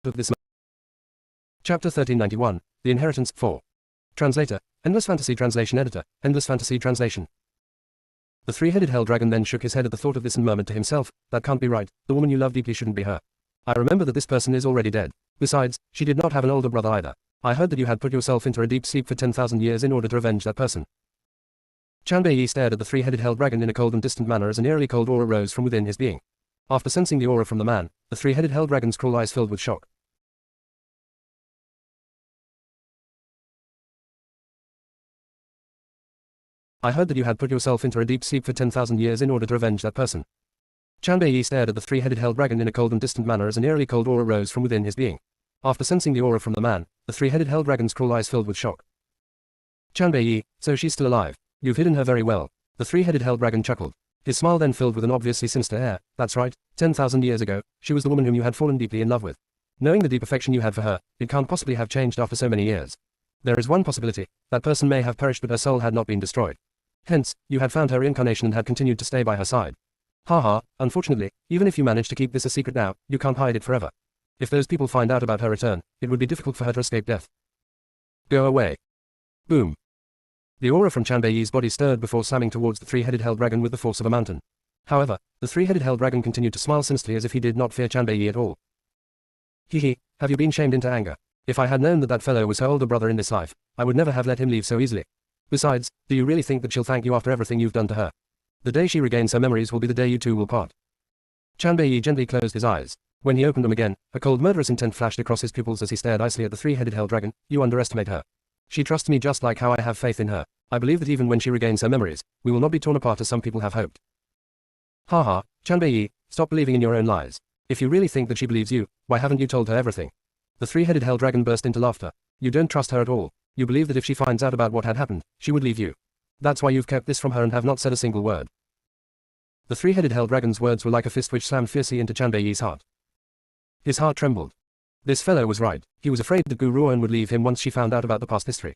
of this. Chapter 1391, The Inheritance, 4. Translator, Endless Fantasy Translation Editor, Endless Fantasy Translation. The three-headed hell dragon then shook his head at the thought of this and murmured to himself, that can't be right, the woman you love deeply shouldn't be her. I remember that this person is already dead. Besides, she did not have an older brother either. I heard that you had put yourself into a deep sleep for 10,000 years in order to avenge that person. Chanbei stared at the three-headed hell dragon in a cold and distant manner as an eerily cold aura rose from within his being. After sensing the aura from the man, the three-headed hell dragon's cruel eyes filled with shock. I heard that you had put yourself into a deep sleep for 10,000 years in order to avenge that person. Chanbei stared at the three-headed hell dragon in a cold and distant manner as an eerily cold aura rose from within his being. After sensing the aura from the man, the three-headed hell dragon's cruel eyes filled with shock. Chanbei, so she's still alive. You've hidden her very well. The three-headed hell dragon chuckled. His smile then filled with an obviously sinister air. That's right, 10,000 years ago, she was the woman whom you had fallen deeply in love with. Knowing the deep affection you had for her, it can't possibly have changed after so many years. There is one possibility. That person may have perished but her soul had not been destroyed. Hence, you had found her reincarnation and had continued to stay by her side. Haha, unfortunately, even if you manage to keep this a secret now, you can't hide it forever. If those people find out about her return, it would be difficult for her to escape death. Go away. Boom. The aura from Chanbei's body stirred before slamming towards the three-headed hell dragon with the force of a mountain. However, the three-headed hell dragon continued to smile sinisterly as if he did not fear Chanbei at all. Hehe, have you been shamed into anger? If I had known that that fellow was her older brother in this life, I would never have let him leave so easily. Besides, do you really think that she'll thank you after everything you've done to her? The day she regains her memories will be the day you two will part. Chanbei gently closed his eyes. When he opened them again, a cold murderous intent flashed across his pupils as he stared icily at the three-headed hell dragon. You underestimate her. She trusts me just like how I have faith in her. I believe that even when she regains her memories, we will not be torn apart as some people have hoped. Haha, Chanbei, stop believing in your own lies. If you really think that she believes you, why haven't you told her everything? The three-headed hell dragon burst into laughter. You don't trust her at all. You believe that if she finds out about what had happened, she would leave you. That's why you've kept this from her and have not said a single word. The three-headed hell dragon's words were like a fist which slammed fiercely into Chanbei's heart. His heart trembled. This fellow was right. He was afraid that Gu Ruoan would leave him once she found out about the past history.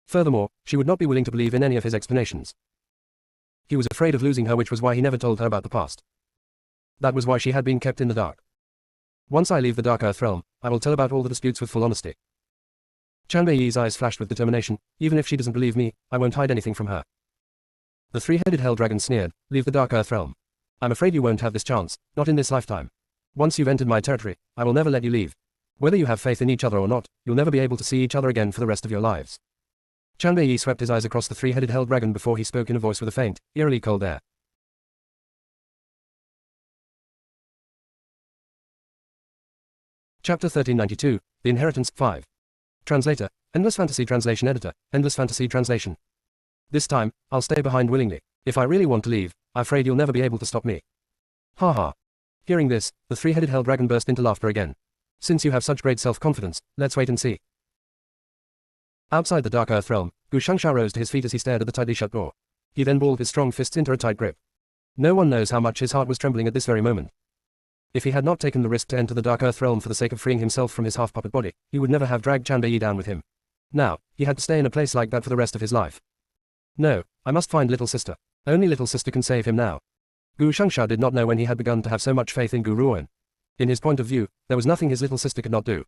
Furthermore, she would not be willing to believe in any of his explanations. He was afraid of losing her, which was why he never told her about the past. That was why she had been kept in the dark. Once I leave the Dark Earth realm, I will tell about all the disputes with full honesty. Chanbei's eyes flashed with determination. Even if she doesn't believe me, I won't hide anything from her. The three-headed hell dragon sneered. Leave the Dark Earth realm. I'm afraid you won't have this chance, not in this lifetime. Once you've entered my territory, I will never let you leave. Whether you have faith in each other or not, you'll never be able to see each other again for the rest of your lives. Chanbei swept his eyes across the three-headed hell dragon before he spoke in a voice with a faint, eerily cold air. Chapter 1392, The Inheritance, 5. Translator, Endless Fantasy Translation Editor, Endless Fantasy Translation. This time, I'll stay behind willingly. If I really want to leave, I'm afraid you'll never be able to stop me. Haha. Hearing this, the three-headed hell dragon burst into laughter again. Since you have such great self-confidence, let's wait and see. Outside the Dark Earth realm, Gu Shangsha rose to his feet as he stared at the tightly shut door. He then balled his strong fists into a tight grip. No one knows how much his heart was trembling at this very moment. If he had not taken the risk to enter the Dark Earth realm for the sake of freeing himself from his half-puppet body, he would never have dragged Chanbei down with him. Now, he had to stay in a place like that for the rest of his life. No, I must find little sister. Only little sister can save him now. Gu Shangsha did not know when he had begun to have so much faith in Gu Ruoan. In his point of view, there was nothing his little sister could not do.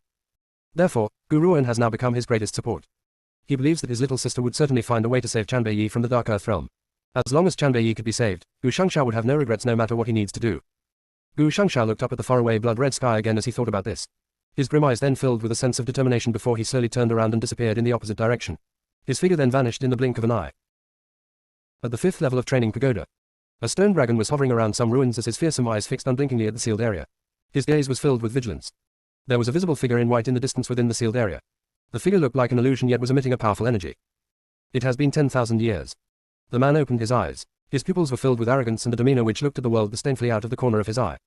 Therefore, Gu Ruoan has now become his greatest support. He believes that his little sister would certainly find a way to save Chanbei from the Dark Earth realm. As long as Chanbei could be saved, Gu Shangsha would have no regrets no matter what he needs to do. Gu Shangsha looked up at the faraway blood-red sky again as he thought about this. His grim eyes then filled with a sense of determination before he slowly turned around and disappeared in the opposite direction. His figure then vanished in the blink of an eye. At the 5th level of Training Pagoda, a stone dragon was hovering around some ruins as his fearsome eyes fixed unblinkingly at the sealed area. His gaze was filled with vigilance. There was a visible figure in white in the distance within the sealed area. The figure looked like an illusion yet was emitting a powerful energy. It has been 10,000 years. The man opened his eyes. His pupils were filled with arrogance and a demeanor which looked at the world disdainfully out of the corner of his eye.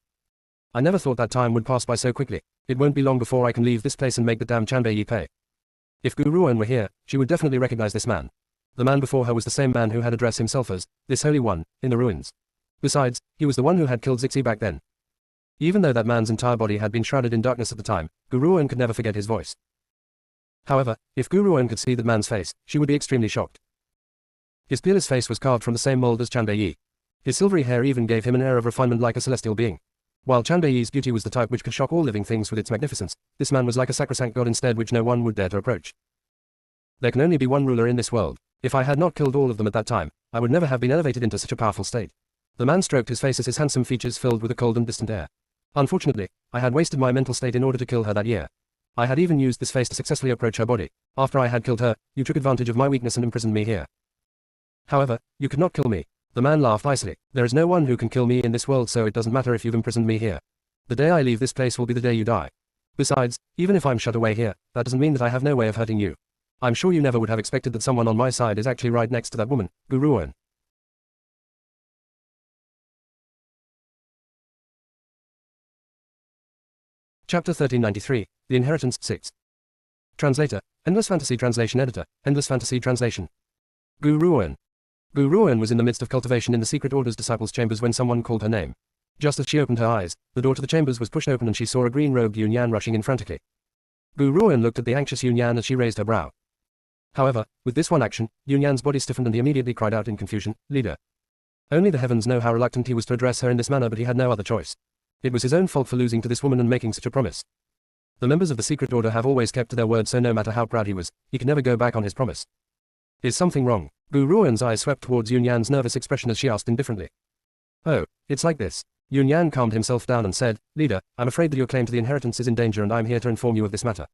I never thought that time would pass by so quickly. It won't be long before I can leave this place and make the damn Chanbei pay. If Gu Ruoan were here, she would definitely recognize this man. The man before her was the same man who had addressed himself as this Holy One in the ruins. Besides, he was the one who had killed Zixi back then. Even though that man's entire body had been shrouded in darkness at the time, Gu Ruoan could never forget his voice. However, if Gu Ruoan could see that man's face, she would be extremely shocked. His peerless face was carved from the same mold as Chanbei. His silvery hair even gave him an air of refinement like a celestial being. While Chanbei's beauty was the type which could shock all living things with its magnificence, this man was like a sacrosanct god instead which no one would dare to approach. There can only be one ruler in this world. If I had not killed all of them at that time, I would never have been elevated into such a powerful state. The man stroked his face as his handsome features filled with a cold and distant air. Unfortunately, I had wasted my mental state in order to kill her that year. I had even used this face to successfully approach her body. After I had killed her, you took advantage of my weakness and imprisoned me here. However, you could not kill me. The man laughed icily. There is no one who can kill me in this world, so it doesn't matter if you've imprisoned me here. The day I leave this place will be the day you die. Besides, even if I'm shut away here, that doesn't mean that I have no way of hurting you. I'm sure you never would have expected that someone on my side is actually right next to that woman, Guruan. Chapter 1393, The Inheritance 6. Translator, Endless Fantasy Translation Editor, Endless Fantasy Translation. Guruan. Guruan was in the midst of cultivation in the Secret Order's disciples' chambers when someone called her name. Just as she opened her eyes, the door to the chambers was pushed open and she saw a green-robed Yunyan rushing in frantically. Guruan looked at the anxious Yunyan as she raised her brow. However, with this one action, Yunyan's body stiffened and he immediately cried out in confusion, "Leader." Only the heavens know how reluctant he was to address her in this manner, but he had no other choice. It was his own fault for losing to this woman and making such a promise. The members of the Secret Order have always kept to their word, so no matter how proud he was, he could never go back on his promise. Is something wrong? Guruan's eyes swept towards Yunyan's nervous expression as she asked indifferently. Oh, it's like this. Yunyan calmed himself down and said, "Leader, I'm afraid that your claim to the inheritance is in danger and I'm here to inform you of this matter."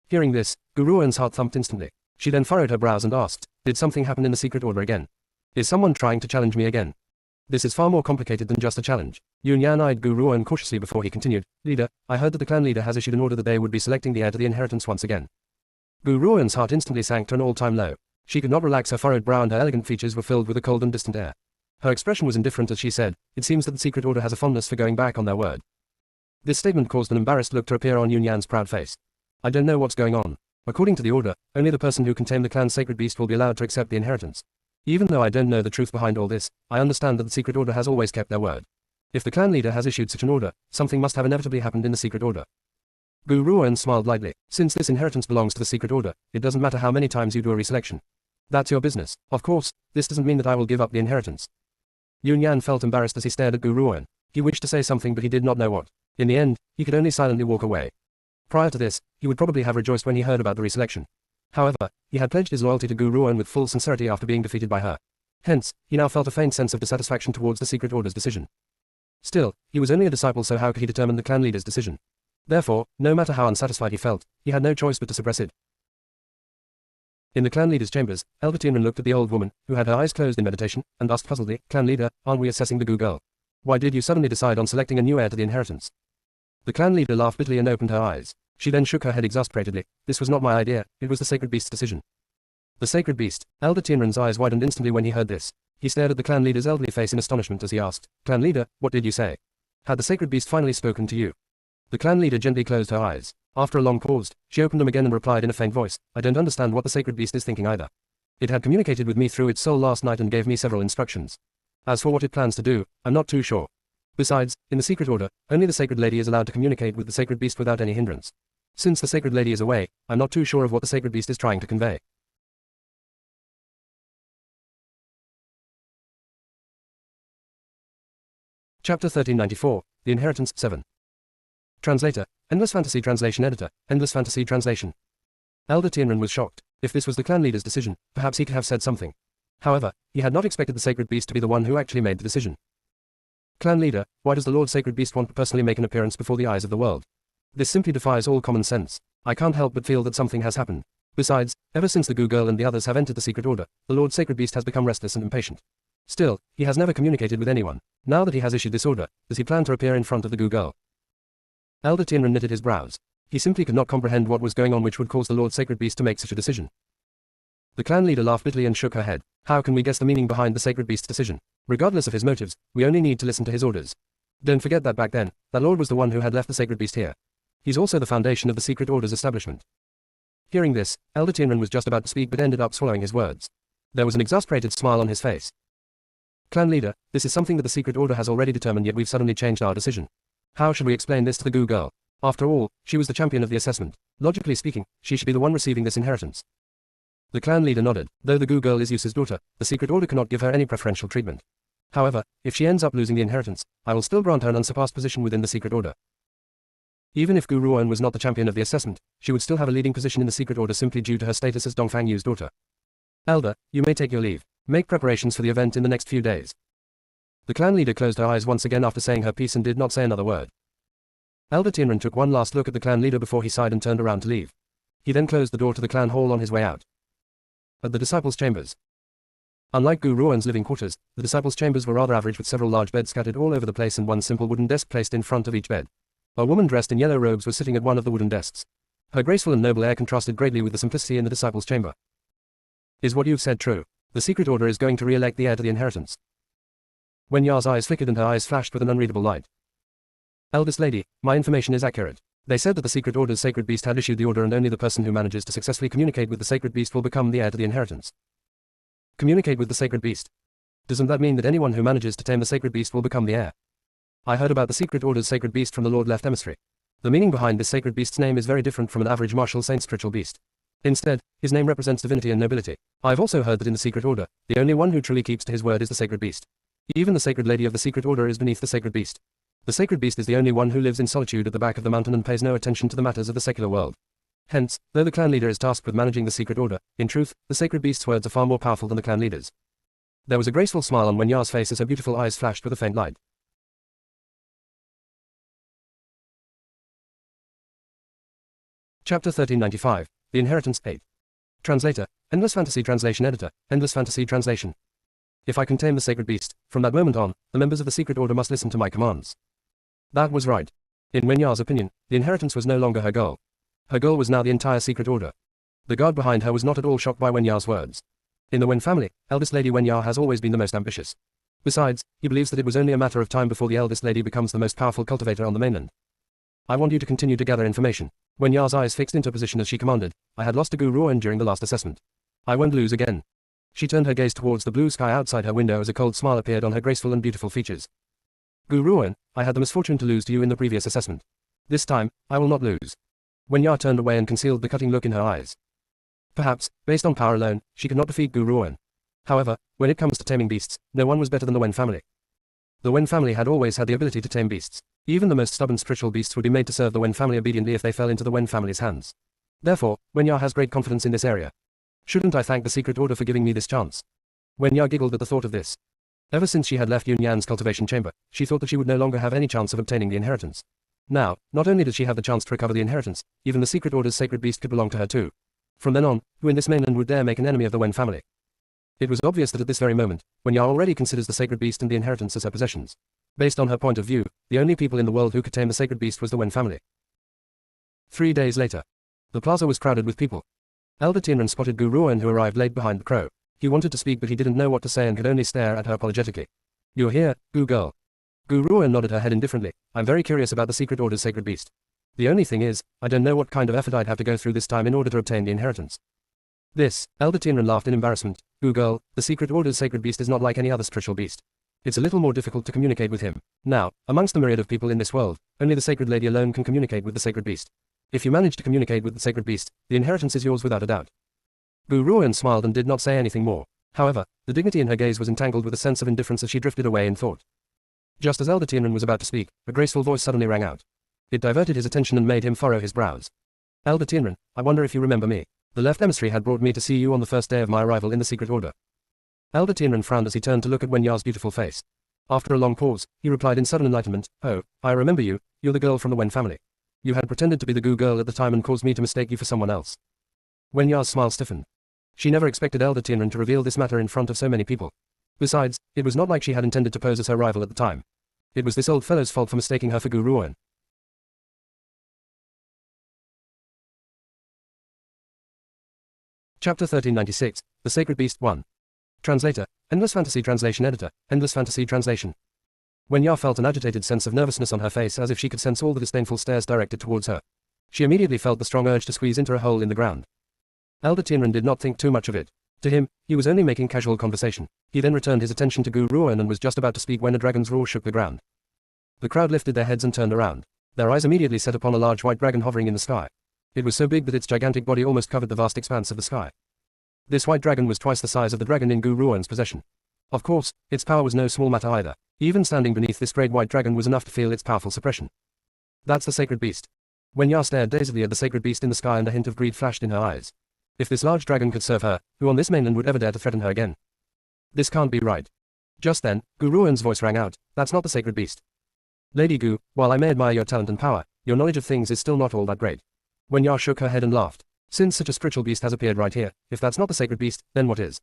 Hearing this, Guruan's heart thumped instantly. She then furrowed her brows and asked, "Did something happen in the Secret Order again? Is someone trying to challenge me again?" This is far more complicated than just a challenge. Yunyan eyed Guruan cautiously before he continued, "Leader, I heard that the clan leader has issued an order that they would be selecting the heir to the inheritance once again." Guruan's heart instantly sank to an all-time low. She could not relax her furrowed brow and her elegant features were filled with a cold and distant air. Her expression was indifferent as she said, "It seems that the Secret Order has a fondness for going back on their word." This statement caused an embarrassed look to appear on Yunyan's proud face. "I don't know what's going on. According to the order, only the person who can tame the clan's sacred beast will be allowed to accept the inheritance. Even though I don't know the truth behind all this, I understand that the Secret Order has always kept their word. If the clan leader has issued such an order, something must have inevitably happened in the Secret Order." Guruan smiled lightly. "Since this inheritance belongs to the Secret Order, it doesn't matter how many times you do a reselection. That's your business. Of course, this doesn't mean that I will give up the inheritance." Yunyan felt embarrassed as he stared at Guruan. He wished to say something but he did not know what. In the end, he could only silently walk away. Prior to this, he would probably have rejoiced when he heard about the reselection. However, he had pledged his loyalty to Guruan with full sincerity after being defeated by her. Hence, he now felt a faint sense of dissatisfaction towards the Secret Order's decision. Still, he was only a disciple, so how could he determine the clan leader's decision? Therefore, no matter how unsatisfied he felt, he had no choice but to suppress it. In the clan leader's chambers, Elder Tianren looked at the old woman, who had her eyes closed in meditation, and asked puzzledly, "Clan leader, aren't we assessing the Gu girl? Why did you suddenly decide on selecting a new heir to the inheritance?" The clan leader laughed bitterly and opened her eyes. She then shook her head exasperatedly. "This was not my idea, it was the sacred beast's decision." The sacred beast. Elder Tianren's eyes widened instantly when he heard this. He stared at the clan leader's elderly face in astonishment as he asked, "Clan leader, what did you say? Had the sacred beast finally spoken to you?" The clan leader gently closed her eyes. After a long pause, she opened them again and replied in a faint voice, "I don't understand what the sacred beast is thinking either. It had communicated with me through its soul last night and gave me several instructions. As for what it plans to do, I'm not too sure. Besides, in the Secret Order, only the Sacred Lady is allowed to communicate with the Sacred Beast without any hindrance. Since the Sacred Lady is away, I'm not too sure of what the Sacred Beast is trying to convey." Chapter 1394, The Inheritance 7. Translator, Endless Fantasy Translation Editor, Endless Fantasy Translation. Elder Tianren was shocked. If this was the clan leader's decision, perhaps he could have said something. However, he had not expected the Sacred Beast to be the one who actually made the decision. "Clan leader, why does the Lord Sacred Beast want to personally make an appearance before the eyes of the world? This simply defies all common sense. I can't help but feel that something has happened. Besides, ever since the Gu girl and the others have entered the Secret Order, the Lord Sacred Beast has become restless and impatient. Still, he has never communicated with anyone. Now that he has issued this order, does he plan to appear in front of the Gu girl?" Elder Tianren knitted his brows. He simply could not comprehend what was going on which would cause the Lord Sacred Beast to make such a decision. The clan leader laughed bitterly and shook her head. "How can we guess the meaning behind the Sacred Beast's decision? Regardless of his motives, we only need to listen to his orders. Don't forget that back then, that Lord was the one who had left the Sacred Beast here. He's also the foundation of the Secret Order's establishment." Hearing this, Elder Tianren was just about to speak but ended up swallowing his words. There was an exasperated smile on his face. "Clan leader, this is something that the Secret Order has already determined, yet we've suddenly changed our decision. How should we explain this to the Gu girl? After all, she was the champion of the assessment. Logically speaking, she should be the one receiving this inheritance." The clan leader nodded. Though the Gu girl is Yusa's daughter, the Secret Order cannot give her any preferential treatment. However, if she ends up losing the inheritance, I will still grant her an unsurpassed position within the secret order. Even if Gu Ruan was not the champion of the assessment, she would still have a leading position in the secret order simply due to her status as Dongfang Yu's daughter. Elder, you may take your leave. Make preparations for the event in the next few days. The clan leader closed her eyes once again after saying her piece and did not say another word. Elder Tianren took one last look at the clan leader before he sighed and turned around to leave. He then closed the door to the clan hall on his way out. At the disciples' chambers. Unlike Gu Ruan's living quarters, the disciples' chambers were rather average with several large beds scattered all over the place and one simple wooden desk placed in front of each bed. A woman dressed in yellow robes was sitting at one of the wooden desks. Her graceful and noble air contrasted greatly with the simplicity in the disciples' chamber. Is what you've said true? The secret order is going to re-elect the heir to the inheritance. Wen Ya's eyes flickered and her eyes flashed with an unreadable light. Eldest lady, my information is accurate. They said that the secret order's sacred beast had issued the order and only the person who manages to successfully communicate with the sacred beast will become the heir to the inheritance. Communicate with the sacred beast. Doesn't that mean that anyone who manages to tame the sacred beast will become the heir? I heard about the secret order's sacred beast from the Lord Left Emissary. The meaning behind this sacred beast's name is very different from an average martial saint spiritual beast. Instead, his name represents divinity and nobility. I've also heard that in the secret order, the only one who truly keeps to his word is the sacred beast. Even the sacred lady of the secret order is beneath the sacred beast. The sacred beast is the only one who lives in solitude at the back of the mountain and pays no attention to the matters of the secular world. Hence, though the clan leader is tasked with managing the secret order, in truth, the sacred beast's words are far more powerful than the clan leader's. There was a graceful smile on Wen Ya's face as her beautiful eyes flashed with a faint light. Chapter 1395, The Inheritance 8. Translator, Endless Fantasy Translation Editor, Endless Fantasy Translation. If I can tame the sacred beast, from that moment on, the members of the secret order must listen to my commands. That was right. In Wen Ya's opinion, the inheritance was no longer her goal. Her goal was now the entire secret order. The guard behind her was not at all shocked by Wen Ya's words. In the Wen family, eldest lady Wen Ya has always been the most ambitious. Besides, he believes that it was only a matter of time before the eldest lady becomes the most powerful cultivator on the mainland. I want you to continue to gather information. Wen Ya's eyes fixed into position as she commanded. I had lost to Gu Ruan during the last assessment. I won't lose again. She turned her gaze towards the blue sky outside her window as a cold smile appeared on her graceful and beautiful features. Gu Ruan, I had the misfortune to lose to you in the previous assessment. This time, I will not lose. Wen Ya turned away and concealed the cutting look in her eyes. Perhaps, based on power alone, she could not defeat Gu Ruan. However, when it comes to taming beasts, no one was better than the Wen family. The Wen family had always had the ability to tame beasts. Even the most stubborn spiritual beasts would be made to serve the Wen family obediently if they fell into the Wen family's hands. Therefore, Wen Ya has great confidence in this area. Shouldn't I thank the secret order for giving me this chance? Wen Ya giggled at the thought of this. Ever since she had left Yun Yan's cultivation chamber, she thought that she would no longer have any chance of obtaining the inheritance. Now, not only did she have the chance to recover the inheritance, even the secret order's sacred beast could belong to her too. From then on, who in this mainland would dare make an enemy of the Wen family? It was obvious that at this very moment, Wen Ya already considers the sacred beast and the inheritance as her possessions. Based on her point of view, the only people in the world who could tame the sacred beast was the Wen family. 3 days later. The plaza was crowded with people. Elder Tianren spotted Gu Ruan who arrived late behind the crow. He wanted to speak but he didn't know what to say and could only stare at her apologetically. You're here, Gu girl. Gu Ruan nodded her head indifferently. I'm very curious about the secret order's sacred beast. The only thing is, I don't know what kind of effort I'd have to go through this time in order to obtain the inheritance. This, Elder Tianren laughed in embarrassment. Gu girl, the secret order's sacred beast is not like any other spiritual beast. It's a little more difficult to communicate with him. Now, amongst the myriad of people in this world, only the sacred lady alone can communicate with the sacred beast. If you manage to communicate with the sacred beast, the inheritance is yours without a doubt. Gu Ruan smiled and did not say anything more. However, the dignity in her gaze was entangled with a sense of indifference as she drifted away in thought. Just as Elder Tianren was about to speak, a graceful voice suddenly rang out. It diverted his attention and made him furrow his brows. Elder Tianren, I wonder if you remember me. The left emissary had brought me to see you on the first day of my arrival in the secret order. Elder Tianren frowned as he turned to look at Wen Ya's beautiful face. After a long pause, he replied in sudden enlightenment, Oh, I remember you, you're the girl from the Wen family. You had pretended to be the Gu girl at the time and caused me to mistake you for someone else. Wen Ya's smile stiffened. She never expected Elder Tianren to reveal this matter in front of so many people. Besides, it was not like she had intended to pose as her rival at the time. It was this old fellow's fault for mistaking her for Gu Ruan. Chapter 1396, The Sacred Beast 1. Translator, Endless Fantasy Translation Editor, Endless Fantasy Translation. Wen Ya felt an agitated sense of nervousness on her face as if she could sense all the disdainful stares directed towards her. She immediately felt the strong urge to squeeze into a hole in the ground. Elder Tianren did not think too much of it. To him, he was only making casual conversation. He then returned his attention to Gu Ruan and was just about to speak when a dragon's roar shook the ground. The crowd lifted their heads and turned around. Their eyes immediately set upon a large white dragon hovering in the sky. It was so big that its gigantic body almost covered the vast expanse of the sky. This white dragon was twice the size of the dragon in Gu Ruan's possession. Of course, its power was no small matter either. Even standing beneath this great white dragon was enough to feel its powerful suppression. That's the sacred beast. Wen-Ya stared dazedly at the sacred beast in the sky, and a hint of greed flashed in her eyes. If this large dragon could serve her, who on this mainland would ever dare to threaten her again? This can't be right. Just then, Gu Ruan's voice rang out. That's not the sacred beast. Lady Gu, while I may admire your talent and power, your knowledge of things is still not all that great. Wen-Ya shook her head and laughed. Since such a spiritual beast has appeared right here, if that's not the sacred beast, then what is?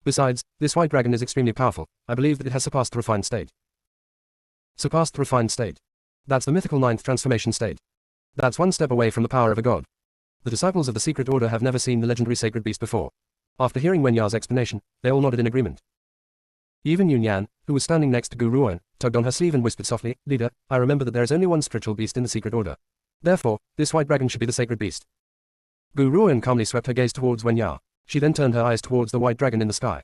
Besides, this white dragon is extremely powerful. I believe that it has surpassed the refined state. Surpassed the refined state. That's the mythical ninth transformation state. That's one step away from the power of a god. The disciples of the secret order have never seen the legendary sacred beast before. After hearing Wen-Ya's explanation, they all nodded in agreement. Even Yun Yan, who was standing next to Gu Ruan, tugged on her sleeve and whispered softly, Leader, I remember that there is only one spiritual beast in the secret order. Therefore, this white dragon should be the sacred beast. Gu Ruan calmly swept her gaze towards Wen-Ya. She then turned her eyes towards the white dragon in the sky.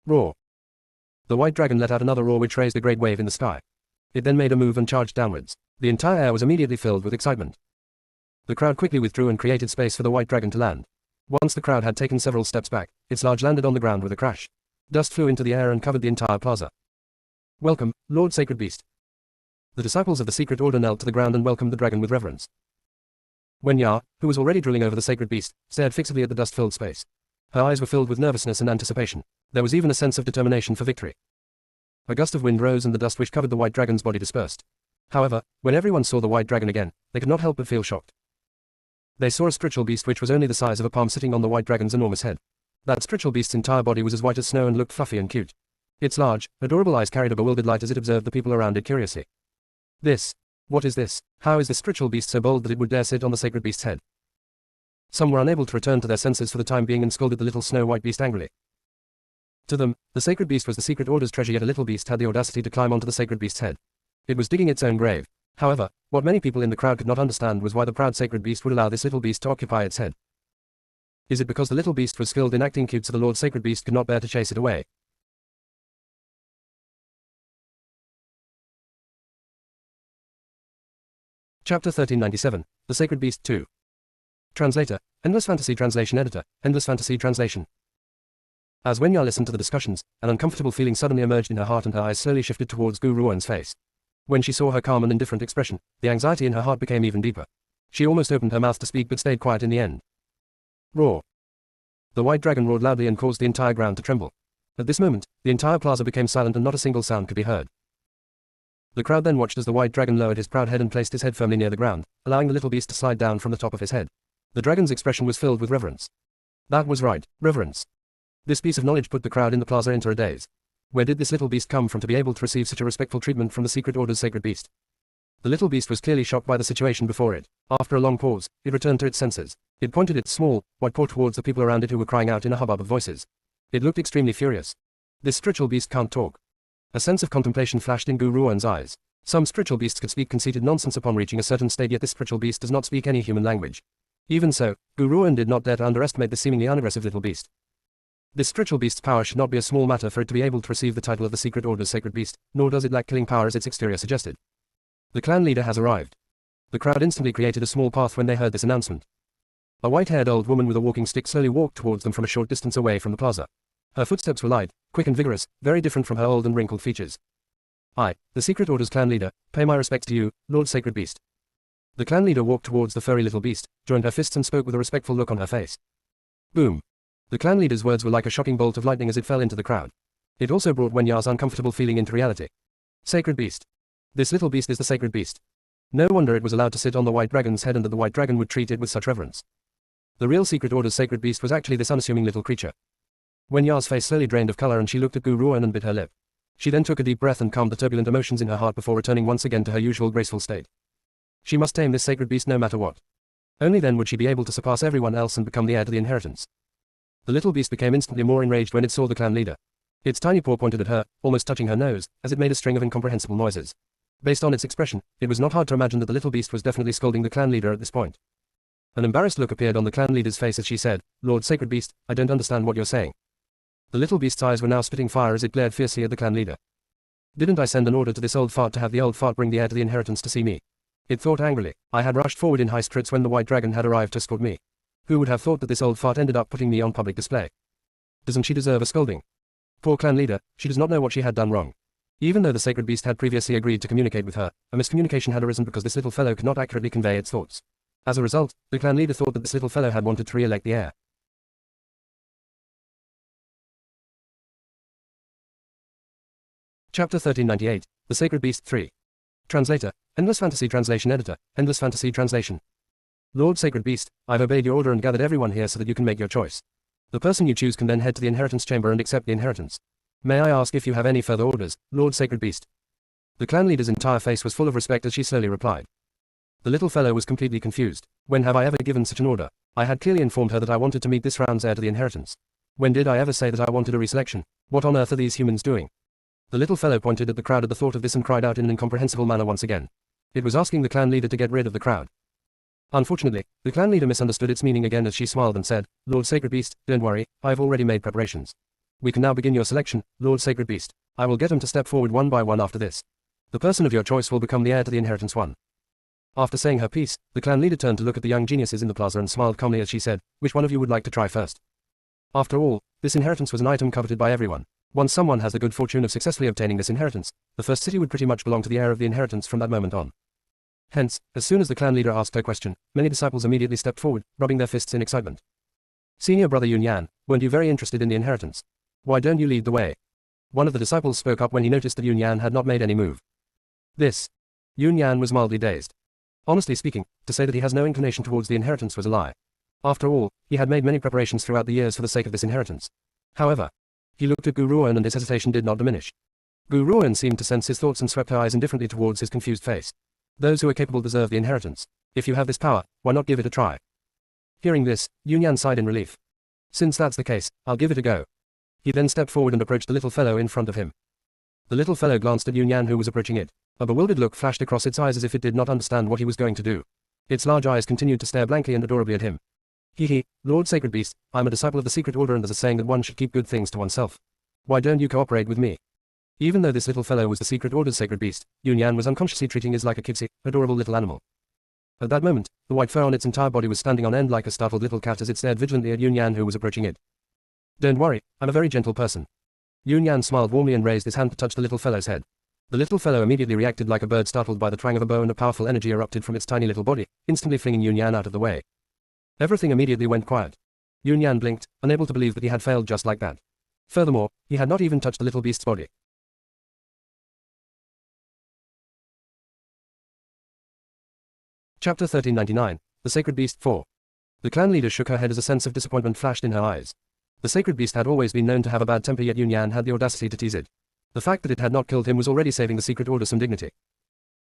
Roar. The white dragon let out another roar which raised a great wave in the sky. It then made a move and charged downwards. The entire air was immediately filled with excitement. The crowd quickly withdrew and created space for the white dragon to land. Once the crowd had taken several steps back, its large landed on the ground with a crash. Dust flew into the air and covered the entire plaza. Welcome, Lord Sacred Beast. The disciples of the secret order knelt to the ground and welcomed the dragon with reverence. Wen-Ya, who was already drooling over the sacred beast, stared fixedly at the dust-filled space. Her eyes were filled with nervousness and anticipation. There was even a sense of determination for victory. A gust of wind rose and the dust which covered the white dragon's body dispersed. However, when everyone saw the white dragon again, they could not help but feel shocked. They saw a spiritual beast which was only the size of a palm sitting on the white dragon's enormous head. That spiritual beast's entire body was as white as snow and looked fluffy and cute. Its large, adorable eyes carried a bewildered light as it observed the people around it curiously. What is this? How is this spiritual beast so bold that it would dare sit on the sacred beast's head? Some were unable to return to their senses for the time being and scolded the little snow-white beast angrily. To them, the sacred beast was the secret order's treasure, yet a little beast had the audacity to climb onto the sacred beast's head. It was digging its own grave. However, what many people in the crowd could not understand was why the proud sacred beast would allow this little beast to occupy its head. Is it because the little beast was skilled in acting cute so the Lord Sacred Beast could not bear to chase it away? Chapter 1397, The Sacred Beast 2. Translator, Endless Fantasy Translation Editor, Endless Fantasy Translation. As Wen-Ya listened to the discussions, an uncomfortable feeling suddenly emerged in her heart and her eyes slowly shifted towards Gu Ruan's face. When she saw her calm and indifferent expression, the anxiety in her heart became even deeper. She almost opened her mouth to speak but stayed quiet in the end. Roar. The white dragon roared loudly and caused the entire ground to tremble. At this moment, the entire plaza became silent and not a single sound could be heard. The crowd then watched as the white dragon lowered his proud head and placed his head firmly near the ground, allowing the little beast to slide down from the top of his head. The dragon's expression was filled with reverence. That was right, reverence. This piece of knowledge put the crowd in the plaza into a daze. Where did this little beast come from to be able to receive such a respectful treatment from the secret order's sacred beast? The little beast was clearly shocked by the situation before it. After a long pause, it returned to its senses. It pointed its small, white paw towards the people around it who were crying out in a hubbub of voices. It looked extremely furious. This spiritual beast can't talk. A sense of contemplation flashed in Gu Ruan's eyes. Some spiritual beasts could speak conceited nonsense upon reaching a certain state, yet this spiritual beast does not speak any human language. Even so, Gu Ruan did not dare to underestimate the seemingly unaggressive little beast. This spiritual beast's power should not be a small matter for it to be able to receive the title of the secret order's sacred beast, nor does it lack killing power as its exterior suggested. The clan leader has arrived. The crowd instantly created a small path when they heard this announcement. A white-haired old woman with a walking stick slowly walked towards them from a short distance away from the plaza. Her footsteps were light, quick and vigorous, very different from her old and wrinkled features. I, the secret order's clan leader, pay my respects to you, Lord Sacred Beast. The clan leader walked towards the furry little beast, joined her fists and spoke with a respectful look on her face. Boom. The clan leader's words were like a shocking bolt of lightning as it fell into the crowd. It also brought Wen-Ya's uncomfortable feeling into reality. Sacred Beast. This little beast is the sacred beast. No wonder it was allowed to sit on the white dragon's head and that the white dragon would treat it with such reverence. The real secret order's sacred beast was actually this unassuming little creature. Wen-Ya's face slowly drained of color and she looked at Gu Ruan and bit her lip. She then took a deep breath and calmed the turbulent emotions in her heart before returning once again to her usual graceful state. She must tame this sacred beast no matter what. Only then would she be able to surpass everyone else and become the heir to the inheritance. The little beast became instantly more enraged when it saw the clan leader. Its tiny paw pointed at her, almost touching her nose, as it made a string of incomprehensible noises. Based on its expression, it was not hard to imagine that the little beast was definitely scolding the clan leader at this point. An embarrassed look appeared on the clan leader's face as she said, Lord Sacred Beast, I don't understand what you're saying. The little beast's eyes were now spitting fire as it glared fiercely at the clan leader. Didn't I send an order to this old fart to have the old fart bring the heir to the inheritance to see me? It thought angrily. I had rushed forward in high spirits when the white dragon had arrived to escort me. Who would have thought that this old fart ended up putting me on public display? Doesn't she deserve a scolding? Poor clan leader, she does not know what she had done wrong. Even though the sacred beast had previously agreed to communicate with her, a miscommunication had arisen because this little fellow could not accurately convey its thoughts. As a result, the clan leader thought that this little fellow had wanted to re-elect the heir. Chapter 1398, The Sacred Beast 3. Translator, Endless Fantasy Translation Editor, Endless Fantasy Translation. Lord Sacred Beast, I've obeyed your order and gathered everyone here so that you can make your choice. The person you choose can then head to the inheritance chamber and accept the inheritance. May I ask if you have any further orders, Lord Sacred Beast? The clan leader's entire face was full of respect as she slowly replied. The little fellow was completely confused. When have I ever given such an order? I had clearly informed her that I wanted to meet this round's heir to the inheritance. When did I ever say that I wanted a reselection? What on earth are these humans doing? The little fellow pointed at the crowd at the thought of this and cried out in an incomprehensible manner once again. It was asking the clan leader to get rid of the crowd. Unfortunately, the clan leader misunderstood its meaning again as she smiled and said, Lord Sacred Beast, don't worry, I have already made preparations. We can now begin your selection, Lord Sacred Beast. I will get them to step forward one by one after this. The person of your choice will become the heir to the inheritance one. After saying her piece, the clan leader turned to look at the young geniuses in the plaza and smiled calmly as she said, which one of you would like to try first? After all, this inheritance was an item coveted by everyone. Once someone has the good fortune of successfully obtaining this inheritance, the first city would pretty much belong to the heir of the inheritance from that moment on. Hence, as soon as the clan leader asked her question, many disciples immediately stepped forward, rubbing their fists in excitement. Senior brother Yun Yan, weren't you very interested in the inheritance? Why don't you lead the way? One of the disciples spoke up when he noticed that Yun Yan had not made any move. Yun Yan was mildly dazed. Honestly speaking, to say that he has no inclination towards the inheritance was a lie. After all, he had made many preparations throughout the years for the sake of this inheritance. However, he looked at Gu Ruoan and his hesitation did not diminish. Gu Ruoan seemed to sense his thoughts and swept her eyes indifferently towards his confused face. Those who are capable deserve the inheritance. If you have this power, why not give it a try? Hearing this, Yun Yan sighed in relief. Since that's the case, I'll give it a go. He then stepped forward and approached the little fellow in front of him. The little fellow glanced at Yun Yan who was approaching it. A bewildered look flashed across its eyes as if it did not understand what he was going to do. Its large eyes continued to stare blankly and adorably at him. Lord Sacred Beast, I'm a disciple of the secret order and there's a saying that one should keep good things to oneself. Why don't you cooperate with me? Even though this little fellow was the secret order's sacred beast, Yun Yan was unconsciously treating it like a cutesy, adorable little animal. At that moment, the white fur on its entire body was standing on end like a startled little cat as it stared vigilantly at Yun Yan who was approaching it. Don't worry, I'm a very gentle person. Yun Yan smiled warmly and raised his hand to touch the little fellow's head. The little fellow immediately reacted like a bird startled by the twang of a bow and a powerful energy erupted from its tiny little body, instantly flinging Yun Yan out of the way. Everything immediately went quiet. Yun Yan blinked, unable to believe that he had failed just like that. Furthermore, he had not even touched the little beast's body. Chapter 1399, The Sacred Beast 4. The clan leader shook her head as a sense of disappointment flashed in her eyes. The sacred beast had always been known to have a bad temper, yet Yun Yan had the audacity to tease it. The fact that it had not killed him was already saving the secret order some dignity.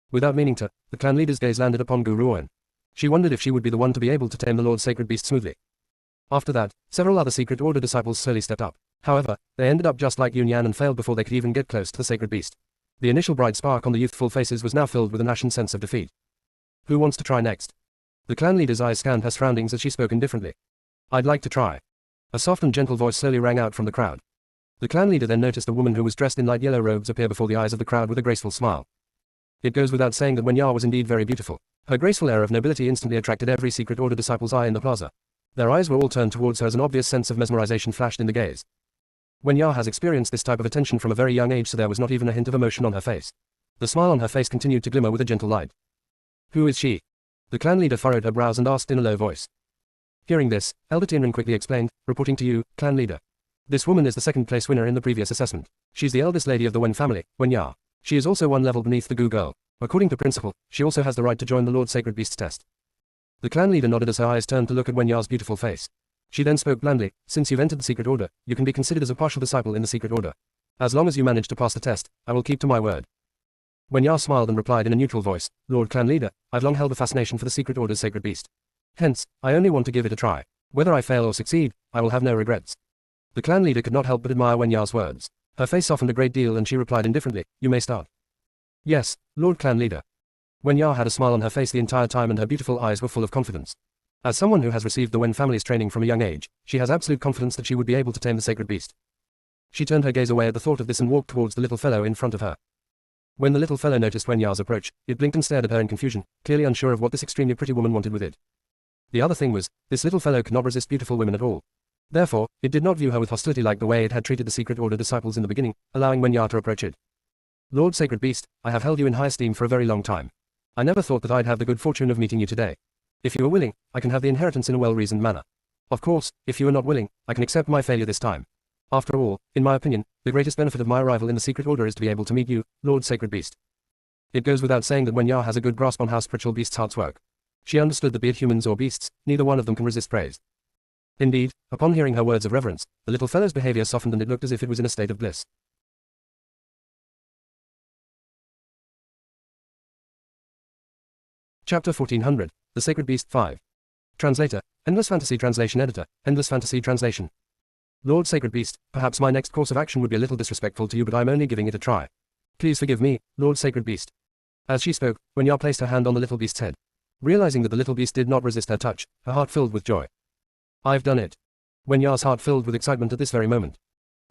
Without meaning to, the clan leader's gaze landed upon Gu Ruoan. She wondered if she would be the one to be able to tame the Lord's sacred beast smoothly. After that, several other secret order disciples slowly stepped up. However, they ended up just like Yun Yan and failed before they could even get close to the sacred beast. The initial bright spark on the youthful faces was now filled with an ashen sense of defeat. Who wants to try next? The clan leader's eyes scanned her surroundings as she spoke indifferently. I'd like to try. A soft and gentle voice slowly rang out from the crowd. The clan leader then noticed a woman who was dressed in light yellow robes appear before the eyes of the crowd with a graceful smile. It goes without saying that Wen-Ya was indeed very beautiful. Her graceful air of nobility instantly attracted every secret order disciple's eye in the plaza. Their eyes were all turned towards her as an obvious sense of mesmerization flashed in the gaze. Wen-Ya has experienced this type of attention from a very young age, so there was not even a hint of emotion on her face. The smile on her face continued to glimmer with a gentle light. Who is she? The clan leader furrowed her brows and asked in a low voice. Hearing this, Elder Tianren quickly explained, reporting to you, clan leader. This woman is the second place winner in the previous assessment. She's the eldest lady of the Wen family, Wen-Ya. She is also one level beneath the Gu girl. According to principle, she also has the right to join the Lord Sacred Beast's test. The clan leader nodded as her eyes turned to look at Wen-Ya's beautiful face. She then spoke blandly, since you've entered the secret order, you can be considered as a partial disciple in the secret order. As long as you manage to pass the test, I will keep to my word. Wen-Ya smiled and replied in a neutral voice, Lord Clan Leader, I've long held a fascination for the secret order's sacred beast. Hence, I only want to give it a try. Whether I fail or succeed, I will have no regrets. The clan leader could not help but admire Wen-Ya's words. Her face softened a great deal and she replied indifferently, you may start. Yes, Lord Clan Leader. Wen-Ya had a smile on her face the entire time and her beautiful eyes were full of confidence. As someone who has received the Wen family's training from a young age, she has absolute confidence that she would be able to tame the sacred beast. She turned her gaze away at the thought of this and walked towards the little fellow in front of her. When the little fellow noticed Wen-Ya's approach, it blinked and stared at her in confusion, clearly unsure of what this extremely pretty woman wanted with it. The other thing was, this little fellow could not resist beautiful women at all. Therefore, it did not view her with hostility like the way it had treated the secret order disciples in the beginning, allowing Wen-Ya to approach it. Lord Sacred Beast, I have held you in high esteem for a very long time. I never thought that I'd have the good fortune of meeting you today. If you are willing, I can have the inheritance in a well-reasoned manner. Of course, if you are not willing, I can accept my failure this time. After all, in my opinion, the greatest benefit of my arrival in the secret order is to be able to meet you, Lord Sacred Beast. It goes without saying that Wen-Ya has a good grasp on how spiritual beasts' hearts work. She understood that be it humans or beasts, neither one of them can resist praise. Indeed, upon hearing her words of reverence, the little fellow's behavior softened and it looked as if it was in a state of bliss. Chapter 1400, The Sacred Beast 5. Translator, Endless Fantasy Translation Editor, Endless Fantasy Translation. Lord Sacred Beast, perhaps my next course of action would be a little disrespectful to you, but I'm only giving it a try. Please forgive me, Lord Sacred Beast. As she spoke, Wen-Ya placed her hand on the little beast's head. Realizing that the little beast did not resist her touch, her heart filled with joy. I've done it. Wen-Ya's heart filled with excitement at this very moment.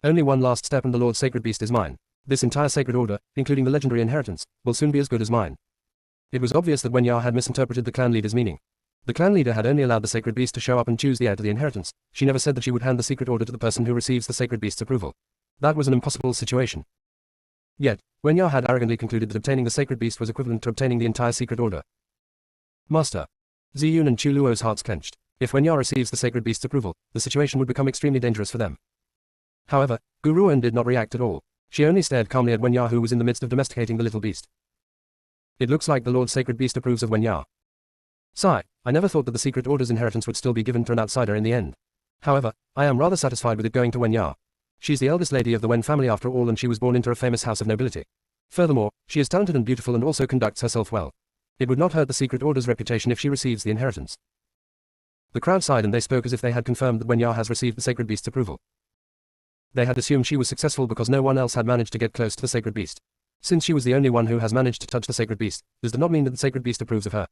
Only one last step and the Lord Sacred Beast is mine. This entire sacred order, including the legendary inheritance, will soon be as good as mine. It was obvious that Wen-Ya had misinterpreted the clan leader's meaning. The clan leader had only allowed the sacred beast to show up and choose the heir to the inheritance. She never said that she would hand the secret order to the person who receives the sacred beast's approval. That was an impossible situation. Yet, Wen-Ya had arrogantly concluded that obtaining the sacred beast was equivalent to obtaining the entire secret order. Master. Ziyun and Chu Luo's hearts clenched. If Wen-Ya receives the sacred beast's approval, the situation would become extremely dangerous for them. However, Gu Ruan did not react at all. She only stared calmly at Wen-Ya, who was in the midst of domesticating the little beast. It looks like the Lord Sacred Beast approves of Wen-Ya. Sigh, I never thought that the secret order's inheritance would still be given to an outsider in the end. However, I am rather satisfied with it going to Wen-Ya. She's the eldest lady of the Wen family after all, and she was born into a famous house of nobility. Furthermore, she is talented and beautiful and also conducts herself well. It would not hurt the secret order's reputation if she receives the inheritance. The crowd sighed and they spoke as if they had confirmed that Wen-Ya has received the sacred beast's approval. They had assumed she was successful because no one else had managed to get close to the sacred beast. Since she was the only one who has managed to touch the sacred beast, this does not mean that the sacred beast approves of her.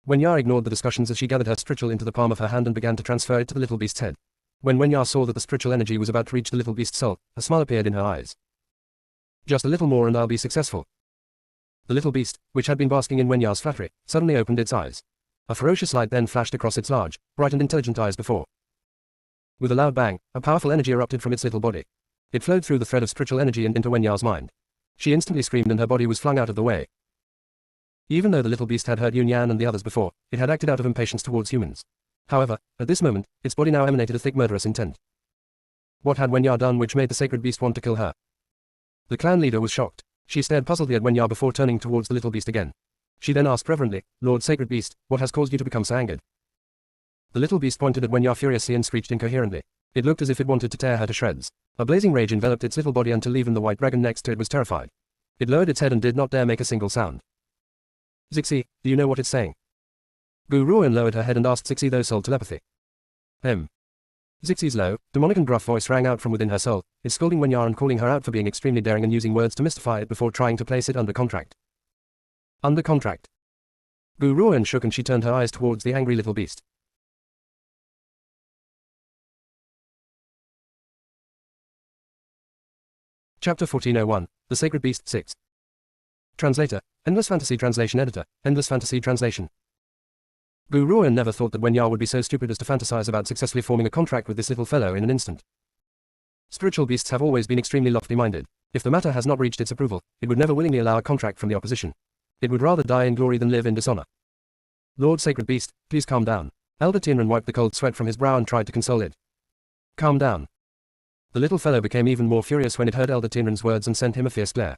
Wen-Ya ignored the discussions as she gathered her spiritual into the palm of her hand and began to transfer it to the little beast's head. When Wen-Ya saw that the spiritual energy was about to reach the little beast's soul, a smile appeared in her eyes. Just a little more and I'll be successful. The little beast, which had been basking in Wen-Ya's flattery, suddenly opened its eyes. A ferocious light then flashed across its large, bright and intelligent eyes before. With a loud bang, a powerful energy erupted from its little body. It flowed through the thread of spiritual energy and into Wen-Ya's mind. She instantly screamed and her body was flung out of the way. Even though the little beast had hurt Yun Yan and the others before, it had acted out of impatience towards humans. However, at this moment, its body now emanated a thick murderous intent. What had Wen-Ya done which made the sacred beast want to kill her? The clan leader was shocked. She stared puzzledly at Wen-Ya before turning towards the little beast again. She then asked reverently, Lord Sacred Beast, what has caused you to become so angered? The little beast pointed at Wen-Ya furiously and screeched incoherently. It looked as if it wanted to tear her to shreds. A blazing rage enveloped its little body until even the white dragon next to it was terrified. It lowered its head and did not dare make a single sound. Zixi, do you know what it's saying? Gu Ruan lowered her head and asked Zixi, though soul telepathy. Zixi's low, demonic and gruff voice rang out from within her soul, it scolding Wen-Ya and calling her out for being extremely daring and using words to mystify it before trying to place it under contract. Under contract. Gu Ruan shook and she turned her eyes towards the angry little beast. Chapter 1401, The Sacred Beast 6. Translator, Endless Fantasy Translation Editor, Endless Fantasy Translation. Gu Ruan never thought that Wen-Ya would be so stupid as to fantasize about successfully forming a contract with this little fellow in an instant. Spiritual beasts have always been extremely lofty-minded. If the matter has not reached its approval, it would never willingly allow a contract from the opposition. It would rather die in glory than live in dishonor. Lord Sacred Beast, please calm down. Elder Tianren wiped the cold sweat from his brow and tried to console it. Calm down. The little fellow became even more furious when it heard Elder Tianren's words and sent him a fierce glare.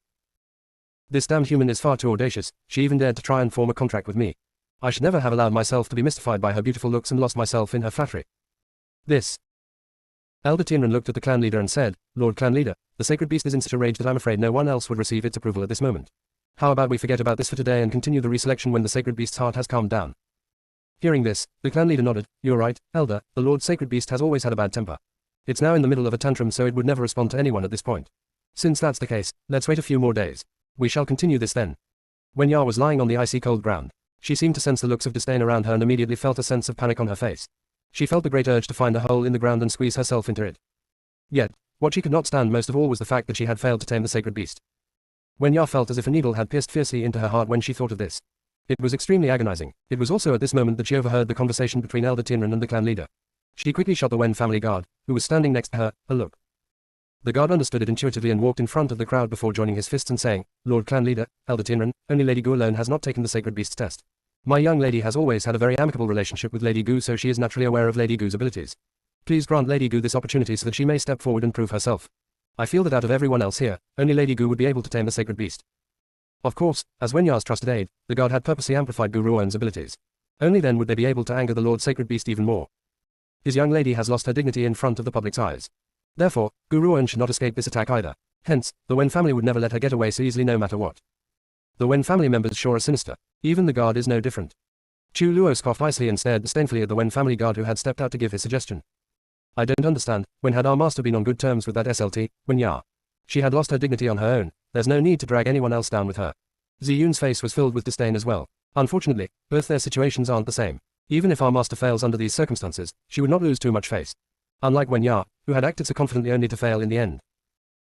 This damned human is far too audacious, she even dared to try and form a contract with me. I should never have allowed myself to be mystified by her beautiful looks and lost myself in her flattery. This. Elder Tianren looked at the clan leader and said, Lord Clan Leader, the sacred beast is in such a rage that I'm afraid no one else would receive its approval at this moment. How about we forget about this for today and continue the reselection when the sacred beast's heart has calmed down? Hearing this, the clan leader nodded. You're right, Elder, the Lord Sacred Beast has always had a bad temper. It's now in the middle of a tantrum, so it would never respond to anyone at this point. Since that's the case, let's wait a few more days. We shall continue this then. Wen-Ya was lying on the icy cold ground. She seemed to sense the looks of disdain around her and immediately felt a sense of panic on her face. She felt the great urge to find a hole in the ground and squeeze herself into it. Yet, what she could not stand most of all was the fact that she had failed to tame the sacred beast. Wen-Ya felt as if a needle had pierced fiercely into her heart when she thought of this. It was extremely agonizing. It was also at this moment that she overheard the conversation between Elder Tianren and the clan leader. She quickly shot the Wen family guard, who was standing next to her, a look. The guard understood it intuitively and walked in front of the crowd before joining his fists and saying, Lord Clan Leader, Elder Tinran, only Lady Gu alone has not taken the Sacred Beast's test. My young lady has always had a very amicable relationship with Lady Gu, so she is naturally aware of Lady Gu's abilities. Please grant Lady Gu this opportunity so that she may step forward and prove herself. I feel that out of everyone else here, only Lady Gu would be able to tame the Sacred Beast. Of course, as Wenya's trusted aide, the guard had purposely amplified Gu Ruoan's abilities. Only then would they be able to anger the Lord Sacred Beast even more. His young lady has lost her dignity in front of the public's eyes. Therefore, Gu Ruoan should not escape this attack either. Hence, the Wen family would never let her get away so easily no matter what. The Wen family members sure are sinister. Even the guard is no different. Chu Luo scoffed icily and stared disdainfully at the Wen family guard who had stepped out to give his suggestion. I don't understand, when had our master been on good terms with that SLT, Wenya? She had lost her dignity on her own, there's no need to drag anyone else down with her. Ziyun's face was filled with disdain as well. Unfortunately, both their situations aren't the same. Even if our master fails under these circumstances, she would not lose too much face. Unlike Wenya, who had acted so confidently only to fail in the end.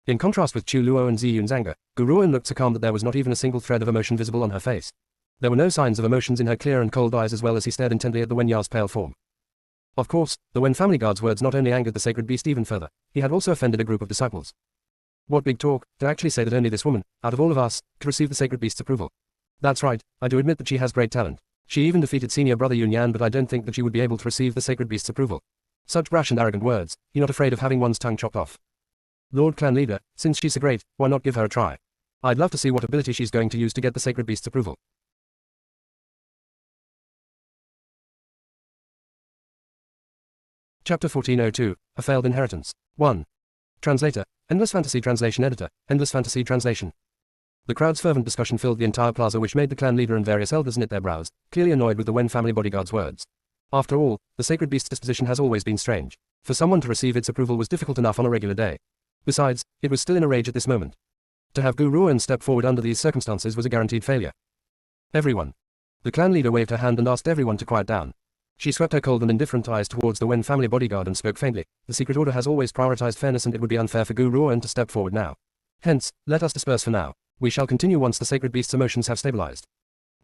In contrast with Chu Luo and Ziyun's anger, Gu Ruoan looked so calm that there was not even a single thread of emotion visible on her face. There were no signs of emotions in her clear and cold eyes as well as he stared intently at the Wenya's pale form. Of course, the Wen family guard's words not only angered the Sacred Beast even further, he had also offended a group of disciples. What big talk, to actually say that only this woman, out of all of us, could receive the Sacred Beast's approval. That's right, I do admit that she has great talent. She even defeated senior brother Yunyan, but I don't think that she would be able to receive the Sacred Beast's approval. Such brash and arrogant words, you're not afraid of having one's tongue chopped off. Lord Clan Leader, since she's so great, why not give her a try? I'd love to see what ability she's going to use to get the Sacred Beast's approval. Chapter 1402, A Failed Inheritance. 1. Translator, Endless Fantasy Translation Editor, Endless Fantasy Translation. The crowd's fervent discussion filled the entire plaza, which made the clan leader and various elders knit their brows, clearly annoyed with the Wen family bodyguard's words. After all, the Sacred Beast's disposition has always been strange. For someone to receive its approval was difficult enough on a regular day. Besides, it was still in a rage at this moment. To have Gu Ruoan step forward under these circumstances was a guaranteed failure. Everyone. The clan leader waved her hand and asked everyone to quiet down. She swept her cold and indifferent eyes towards the Wen family bodyguard and spoke faintly. The Secret Order has always prioritized fairness, and it would be unfair for Gu Ruoan to step forward now. Hence, let us disperse for now. We shall continue once the Sacred Beast's emotions have stabilized.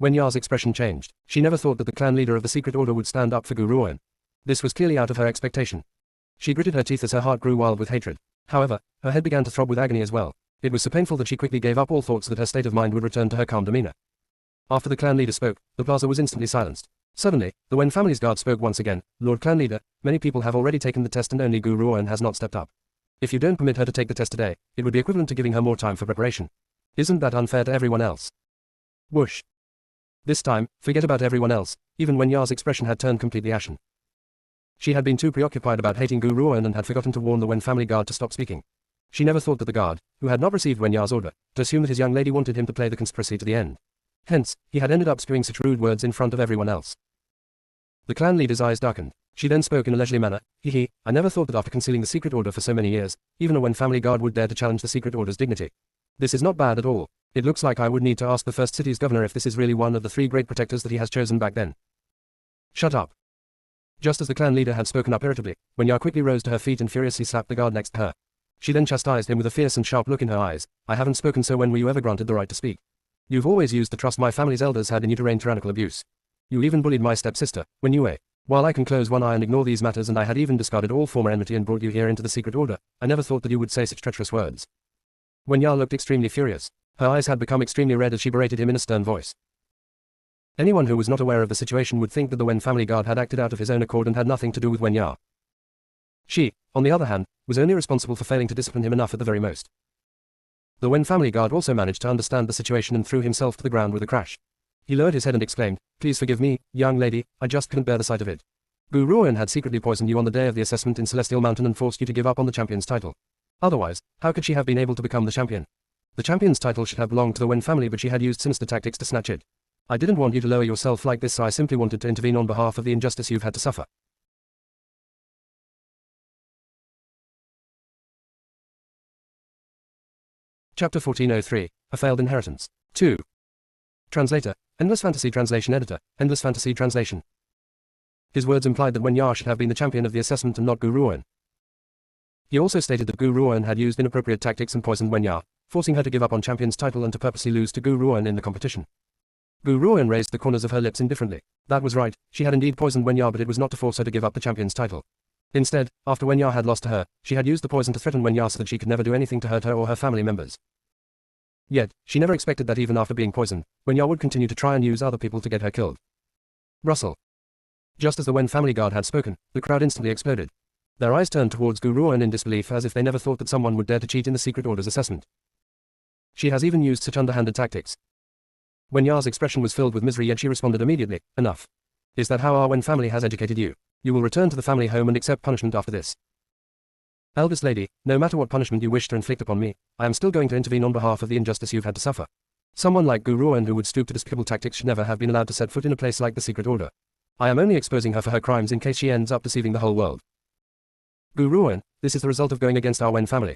Wenya's expression changed. She never thought that the clan leader of the Secret Order would stand up for Gu Ruoan. This was clearly out of her expectation. She gritted her teeth as her heart grew wild with hatred. However, her head began to throb with agony as well. It was so painful that she quickly gave up all thoughts that her state of mind would return to her calm demeanor. After the clan leader spoke, the plaza was instantly silenced. Suddenly, the Wen family's guard spoke once again. Lord Clan Leader, many people have already taken the test and only Gu Ruoan has not stepped up. If you don't permit her to take the test today, it would be equivalent to giving her more time for preparation. Isn't that unfair to everyone else? Whoosh. This time, forget about everyone else, even Wenya's expression had turned completely ashen. She had been too preoccupied about hating Gu Ruoan and had forgotten to warn the Wen family guard to stop speaking. She never thought that the guard, who had not received Wenya's order, to assume that his young lady wanted him to play the conspiracy to the end. Hence, he had ended up spewing such rude words in front of everyone else. The clan leader's eyes darkened. She then spoke in a leisurely manner. I never thought that after concealing the Secret Order for so many years, even a Wen family guard would dare to challenge the Secret Order's dignity. This is not bad at all. It looks like I would need to ask the first city's governor if this is really one of the 3 great protectors that he has chosen back then. Shut up. Just as the clan leader had spoken up irritably, Wenya quickly rose to her feet and furiously slapped the guard next to her. She then chastised him with a fierce and sharp look in her eyes. I haven't spoken, so when were you ever granted the right to speak? You've always used the trust my family's elders had in you to rain tyrannical abuse. You even bullied my stepsister, Wenyue. While I can close one eye and ignore these matters, and I had even discarded all former enmity and brought you here into the Secret Order, I never thought that you would say such treacherous words. Wenya looked extremely furious. Her eyes had become extremely red as she berated him in a stern voice. Anyone who was not aware of the situation would think that the Wen family guard had acted out of his own accord and had nothing to do with Wenya. She, on the other hand, was only responsible for failing to discipline him enough at the very most. The Wen family guard also managed to understand the situation and threw himself to the ground with a crash. He lowered his head and exclaimed, Please forgive me, young lady, I just couldn't bear the sight of it. Gu Ruoan had secretly poisoned you on the day of the assessment in Celestial Mountain and forced you to give up on the champion's title. Otherwise, how could she have been able to become the champion? The champion's title should have belonged to the Wen family, but she had used sinister tactics to snatch it. I didn't want you to lower yourself like this, so I simply wanted to intervene on behalf of the injustice you've had to suffer. Chapter 1403, A Failed Inheritance. 2. Translator, Endless Fantasy Translation Editor, Endless Fantasy Translation. His words implied that Wenya should have been the champion of the assessment and not Gu Ruoan. He also stated that Gu Ruoan had used inappropriate tactics and poisoned Wenya, forcing her to give up on champion's title and to purposely lose to Gu Ruoan in the competition. Gu Ruoan raised the corners of her lips indifferently. That was right, she had indeed poisoned Wenya, but it was not to force her to give up the champion's title. Instead, after Wen Ya had lost to her, she had used the poison to threaten Wen Ya so that she could never do anything to hurt her or her family members. Yet, she never expected that even after being poisoned, Wen Ya would continue to try and use other people to get her killed. Russell. Just as the Wen family guard had spoken, the crowd instantly exploded. Their eyes turned towards Gu Ruoan in disbelief as if they never thought that someone would dare to cheat in the Secret Order's assessment. She has even used such underhanded tactics. Wen Ya's expression was filled with misery, yet she responded immediately, "Enough. Is that how our Wen family has educated you? You will return to the family home and accept punishment after this." "Eldest lady, no matter what punishment you wish to inflict upon me, I am still going to intervene on behalf of the injustice you've had to suffer. Someone like Gu Ruoan who would stoop to despicable tactics should never have been allowed to set foot in a place like the Secret Order. I am only exposing her for her crimes in case she ends up deceiving the whole world. Gu Ruoan, this is the result of going against our Wen family.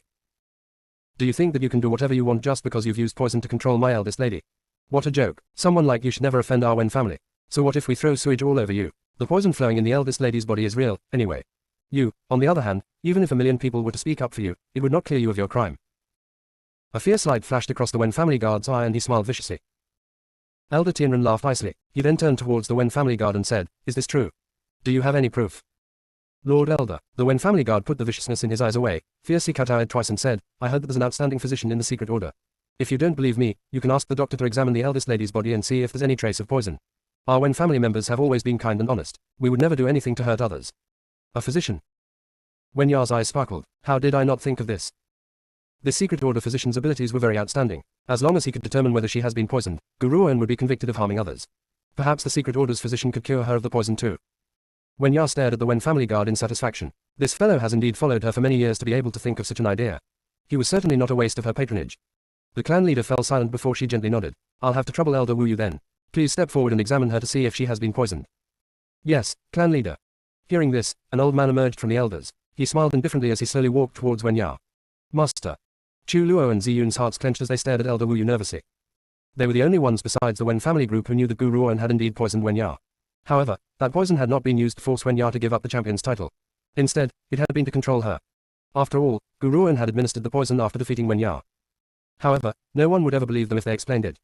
Do you think that you can do whatever you want just because you've used poison to control my eldest lady? What a joke. Someone like you should never offend our Wen family. So what if we throw sewage all over you? The poison flowing in the eldest lady's body is real, anyway. You, on the other hand, even if 1,000,000 people were to speak up for you, it would not clear you of your crime." A fierce light flashed across the Wen family guard's eye and he smiled viciously. Elder Tianren laughed icily. He then turned towards the Wen family guard and said, "Is this true? Do you have any proof?" "Lord Elder." The Wen family guard put the viciousness in his eyes away, fiercely kowtowed twice and said, "I heard that there's an outstanding physician in the Secret Order. If you don't believe me, you can ask the doctor to examine the eldest lady's body and see if there's any trace of poison. Our Wen family members have always been kind and honest. We would never do anything to hurt others." "A physician?" Wen Ya's eyes sparkled. "How did I not think of this?" The Secret Order physician's abilities were very outstanding. As long as he could determine whether she has been poisoned, Gu Ruoan would be convicted of harming others. Perhaps the Secret Order's physician could cure her of the poison too. Wen Ya stared at the Wen family guard in satisfaction. This fellow has indeed followed her for many years to be able to think of such an idea. He was certainly not a waste of her patronage. The clan leader fell silent before she gently nodded. "I'll have to trouble Elder Wu Yu then. Please step forward and examine her to see if she has been poisoned." "Yes, clan leader." Hearing this, an old man emerged from the elders. He smiled indifferently as he slowly walked towards Wen Ya. "Master." Chu Luo and Ziyun's hearts clenched as they stared at Elder Wu Yu nervously. They were the only ones besides the Wen family group who knew that Gu Ruoan had indeed poisoned Wen Ya. However, that poison had not been used to force Wen Ya to give up the champion's title. Instead, it had been to control her. After all, Gu Ruoan had administered the poison after defeating Wen Ya. However, no one would ever believe them if they explained it.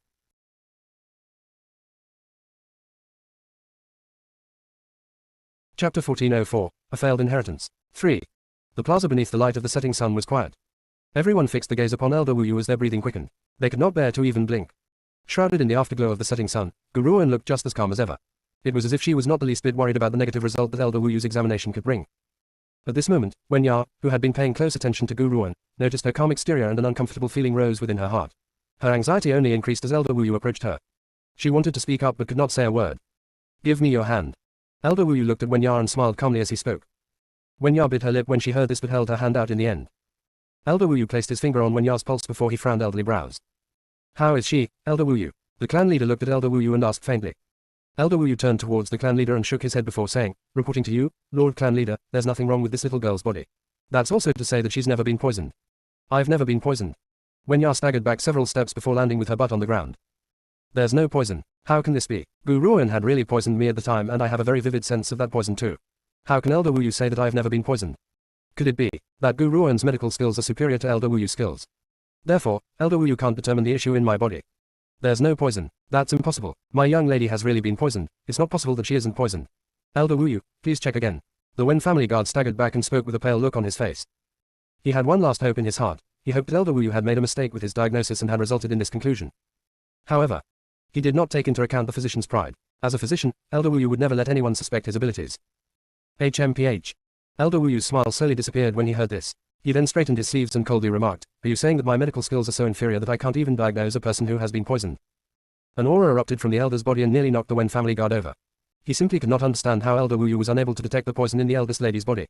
Chapter 1404, A Failed Inheritance. 3. The plaza beneath the light of the setting sun was quiet. Everyone fixed their gaze upon Elder Wu Yu as their breathing quickened. They could not bear to even blink. Shrouded in the afterglow of the setting sun, Gu Ruoan looked just as calm as ever. It was as if she was not the least bit worried about the negative result that Elder Wu Yu's examination could bring. At this moment, Wen Ya, who had been paying close attention to Gu Ruoan, noticed her calm exterior and an uncomfortable feeling rose within her heart. Her anxiety only increased as Elder Wu Yu approached her. She wanted to speak up but could not say a word. "Give me your hand." Elder Wu Yu looked at Wen Ya and smiled calmly as he spoke. Wen Ya bit her lip when she heard this but held her hand out in the end. Elder Wu Yu placed his finger on Wen Ya's pulse before he frowned elderly brows. "How is she, Elder Wu Yu?" The clan leader looked at Elder Wu Yu and asked faintly. Elder Wu Yu turned towards the clan leader and shook his head before saying, "Reporting to you, Lord Clan Leader, there's nothing wrong with this little girl's body. That's also to say that she's never been poisoned." "I've never been poisoned." Wen Ya staggered back several steps before landing with her butt on the ground. "There's no poison. How can this be? Gu Ruoan had really poisoned me at the time and I have a very vivid sense of that poison too. How can Elder Wu Yu say that I've never been poisoned? Could it be that Gu Ruoan's medical skills are superior to Elder Wu Yu's skills? Therefore, Elder Wu Yu can't determine the issue in my body. There's no poison. That's impossible. My young lady has really been poisoned. It's not possible that she isn't poisoned. Elder Wu Yu, please check again." The Wen family guard staggered back and spoke with a pale look on his face. He had one last hope in his heart. He hoped that Elder Wu Yu had made a mistake with his diagnosis and had resulted in this conclusion. However, he did not take into account the physician's pride. As a physician, Elder Wu Yu would never let anyone suspect his abilities. HMPH. Elder Wu Yu's smile slowly disappeared when he heard this. He then straightened his sleeves and coldly remarked, "Are you saying that my medical skills are so inferior that I can't even diagnose a person who has been poisoned?" An aura erupted from the elder's body and nearly knocked the Wen family guard over. He simply could not understand how Elder Wu Yu was unable to detect the poison in the eldest lady's body.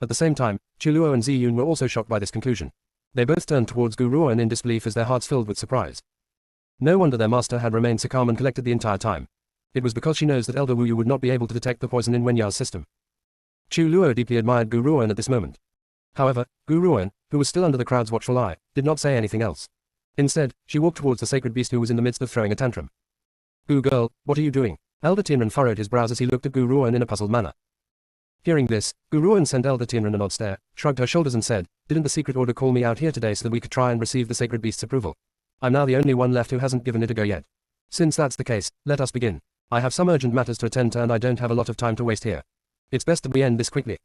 At the same time, Chu Luo and Ziyun were also shocked by this conclusion. They both turned towards Gu Ruoan in disbelief as their hearts filled with surprise. No wonder their master had remained so calm and collected the entire time. It was because she knows that Elder Wu Yu would not be able to detect the poison in Wen Ya's system. Chu Luo deeply admired Gu Ruoan at this moment. However, Gu Ruoan, who was still under the crowd's watchful eye, did not say anything else. Instead, she walked towards the sacred beast who was in the midst of throwing a tantrum. "Gu girl, what are you doing?" Elder Tianren furrowed his brows as he looked at Gu Ruoan in a puzzled manner. Hearing this, Gu Ruoan sent Elder Tianren an odd stare, shrugged her shoulders and said, "Didn't the Secret Order call me out here today so that we could try and receive the sacred beast's approval? I'm now the only one left who hasn't given it a go yet. Since that's the case, let us begin. I have some urgent matters to attend to and I don't have a lot of time to waste here. It's best that we end this quickly."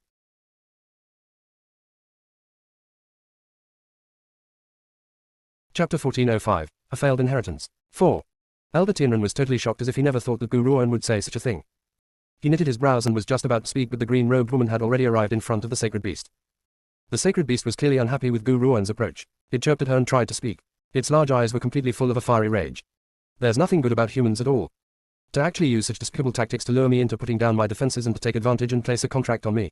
Chapter 1405, A Failed Inheritance. 4. Elder Tianren was totally shocked, as if he never thought that Gu Ruan would say such a thing. He knitted his brows and was just about to speak, but the green-robed woman had already arrived in front of the sacred beast. The sacred beast was clearly unhappy with Gu Ruan's approach. It chirped at her and tried to speak. Its large eyes were completely full of a fiery rage. There's nothing good about humans at all. To actually use such despicable tactics to lure me into putting down my defenses and to take advantage and place a contract on me.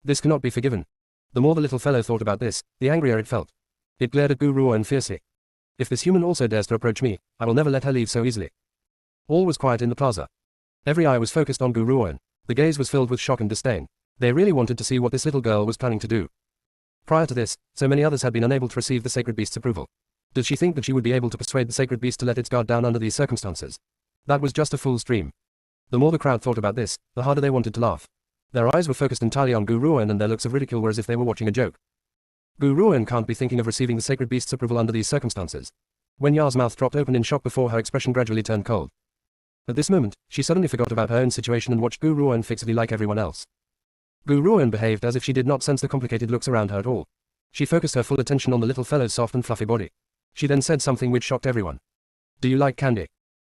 This cannot be forgiven. The more the little fellow thought about this, the angrier it felt. It glared at Gu Ruan fiercely. If this human also dares to approach me, I will never let her leave so easily. All was quiet in the plaza. Every eye was focused on Gu Ruan. The gaze was filled with shock and disdain. They really wanted to see what this little girl was planning to do. Prior to this, so many others had been unable to receive the sacred beast's approval. Did she think that she would be able to persuade the sacred beast to let its guard down under these circumstances? That was just a fool's dream. The more the crowd thought about this, the harder they wanted to laugh. Their eyes were focused entirely on Gu Ruan, and their looks of ridicule were as if they were watching a joke. Gu Ruan can't be thinking of receiving the sacred beast's approval under these circumstances. Wen Ya's mouth dropped open in shock before her expression gradually turned cold. At this moment, she suddenly forgot about her own situation and watched Gu Ruan fixedly like everyone else. Gu Ruan behaved as if she did not sense the complicated looks around her at all. She focused her full attention on the little fellow's soft and fluffy body. She then said something which shocked everyone. Do you like candy?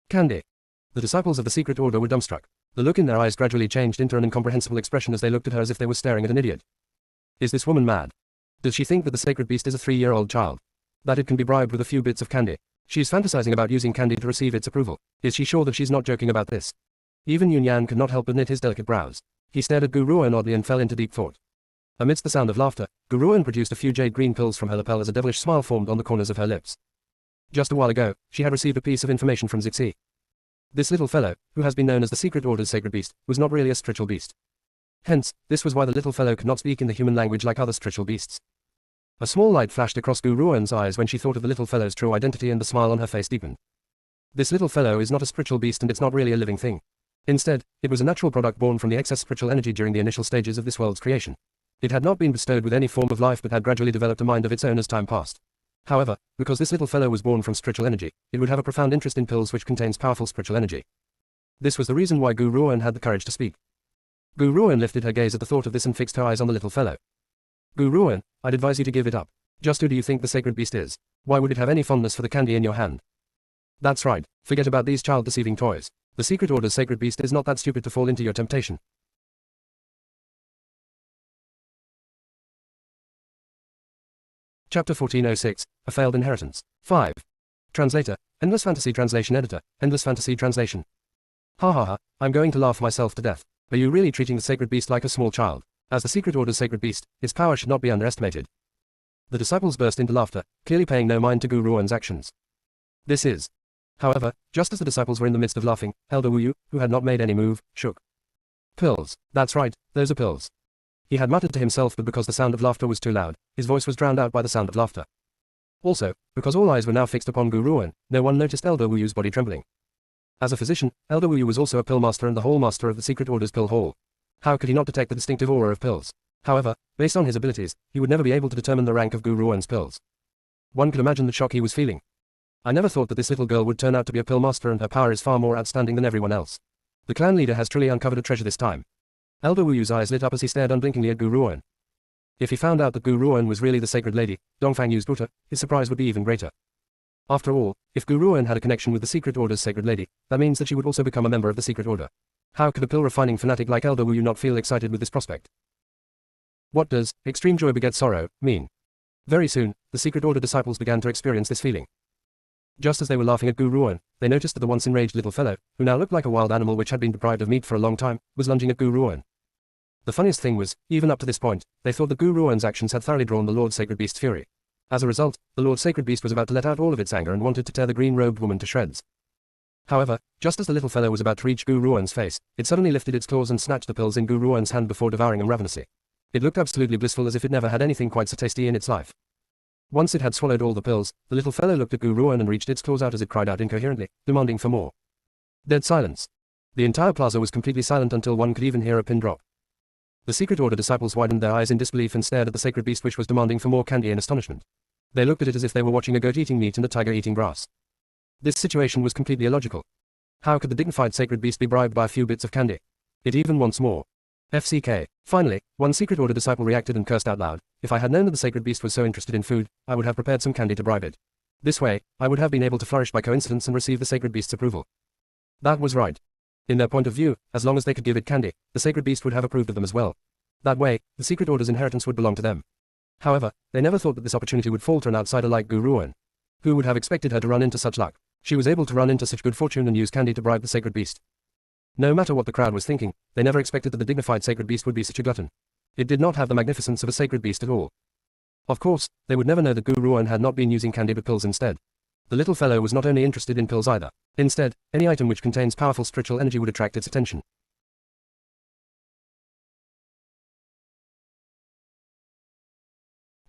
Candy. The disciples of the secret order were dumbstruck. The look in their eyes gradually changed into an incomprehensible expression as they looked at her as if they were staring at an idiot. Is this woman mad? Does she think that the sacred beast is a 3-year-old child? That it can be bribed with a few bits of candy? She's fantasizing about using candy to receive its approval. Is she sure that she's not joking about this? Even Yun Yan could not help but knit his delicate brows. He stared at Gu Ruan oddly and fell into deep thought. Amidst the sound of laughter, Gu Ruan produced a few jade green pills from her lapel as a devilish smile formed on the corners of her lips. Just a while ago, she had received a piece of information from Zixi. This little fellow, who has been known as the Secret Order's sacred beast, was not really a spiritual beast. Hence, this was why the little fellow could not speak in the human language like other spiritual beasts. A small light flashed across Gu Ruan's eyes when she thought of the little fellow's true identity, and the smile on her face deepened. This little fellow is not a spiritual beast, and it's not really a living thing. Instead, it was a natural product born from the excess spiritual energy during the initial stages of this world's creation. It had not been bestowed with any form of life but had gradually developed a mind of its own as time passed. However, because this little fellow was born from spiritual energy, it would have a profound interest in pills which contains powerful spiritual energy. This was the reason why Gu Ruan had the courage to speak. Gu Ruan lifted her gaze at the thought of this and fixed her eyes on the little fellow. Gu Ruan, I'd advise you to give it up. Just who do you think the sacred beast is? Why would it have any fondness for the candy in your hand? That's right, forget about these child-deceiving toys. The Secret Order's sacred beast is not that stupid to fall into your temptation. Chapter 1406, A Failed Inheritance. 5. Translator, Endless Fantasy Translation Editor, Endless Fantasy Translation. Ha ha ha, I'm going to laugh myself to death. Are you really treating the sacred beast like a small child? As the Secret Order's sacred beast, its power should not be underestimated. The disciples burst into laughter, clearly paying no mind to Gu Ruan's actions. This is. However, just as the disciples were in the midst of laughing, Elder Wu Yu, who had not made any move, shook. Pills. That's right, those are pills. He had muttered to himself, but because the sound of laughter was too loud, his voice was drowned out by the sound of laughter. Also, because all eyes were now fixed upon Gu Ruan, no one noticed Elder Wu Yu's body trembling. As a physician, Elder Wu Yu was also a pill master and the hall master of the Secret Order's pill hall. How could he not detect the distinctive aura of pills? However, based on his abilities, he would never be able to determine the rank of Gu Ruan's pills. One could imagine the shock he was feeling. I never thought that this little girl would turn out to be a pill master, and her power is far more outstanding than everyone else. The clan leader has truly uncovered a treasure this time. Elder Wu Yu's eyes lit up as he stared unblinkingly at Gu Ruan. If he found out that Gu Ruan was really the sacred lady, Dongfang Yu's daughter, his surprise would be even greater. After all, if Gu Ruan had a connection with the Secret Order's sacred lady, that means that she would also become a member of the Secret Order. How could a pill-refining fanatic like Elder Wu Yu not feel excited with this prospect? What does extreme joy begets sorrow mean? Very soon, the Secret Order disciples began to experience this feeling. Just as they were laughing at Gu Ruan, they noticed that the once enraged little fellow, who now looked like a wild animal which had been deprived of meat for a long time, was lunging at Gu Ruan. The funniest thing was, even up to this point, they thought that Gu Ruan's actions had thoroughly drawn the Lord Sacred Beast's fury. As a result, the Lord Sacred Beast was about to let out all of its anger and wanted to tear the green-robed woman to shreds. However, just as the little fellow was about to reach Gu Ruan's face, it suddenly lifted its claws and snatched the pills in Gu Ruan's hand before devouring them ravenously. It looked absolutely blissful, as if it never had anything quite so tasty in its life. Once it had swallowed all the pills, the little fellow looked at Gu Ruan and reached its claws out as it cried out incoherently, demanding for more. Dead silence. The entire plaza was completely silent until one could even hear a pin drop. The Secret Order disciples widened their eyes in disbelief and stared at the sacred beast, which was demanding for more candy in astonishment. They looked at it as if they were watching a goat eating meat and a tiger eating grass. This situation was completely illogical. How could the dignified sacred beast be bribed by a few bits of candy? It even wants more. FCK. Finally, one Secret Order disciple reacted and cursed out loud. If I had known that the sacred beast was so interested in food, I would have prepared some candy to bribe it. This way, I would have been able to flourish by coincidence and receive the sacred beast's approval. That was right. In their point of view, as long as they could give it candy, the sacred beast would have approved of them as well. That way, the secret order's inheritance would belong to them. However, they never thought that this opportunity would fall to an outsider like Gu Ruan. Who would have expected her to run into such luck? She was able to run into such good fortune and use candy to bribe the sacred beast. No matter what the crowd was thinking, they never expected that the dignified sacred beast would be such a glutton. It did not have the magnificence of a sacred beast at all. Of course, they would never know that Gu Ruan had not been using candy but pills instead. The little fellow was not only interested in pills either. Instead, any item which contains powerful spiritual energy would attract its attention.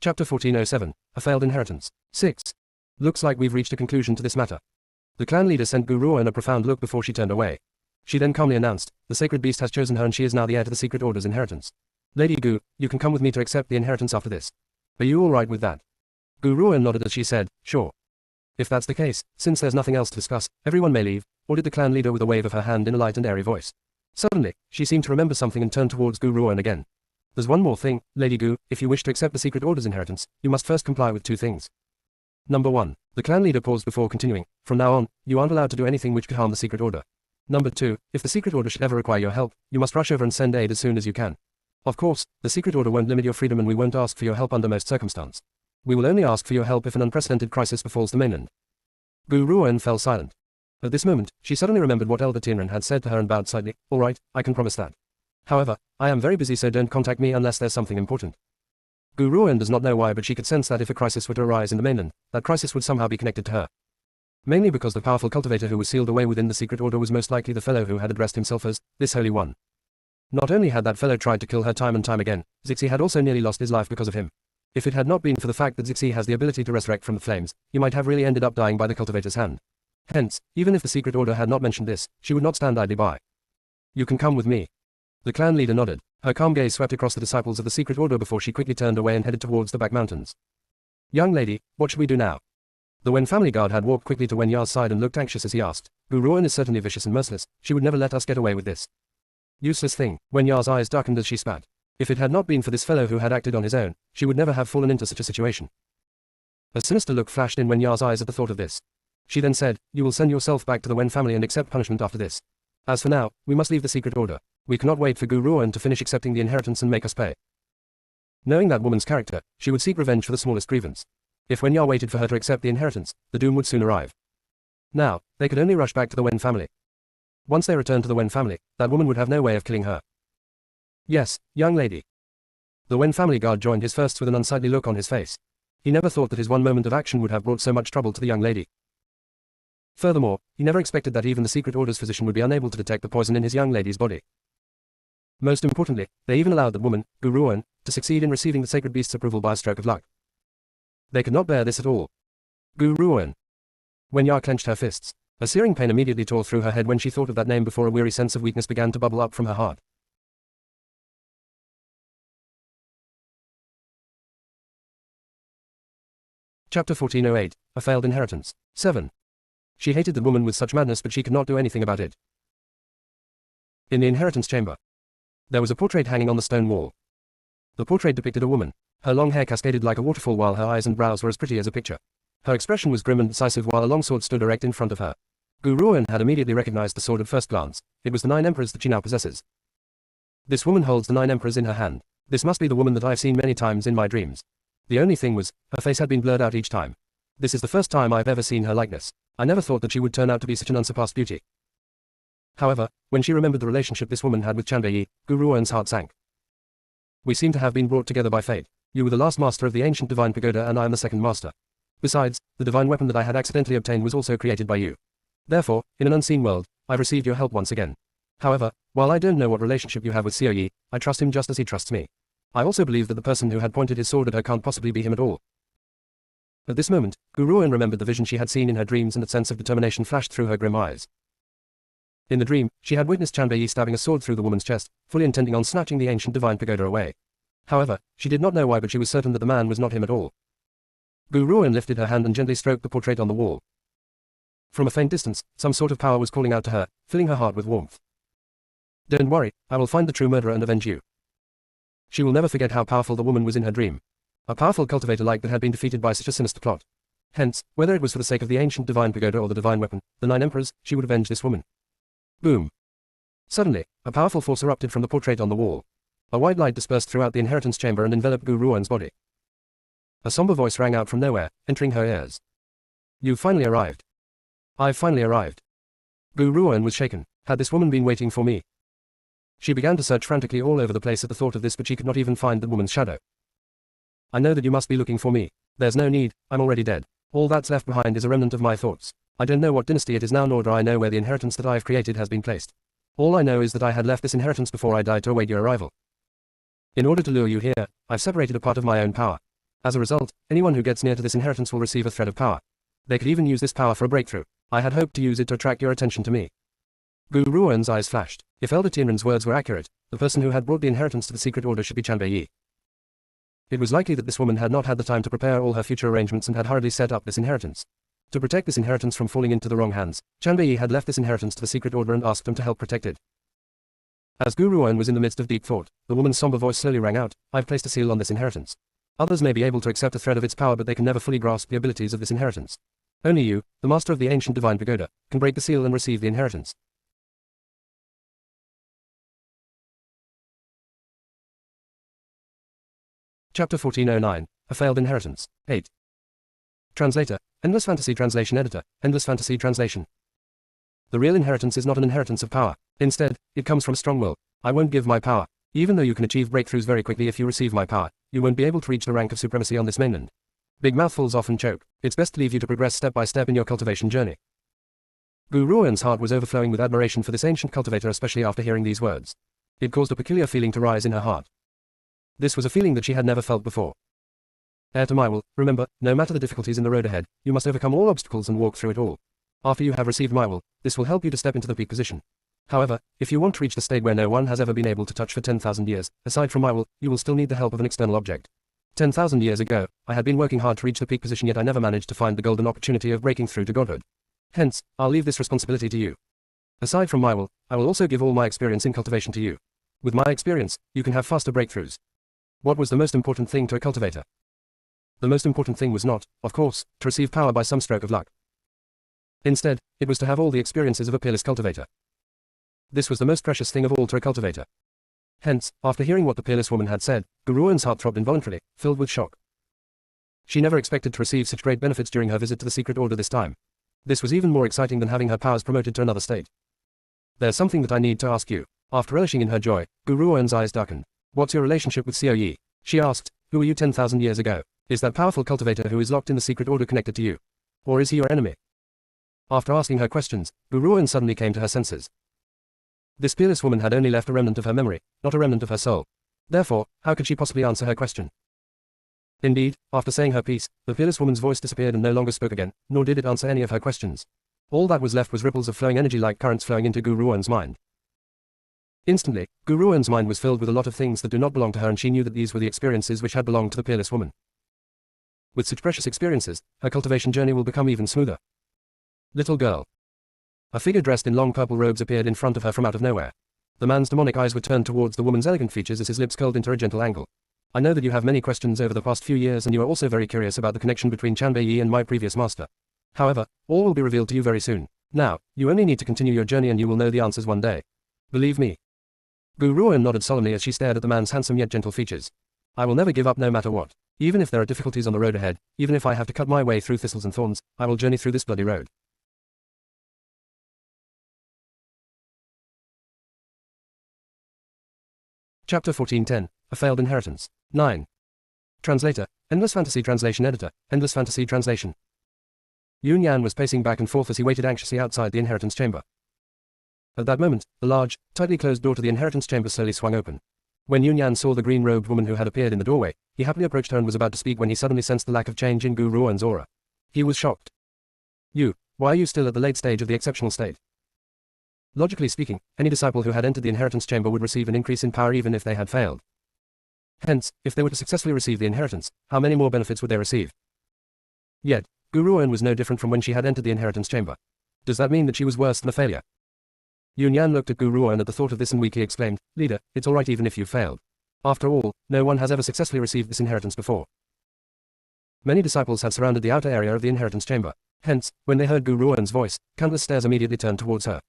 Chapter 1407, A Failed Inheritance. 6. Looks like we've reached a conclusion to this matter. The clan leader sent Gu Ruan a profound look before she turned away. She then calmly announced, the sacred beast has chosen her and she is now the heir to the secret order's inheritance. Lady Gu, you can come with me to accept the inheritance after this. Are you alright with that? Gu Ruan nodded as she said, sure. If that's the case, since there's nothing else to discuss, everyone may leave, ordered the clan leader with a wave of her hand in a light and airy voice. Suddenly, she seemed to remember something and turned towards Gu Ruan again. There's one more thing, Lady Gu, if you wish to accept the secret order's inheritance, you must first comply with two things. Number 1. The clan leader paused before continuing, from now on, you aren't allowed to do anything which could harm the secret order. Number 2. If the secret order should ever require your help, you must rush over and send aid as soon as you can. Of course, the secret order won't limit your freedom and we won't ask for your help under most circumstances. We will only ask for your help if an unprecedented crisis befalls the mainland. Gu Ruan fell silent. At this moment, she suddenly remembered what Elder Tianren had said to her and bowed slightly. All right, I can promise that. However, I am very busy so don't contact me unless there's something important. Gu Ruan does not know why but she could sense that if a crisis were to arise in the mainland, that crisis would somehow be connected to her. Mainly because the powerful cultivator who was sealed away within the secret order was most likely the fellow who had addressed himself as, this Holy One. Not only had that fellow tried to kill her time and time again, Zixi had also nearly lost his life because of him. If it had not been for the fact that Zixi has the ability to resurrect from the flames, he might have really ended up dying by the cultivator's hand. Hence, even if the secret order had not mentioned this, she would not stand idly by. You can come with me. The clan leader nodded. Her calm gaze swept across the disciples of the secret order before she quickly turned away and headed towards the back mountains. Young lady, what should we do now? The Wen family guard had walked quickly to Wen Ya's side and looked anxious as he asked. Gu Ruan is certainly vicious and merciless, she would never let us get away with this. Useless thing, Wen Ya's eyes darkened as she spat. If it had not been for this fellow who had acted on his own, she would never have fallen into such a situation. A sinister look flashed in Wen Ya's eyes at the thought of this. She then said, you will send yourself back to the Wen family and accept punishment after this. As for now, we must leave the secret order. We cannot wait for Gu Ruan to finish accepting the inheritance and make us pay. Knowing that woman's character, she would seek revenge for the smallest grievance. If Wen Ya waited for her to accept the inheritance, the doom would soon arrive. Now, they could only rush back to the Wen family. Once they returned to the Wen family, that woman would have no way of killing her. Yes, young lady. The Wen family guard joined his firsts with an unsightly look on his face. He never thought that his one moment of action would have brought so much trouble to the young lady. Furthermore, he never expected that even the secret order's physician would be unable to detect the poison in his young lady's body. Most importantly, they even allowed that woman, Gu Ruan, to succeed in receiving the sacred beast's approval by a stroke of luck. They could not bear this at all. Gu Ruan. Wen Ya clenched her fists. A searing pain immediately tore through her head when she thought of that name before a weary sense of weakness began to bubble up from her heart. Chapter 1408, A Failed Inheritance. 7. She hated the woman with such madness but she could not do anything about it. In the inheritance chamber, there was a portrait hanging on the stone wall. The portrait depicted a woman. Her long hair cascaded like a waterfall while her eyes and brows were as pretty as a picture. Her expression was grim and decisive while a long sword stood erect in front of her. Gu Ruan had immediately recognized the sword at first glance. It was the 9 emperors that she now possesses. This woman holds the 9 emperors in her hand. This must be the woman that I have seen many times in my dreams. The only thing was, her face had been blurred out each time. This is the first time I've ever seen her likeness. I never thought that she would turn out to be such an unsurpassed beauty. However, when she remembered the relationship this woman had with Chanbei, Gu Ruan's heart sank. We seem to have been brought together by fate. You were the last master of the ancient divine pagoda and I am the second master. Besides, the divine weapon that I had accidentally obtained was also created by you. Therefore, in an unseen world, I've received your help once again. However, while I don't know what relationship you have with Xiao Yi, I trust him just as he trusts me. I also believe that the person who had pointed his sword at her can't possibly be him at all. At this moment, Gu Ruan remembered the vision she had seen in her dreams and a sense of determination flashed through her grim eyes. In the dream, she had witnessed Chanbei Yi stabbing a sword through the woman's chest, fully intending on snatching the ancient divine pagoda away. However, she did not know why but she was certain that the man was not him at all. Gu Ruan lifted her hand and gently stroked the portrait on the wall. From a faint distance, some sort of power was calling out to her, filling her heart with warmth. Don't worry, I will find the true murderer and avenge you. She will never forget how powerful the woman was in her dream. A powerful cultivator like that had been defeated by such a sinister plot. Hence, whether it was for the sake of the ancient divine pagoda or the divine weapon, the 9 emperors, she would avenge this woman. Boom. Suddenly, a powerful force erupted from the portrait on the wall. A white light dispersed throughout the inheritance chamber and enveloped Gu Ruan's body. A somber voice rang out from nowhere, entering her ears. "You've finally arrived. I've finally arrived." Gu Ruan was shaken. Had this woman been waiting for me? She began to search frantically all over the place at the thought of this, but she could not even find the woman's shadow. "I know that you must be looking for me. There's no need, I'm already dead. All that's left behind is a remnant of my thoughts. I don't know what dynasty it is now, nor do I know where the inheritance that I have created has been placed. All I know is that I had left this inheritance before I died to await your arrival. In order to lure you here, I've separated a part of my own power. As a result, anyone who gets near to this inheritance will receive a thread of power. They could even use this power for a breakthrough. I had hoped to use it to attract your attention to me." Gu Ruan's eyes flashed. If Elder Tianren's words were accurate, the person who had brought the inheritance to the secret order should be Chanbei Yi. It was likely that this woman had not had the time to prepare all her future arrangements and had hurriedly set up this inheritance. To protect this inheritance from falling into the wrong hands, Chanbei Yi had left this inheritance to the secret order and asked them to help protect it. As Gu Ruan was in the midst of deep thought, the woman's somber voice slowly rang out, "I've placed a seal on this inheritance. Others may be able to accept a thread of its power, but they can never fully grasp the abilities of this inheritance. Only you, the master of the ancient divine pagoda, can break the seal and receive the inheritance." Chapter 1409, A Failed Inheritance, 8. Translator, Endless Fantasy Translation Editor, Endless Fantasy Translation. The real inheritance is not an inheritance of power. Instead, it comes from strong will. I won't give my power. Even though you can achieve breakthroughs very quickly if you receive my power, you won't be able to reach the rank of supremacy on this mainland. Big mouthfuls often choke. It's best to leave you to progress step by step in your cultivation journey. Gu Ruan's heart was overflowing with admiration for this ancient cultivator, especially after hearing these words. It caused a peculiar feeling to rise in her heart. This was a feeling that she had never felt before. Heir to my will, remember, no matter the difficulties in the road ahead, you must overcome all obstacles and walk through it all. After you have received my will, this will help you to step into the peak position. However, if you want to reach the state where no one has ever been able to touch for 10,000 years, aside from my will, you will still need the help of an external object. 10,000 years ago, I had been working hard to reach the peak position, yet I never managed to find the golden opportunity of breaking through to godhood. Hence, I'll leave this responsibility to you. Aside from my will, I will also give all my experience in cultivation to you. With my experience, you can have faster breakthroughs. What was the most important thing to a cultivator? The most important thing was not, of course, to receive power by some stroke of luck. Instead, it was to have all the experiences of a peerless cultivator. This was the most precious thing of all to a cultivator. Hence, after hearing what the peerless woman had said, Gu Ruan's heart throbbed involuntarily, filled with shock. She never expected to receive such great benefits during her visit to the secret order this time. This was even more exciting than having her powers promoted to another state. "There's something that I need to ask you." After relishing in her joy, Gu Ruan's eyes darkened. "What's your relationship with Xiao Yi?" She asked. "Who were you 10,000 years ago? Is that powerful cultivator who is locked in the secret order connected to you? Or is he your enemy?" After asking her questions, Gu Ruan suddenly came to her senses. This peerless woman had only left a remnant of her memory, not a remnant of her soul. Therefore, how could she possibly answer her question? Indeed, after saying her piece, the peerless woman's voice disappeared and no longer spoke again, nor did it answer any of her questions. All that was left was ripples of flowing energy like currents flowing into Gu Ruan's mind. Instantly, Gu Ruan's mind was filled with a lot of things that do not belong to her, and she knew that these were the experiences which had belonged to the peerless woman. With such precious experiences, her cultivation journey will become even smoother. Little girl. A figure dressed in long purple robes appeared in front of her from out of nowhere. The man's demonic eyes were turned towards the woman's elegant features as his lips curled into a gentle angle. "I know that you have many questions over the past few years, and you are also very curious about the connection between Chanbei Yi and my previous master. However, all will be revealed to you very soon. Now, you only need to continue your journey and you will know the answers one day. Believe me." Gu Ruan nodded solemnly as she stared at the man's handsome yet gentle features. "I will never give up no matter what. Even if there are difficulties on the road ahead, even if I have to cut my way through thistles and thorns, I will journey through this bloody road." Chapter 1410, A Failed Inheritance, 9. Translator, Endless Fantasy Translation Editor, Endless Fantasy Translation. Yun Yan was pacing back and forth as he waited anxiously outside the inheritance chamber. At that moment, the large, tightly closed door to the inheritance chamber slowly swung open. When Yun Yan saw the green-robed woman who had appeared in the doorway, he happily approached her and was about to speak when he suddenly sensed the lack of change in Gu Ruan's aura. He was shocked. Why are you still at the late stage of the exceptional state?" Logically speaking, any disciple who had entered the inheritance chamber would receive an increase in power even if they had failed. Hence, if they were to successfully receive the inheritance, how many more benefits would they receive? Yet, Gu Ruan was no different from when she had entered the inheritance chamber. Does that mean that she was worse than a failure? Yun Yan looked at Gu Ruan at the thought of this and weakly exclaimed, "Leader, it's alright even if you failed. After all, no one has ever successfully received this inheritance before." Many disciples had surrounded the outer area of the inheritance chamber. Hence, when they heard Gu Ruoan's voice, countless stares immediately turned towards her.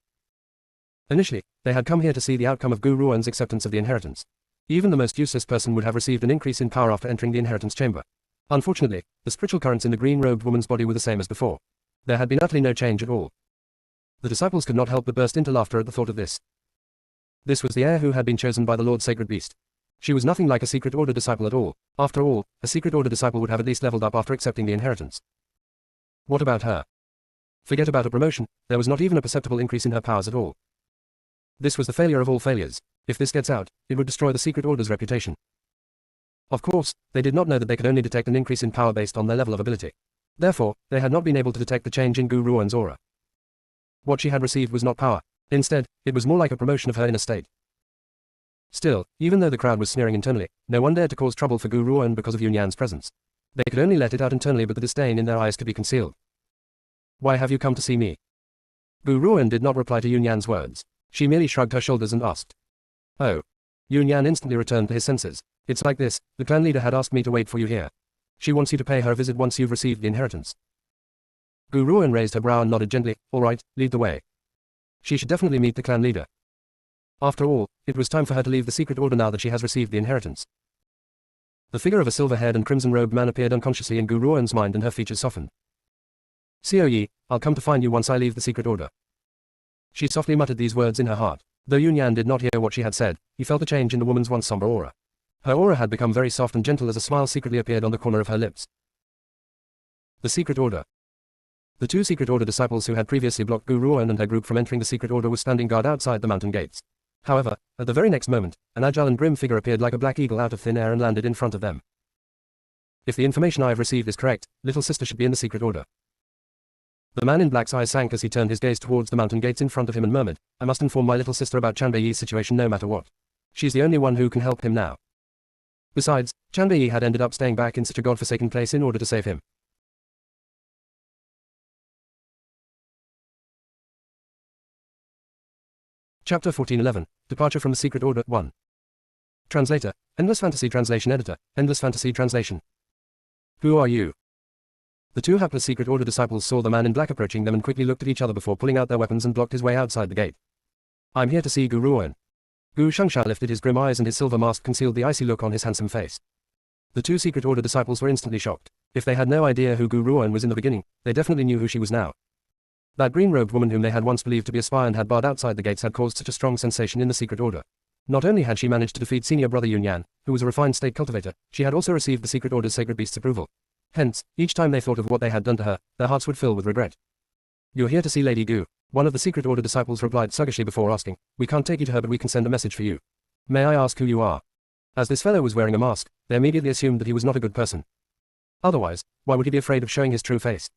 Initially, they had come here to see the outcome of Gu Ruoan's acceptance of the inheritance. Even the most useless person would have received an increase in power after entering the inheritance chamber. Unfortunately, the spiritual currents in the green-robed woman's body were the same as before. There had been utterly no change at all. The disciples could not help but burst into laughter at the thought of this. This was the heir who had been chosen by the Lord's sacred beast. She was nothing like a secret order disciple at all. After all, a secret order disciple would have at least leveled up after accepting the inheritance. What about her? Forget about a promotion, there was not even a perceptible increase in her powers at all. This was the failure of all failures. If this gets out, it would destroy the secret order's reputation. Of course, they did not know that they could only detect an increase in power based on their level of ability. Therefore, they had not been able to detect the change in Gu Ruoan's aura. What she had received was not power. Instead, it was more like a promotion of her inner state. Still, even though the crowd was sneering internally, no one dared to cause trouble for Gu Ruoan because of Yunyan's presence. They could only let it out internally, but the disdain in their eyes could be concealed. Why have you come to see me? Gu Ruoan did not reply to Yunyan's words. She merely shrugged her shoulders and asked. Oh. Yunyan instantly returned to his senses. It's like this, the clan leader had asked me to wait for you here. She wants you to pay her a visit once you've received the inheritance. Gu Ruoan raised her brow and nodded gently. All right, lead the way. She should definitely meet the clan leader. After all, it was time for her to leave the secret order now that she has received the inheritance. The figure of a silver-haired and crimson-robed man appeared unconsciously in Gu Ruoan's mind, and her features softened. Xiao Yi, I'll come to find you once I leave the secret order. She softly muttered these words in her heart. Though Yunyan did not hear what she had said, he felt a change in the woman's once somber aura. Her aura had become very soft and gentle as a smile secretly appeared on the corner of her lips. The secret order. The two secret order disciples who had previously blocked Gu Ruoan and her group from entering the secret order were standing guard outside the mountain gates. However, at the very next moment, an agile and grim figure appeared like a black eagle out of thin air and landed in front of them. If the information I have received is correct, little sister should be in the secret order. The man in black's eyes sank as he turned his gaze towards the mountain gates in front of him and murmured, I must inform my little sister about Chanbei's situation no matter what. She's the only one who can help him now. Besides, Chanbei had ended up staying back in such a godforsaken place in order to save him. Chapter 1411, Departure from the Secret Order 1. Translator, Endless Fantasy Translation Editor, Endless Fantasy Translation. Who are you? The two hapless secret order disciples saw the man in black approaching them and quickly looked at each other before pulling out their weapons and blocked his way outside the gate. I'm here to see Gu Ruoan. Gu Shangshao lifted his grim eyes and his silver mask concealed the icy look on his handsome face. The two secret order disciples were instantly shocked. If they had no idea who Gu Ruoan was in the beginning, they definitely knew who she was now. That green-robed woman whom they had once believed to be a spy and had barred outside the gates had caused such a strong sensation in the secret order. Not only had she managed to defeat senior brother Yunyan, who was a refined state cultivator, she had also received the secret order's sacred beast's approval. Hence, each time they thought of what they had done to her, their hearts would fill with regret. You're here to see Lady Gu. One of the secret order disciples replied sluggishly before asking, we can't take you to her but we can send a message for you. May I ask who you are? As this fellow was wearing a mask, they immediately assumed that he was not a good person. Otherwise, why would he be afraid of showing his true face?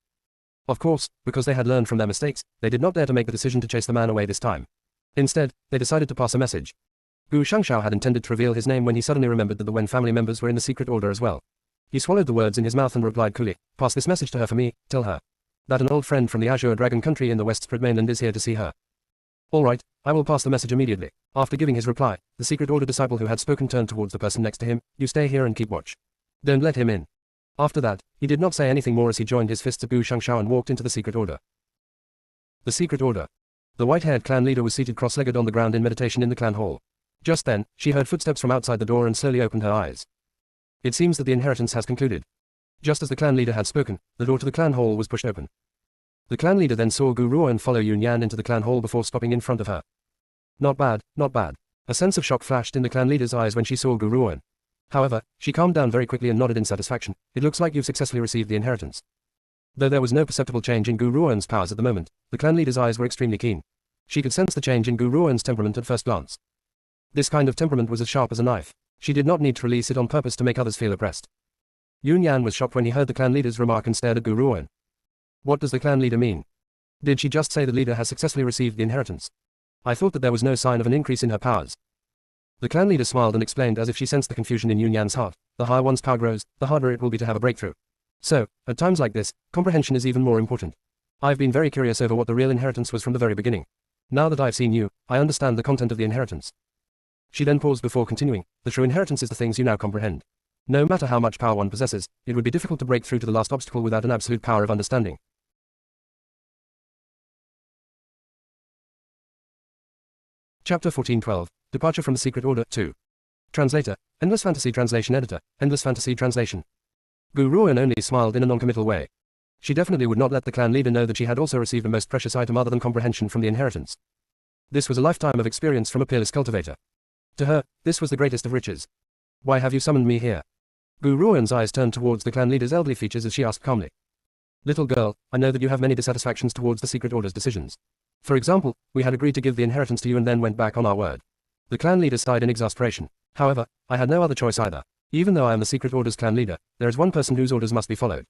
Of course, because they had learned from their mistakes, they did not dare to make the decision to chase the man away this time. Instead, they decided to pass a message. Gu Shangshao had intended to reveal his name when he suddenly remembered that the Wen family members were in the secret order as well. He swallowed the words in his mouth and replied coolly, pass this message to her for me, tell her that an old friend from the Azure Dragon country in the West Spread mainland is here to see her. All right, I will pass the message immediately. After giving his reply, the secret order disciple who had spoken turned towards the person next to him, you stay here and keep watch. Don't let him in. After that, he did not say anything more as he joined his fists at Gu Shangshao and walked into the secret order. The secret order. The white-haired clan leader was seated cross-legged on the ground in meditation in the clan hall. Just then, she heard footsteps from outside the door and slowly opened her eyes. It seems that the inheritance has concluded. Just as the clan leader had spoken, the door to the clan hall was pushed open. The clan leader then saw Gu Ruoan follow Yunyan into the clan hall before stopping in front of her. Not bad, not bad. A sense of shock flashed in the clan leader's eyes when she saw Gu Ruoan. However, she calmed down very quickly and nodded in satisfaction. It looks like you've successfully received the inheritance. Though there was no perceptible change in Gu Ruoan's powers at the moment, the clan leader's eyes were extremely keen. She could sense the change in Gu Ruoan's temperament at first glance. This kind of temperament was as sharp as a knife. She did not need to release it on purpose to make others feel oppressed. Yunyan was shocked when he heard the clan leader's remark and stared at Gu Ruoan. What does the clan leader mean? Did she just say the leader has successfully received the inheritance? I thought that there was no sign of an increase in her powers. The clan leader smiled and explained as if she sensed the confusion in Yunyan's heart. The higher one's power grows, the harder it will be to have a breakthrough. So, at times like this, comprehension is even more important. I've been very curious over what the real inheritance was from the very beginning. Now that I've seen you, I understand the content of the inheritance. She then paused before continuing, the true inheritance is the things you now comprehend. No matter how much power one possesses, it would be difficult to break through to the last obstacle without an absolute power of understanding. Chapter 14:12, Departure from the Secret Order 2. Translator, Endless Fantasy Translation Editor, Endless Fantasy Translation. Gu Ruan only smiled in a non-committal way. She definitely would not let the clan leader know that she had also received a most precious item other than comprehension from the inheritance. This was a lifetime of experience from a peerless cultivator. To her, this was the greatest of riches. Why have you summoned me here? Gu Ruan's eyes turned towards the clan leader's elderly features as she asked calmly. Little girl, I know that you have many dissatisfactions towards the Secret Order's decisions. For example, we had agreed to give the inheritance to you and then went back on our word. The clan leader sighed in exasperation. However, I had no other choice either. Even though I am the Secret Order's clan leader, there is one person whose orders must be followed.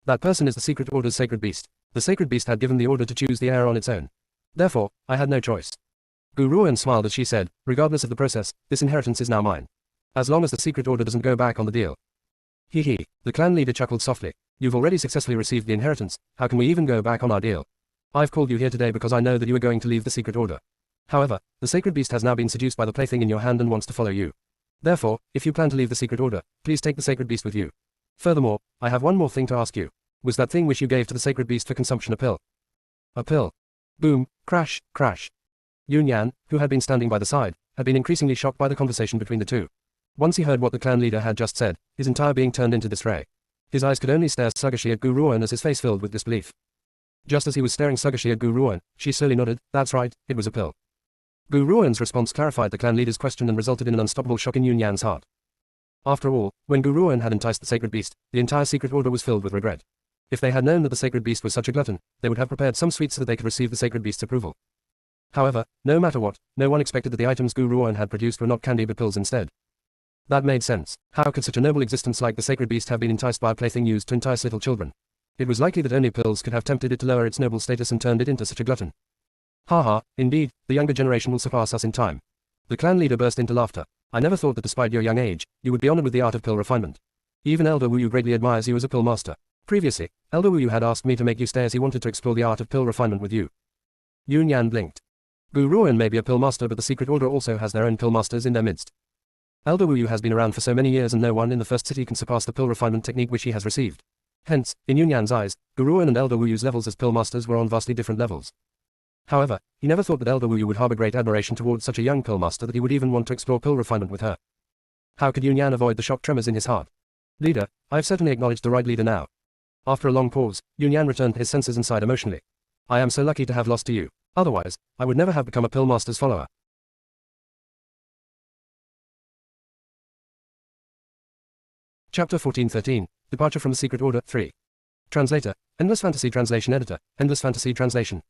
That person is the Secret Order's sacred beast. The sacred beast had given the order to choose the heir on its own. Therefore, I had no choice. Gu Ruan smiled as she said, regardless of the process, this inheritance is now mine. As long as the Secret Order doesn't go back on the deal. Hee hee, the clan leader chuckled softly. You've already successfully received the inheritance, how can we even go back on our deal? I've called you here today because I know that you are going to leave the Secret Order. However, the sacred beast has now been seduced by the plaything in your hand and wants to follow you. Therefore, if you plan to leave the Secret Order, please take the sacred beast with you. Furthermore, I have one more thing to ask you. Was that thing which you gave to the sacred beast for consumption a pill? A pill. Boom, crash, crash. Yun Yan, who had been standing by the side, had been increasingly shocked by the conversation between the two. Once he heard what the clan leader had just said, his entire being turned into disarray. His eyes could only stare sluggishly at Gu Ruan as his face filled with disbelief. Just as he was staring sluggishly at Gu Ruan, she slowly nodded, that's right, it was a pill. Gu Ruan's response clarified the clan leader's question and resulted in an unstoppable shock in Yun Yan's heart. After all, when Gu Ruan had enticed the sacred beast, the entire Secret Order was filled with regret. If they had known that the sacred beast was such a glutton, they would have prepared some sweets so that they could receive the sacred beast's approval. However, no matter what, no one expected that the items Gu Ruan had produced were not candy but pills instead. That made sense. How could such a noble existence like the sacred beast have been enticed by a plaything used to entice little children? It was likely that only pills could have tempted it to lower its noble status and turned it into such a glutton. Ha ha, indeed, the younger generation will surpass us in time. The clan leader burst into laughter. I never thought that despite your young age, you would be honored with the art of pill refinement. Even Elder Wu Yu greatly admires you as a pill master. Previously, Elder Wu Yu had asked me to make you stay as he wanted to explore the art of pill refinement with you. Yun Yan blinked. Gu Ruan may be a pill master but the Secret Order also has their own pill masters in their midst. Elder Wu Yu has been around for so many years and no one in the first city can surpass the pill refinement technique which he has received. Hence, in Yun Yan's eyes, Gu Ruan and Elder Wu Yu's levels as pill masters were on vastly different levels. However, he never thought that Elder Wu Yu would harbor great admiration towards such a young pill master that he would even want to explore pill refinement with her. How could Yun Yan avoid the shock tremors in his heart? Leader, I've certainly acknowledged the right leader now. After a long pause, Yun Yan returned to his senses and sighed emotionally. I am so lucky to have lost to you. Otherwise, I would never have become a pill master's follower. Chapter 14:13, Departure from the Secret Order 3. Translator, Endless Fantasy Translation Editor, Endless Fantasy Translation.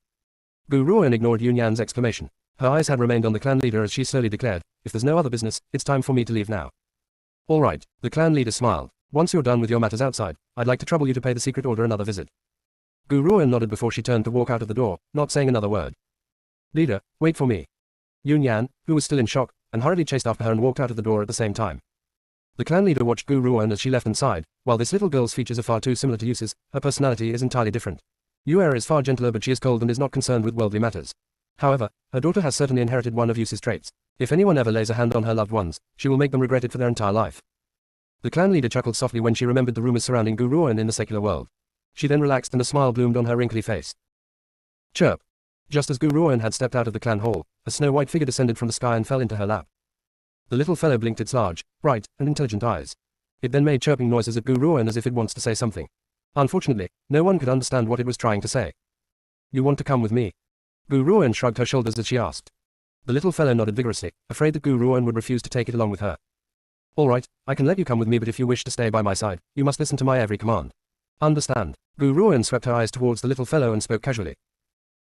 Gu Ruan ignored Yun Yan's exclamation. Her eyes had remained on the clan leader as she slowly declared, if there's no other business, it's time for me to leave now. All right, the clan leader smiled. Once you're done with your matters outside, I'd like to trouble you to pay the Secret Order another visit. Gu Ruan nodded before she turned to walk out of the door, not saying another word. Leader, wait for me. Yun Yan, who was still in shock, and hurriedly chased after her and walked out of the door at the same time. The clan leader watched Gu Ruan as she left and sighed. While this little girl's features are far too similar to Yu's, her personality is entirely different. Yu'er is far gentler but she is cold and is not concerned with worldly matters. However, her daughter has certainly inherited one of Yu's traits. If anyone ever lays a hand on her loved ones, she will make them regret it for their entire life. The clan leader chuckled softly when she remembered the rumors surrounding Gu Ruan in the secular world. She then relaxed and a smile bloomed on her wrinkly face. Chirp. Just as Gu Ruan had stepped out of the clan hall, a snow-white figure descended from the sky and fell into her lap. The little fellow blinked its large, bright, and intelligent eyes. It then made chirping noises at Gu Ruan as if it wants to say something. Unfortunately, no one could understand what it was trying to say. You want to come with me? Gu Ruan shrugged her shoulders as she asked. The little fellow nodded vigorously, afraid that Gu Ruan would refuse to take it along with her. All right, I can let you come with me but if you wish to stay by my side, you must listen to my every command. Understand. Gu Ruan swept her eyes towards the little fellow and spoke casually.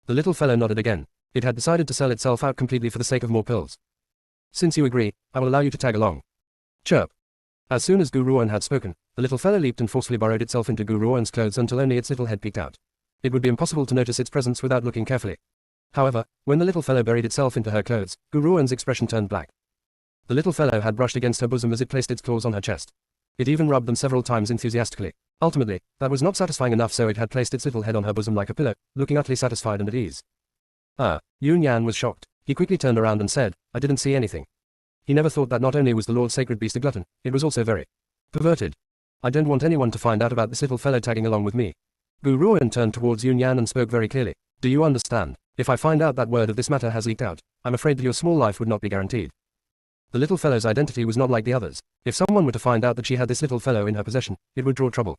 The little fellow nodded again. It had decided to sell itself out completely for the sake of more pills. Since you agree, I will allow you to tag along. Chirp. As soon as Gu Ruan had spoken, the little fellow leaped and forcefully burrowed itself into Gu Ruan's clothes until only its little head peeked out. It would be impossible to notice its presence without looking carefully. However, when the little fellow buried itself into her clothes, Gu Ruan's expression turned black. The little fellow had brushed against her bosom as it placed its claws on her chest. It even rubbed them several times enthusiastically. Ultimately, that was not satisfying enough, so it had placed its little head on her bosom like a pillow, looking utterly satisfied and at ease. Yun Yan was shocked. He quickly turned around and said, I didn't see anything. He never thought that not only was the Lord Sacred Beast a glutton, it was also very Perverted. I don't want anyone to find out about this little fellow tagging along with me. Gu Ruan turned towards Yun Yan and spoke very clearly. Do you understand? If I find out that word of this matter has leaked out, I'm afraid that your small life would not be guaranteed. The little fellow's identity was not like the others. If someone were to find out that she had this little fellow in her possession, it would draw trouble.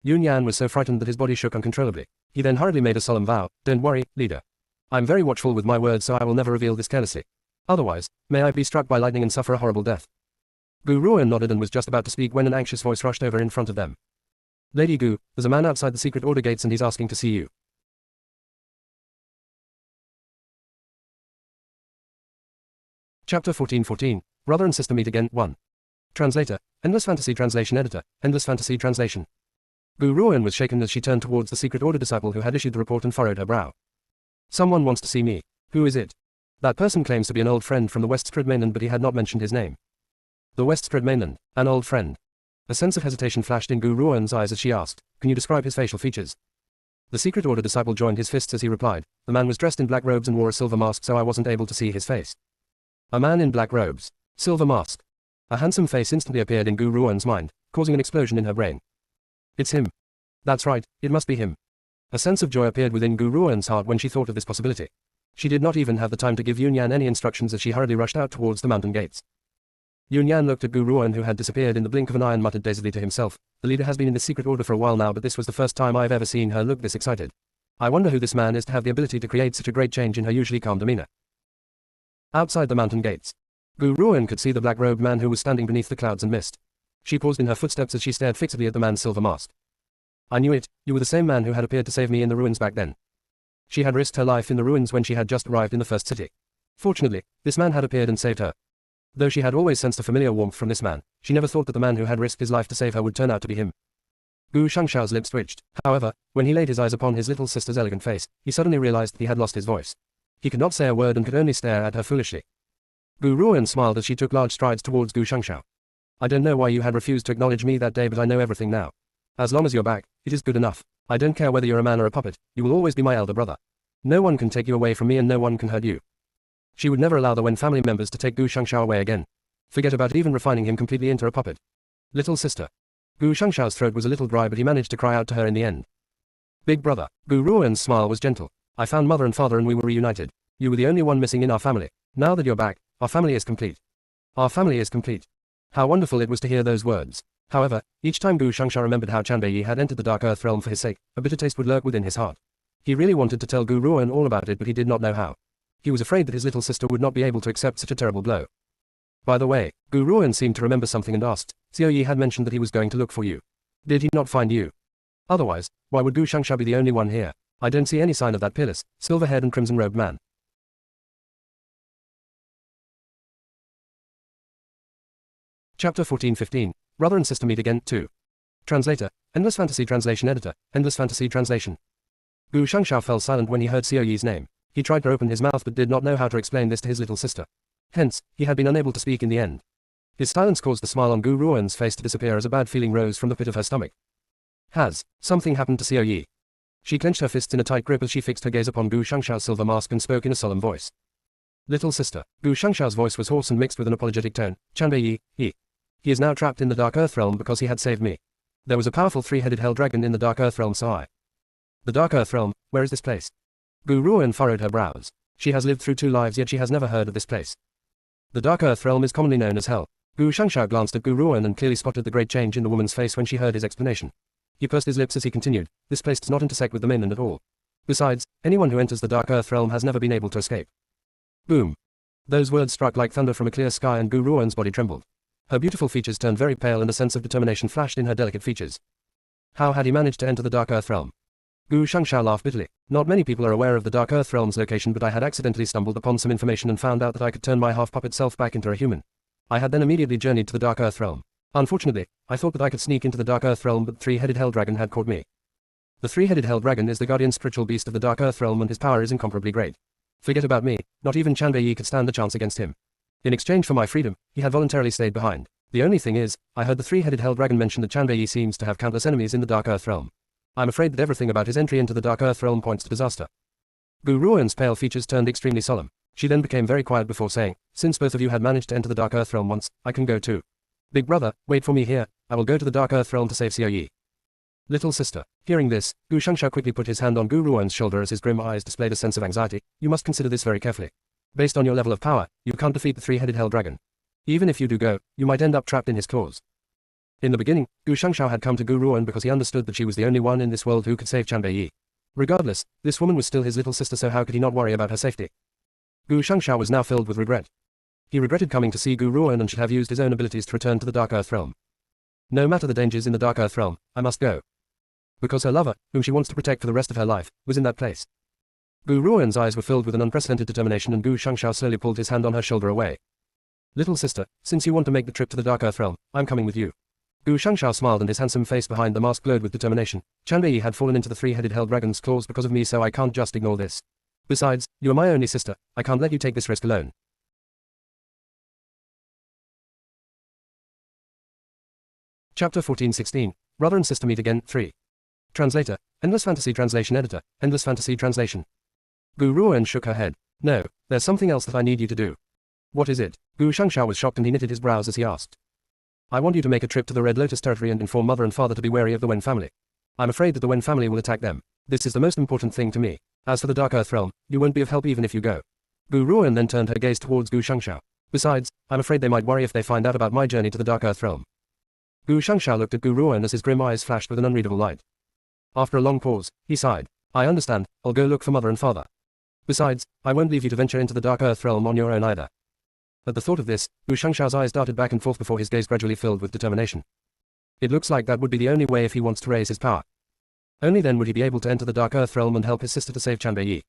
Yun Yan was so frightened that his body shook uncontrollably. He then hurriedly made a solemn vow. Don't worry, leader. I'm very watchful with my words, so I will never reveal this carelessly. Otherwise, may I be struck by lightning and suffer a horrible death. Gu Ruan nodded and was just about to speak when an anxious voice rushed over in front of them. Lady Gu, there's a man outside the secret order gates and he's asking to see you. Chapter 1414. Brother and Sister Meet Again. 1. Translator. Endless Fantasy Translation Editor. Endless Fantasy Translation. Gu Ruan was shaken as she turned towards the secret order disciple who had issued the report and furrowed her brow. Someone wants to see me. Who is it? That person claims to be an old friend from the West Spread mainland, but he had not mentioned his name. The West Spread mainland. An old friend. A sense of hesitation flashed in Gu Ruan's eyes as she asked, can you describe his facial features? The secret order disciple joined his fists as he replied, the man was dressed in black robes and wore a silver mask, so I wasn't able to see his face. A man in black robes. Silver mask. A handsome face instantly appeared in Gu Ruan's mind, causing an explosion in her brain. It's him. That's right, it must be him. A sense of joy appeared within Gu Ruan's heart when she thought of this possibility. She did not even have the time to give Yun Yan any instructions as she hurriedly rushed out towards the mountain gates. Yun Yan looked at Gu Ruan, who had disappeared in the blink of an eye, and muttered dazedly to himself, the leader has been in the secret order for a while now, but this was the first time I've ever seen her look this excited. I wonder who this man is to have the ability to create such a great change in her usually calm demeanor. Outside the mountain gates, Gu Ruan could see the black-robed man who was standing beneath the clouds and mist. She paused in her footsteps as she stared fixedly at the man's silver mask. I knew it, you were the same man who had appeared to save me in the ruins back then. She had risked her life in the ruins when she had just arrived in the first city. Fortunately, this man had appeared and saved her. Though she had always sensed a familiar warmth from this man, she never thought that the man who had risked his life to save her would turn out to be him. Gu Shangshao's lips twitched. However, when he laid his eyes upon his little sister's elegant face, he suddenly realized that he had lost his voice. He could not say a word and could only stare at her foolishly. Gu Ruan smiled as she took large strides towards Gu Shangshao. I don't know why you had refused to acknowledge me that day, but I know everything now. As long as you're back, it is good enough. I don't care whether you're a man or a puppet, you will always be my elder brother. No one can take you away from me and no one can hurt you. She would never allow the Wen family members to take Gu Shangshao away again. Forget about even refining him completely into a puppet. Little sister. Gu Shangshao's throat was a little dry, but he managed to cry out to her in the end. Big brother. Gu Ruan's smile was gentle. I found mother and father and we were reunited. You were the only one missing in our family. Now that you're back, our family is complete. Our family is complete. How wonderful it was to hear those words. However, each time Gu Shangshao remembered how Chanbei had entered the Dark Earth realm for his sake, a bitter taste would lurk within his heart. He really wanted to tell Gu Ruan all about it, but he did not know how. He was afraid that his little sister would not be able to accept such a terrible blow. By the way, Gu Ruan seemed to remember something and asked, Xiao Yi had mentioned that he was going to look for you. Did he not find you? Otherwise, why would Gu Shangshao be the only one here? I don't see any sign of that peerless, silver-haired and crimson-robed man. Chapter 1415. Brother and Sister Meet Again. 2. Translator. Endless Fantasy Translation Editor. Endless Fantasy Translation. Gu Shangshao fell silent when he heard Xiao Yi's name. He tried to open his mouth but did not know how to explain this to his little sister. Hence, he had been unable to speak in the end. His silence caused the smile on Gu Ruan's face to disappear as a bad feeling rose from the pit of her stomach. Has something happened to Xiao Yi? She clenched her fists in a tight grip as she fixed her gaze upon Gu Shangshao's silver mask and spoke in a solemn voice. Little sister. Gu Shangshao's voice was hoarse and mixed with an apologetic tone. Chanbei Yi, he is now trapped in the Dark Earth realm because he had saved me. There was a powerful three-headed hell dragon in the Dark Earth realm, so I. The Dark Earth realm, where is this place? Gu Ruan furrowed her brows. She has lived through 2 lives, yet she has never heard of this place. The Dark Earth realm is commonly known as Hell. Gu Shangshao glanced at Gu Ruan and clearly spotted the great change in the woman's face when she heard his explanation. He pursed his lips as he continued, this place does not intersect with the mainland at all. Besides, anyone who enters the Dark Earth realm has never been able to escape. Boom. Those words struck like thunder from a clear sky and Gu Ruan's body trembled. Her beautiful features turned very pale and a sense of determination flashed in her delicate features. How had he managed to enter the Dark Earth realm? Gu Shangshao laughed bitterly. Not many people are aware of the Dark Earth realm's location, but I had accidentally stumbled upon some information and found out that I could turn my half-puppet self back into a human. I had then immediately journeyed to the Dark Earth realm. Unfortunately, I thought that I could sneak into the Dark Earth realm, but the three-headed hell dragon had caught me. The three-headed hell dragon is the guardian spiritual beast of the Dark Earth realm and his power is incomparably great. Forget about me, not even Chanbei Yi could stand a chance against him. In exchange for my freedom, he had voluntarily stayed behind. The only thing is, I heard the three-headed hell dragon mention that Chanbei Yi seems to have countless enemies in the Dark Earth realm. I'm afraid that everything about his entry into the Dark Earth realm points to disaster. Gu Ruan's pale features turned extremely solemn. She then became very quiet before saying, since both of you had managed to enter the Dark Earth realm once, I can go too. Big brother, wait for me here, I will go to the Dark Earth realm to save Xiao. Little sister. Hearing this, Gu Shangshao quickly put his hand on Gu Ruan's shoulder as his grim eyes displayed a sense of anxiety. You must consider this very carefully. Based on your level of power, you can't defeat the three-headed hell dragon. Even if you do go, you might end up trapped in his claws. In the beginning, Gu Shangshao had come to Gu Ruan because he understood that she was the only one in this world who could save Chanbei. Regardless, this woman was still his little sister, so how could he not worry about her safety? Gu Shangshao was now filled with regret. He regretted coming to see Gu Ruan and should have used his own abilities to return to the Dark Earth realm. No matter the dangers in the Dark Earth realm, I must go. Because her lover, whom she wants to protect for the rest of her life, was in that place. Gu Ruan's eyes were filled with an unprecedented determination, and Gu Shangshao slowly pulled his hand on her shoulder away. Little sister, since you want to make the trip to the Dark Earth realm, I'm coming with you. Gu Shangshao smiled and his handsome face behind the mask glowed with determination. Chanbei had fallen into the three-headed hell dragon's claws because of me, so I can't just ignore this. Besides, you are my only sister, I can't let you take this risk alone. Chapter 14:16. Brother and Sister Meet Again, 3. Translator, Endless Fantasy Translation Editor, Endless Fantasy Translation. Gu Ruan shook her head. No, there's something else that I need you to do. What is it? Gu Shangshao was shocked and he knitted his brows as he asked. I want you to make a trip to the Red Lotus territory and inform mother and father to be wary of the Wen family. I'm afraid that the Wen family will attack them. This is the most important thing to me. As for the Dark Earth realm, you won't be of help even if you go. Gu Ruan then turned her gaze towards Gu Shangshao. Besides, I'm afraid they might worry if they find out about my journey to the Dark Earth realm. Gu Shangshao looked at Gu Ruan as his grim eyes flashed with an unreadable light. After a long pause, he sighed. I understand, I'll go look for mother and father. Besides, I won't leave you to venture into the Dark Earth realm on your own either. At the thought of this, Gu Shangshao's eyes darted back and forth before his gaze gradually filled with determination. It looks like that would be the only way if he wants to raise his power. Only then would he be able to enter the Dark Earth realm and help his sister to save Chanbei.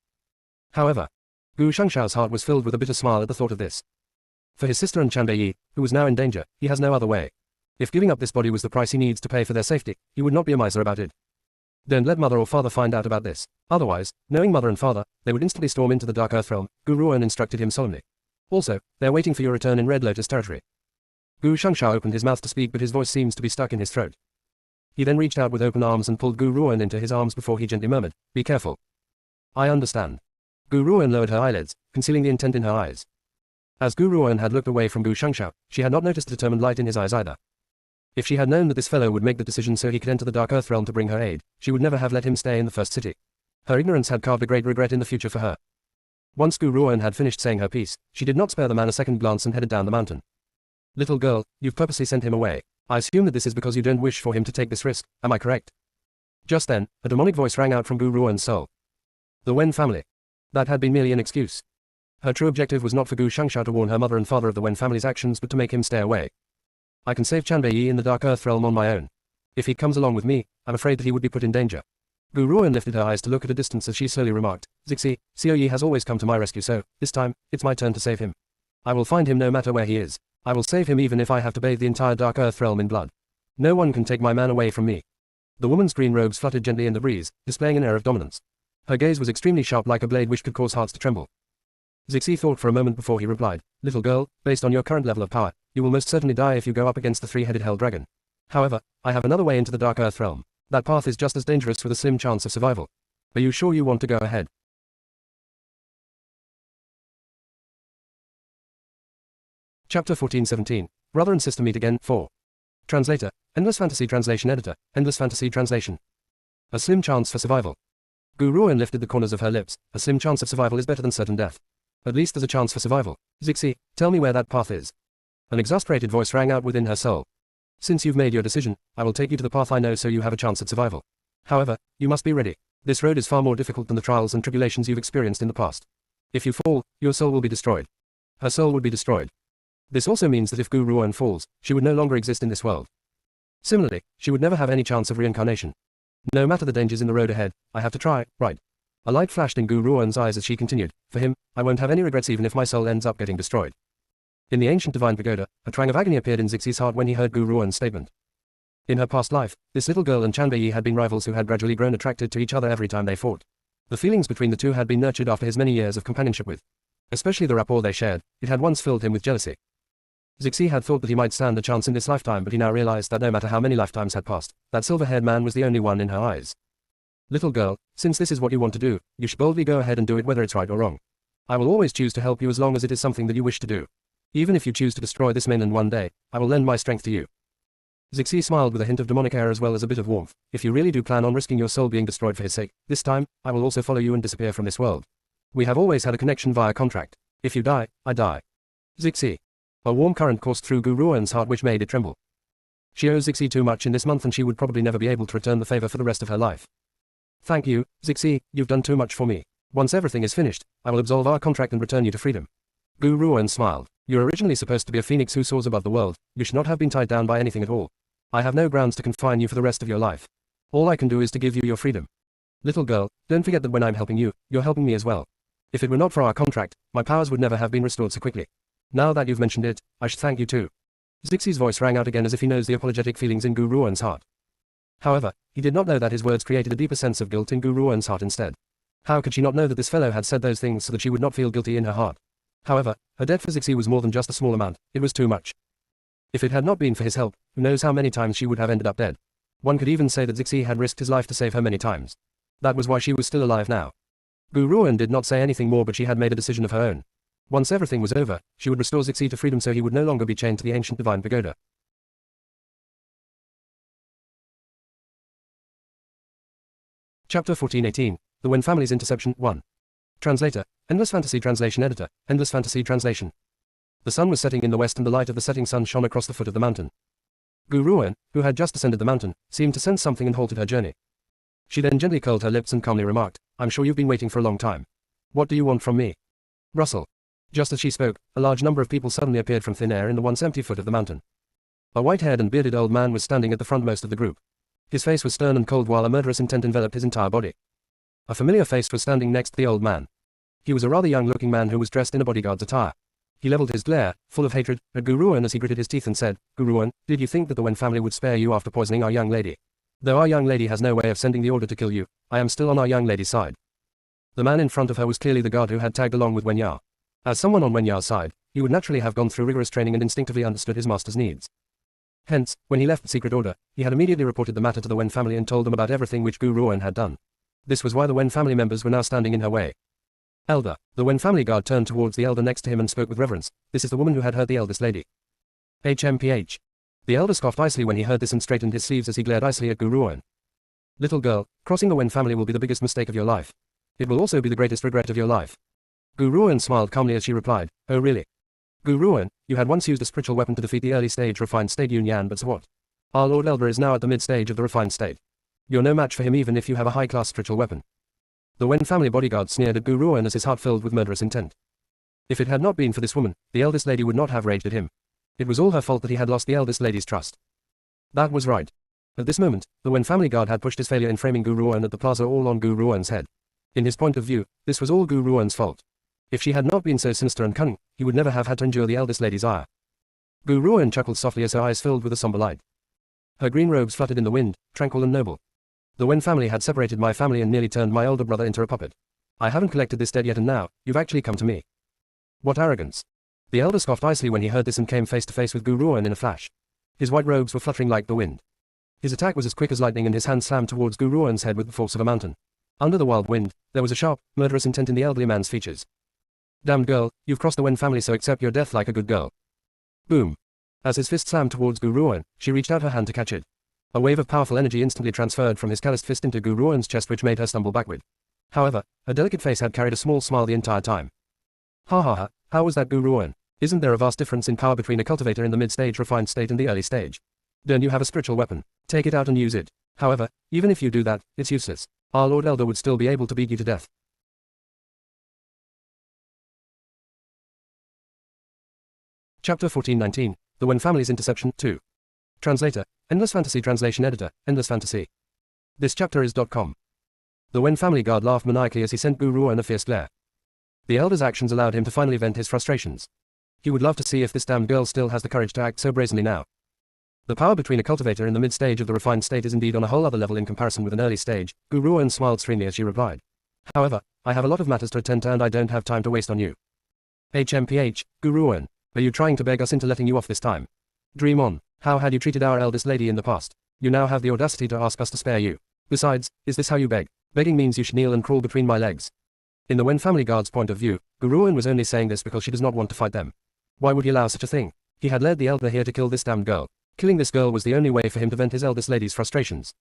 However, Gu Shangshao's heart was filled with a bitter smile at the thought of this. For his sister and Chanbei, who was now in danger, he has no other way. If giving up this body was the price he needs to pay for their safety, he would not be a miser about it. Don't let mother or father find out about this. Otherwise, knowing mother and father, they would instantly storm into the Dark Earth realm, Gu Ruan instructed him solemnly. Also, they're waiting for your return in Red Lotus territory. Gu Shangshao opened his mouth to speak, but his voice seems to be stuck in his throat. He then reached out with open arms and pulled Gu Ruan into his arms before he gently murmured, Be careful. I understand. Gu Ruan lowered her eyelids, concealing the intent in her eyes. As Gu Ruan had looked away from Gu Shangshao, she had not noticed the determined light in his eyes either. If she had known that this fellow would make the decision so he could enter the Dark Earth realm to bring her aid, she would never have let him stay in the first city. Her ignorance had carved a great regret in the future for her. Once Gu Ruan had finished saying her piece, she did not spare the man a second glance and headed down the mountain. Little girl, you've purposely sent him away. I assume that this is because you don't wish for him to take this risk, am I correct? Just then, a demonic voice rang out from Gu Ruan's soul. The Wen family. That had been merely an excuse. Her true objective was not for Gu Shangshao to warn her mother and father of the Wen family's actions but to make him stay away. I can save Chanbei in the Dark Earth realm on my own. If he comes along with me, I'm afraid that he would be put in danger. Gu Ruan lifted her eyes to look at a distance as she slowly remarked, Zixi, Xiao has always come to my rescue, so, this time, it's my turn to save him. I will find him no matter where he is. I will save him even if I have to bathe the entire Dark Earth realm in blood. No one can take my man away from me. The woman's green robes fluttered gently in the breeze, displaying an air of dominance. Her gaze was extremely sharp, like a blade which could cause hearts to tremble. Zixi thought for a moment before he replied, Little girl, based on your current level of power, you will most certainly die if you go up against the three-headed hell dragon. However, I have another way into the Dark Earth realm. That path is just as dangerous with a slim chance of survival. Are you sure you want to go ahead? Chapter 14:17. Brother and Sister Meet Again, 4. Translator, Endless Fantasy Translation Editor, Endless Fantasy Translation. A slim chance for survival. Gu Ruan lifted the corners of her lips. A slim chance of survival is better than certain death. At least there's a chance for survival. Zixi, tell me where that path is. An exasperated voice rang out within her soul. Since you've made your decision, I will take you to the path I know so you have a chance at survival. However, you must be ready. This road is far more difficult than the trials and tribulations you've experienced in the past. If you fall, your soul will be destroyed. Her soul would be destroyed. This also means that if Gu Ruan falls, she would no longer exist in this world. Similarly, she would never have any chance of reincarnation. No matter the dangers in the road ahead, I have to try, right? A light flashed in Gu Ruan's eyes as she continued, For him, I won't have any regrets even if my soul ends up getting destroyed. In the ancient divine pagoda, a twang of agony appeared in Zixi's heart when he heard Gu Ruan's statement. In her past life, this little girl and Chanbei had been rivals who had gradually grown attracted to each other every time they fought. The feelings between the two had been nurtured after his many years of companionship with. Especially the rapport they shared, it had once filled him with jealousy. Zixi had thought that he might stand a chance in this lifetime, but he now realized that no matter how many lifetimes had passed, that silver-haired man was the only one in her eyes. Little girl, since this is what you want to do, you should boldly go ahead and do it whether it's right or wrong. I will always choose to help you as long as it is something that you wish to do. Even if you choose to destroy this mainland one day, I will lend my strength to you. Zixi smiled with a hint of demonic air as well as a bit of warmth. If you really do plan on risking your soul being destroyed for his sake, this time, I will also follow you and disappear from this world. We have always had a connection via contract. If you die, I die. Zixi. A warm current coursed through Gu Ruan's heart which made it tremble. She owes Zixi too much in this month and she would probably never be able to return the favor for the rest of her life. Thank you, Zixi, you've done too much for me. Once everything is finished, I will absolve our contract and return you to freedom. Gu Ruan smiled. You're originally supposed to be a phoenix who soars above the world. You should not have been tied down by anything at all. I have no grounds to confine you for the rest of your life. All I can do is to give you your freedom. Little girl, don't forget that when I'm helping you, you're helping me as well. If it were not for our contract, my powers would never have been restored so quickly. Now that you've mentioned it, I should thank you too. Zixi's voice rang out again as if he knows the apologetic feelings in Gu Ruan's heart. However, he did not know that his words created a deeper sense of guilt in Gu Ruan's heart instead. How could she not know that this fellow had said those things so that she would not feel guilty in her heart? However, her debt for Zixi was more than just a small amount, it was too much. If it had not been for his help, who knows how many times she would have ended up dead. One could even say that Zixi had risked his life to save her many times. That was why she was still alive now. Gu Ruan did not say anything more, but she had made a decision of her own. Once everything was over, she would restore Zixi to freedom so he would no longer be chained to the ancient divine pagoda. Chapter 1418, The Wen Family's Interception 1. Translator, Endless Fantasy Translation Editor, Endless Fantasy Translation. The sun was setting in the west and the light of the setting sun shone across the foot of the mountain. Gu Ruan, who had just ascended the mountain, seemed to sense something and halted her journey. She then gently curled her lips and calmly remarked, I'm sure you've been waiting for a long time. What do you want from me? Rustle. Just as she spoke, a large number of people suddenly appeared from thin air in the once empty foot of the mountain. A white-haired and bearded old man was standing at the frontmost of the group. His face was stern and cold while a murderous intent enveloped his entire body. A familiar face was standing next to the old man. He was a rather young-looking man who was dressed in a bodyguard's attire. He leveled his glare, full of hatred, at Gu Ruan as he gritted his teeth and said, Gu Ruan, did you think that the Wen family would spare you after poisoning our young lady? Though our young lady has no way of sending the order to kill you, I am still on our young lady's side. The man in front of her was clearly the guard who had tagged along with Wen Ya. As someone on Wen Ya's side, he would naturally have gone through rigorous training and instinctively understood his master's needs. Hence, when he left the secret order, he had immediately reported the matter to the Wen family and told them about everything which Gu Ruan had done. This was why the Wen family members were now standing in her way. Elder. The Wen family guard turned towards the elder next to him and spoke with reverence. This is the woman who had hurt the eldest lady. HMPH. The elder scoffed icily when he heard this and straightened his sleeves as he glared icily at Gu Ruan. Little girl, crossing the Wen family will be the biggest mistake of your life. It will also be the greatest regret of your life. Gu Ruan smiled calmly as she replied, Oh really? Gu Ruan, you had once used a spiritual weapon to defeat the early stage refined state Yun Yan, but so what? Our Lord Elder is now at the mid stage of the refined state. You're no match for him even if you have a high-class spiritual weapon. The Wen family bodyguard sneered at Gu Ruan as his heart filled with murderous intent. If it had not been for this woman, the eldest lady would not have raged at him. It was all her fault that he had lost the eldest lady's trust. That was right. At this moment, the Wen family guard had pushed his failure in framing Gu Ruan at the plaza all on Gu Ruan's head. In his point of view, this was all Gu Ruan's fault. If she had not been so sinister and cunning, he would never have had to endure the eldest lady's ire. Gu Ruan chuckled softly as her eyes filled with a somber light. Her green robes fluttered in the wind, tranquil and noble. The Wen family had separated my family and nearly turned my older brother into a puppet. I haven't collected this debt yet and now, you've actually come to me. What arrogance. The elder scoffed icily when he heard this and came face to face with Gu Ruan in a flash. His white robes were fluttering like the wind. His attack was as quick as lightning and his hand slammed towards Gu Ruan's head with the force of a mountain. Under the wild wind, there was a sharp, murderous intent in the elderly man's features. Damned girl, you've crossed the Wen family, so accept your death like a good girl. Boom. As his fist slammed towards Gu Ruan, she reached out her hand to catch it. A wave of powerful energy instantly transferred from his calloused fist into Gu Ruan's chest which made her stumble backward. However, her delicate face had carried a small smile the entire time. Ha ha ha, how was that, Gu Ruan? Isn't there a vast difference in power between a cultivator in the mid-stage refined state and the early stage? Don't you have a spiritual weapon? Take it out and use it. However, even if you do that, it's useless. Our Lord Elder would still be able to beat you to death. Chapter 1419, The Wen Family's Interception 2. Translator, Endless Fantasy Translation Editor, Endless Fantasy. This chapter is .com. The Wen family guard laughed maniacally as he sent Gu Ruan a fierce glare. The elder's actions allowed him to finally vent his frustrations. He would love to see if this damned girl still has the courage to act so brazenly now. The power between a cultivator in the mid-stage of the refined state is indeed on a whole other level in comparison with an early stage. Gu Ruan smiled serenely as she replied. However, I have a lot of matters to attend to and I don't have time to waste on you. HMPH, Gu Ruan, are you trying to beg us into letting you off this time? Dream on. How had you treated our eldest lady in the past? You now have the audacity to ask us to spare you. Besides, is this how you beg? Begging means you should kneel and crawl between my legs. In the Wen family guard's point of view, Gu Ruan was only saying this because she does not want to fight them. Why would he allow such a thing? He had led the elder here to kill this damned girl. Killing this girl was the only way for him to vent his eldest lady's frustrations.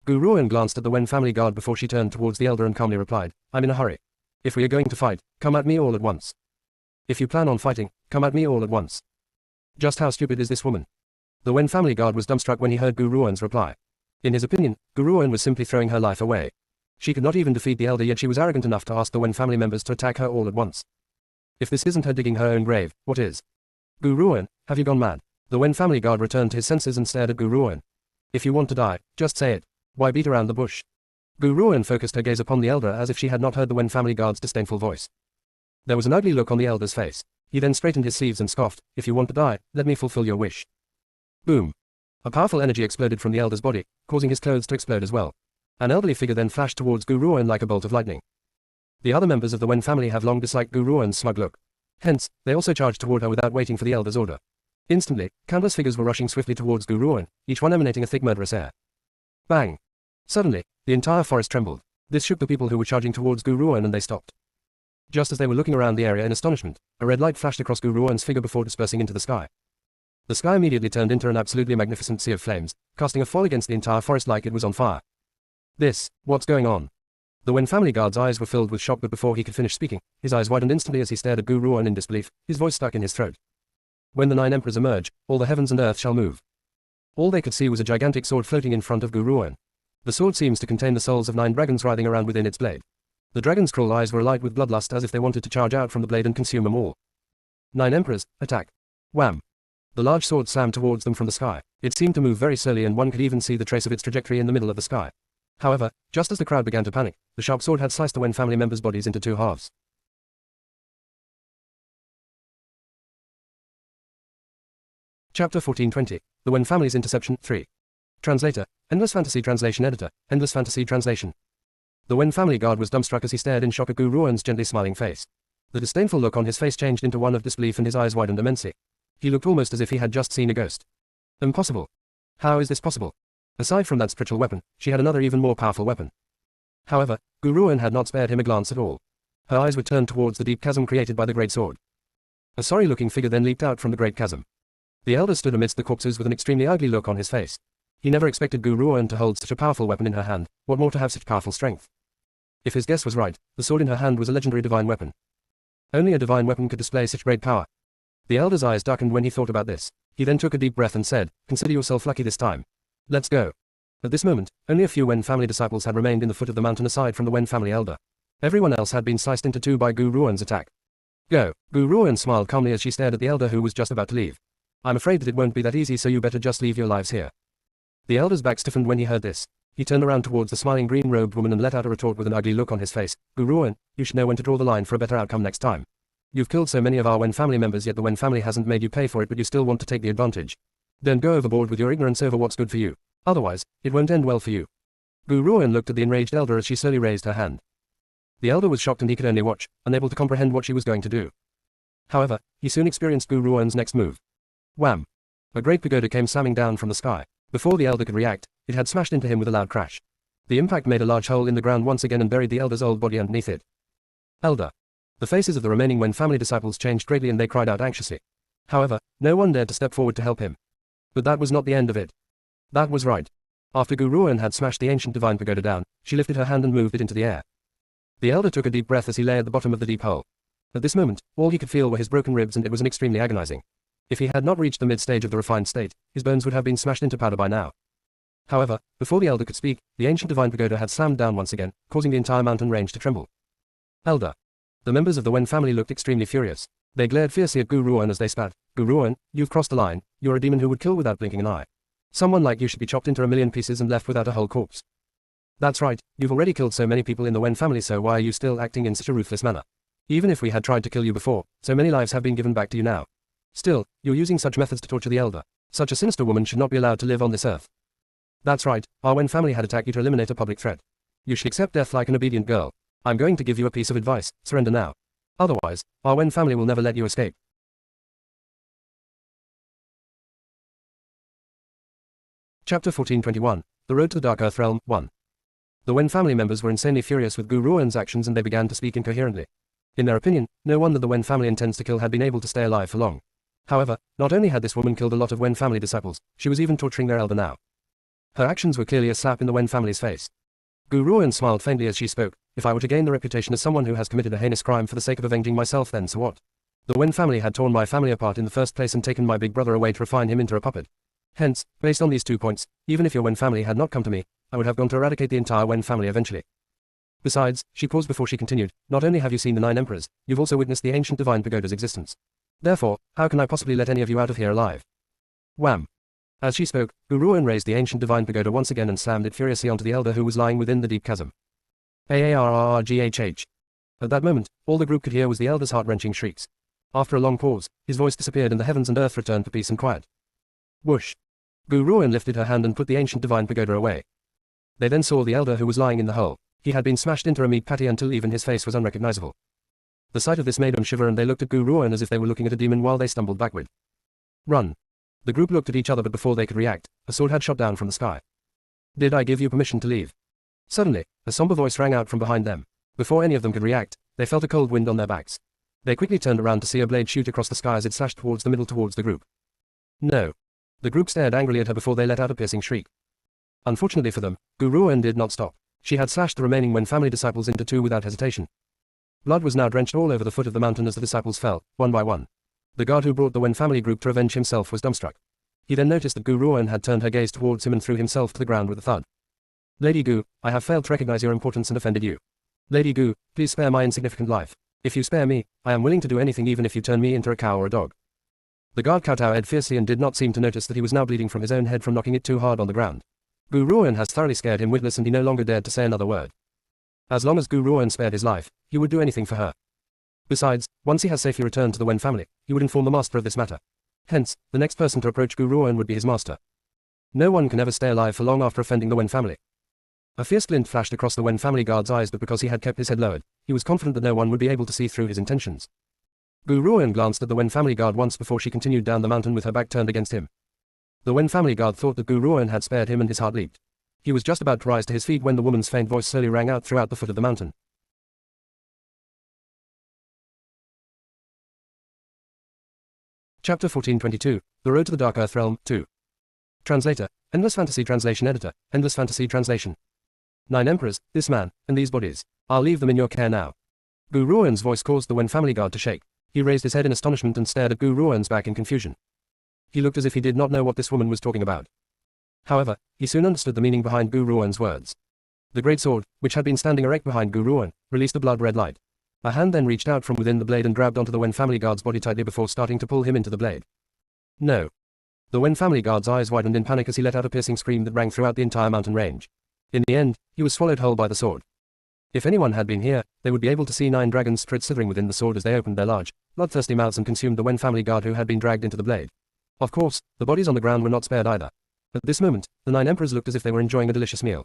Gu Ruan glanced at the Wen family guard before she turned towards the elder and calmly replied, "I'm in a hurry. If we are going to fight, come at me all at once. If you plan on fighting, come at me all at once." Just how stupid is this woman? The Wen family guard was dumbstruck when he heard Gu Ruan's reply. In his opinion, Gu Ruan was simply throwing her life away. She could not even defeat the elder, yet she was arrogant enough to ask the Wen family members to attack her all at once. If this isn't her digging her own grave, what is? Gu Ruan, have you gone mad? The Wen family guard returned to his senses and stared at Gu Ruan. If you want to die, just say it. Why beat around the bush? Gu Ruan focused her gaze upon the elder as if she had not heard the Wen family guard's disdainful voice. There was an ugly look on the elder's face. He then straightened his sleeves and scoffed, "If you want to die, let me fulfill your wish." Boom. A powerful energy exploded from the elder's body, causing his clothes to explode as well. An elderly figure then flashed towards Gu Ruan like a bolt of lightning. The other members of the Wen family have long disliked Gu Ruan's smug look. Hence, they also charged toward her without waiting for the elder's order. Instantly, countless figures were rushing swiftly towards Gu Ruan, each one emanating a thick murderous air. Bang! Suddenly, the entire forest trembled. This shook the people who were charging towards Gu Ruan and they stopped. Just as they were looking around the area in astonishment, a red light flashed across Gu Ruan's figure before dispersing into the sky. The sky immediately turned into an absolutely magnificent sea of flames, casting a fall against the entire forest like it was on fire. What's going on? The Wen family guard's eyes were filled with shock, but before he could finish speaking, his eyes widened instantly as he stared at Gu Ruan in disbelief, his voice stuck in his throat. When the 9 emperors emerge, all the heavens and earth shall move. All they could see was a gigantic sword floating in front of Gu Ruan. The sword seems to contain the souls of 9 dragons writhing around within its blade. The dragons' cruel eyes were alight with bloodlust as if they wanted to charge out from the blade and consume them all. 9 emperors, attack. Wham! The large sword slammed towards them from the sky. It seemed to move very slowly and one could even see the trace of its trajectory in the middle of the sky. However, just as the crowd began to panic, the sharp sword had sliced the Wen family members' bodies into 2 halves. Chapter 1420, The Wen Family's Interception, 3. Translator, Endless Fantasy Translation Editor, Endless Fantasy Translation. The Wen family guard was dumbstruck as he stared in shock at Gu Ruan's gently smiling face. The disdainful look on his face changed into one of disbelief and his eyes widened immensely. He looked almost as if he had just seen a ghost. Impossible. How is this possible? Aside from that spiritual weapon, she had another even more powerful weapon. However, Gu Ruan had not spared him a glance at all. Her eyes were turned towards the deep chasm created by the great sword. A sorry-looking figure then leaped out from the great chasm. The elder stood amidst the corpses with an extremely ugly look on his face. He never expected Gu Ruan to hold such a powerful weapon in her hand, what more to have such powerful strength. If his guess was right, the sword in her hand was a legendary divine weapon. Only a divine weapon could display such great power. The elder's eyes darkened when he thought about this. He then took a deep breath and said, "Consider yourself lucky this time. Let's go." At this moment, only a few Wen family disciples had remained in the foot of the mountain aside from the Wen family elder. Everyone else had been sliced into 2 by Gu Ruan's attack. Go. Gu Ruan smiled calmly as she stared at the elder who was just about to leave. "I'm afraid that it won't be that easy, so you better just leave your lives here." The elder's back stiffened when he heard this. He turned around towards the smiling green-robed woman and let out a retort with an ugly look on his face. "Gu Ruan, you should know when to draw the line for a better outcome next time. You've killed so many of our Wen family members, yet the Wen family hasn't made you pay for it, but you still want to take the advantage. Don't go overboard with your ignorance over what's good for you. Otherwise, it won't end well for you." Gu Ruan looked at the enraged elder as she slowly raised her hand. The elder was shocked and he could only watch, unable to comprehend what she was going to do. However, he soon experienced Gu Ruan's next move. Wham! A great pagoda came slamming down from the sky. Before the elder could react, it had smashed into him with a loud crash. The impact made a large hole in the ground once again and buried the elder's old body underneath it. Elder. The faces of the remaining Wen family disciples changed greatly and they cried out anxiously. However, no one dared to step forward to help him. But that was not the end of it. That was right. After Gu Ruan had smashed the ancient divine pagoda down, she lifted her hand and moved it into the air. The elder took a deep breath as he lay at the bottom of the deep hole. At this moment, all he could feel were his broken ribs and it was an extremely agonizing. If he had not reached the mid-stage of the refined state, his bones would have been smashed into powder by now. However, before the elder could speak, the ancient divine pagoda had slammed down once again, causing the entire mountain range to tremble. Elder. The members of the Wen family looked extremely furious. They glared fiercely at Gu Ruan as they spat. "Gu Ruan, you've crossed the line. You're a demon who would kill without blinking an eye. Someone like you should be chopped into a million pieces and left without a whole corpse." "That's right, you've already killed so many people in the Wen family, so why are you still acting in such a ruthless manner? Even if we had tried to kill you before, so many lives have been given back to you now. Still, you're using such methods to torture the elder. Such a sinister woman should not be allowed to live on this earth." "That's right, our Wen family had attacked you to eliminate a public threat. You should accept death like an obedient girl. I'm going to give you a piece of advice, surrender now. Otherwise, our Wen family will never let you escape." Chapter 1421, The Road to the Dark Earth Realm, 1. The Wen family members were insanely furious with Gu Ruan's actions and they began to speak incoherently. In their opinion, no one that the Wen family intends to kill had been able to stay alive for long. However, not only had this woman killed a lot of Wen family disciples, she was even torturing their elder now. Her actions were clearly a slap in the Wen family's face. Gu Ruoan smiled faintly as she spoke. If I were to gain the reputation as someone who has committed a heinous crime for the sake of avenging myself, then so what? The Wen family had torn my family apart in the first place and taken my big brother away to refine him into a puppet. Hence, based on these 2 points, even if your Wen family had not come to me, I would have gone to eradicate the entire Wen family eventually. Besides, she paused before she continued, not only have you seen the 9 emperors, you've also witnessed the ancient divine pagoda's existence. Therefore, how can I possibly let any of you out of here alive? Wham! As she spoke, Gu Ruoan raised the ancient divine pagoda once again and slammed it furiously onto the elder who was lying within the deep chasm. Aarrghh. At that moment, all the group could hear was the elder's heart-wrenching shrieks. After a long pause, his voice disappeared and the heavens and earth returned to peace and quiet. Whoosh! Gu Ruoan lifted her hand and put the ancient divine pagoda away. They then saw the elder who was lying in the hole. He had been smashed into a meat patty until even his face was unrecognizable. The sight of this made them shiver and they looked at Gu Ruoan as if they were looking at a demon while they stumbled backward. Run! The group looked at each other but before they could react, a sword had shot down from the sky. Did I give you permission to leave? Suddenly, a somber voice rang out from behind them. Before any of them could react, they felt a cold wind on their backs. They quickly turned around to see a blade shoot across the sky as it slashed towards the middle towards the group. No. The group stared angrily at her before they let out a piercing shriek. Unfortunately for them, Gu Ruoan did not stop. She had slashed the remaining Wen family disciples into 2 without hesitation. Blood was now drenched all over the foot of the mountain as the disciples fell, one by one. The guard who brought the Wen family group to revenge himself was dumbstruck. He then noticed that Gu Ruoan had turned her gaze towards him and threw himself to the ground with a thud. Lady Gu, I have failed to recognize your importance and offended you. Lady Gu, please spare my insignificant life. If you spare me, I am willing to do anything even if you turn me into a cow or a dog. The guard kowtowed fiercely and did not seem to notice that he was now bleeding from his own head from knocking it too hard on the ground. Gu Ruoan has thoroughly scared him witless and he no longer dared to say another word. As long as Gu Ruoan spared his life, he would do anything for her. Besides, once he has safely returned to the Wen family, he would inform the master of this matter. Hence, the next person to approach Gu Ruoan would be his master. No one can ever stay alive for long after offending the Wen family. A fierce glint flashed across the Wen family guard's eyes, but because he had kept his head lowered, he was confident that no one would be able to see through his intentions. Gu Ruoan glanced at the Wen family guard once before she continued down the mountain with her back turned against him. The Wen family guard thought that Gu Ruoan had spared him and his heart leaped. He was just about to rise to his feet when the woman's faint voice slowly rang out throughout the foot of the mountain. Chapter 1422, The Road to the Dark Earth Realm, 2. Translator, Endless Fantasy Translation Editor, Endless Fantasy Translation. 9 Emperors, this man, and these bodies. I'll leave them in your care now. Gu Ruoan's voice caused the Wen family guard to shake. He raised his head in astonishment and stared at Gu Ruoan's back in confusion. He looked as if he did not know what this woman was talking about. However, he soon understood the meaning behind Gu Ruoan's words. The great sword, which had been standing erect behind Gu Ruoan, released a blood-red light. A hand then reached out from within the blade and grabbed onto the Wen family guard's body tightly before starting to pull him into the blade. No. The Wen family guard's eyes widened in panic as he let out a piercing scream that rang throughout the entire mountain range. In the end, he was swallowed whole by the sword. If anyone had been here, they would be able to see 9 dragons spread slithering within the sword as they opened their large, bloodthirsty mouths and consumed the Wen family guard who had been dragged into the blade. Of course, the bodies on the ground were not spared either. At this moment, the 9 emperors looked as if they were enjoying a delicious meal.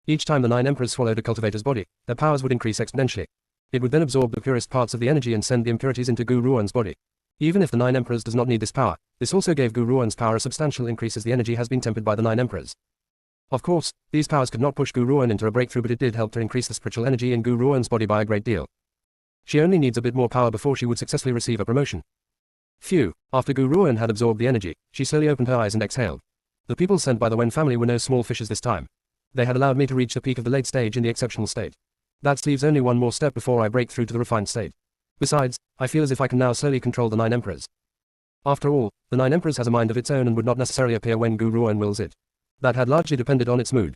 Each time the 9 emperors swallowed a cultivator's body, their powers would increase exponentially. It would then absorb the purest parts of the energy and send the impurities into Gu Ruoan's body. Even if the 9 emperors does not need this power, this also gave Gu Ruoan's power a substantial increase as the energy has been tempered by the 9 emperors. Of course, these powers could not push Gu Ruoan into a breakthrough, but it did help to increase the spiritual energy in Gu Ruoan's body by a great deal. She only needs a bit more power before she would successfully receive a promotion. Phew, after Gu Ruoan had absorbed the energy, she slowly opened her eyes and exhaled. The people sent by the Wen family were no small fishes this time. They had allowed me to reach the peak of the late stage in the exceptional state. That leaves only one more step before I break through to the refined state. Besides, I feel as if I can now slowly control the 9 emperors. After all, the 9 emperors has a mind of its own and would not necessarily appear when Gu Ruoan wills it. That had largely depended on its mood.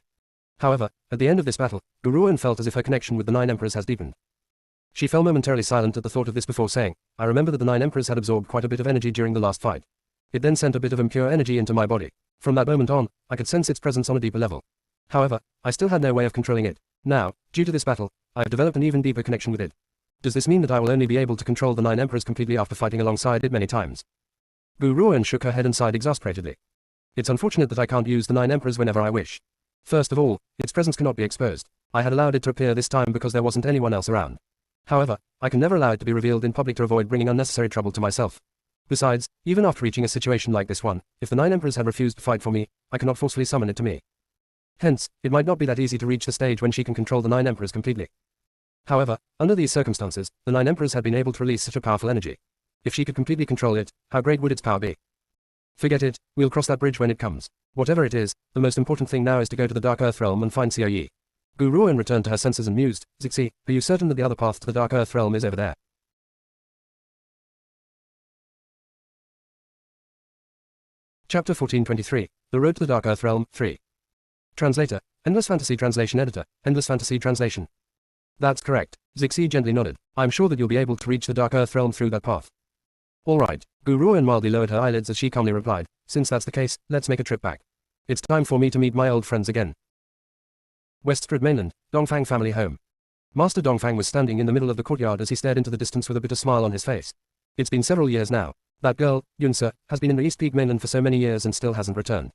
However, at the end of this battle, Gu Ruoan felt as if her connection with the 9 emperors has deepened. She fell momentarily silent at the thought of this before saying, I remember that the 9 emperors had absorbed quite a bit of energy during the last fight. It then sent a bit of impure energy into my body. From that moment on, I could sense its presence on a deeper level. However, I still had no way of controlling it. Now, due to this battle, I have developed an even deeper connection with it. Does this mean that I will only be able to control the 9 emperors completely after fighting alongside it many times? Gu Ruoan shook her head and sighed exasperatedly. It's unfortunate that I can't use the 9 emperors whenever I wish. First of all, its presence cannot be exposed. I had allowed it to appear this time because there wasn't anyone else around. However, I can never allow it to be revealed in public to avoid bringing unnecessary trouble to myself. Besides, even after reaching a situation like this one, if the 9 emperors had refused to fight for me, I cannot forcefully summon it to me. Hence, it might not be that easy to reach the stage when she can control the 9 emperors completely. However, under these circumstances, the 9 emperors had been able to release such a powerful energy. If she could completely control it, how great would its power be? Forget it, we'll cross that bridge when it comes. Whatever it is, the most important thing now is to go to the Dark Earth Realm and find Xiao Yi. Gu Ruoan returned to her senses and mused, Zixi, are you certain that the other path to the Dark Earth Realm is over there? Chapter 1423, The Road to the Dark Earth Realm, 3. Translator, Endless Fantasy Translation Editor, Endless Fantasy Translation. That's correct, Zixi gently nodded. I'm sure that you'll be able to reach the Dark Earth Realm through that path. All right, Gu Ruoan mildly lowered her eyelids as she calmly replied, since that's the case, let's make a trip back. It's time for me to meet my old friends again. Westford Mainland, Dongfang family home. Master Dongfang was standing in the middle of the courtyard as he stared into the distance with a bitter smile on his face. It's been several years now. That girl, Yunse, has been in the East Peak Mainland for so many years and still hasn't returned.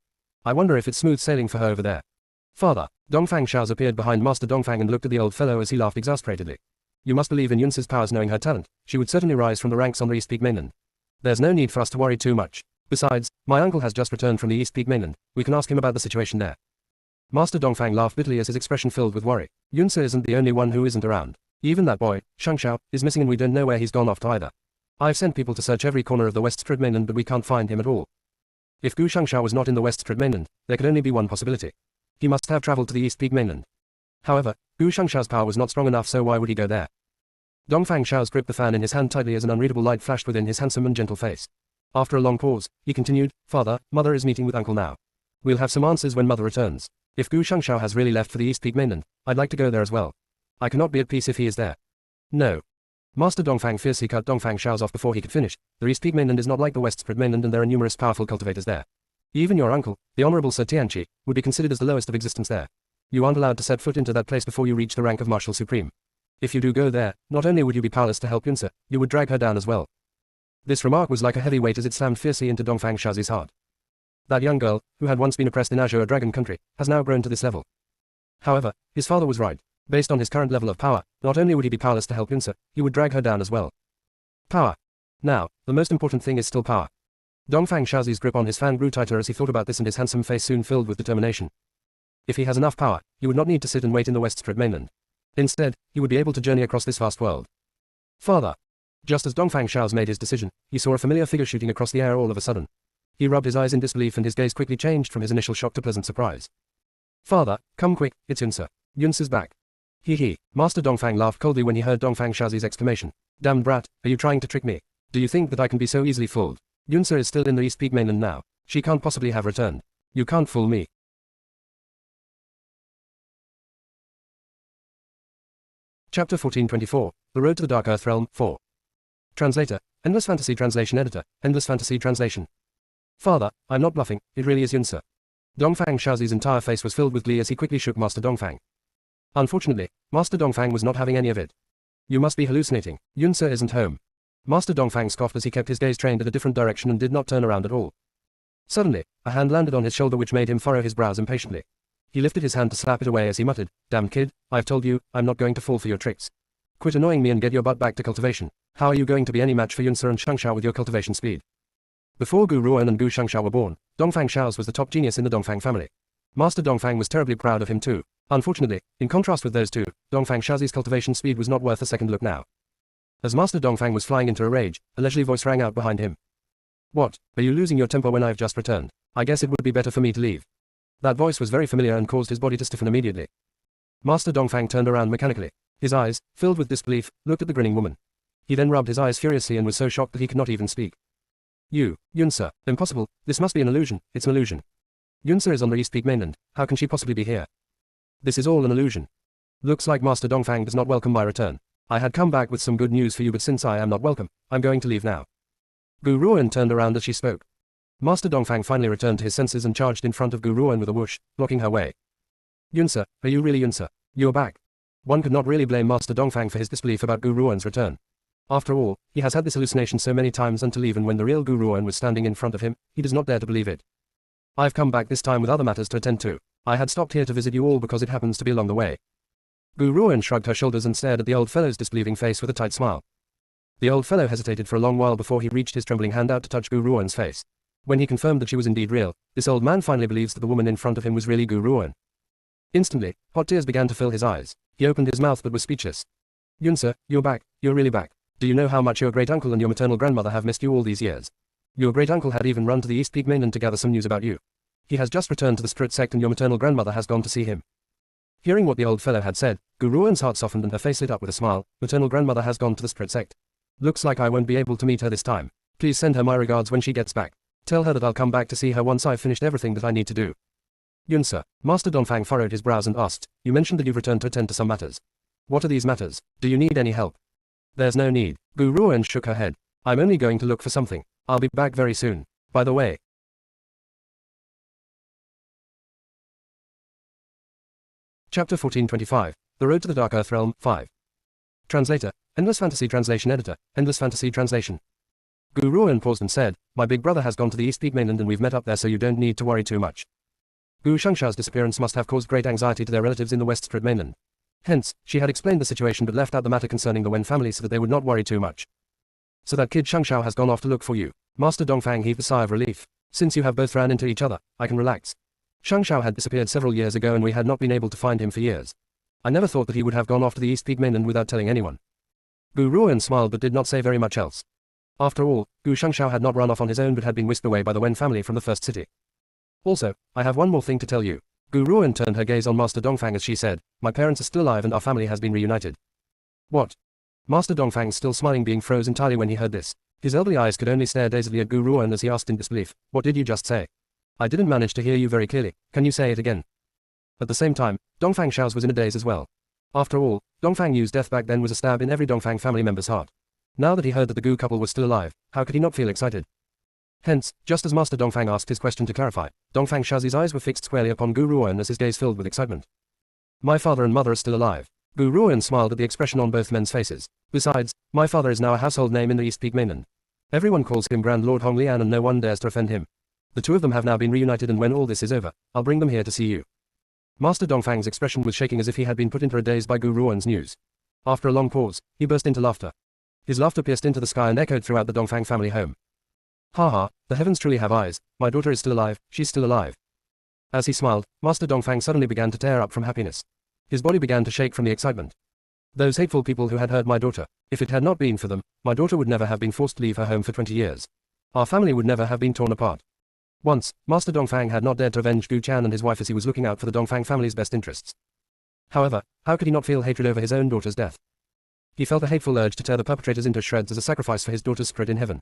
I wonder if it's smooth sailing for her over there. Father, Dongfang Shao's appeared behind Master Dongfang and looked at the old fellow as he laughed exasperatedly. You must believe in Yunse's powers. Knowing her talent, she would certainly rise from the ranks on the East Peak Mainland. There's no need for us to worry too much. Besides, my uncle has just returned from the East Peak Mainland. We can ask him about the situation there. Master Dongfang laughed bitterly as his expression filled with worry. Yunse isn't the only one who isn't around. Even that boy, Shangxiao, is missing and we don't know where he's gone off to either. I've sent people to search every corner of the Westford Mainland but we can't find him at all. If Gu Shangxiao was not in the Westford Mainland, there could only be one possibility. He must have traveled to the East Peak Mainland. However, Gu Shangxiao's power was not strong enough, so why would he go there? Dongfang Shao's gripped the fan in his hand tightly as an unreadable light flashed within his handsome and gentle face. After a long pause, he continued, Father, Mother is meeting with Uncle now. We'll have some answers when Mother returns. If Gu Shangxiao has really left for the East Peak Mainland, I'd like to go there as well. I cannot be at peace if he is there. No. Master Dongfang fiercely cut Dongfang Shao's off before he could finish. The East Peak Mainland is not like the Westford Mainland and there are numerous powerful cultivators there. Even your uncle, the Honorable Sir Tianqi, would be considered as the lowest of existence there. You aren't allowed to set foot into that place before you reach the rank of Marshal Supreme. If you do go there, not only would you be powerless to help Yunse, you would drag her down as well. This remark was like a heavy weight as it slammed fiercely into Dongfang Shao's heart. That young girl, who had once been oppressed in Azure Dragon Country, has now grown to this level. However, his father was right. Based on his current level of power, not only would he be powerless to help Yunse, he would drag her down as well. Power. Now, the most important thing is still power. Dongfang Shao's grip on his fan grew tighter as he thought about this and his handsome face soon filled with determination. If he has enough power, he would not need to sit and wait in the Westford Mainland. Instead, he would be able to journey across this vast world. Father. Just as Dongfang Shao's made his decision, he saw a familiar figure shooting across the air all of a sudden. He rubbed his eyes in disbelief and his gaze quickly changed from his initial shock to pleasant surprise. Father, come quick, it's Yunse. Yunse's back. Hee. Master Dongfang laughed coldly when he heard Dongfang Shao's exclamation. Damned brat, are you trying to trick me? Do you think that I can be so easily fooled? Yunse is still in the East Peak Mainland now. She can't possibly have returned. You can't fool me. Chapter 1424, The Road to the Dark Earth Realm, 4. Translator, Endless Fantasy Translation Editor, Endless Fantasy Translation. Father, I'm not bluffing, it really is Yunse. Dongfang Shao's entire face was filled with glee as he quickly shook Master Dongfang. Unfortunately, Master Dongfang was not having any of it. You must be hallucinating, Yunse isn't home. Master Dongfang scoffed as he kept his gaze trained at a different direction and did not turn around at all. Suddenly, a hand landed on his shoulder which made him furrow his brows impatiently. He lifted his hand to slap it away as he muttered, Damn kid, I've told you, I'm not going to fall for your tricks. Quit annoying me and get your butt back to cultivation. How are you going to be any match for Yunse and Shangxiao with your cultivation speed? Before Gu Ruoan and Gu Shangxiao were born, Dongfang Shao's was the top genius in the Dongfang family. Master Dongfang was terribly proud of him too. Unfortunately, in contrast with those two, Dongfang Shao's cultivation speed was not worth a second look now. As Master Dongfang was flying into a rage, a leisurely voice rang out behind him. What, are you losing your temper when I've just returned? I guess it would be better for me to leave. That voice was very familiar and caused his body to stiffen immediately. Master Dongfang turned around mechanically. His eyes, filled with disbelief, looked at the grinning woman. He then rubbed his eyes furiously and was so shocked that he could not even speak. You, Yunse, impossible, this must be an illusion, it's an illusion. Yunse is on the East Peak Mainland, how can she possibly be here? This is all an illusion. Looks like Master Dongfang does not welcome my return. I had come back with some good news for you but since I am not welcome, I'm going to leave now. Gu Ruoan turned around as she spoke. Master Dongfang finally returned to his senses and charged in front of Gu Ruoan with a whoosh, blocking her way. Yunse, are you really Yunse? You're back. One could not really blame Master Dongfang for his disbelief about Gu Ruoan's return. After all, he has had this hallucination so many times until even when the real Gu Ruoan was standing in front of him, he does not dare to believe it. I've come back this time with other matters to attend to. I had stopped here to visit you all because it happens to be along the way. Gu Ruoan shrugged her shoulders and stared at the old fellow's disbelieving face with a tight smile. The old fellow hesitated for a long while before he reached his trembling hand out to touch Gu Ruoan's face. When he confirmed that she was indeed real, this old man finally believes that the woman in front of him was really Gu Ruoan. Instantly, hot tears began to fill his eyes. He opened his mouth but was speechless. Yunse, you're back, you're really back. Do you know how much your great-uncle and your maternal grandmother have missed you all these years? Your great-uncle had even run to the East Peak mainland to gather some news about you. He has just returned to the Spirit sect and your maternal grandmother has gone to see him. Hearing what the old fellow had said, Guruan's heart softened and her face lit up with a smile. Maternal grandmother has gone to the Spirit sect. Looks like I won't be able to meet her this time. Please send her my regards when she gets back. Tell her that I'll come back to see her once I've finished everything that I need to do. Yun sir. Master Dongfang furrowed his brows and asked, you mentioned that you've returned to attend to some matters. What are these matters? Do you need any help? There's no need. Guruan shook her head. I'm only going to look for something. I'll be back very soon. By the way. Chapter 1425. The Road to the Dark Earth Realm, 5. Translator, Endless Fantasy Translation Editor, Endless Fantasy Translation. Guruan paused and said, my big brother has gone to the East Peak mainland and we've met up there so you don't need to worry too much. Gu Shangshao's disappearance must have caused great anxiety to their relatives in the West Spirit mainland. Hence, she had explained the situation but left out the matter concerning the Wen family so that they would not worry too much. So that kid Shangshao has gone off to look for you. Master Dongfang heaved a sigh of relief. Since you have both ran into each other, I can relax. Shangshao had disappeared several years ago and we had not been able to find him for years. I never thought that he would have gone off to the East Peak mainland without telling anyone. Gu Ruan smiled but did not say very much else. After all, Gu Shangshao had not run off on his own but had been whisked away by the Wen family from the first city. Also, I have one more thing to tell you. Gu Ruan turned her gaze on Master Dongfang as she said, my parents are still alive and our family has been reunited. What? Master Dongfang still smiling being froze entirely when he heard this. His elderly eyes could only stare dazedly at Gu Ruan as he asked in disbelief, what did you just say? I didn't manage to hear you very clearly, can you say it again? At the same time, Dongfang Shao's was in a daze as well. After all, Dongfang Yu's death back then was a stab in every Dongfang family member's heart. Now that he heard that the Gu couple was still alive, how could he not feel excited? Hence, just as Master Dongfang asked his question to clarify, Dongfang Shao's eyes were fixed squarely upon Gu Ruan as his gaze filled with excitement. My father and mother are still alive. Gu Ruan smiled at the expression on both men's faces. Besides, my father is now a household name in the East Peak mainland. Everyone calls him Grand Lord Hong Lian and no one dares to offend him. The two of them have now been reunited and when all this is over, I'll bring them here to see you. Master Dongfang's expression was shaking as if he had been put into a daze by Gu Ruan's news. After a long pause, he burst into laughter. His laughter pierced into the sky and echoed throughout the Dongfang family home. Ha ha, the heavens truly have eyes, my daughter is still alive, she's still alive. As he smiled, Master Dongfang suddenly began to tear up from happiness. His body began to shake from the excitement. Those hateful people who had hurt my daughter, if it had not been for them, my daughter would never have been forced to leave her home for 20 years. Our family would never have been torn apart. Once, Master Dongfang had not dared to avenge Gu Chan and his wife as he was looking out for the Dongfang family's best interests. However, how could he not feel hatred over his own daughter's death? He felt a hateful urge to tear the perpetrators into shreds as a sacrifice for his daughter's spirit in heaven.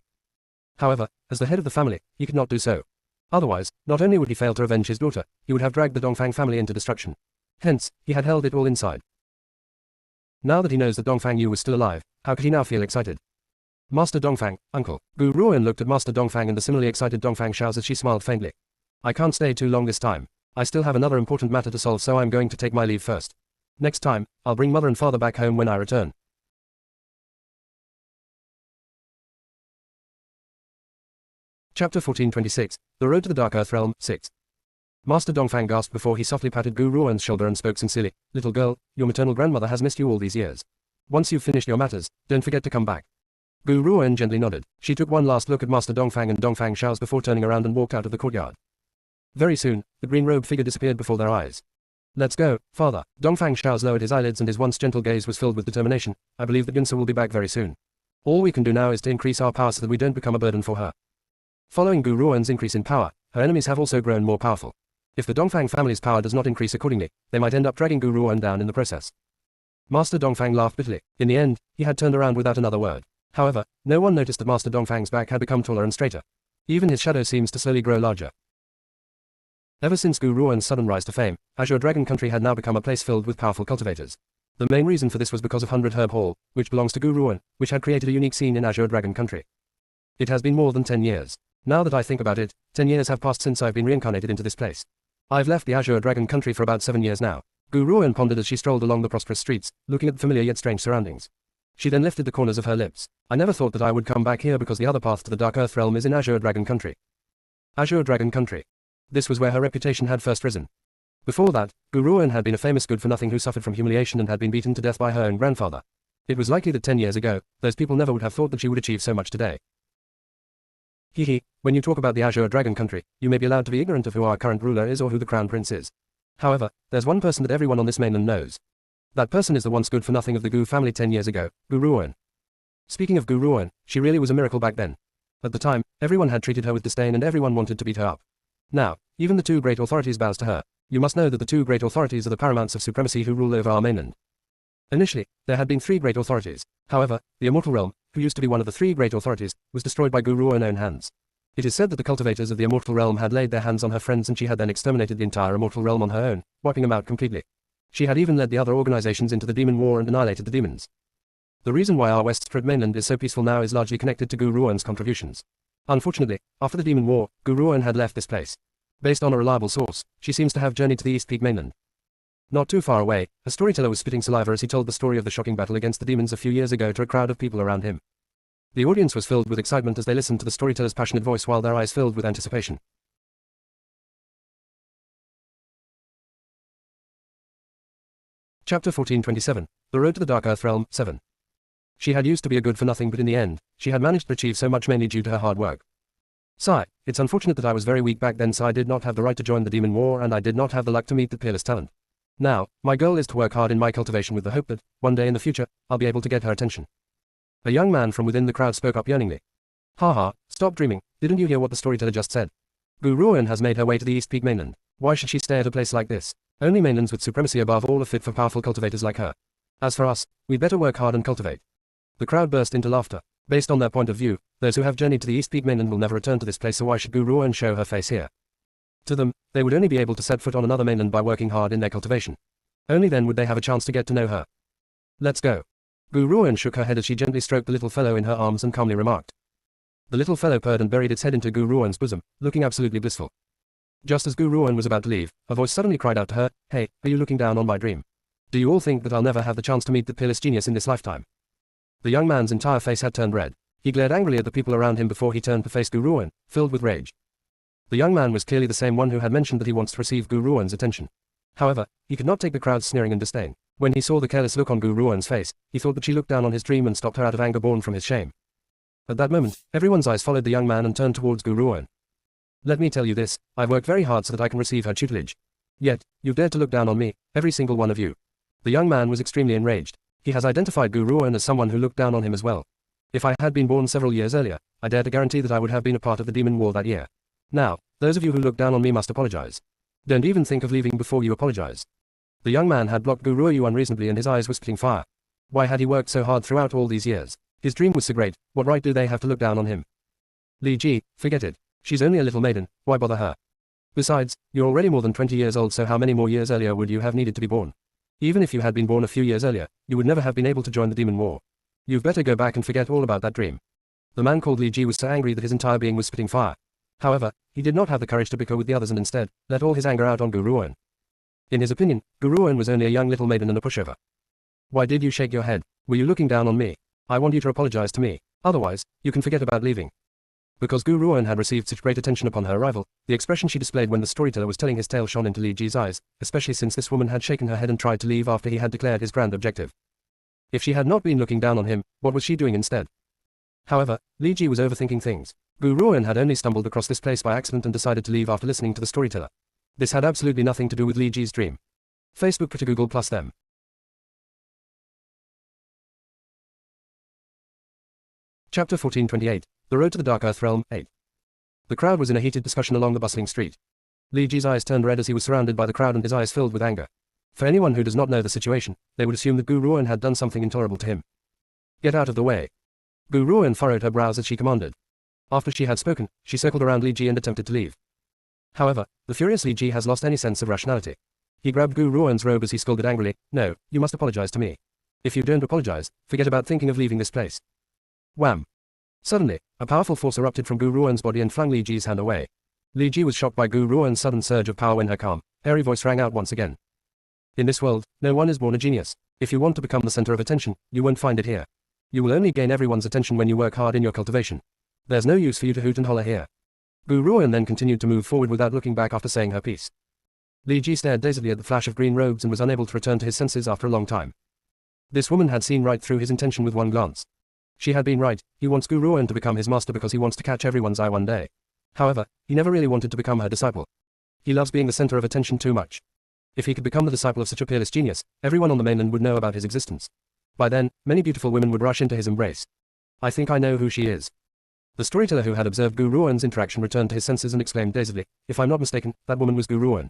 However, as the head of the family, he could not do so. Otherwise, not only would he fail to avenge his daughter, he would have dragged the Dongfang family into destruction. Hence, he had held it all inside. Now that he knows that Dongfang Yu was still alive, how could he now feel excited? Master Dongfang, uncle. Gu Ruan looked at Master Dongfang and the similarly excited Dongfang Shao's as she smiled faintly. I can't stay too long this time. I still have another important matter to solve so I'm going to take my leave first. Next time, I'll bring mother and father back home when I return. Chapter 1426, The Road to the Dark Earth Realm, 6. Master Dongfang gasped before he softly patted Gu Ruan's shoulder and spoke sincerely. Little girl, your maternal grandmother has missed you all these years. Once you've finished your matters, don't forget to come back. Gu Ruan gently nodded. She took one last look at Master Dongfang and Dongfang Shao's before turning around and walked out of the courtyard. Very soon, the green-robed figure disappeared before their eyes. Let's go, father. Dongfang Shao's lowered his eyelids and his once gentle gaze was filled with determination. I believe that Yunsa will be back very soon. All we can do now is to increase our power so that we don't become a burden for her. Following Gu Ruan's increase in power, her enemies have also grown more powerful. If the Dongfang family's power does not increase accordingly, they might end up dragging Gu Ruan down in the process. Master Dongfang laughed bitterly. In the end, he had turned around without another word. However, no one noticed that Master Dongfang's back had become taller and straighter. Even his shadow seems to slowly grow larger. Ever since Gu Ruan's sudden rise to fame, Azure Dragon Country had now become a place filled with powerful cultivators. The main reason for this was because of 100 Herb Hall, which belongs to Gu Ruan, which had created a unique scene in Azure Dragon Country. It has been more than 10 years. Now that I think about it, 10 years have passed since I've been reincarnated into this place. I've left the Azure Dragon Country for about 7 years now. Gu Ruan pondered as she strolled along the prosperous streets, looking at the familiar yet strange surroundings. She then lifted the corners of her lips. I never thought that I would come back here because the other path to the Dark Earth Realm is in Azure Dragon Country. Azure Dragon Country. This was where her reputation had first risen. Before that, Gu Ruan had been a famous good-for-nothing who suffered from humiliation and had been beaten to death by her own grandfather. It was likely that 10 years ago, those people never would have thought that she would achieve so much today. Hehe, when you talk about the Azure Dragon Country, you may be allowed to be ignorant of who our current ruler is or who the Crown Prince is. However, there's one person that everyone on this mainland knows. That person is the once good-for-nothing of the Gu family 10 years ago, Gu Ruan. Speaking of Gu Ruan, she really was a miracle back then. At the time, everyone had treated her with disdain and everyone wanted to beat her up. Now, even the two great authorities bows to her. You must know that the two great authorities are the paramounts of supremacy who rule over our mainland. Initially, there had been three great authorities. However, the Immortal Realm, who used to be one of the three great authorities, was destroyed by Gu Ruan's own hands. It is said that the cultivators of the Immortal Realm had laid their hands on her friends and she had then exterminated the entire Immortal Realm on her own, wiping them out completely. She had even led the other organizations into the demon war and annihilated the demons. The reason why our Westford mainland is so peaceful now is largely connected to Gu Ruan's contributions. Unfortunately, after the demon war, Gu Ruan had left this place. Based on a reliable source, she seems to have journeyed to the East Peak mainland. Not too far away, a storyteller was spitting saliva as he told the story of the shocking battle against the demons a few years ago to a crowd of people around him. The audience was filled with excitement as they listened to the storyteller's passionate voice while their eyes filled with anticipation. Chapter 1427, The Road to the Dark Earth Realm, 7. She had used to be a good-for-nothing but in the end, she had managed to achieve so much mainly due to her hard work. Sigh, it's unfortunate that I was very weak back then so I did not have the right to join the demon war and I did not have the luck to meet the peerless talent. Now, my goal is to work hard in my cultivation with the hope that, one day in the future, I'll be able to get her attention. A young man from within the crowd spoke up yearningly. Haha, stop dreaming, didn't you hear what the storyteller just said? Gu Ruan has made her way to the East Peak mainland. Why should she stay at a place like this? Only mainlands with supremacy above all are fit for powerful cultivators like her. As for us, we'd better work hard and cultivate. The crowd burst into laughter. Based on their point of view, those who have journeyed to the East Peak mainland will never return to this place so why should Gu Ruan show her face here? To them, they would only be able to set foot on another mainland by working hard in their cultivation. Only then would they have a chance to get to know her. Let's go. Gu Ruan shook her head as she gently stroked the little fellow in her arms and calmly remarked. The little fellow purred and buried its head into Gu Ruan's bosom, looking absolutely blissful. Just as Gu Ruan was about to leave, a voice suddenly cried out to her, "Hey, are you looking down on my dream? Do you all think that I'll never have the chance to meet the peerless genius in this lifetime?" The young man's entire face had turned red. He glared angrily at the people around him before he turned to face Gu Ruan, filled with rage. The young man was clearly the same one who had mentioned that he wants to receive Gu Ruan's attention. However, he could not take the crowd's sneering and disdain. When he saw the careless look on Gu Ruan's face, he thought that she looked down on his dream and stopped her out of anger born from his shame. At that moment, everyone's eyes followed the young man and turned towards Gu Ruan. Let me tell you this, I've worked very hard so that I can receive her tutelage. Yet, you've dared to look down on me, every single one of you. The young man was extremely enraged. He has identified Gu Ruan as someone who looked down on him as well. If I had been born several years earlier, I dare to guarantee that I would have been a part of the demon war that year. Now, those of you who look down on me must apologize. Don't even think of leaving before you apologize. The young man had blocked Gu Ruan unreasonably and his eyes were spitting fire. Why had he worked so hard throughout all these years? His dream was so great, what right do they have to look down on him? Li Ji, forget it. She's only a little maiden, why bother her? Besides, you're already more than 20 years old so how many more years earlier would you have needed to be born? Even if you had been born a few years earlier, you would never have been able to join the demon war. You've better go back and forget all about that dream. The man called Li Ji was so angry that his entire being was spitting fire. However, he did not have the courage to bicker with the others and instead, let all his anger out on Gu Ruan. In his opinion, Gu Ruan was only a young little maiden and a pushover. Why did you shake your head? Were you looking down on me? I want you to apologize to me. Otherwise, you can forget about leaving. Because Gu Ruan had received such great attention upon her arrival, the expression she displayed when the storyteller was telling his tale shone into Li Ji's eyes, especially since this woman had shaken her head and tried to leave after he had declared his grand objective. If she had not been looking down on him, what was she doing instead? However, Li Ji was overthinking things. Gu Ruan had only stumbled across this place by accident and decided to leave after listening to the storyteller. This had absolutely nothing to do with Li Ji's dream. Facebook, Twitter, Google plus them. Chapter 1428, The Road to the Dark Earth Realm, 8. The crowd was in a heated discussion along the bustling street. Li Ji's eyes turned red as he was surrounded by the crowd and his eyes filled with anger. For anyone who does not know the situation, they would assume that Gu Ruan had done something intolerable to him. Get out of the way. Gu Ruan furrowed her brows as she commanded. After she had spoken, she circled around Li Ji and attempted to leave. However, the furious Li Ji has lost any sense of rationality. He grabbed Gu Ruan's robe as he scolded angrily, "No, you must apologize to me. If you don't apologize, forget about thinking of leaving this place." Wham! Suddenly, a powerful force erupted from Gu Ruan's body and flung Li Ji's hand away. Li Ji was shocked by Gu Ruan's sudden surge of power when her calm, airy voice rang out once again. In this world, no one is born a genius. If you want to become the center of attention, you won't find it here. You will only gain everyone's attention when you work hard in your cultivation. There's no use for you to hoot and holler here. Gu Ruan then continued to move forward without looking back after saying her piece. Li Ji stared dazedly at the flash of green robes and was unable to return to his senses after a long time. This woman had seen right through his intention with one glance. She had been right, he wants Gu Ruan to become his master because he wants to catch everyone's eye one day. However, he never really wanted to become her disciple. He loves being the center of attention too much. If he could become the disciple of such a peerless genius, everyone on the mainland would know about his existence. By then, many beautiful women would rush into his embrace. I think I know who she is. The storyteller who had observed Gu Ruan's interaction returned to his senses and exclaimed dazedly, if I'm not mistaken, that woman was Gu Ruan.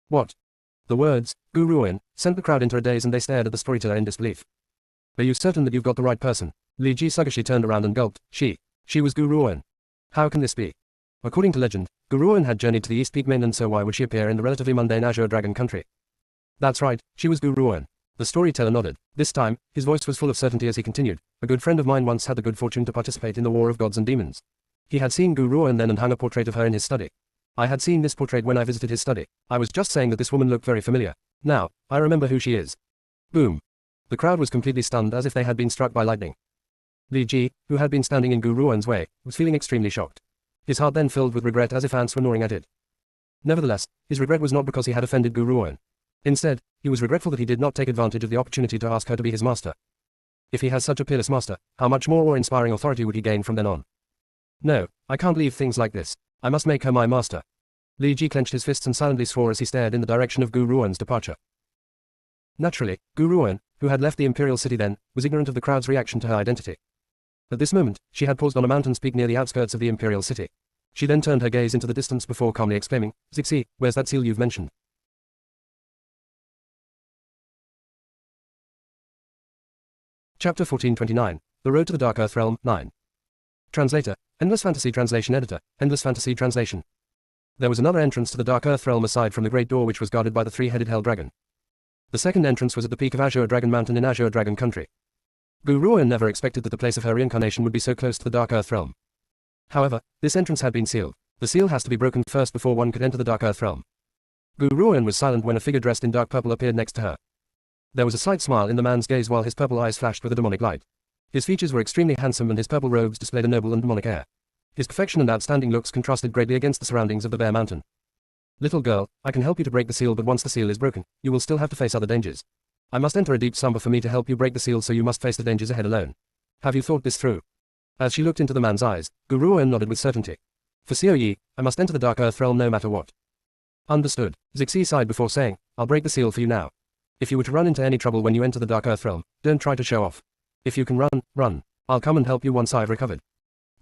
What? The words, Gu Ruan, sent the crowd into a daze and they stared at the storyteller in disbelief. Are you certain that you've got the right person? Li Ji sluggishly turned around and gulped. She was Gu Ruan. How can this be? According to legend, Gu Ruan had journeyed to the East Peak mainland, so why would she appear in the relatively mundane Azure Dragon country? That's right, she was Gu Ruan. The storyteller nodded. This time, his voice was full of certainty as he continued. A good friend of mine once had the good fortune to participate in the war of gods and demons. He had seen Gu Ruan then and hung a portrait of her in his study. I had seen this portrait when I visited his study. I was just saying that this woman looked very familiar. Now, I remember who she is. Boom. The crowd was completely stunned as if they had been struck by lightning. Li Ji, who had been standing in Gu Ruan's way, was feeling extremely shocked. His heart then filled with regret as if ants were gnawing at it. Nevertheless, his regret was not because he had offended Gu Ruan. Instead, he was regretful that he did not take advantage of the opportunity to ask her to be his master. If he has such a peerless master, how much more awe-inspiring authority would he gain from then on? No, I can't leave things like this. I must make her my master. Li Ji clenched his fists and silently swore as he stared in the direction of Gu Ruan's departure. Naturally, Gu Ruan, who had left the imperial city then, was ignorant of the crowd's reaction to her identity. At this moment, she had paused on a mountain's peak near the outskirts of the imperial city. She then turned her gaze into the distance before calmly exclaiming, Zixi, where's that seal you've mentioned? Chapter 1429, The Road to the Dark Earth Realm, 9. Translator, Endless Fantasy Translation Editor, Endless Fantasy Translation. There was another entrance to the Dark Earth Realm aside from the Great Door which was guarded by the three-headed Hell Dragon. The second entrance was at the peak of Azure Dragon Mountain in Azure Dragon Country. Gu Ruan never expected that the place of her reincarnation would be so close to the Dark Earth Realm. However, this entrance had been sealed. The seal has to be broken first before one could enter the Dark Earth Realm. Gu Ruan was silent when a figure dressed in dark purple appeared next to her. There was a slight smile in the man's gaze while his purple eyes flashed with a demonic light. His features were extremely handsome and his purple robes displayed a noble and demonic air. His perfection and outstanding looks contrasted greatly against the surroundings of the bare mountain. Little girl, I can help you to break the seal, but once the seal is broken, you will still have to face other dangers. I must enter a deep slumber for me to help you break the seal, so you must face the dangers ahead alone. Have you thought this through? As she looked into the man's eyes, Gu Ruan nodded with certainty. For Xiao Yi, I must enter the Dark Earth Realm no matter what. Understood. Zixi sighed before saying, I'll break the seal for you now. If you were to run into any trouble when you enter the Dark Earth Realm, don't try to show off. If you can run, run. I'll come and help you once I've recovered.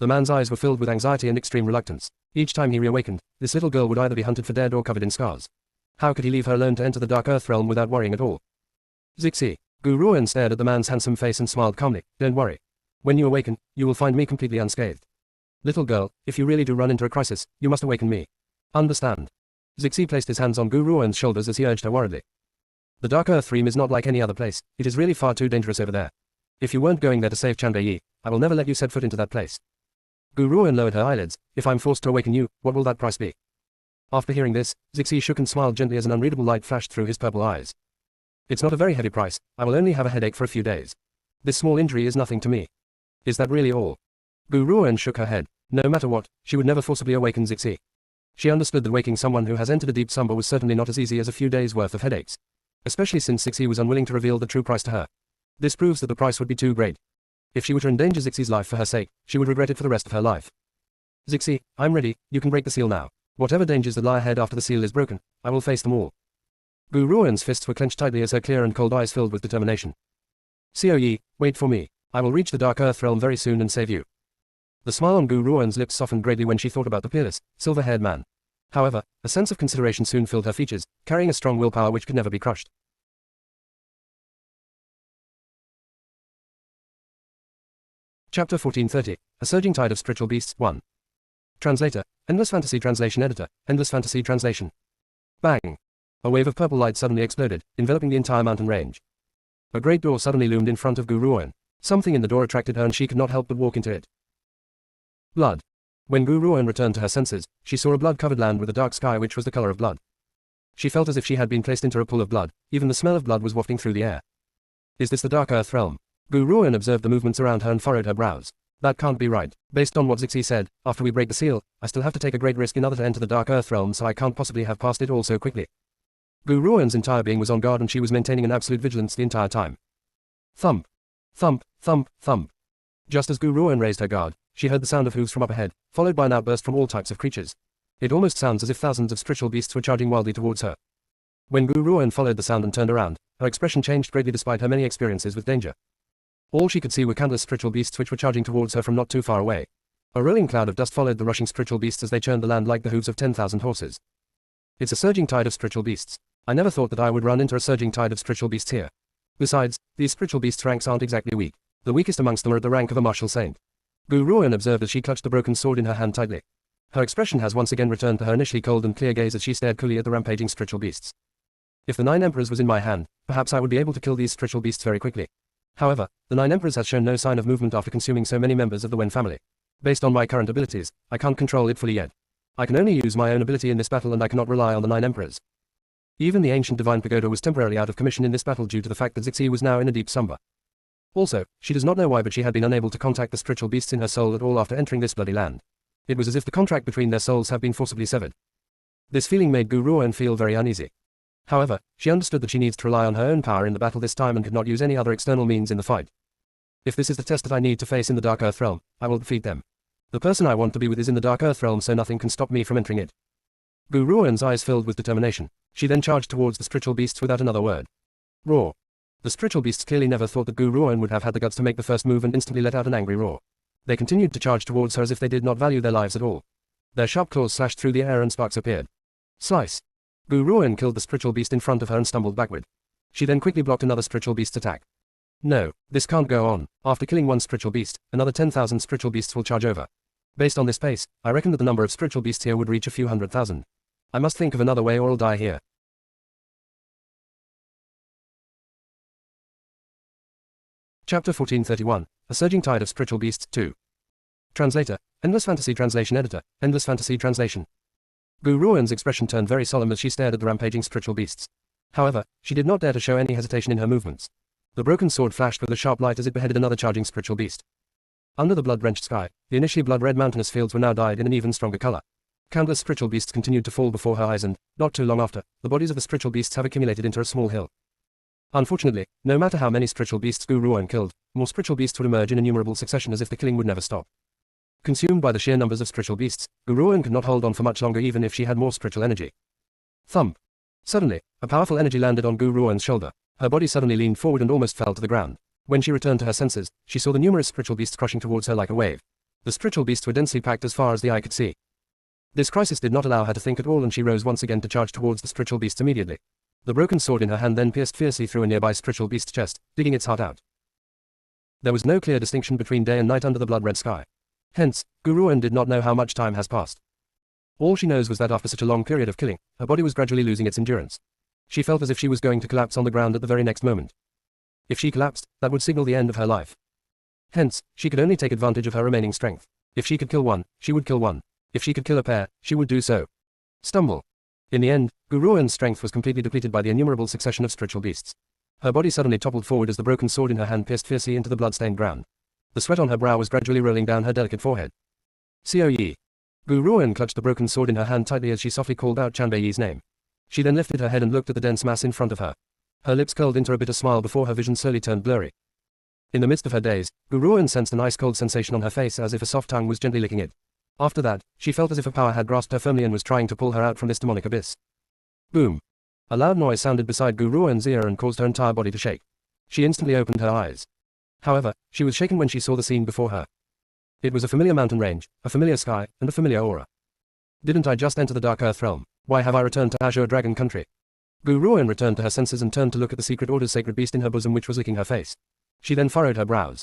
The man's eyes were filled with anxiety and extreme reluctance. Each time he reawakened, this little girl would either be hunted for dead or covered in scars. How could he leave her alone to enter the Dark Earth Realm without worrying at all? Zixi. Gu Ruan stared at the man's handsome face and smiled calmly. Don't worry. When you awaken, you will find me completely unscathed. Little girl, if you really do run into a crisis, you must awaken me. Understand? Zixi placed his hands on Gu Ruan's shoulders as he urged her worriedly. The Dark Earth Realm is not like any other place. It is really far too dangerous over there. If you weren't going there to save Chanbei Yi, I will never let you set foot into that place. Gu Ruan lowered her eyelids. If I'm forced to awaken you, what will that price be? After hearing this, Zixi shook and smiled gently as an unreadable light flashed through his purple eyes. It's not a very heavy price. I will only have a headache for a few days. This small injury is nothing to me. Is that really all? Gu Ruan shook her head. No matter what, she would never forcibly awaken Zixi. She understood that waking someone who has entered a deep slumber was certainly not as easy as a few days' worth of headaches. Especially since Zixi was unwilling to reveal the true price to her. This proves that the price would be too great. If she were to endanger Zixi's life for her sake, she would regret it for the rest of her life. Zixi, I'm ready, you can break the seal now. Whatever dangers that lie ahead after the seal is broken, I will face them all. Gu Ruan's fists were clenched tightly as her clear and cold eyes filled with determination. Xiao Yi, wait for me. I will reach the Dark Earth Realm very soon and save you. The smile on Gu Ruan's lips softened greatly when she thought about the peerless, silver-haired man. However, a sense of consideration soon filled her features, carrying a strong willpower which could never be crushed. Chapter 1430, A Surging Tide of Spiritual Beasts, 1. Translator, Endless Fantasy Translation Editor, Endless Fantasy Translation. Bang! A wave of purple light suddenly exploded, enveloping the entire mountain range. A great door suddenly loomed in front of Gu Ruan. Something in the door attracted her and she could not help but walk into it. Blood. When Gu Ruan returned to her senses, she saw a blood-covered land with a dark sky which was the color of blood. She felt as if she had been placed into a pool of blood. Even the smell of blood was wafting through the air. Is this the Dark Earth Realm? Gu Ruan observed the movements around her and furrowed her brows. That can't be right. Based on what Zixi said, after we break the seal, I still have to take a great risk in order to enter the Dark Earth Realm, so I can't possibly have passed it all so quickly. Gu Ruan's entire being was on guard and she was maintaining an absolute vigilance the entire time. Thump. Thump, thump, thump. Just as Gu Ruan raised her guard, she heard the sound of hooves from up ahead, followed by an outburst from all types of creatures. It almost sounds as if thousands of spiritual beasts were charging wildly towards her. When Gu Ruan followed the sound and turned around, her expression changed greatly despite her many experiences with danger. All she could see were countless spiritual beasts which were charging towards her from not too far away. A rolling cloud of dust followed the rushing spiritual beasts as they churned the land like the hooves of 10,000 horses. It's a surging tide of spiritual beasts. I never thought that I would run into a surging tide of spiritual beasts here. Besides, these spiritual beasts' ranks aren't exactly weak. The weakest amongst them are at the rank of a martial saint. Gu Ruoan observed as she clutched the broken sword in her hand tightly. Her expression has once again returned to her initially cold and clear gaze as she stared coolly at the rampaging spiritual beasts. If the 9 emperors was in my hand, perhaps I would be able to kill these spiritual beasts very quickly. However, the 9 emperors has shown no sign of movement after consuming so many members of the Wen family. Based on my current abilities, I can't control it fully yet. I can only use my own ability in this battle and I cannot rely on the 9 emperors. Even the ancient divine pagoda was temporarily out of commission in this battle due to the fact that Zixi was now in a deep slumber. Also, she does not know why, but she had been unable to contact the spiritual beasts in her soul at all after entering this bloody land. It was as if the contract between their souls had been forcibly severed. This feeling made Gu Ruoan feel very uneasy. However, she understood that she needs to rely on her own power in the battle this time and could not use any other external means in the fight. If this is the test that I need to face in the Dark Earth realm, I will defeat them. The person I want to be with is in the Dark Earth realm, so nothing can stop me from entering it. Gu Ruoan's eyes filled with determination. She then charged towards the spiritual beasts without another word. Roar. The spiritual beasts clearly never thought that Gu Ruoan would have had the guts to make the first move and instantly let out an angry roar. They continued to charge towards her as if they did not value their lives at all. Their sharp claws slashed through the air and sparks appeared. Slice. Gu Ruoan killed the spiritual beast in front of her and stumbled backward. She then quickly blocked another spiritual beast's attack. No, this can't go on. After killing one spiritual beast, another 10,000 spiritual beasts will charge over. Based on this pace, I reckon that the number of spiritual beasts here would reach a few 100,000. I must think of another way or I'll die here. Chapter 1431, A Surging Tide of Spiritual Beasts 2. Translator, Endless Fantasy Translation Editor, Endless Fantasy Translation. Gu Ruoan's expression turned very solemn as she stared at the rampaging spiritual beasts. However, she did not dare to show any hesitation in her movements. The broken sword flashed with a sharp light as it beheaded another charging spiritual beast. Under the blood-drenched sky, the initially blood-red mountainous fields were now dyed in an even stronger color. Countless spiritual beasts continued to fall before her eyes and, not too long after, the bodies of the spiritual beasts have accumulated into a small hill. Unfortunately, no matter how many spiritual beasts Gu Ruoan killed, more spiritual beasts would emerge in innumerable succession as if the killing would never stop. Consumed by the sheer numbers of spiritual beasts, Gu Ruoan could not hold on for much longer even if she had more spiritual energy. Thump. Suddenly, a powerful energy landed on Gu Ruoan's shoulder. Her body suddenly leaned forward and almost fell to the ground. When she returned to her senses, she saw the numerous spiritual beasts crushing towards her like a wave. The spiritual beasts were densely packed as far as the eye could see. This crisis did not allow her to think at all and she rose once again to charge towards the spiritual beasts immediately. The broken sword in her hand then pierced fiercely through a nearby spiritual beast's chest, digging its heart out. There was no clear distinction between day and night under the blood-red sky. Hence, Gu Ruoan did not know how much time has passed. All she knows was that after such a long period of killing, her body was gradually losing its endurance. She felt as if she was going to collapse on the ground at the very next moment. If she collapsed, that would signal the end of her life. Hence, she could only take advantage of her remaining strength. If she could kill one, she would kill one. If she could kill a pair, she would do so. Stumble. In the end, Gu Ruoan's strength was completely depleted by the innumerable succession of spiritual beasts. Her body suddenly toppled forward as the broken sword in her hand pierced fiercely into the blood-stained ground. The sweat on her brow was gradually rolling down her delicate forehead. Xiao Yi. Gu Ruoan clutched the broken sword in her hand tightly as she softly called out Chanbei Yi's name. She then lifted her head and looked at the dense mass in front of her. Her lips curled into a bitter smile before her vision slowly turned blurry. In the midst of her daze, Gu Ruoan sensed an ice-cold sensation on her face as if a soft tongue was gently licking it. After that, she felt as if a power had grasped her firmly and was trying to pull her out from this demonic abyss. Boom. A loud noise sounded beside Gu Ruoan's ear and caused her entire body to shake. She instantly opened her eyes. However, she was shaken when she saw the scene before her. It was a familiar mountain range, a familiar sky, and a familiar aura. Didn't I just enter the Dark Earth realm? Why have I returned to Azure Dragon Country? Gu Ruoan returned to her senses and turned to look at the Secret Order's sacred beast in her bosom which was licking her face. She then furrowed her brows.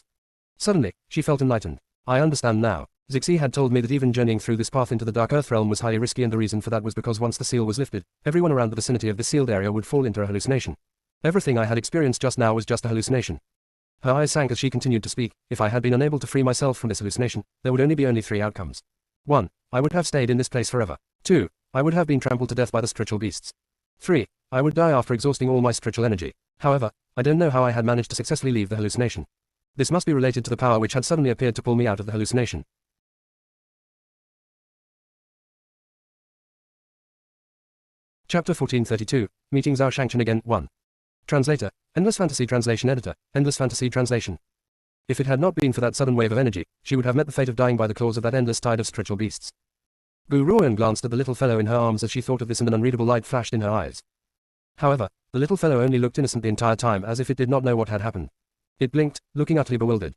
Suddenly, she felt enlightened. I understand now. Zixi had told me that even journeying through this path into the Dark Earth realm was highly risky, and the reason for that was because once the seal was lifted, everyone around the vicinity of the sealed area would fall into a hallucination. Everything I had experienced just now was just a hallucination. Her eyes sank as she continued to speak. If I had been unable to free myself from this hallucination, there would only be 3 outcomes. 1. I would have stayed in this place forever. 2. I would have been trampled to death by the spiritual beasts. 3. I would die after exhausting all my spiritual energy. However, I don't know how I had managed to successfully leave the hallucination. This must be related to the power which had suddenly appeared to pull me out of the hallucination. Chapter 1432, Meeting Zhao Shangchen again, 1. Translator, Endless Fantasy Translation Editor, Endless Fantasy Translation. If it had not been for that sudden wave of energy, she would have met the fate of dying by the claws of that endless tide of spiritual beasts. Gu Ruoan glanced at the little fellow in her arms as she thought of this, and an unreadable light flashed in her eyes. However, the little fellow only looked innocent the entire time, as if it did not know what had happened. It blinked, looking utterly bewildered.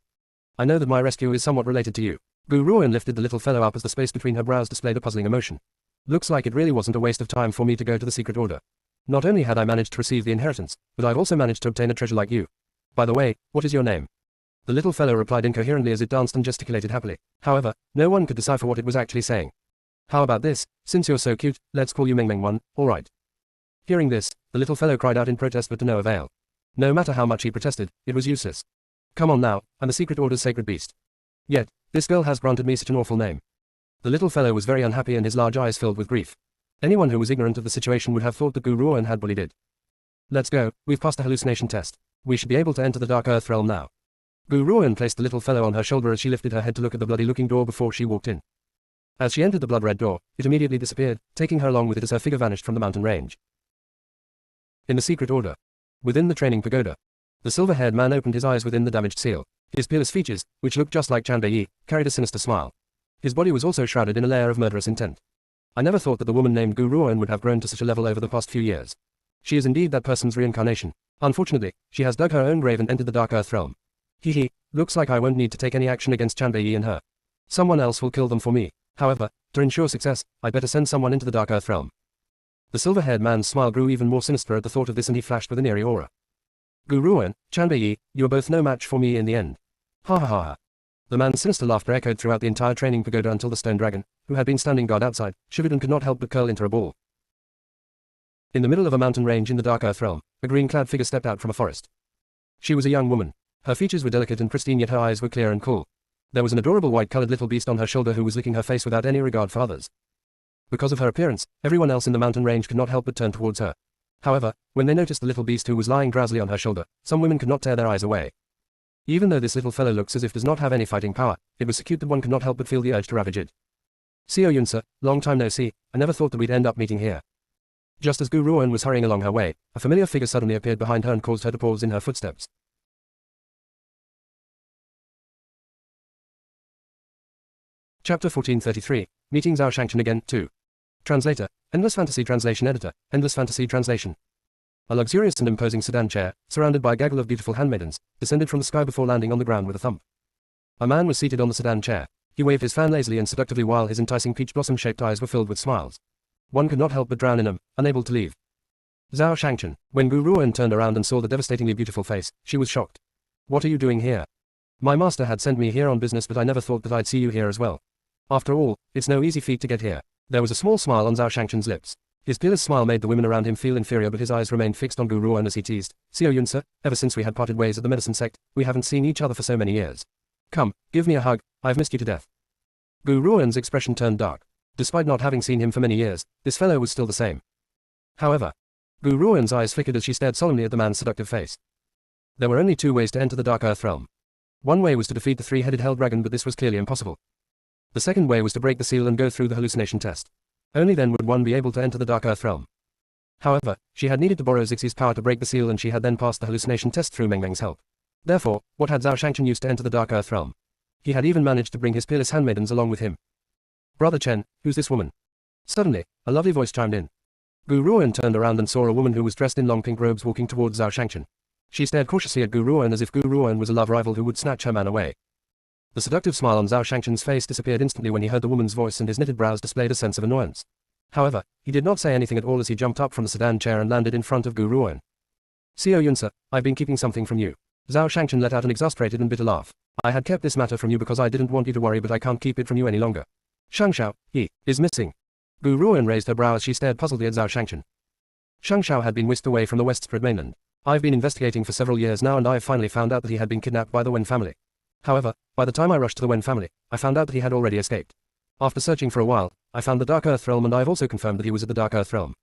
I know that my rescue is somewhat related to you. Gu Ruan lifted the little fellow up as the space between her brows displayed a puzzling emotion. Looks like it really wasn't a waste of time for me to go to the secret order. Not only had I managed to receive the inheritance, but I've also managed to obtain a treasure like you. By the way, what is your name? The little fellow replied incoherently as it danced and gesticulated happily. However, no one could decipher what it was actually saying. How about this, since you're so cute, let's call you Meng Meng One, alright. Hearing this, the little fellow cried out in protest but to no avail. No matter how much he protested, it was useless. Come on now, I'm the secret order's sacred beast. Yet, this girl has granted me such an awful name. The little fellow was very unhappy and his large eyes filled with grief. Anyone who was ignorant of the situation would have thought that Gu Ruan had bullied it. Let's go, we've passed the hallucination test. We should be able to enter the Dark Earth realm now. Gu Ruan placed the little fellow on her shoulder as she lifted her head to look at the bloody-looking door before she walked in. As she entered the blood-red door, it immediately disappeared, taking her along with it as her figure vanished from the mountain range. In the secret order. Within the training pagoda. The silver-haired man opened his eyes within the damaged seal. His peerless features, which looked just like Chanbei, carried a sinister smile. His body was also shrouded in a layer of murderous intent. I never thought that the woman named Gu Ruan would have grown to such a level over the past few years. She is indeed that person's reincarnation. Unfortunately, she has dug her own grave and entered the Dark Earth realm. Hee, looks like I won't need to take any action against Chanbei and her. Someone else will kill them for me. However, to ensure success, I'd better send someone into the Dark Earth realm. The silver-haired man's smile grew even more sinister at the thought of this and he flashed with an eerie aura. Gu Ruan, Chanbei, you are both no match for me in the end. Ha ha ha ha. The man's sinister laughter echoed throughout the entire training pagoda until the stone dragon, who had been standing guard outside, shivered and could not help but curl into a ball. In the middle of a mountain range in the Dark Earth realm, a green-clad figure stepped out from a forest. She was a young woman. Her features were delicate and pristine yet her eyes were clear and cool. There was an adorable white-colored little beast on her shoulder who was licking her face without any regard for others. Because of her appearance, everyone else in the mountain range could not help but turn towards her. However, when they noticed the little beast who was lying drowsily on her shoulder, some women could not tear their eyes away. Even though this little fellow looks as if does not have any fighting power, it was so cute that one could not help but feel the urge to ravage it. Seo Yunsa, long time no see, I never thought that we'd end up meeting here. Just as Gu Ruan was hurrying along her way, a familiar figure suddenly appeared behind her and caused her to pause in her footsteps. Chapter 1433, Meeting Zhao Shangchen again, 2. Translator, Endless Fantasy Translation Editor, Endless Fantasy Translation. A luxurious and imposing sedan chair, surrounded by a gaggle of beautiful handmaidens, descended from the sky before landing on the ground with a thump. A man was seated on the sedan chair. He waved his fan lazily and seductively while his enticing peach blossom-shaped eyes were filled with smiles. One could not help but drown in them, unable to leave. Zhao Shangchen. When Gu Ruan turned around and saw the devastatingly beautiful face, she was shocked. What are you doing here? My master had sent me here on business but I never thought that I'd see you here as well. After all, it's no easy feat to get here. There was a small smile on Zhao Shangchen's lips. His peerless smile made the women around him feel inferior but his eyes remained fixed on Gu Ruan as he teased. Seo Yunsa, ever since we had parted ways at the medicine sect, we haven't seen each other for so many years. Come, give me a hug, I've missed you to death. Gu Ruan's expression turned dark. Despite not having seen him for many years, this fellow was still the same. However, Gu Ruan's eyes flickered as she stared solemnly at the man's seductive face. There were only two ways to enter the Dark Earth realm. One way was to defeat the three-headed hell dragon but this was clearly impossible. The second way was to break the seal and go through the hallucination test. Only then would one be able to enter the Dark Earth realm. However, she had needed to borrow Zixie's power to break the seal and she had then passed the hallucination test through Meng Meng's help. Therefore, what had Zhao Shangchen used to enter the Dark Earth realm? He had even managed to bring his peerless handmaidens along with him. Brother Chen, who's this woman? Suddenly, a lovely voice chimed in. Gu Ruan turned around and saw a woman who was dressed in long pink robes walking towards Zhao Shangchen. She stared cautiously at Gu Ruan as if Gu Ruan was a love rival who would snatch her man away. The seductive smile on Zhao Shangchen's face disappeared instantly when he heard the woman's voice and his knitted brows displayed a sense of annoyance. However, he did not say anything at all as he jumped up from the sedan chair and landed in front of Gu Ruan. Seo Yunsa, I've been keeping something from you. Zhao Shangchen let out an exasperated and bitter laugh. I had kept this matter from you because I didn't want you to worry but I can't keep it from you any longer. Shangshao, he, is missing. Gu Ruan raised her brow as she stared puzzledly at Zhao Shangchen. Shangshao had been whisked away from the West Spread mainland. I've been investigating for several years now and I've finally found out that he had been kidnapped by the Wen family. However, by the time I rushed to the Wen family, I found out that he had already escaped. After searching for a while, I found the Dark Earth realm and I've also confirmed that he was at the Dark Earth realm.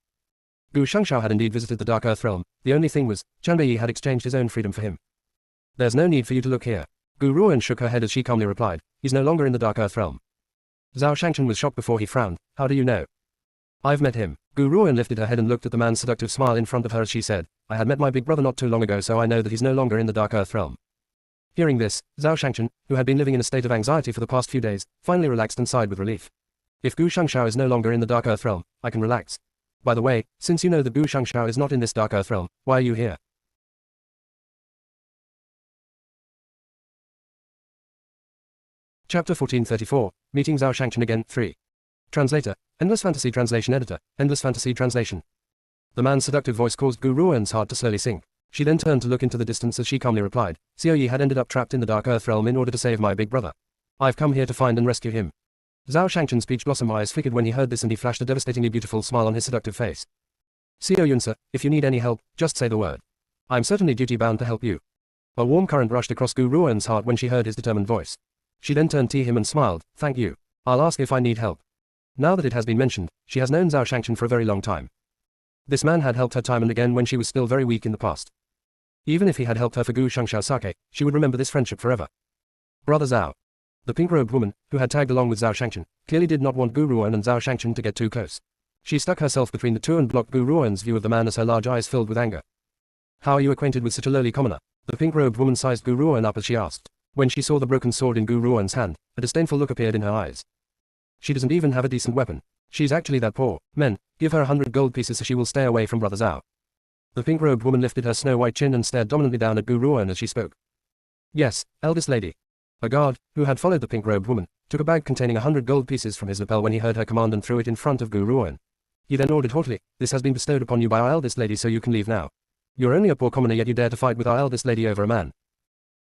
Gu Shangshao had indeed visited the Dark Earth realm, the only thing was, Chanbei had exchanged his own freedom for him. There's no need for you to look here. Gu Ruan shook her head as she calmly replied, he's no longer in the Dark Earth realm. Zhao Shangchen was shocked before he frowned, how do you know? I've met him. Gu Ruan lifted her head and looked at the man's seductive smile in front of her as she said, I had met my big brother not too long ago so I know that he's no longer in the Dark Earth realm. Hearing this, Zhao Shangchen, who had been living in a state of anxiety for the past few days, finally relaxed and sighed with relief. If Gu Shangshao is no longer in the Dark Earth realm, I can relax. By the way, since you know that Gu Shangshao is not in this Dark Earth realm, why are you here? Chapter 1434, Meeting Zhao Shangchen again, 3. Translator, Endless Fantasy Translation Editor, Endless Fantasy Translation. The man's seductive voice caused Gu Ruoan's heart to slowly sink. She then turned to look into the distance as she calmly replied, Xiao Yi had ended up trapped in the Dark Earth realm in order to save my big brother. I've come here to find and rescue him. Zhao Shangchen's speech blossom eyes flickered when he heard this and he flashed a devastatingly beautiful smile on his seductive face. Xiao Yun sir, if you need any help, just say the word. I'm certainly duty-bound to help you. A warm current rushed across Gu Ruoan's heart when she heard his determined voice. She then turned to him and smiled, thank you. I'll ask if I need help. Now that it has been mentioned, she has known Zhao Shangchen for a very long time. This man had helped her time and again when she was still very weak in the past. Even if he had helped her for Gu Shangxiao sake, she would remember this friendship forever. Brother Zhao. The pink-robed woman, who had tagged along with Zhao Shangchen, clearly did not want Gu Ruoan and Zhao Shangchen to get too close. She stuck herself between the two and blocked Gu Ruoan's view of the man as her large eyes filled with anger. How are you acquainted with such a lowly commoner? The pink-robed woman sized Gu Ruoan up as she asked. When she saw the broken sword in Gu Ruoan's hand, a disdainful look appeared in her eyes. She doesn't even have a decent weapon. She's actually that poor. Men, give her 100 gold pieces so she will stay away from Brother Zhao. The pink-robed woman lifted her snow-white chin and stared dominantly down at Gu Ruoan as she spoke. Yes, eldest lady. A guard, who had followed the pink-robed woman, took a bag containing 100 gold pieces from his lapel when he heard her command and threw it in front of Gu Ruoan. He then ordered haughtily, this has been bestowed upon you by our eldest lady so you can leave now. You're only a poor commoner yet you dare to fight with our eldest lady over a man.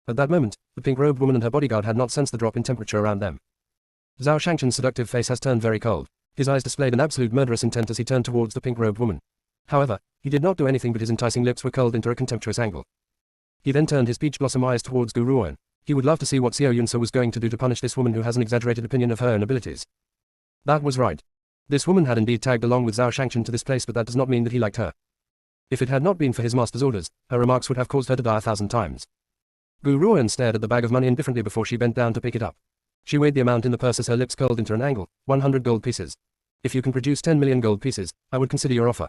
At that moment, the pink-robed woman and her bodyguard had not sensed the drop in temperature around them. Zhao Shangchen's seductive face has turned very cold. His eyes displayed an absolute murderous intent as he turned towards the pink-robed woman. However, he did not do anything but his enticing lips were curled into a contemptuous angle. He then turned his peach blossom eyes towards Gu Ruoan. He would love to see what Xiao Yunsa was going to do to punish this woman who has an exaggerated opinion of her own abilities. That was right. This woman had indeed tagged along with Zhao Shangchen to this place, but that does not mean that he liked her. If it had not been for his master's orders, her remarks would have caused her to die 1,000 times. Gu Ruoan stared at the bag of money indifferently before she bent down to pick it up. She weighed the amount in the purse as her lips curled into an angle, 100 gold pieces. If you can produce 10 million gold pieces, I would consider your offer.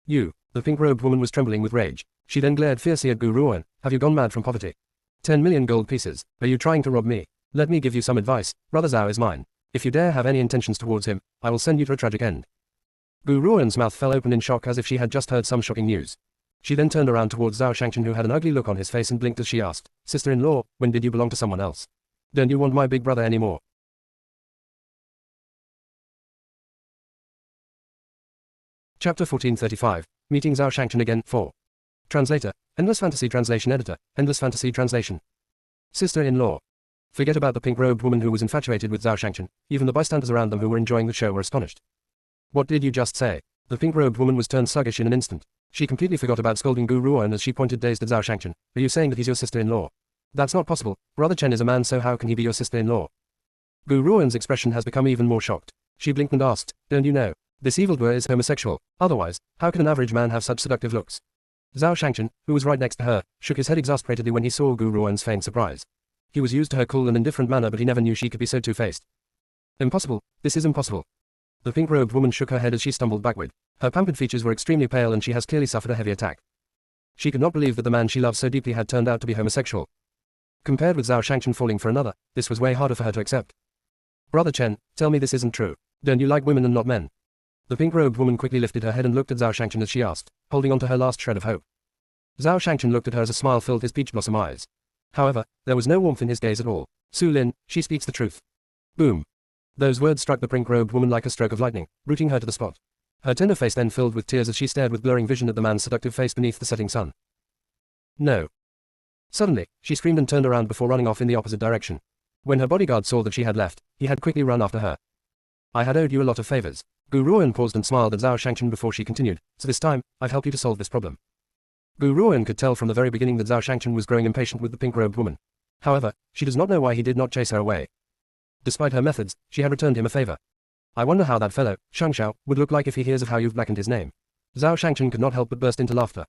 You, the pink-robed woman was trembling with rage. She then glared fiercely at Gu Ruoan, have you gone mad from poverty? 10 million gold pieces, are you trying to rob me? Let me give you some advice, Brother Zhao is mine. If you dare have any intentions towards him, I will send you to a tragic end. Gu Ruoan's mouth fell open in shock as if she had just heard some shocking news. She then turned around towards Zhao Shangchen who had an ugly look on his face and blinked as she asked, Sister-in-law, when did you belong to someone else? Don't you want my big brother anymore? Chapter 1435, Meeting Zhao Shangchen again, 4. Translator, Endless Fantasy Translation Editor, Endless Fantasy Translation. Sister-in-law. Forget about the pink-robed woman who was infatuated with Zhao Shangchen, even the bystanders around them who were enjoying the show were astonished. What did you just say? The pink-robed woman was turned sluggish in an instant. She completely forgot about scolding Gu Ruoan as she pointed dazed at Zhao Shangchen. Are you saying that he's your sister-in-law? That's not possible. Brother Chen is a man, so how can he be your sister-in-law? Gu Ruoan's expression has become even more shocked. She blinked and asked, don't you know? This evildoer is homosexual. Otherwise, how can an average man have such seductive looks? Zhao Shangchen, who was right next to her, shook his head exasperatedly when he saw Gu Ruoan's feigned surprise. He was used to her cool and indifferent manner, but he never knew she could be so two-faced. Impossible. This is impossible. The pink-robed woman shook her head as she stumbled backward. Her pampered features were extremely pale and she has clearly suffered a heavy attack. She could not believe that the man she loved so deeply had turned out to be homosexual. Compared with Zhao Shangchen falling for another, this was way harder for her to accept. Brother Chen, tell me this isn't true. Don't you like women and not men? The pink-robed woman quickly lifted her head and looked at Zhao Shangchen as she asked, holding on to her last shred of hope. Zhao Shangchen looked at her as a smile filled his peach blossom eyes. However, there was no warmth in his gaze at all. Su Lin, she speaks the truth. Boom. Those words struck the pink-robed woman like a stroke of lightning, rooting her to the spot. Her tender face then filled with tears as she stared with blurring vision at the man's seductive face beneath the setting sun. No. Suddenly, she screamed and turned around before running off in the opposite direction. When her bodyguard saw that she had left, he had quickly run after her. I had owed you a lot of favors. Gu Ruoan paused and smiled at Zhao Shangchen before she continued, so this time, I've helped you to solve this problem. Gu Ruoan could tell from the very beginning that Zhao Shangchen was growing impatient with the pink-robed woman. However, she does not know why he did not chase her away. Despite her methods, she had returned him a favor. I wonder how that fellow, Shangxiao, would look like if he hears of how you've blackened his name. Zhao Shangchen could not help but burst into laughter.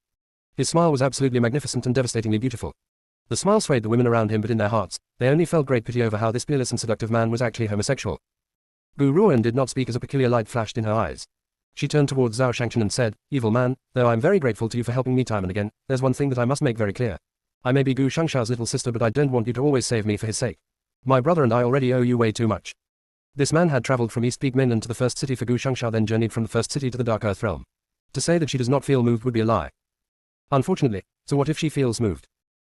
His smile was absolutely magnificent and devastatingly beautiful. The smile swayed the women around him, but in their hearts, they only felt great pity over how this fearless and seductive man was actually homosexual. Gu Ruoan did not speak as a peculiar light flashed in her eyes. She turned towards Zhao Shangchen and said, evil man, though I'm very grateful to you for helping me time and again, there's one thing that I must make very clear. I may be Gu Shangxiao's little sister, but I don't want you to always save me for his sake. My brother and I already owe you way too much. This man had traveled from East Peak Mainland to the first city for Gu Shangxiao, then journeyed from the first city to the Dark Earth realm. To say that she does not feel moved would be a lie. Unfortunately, so what if she feels moved?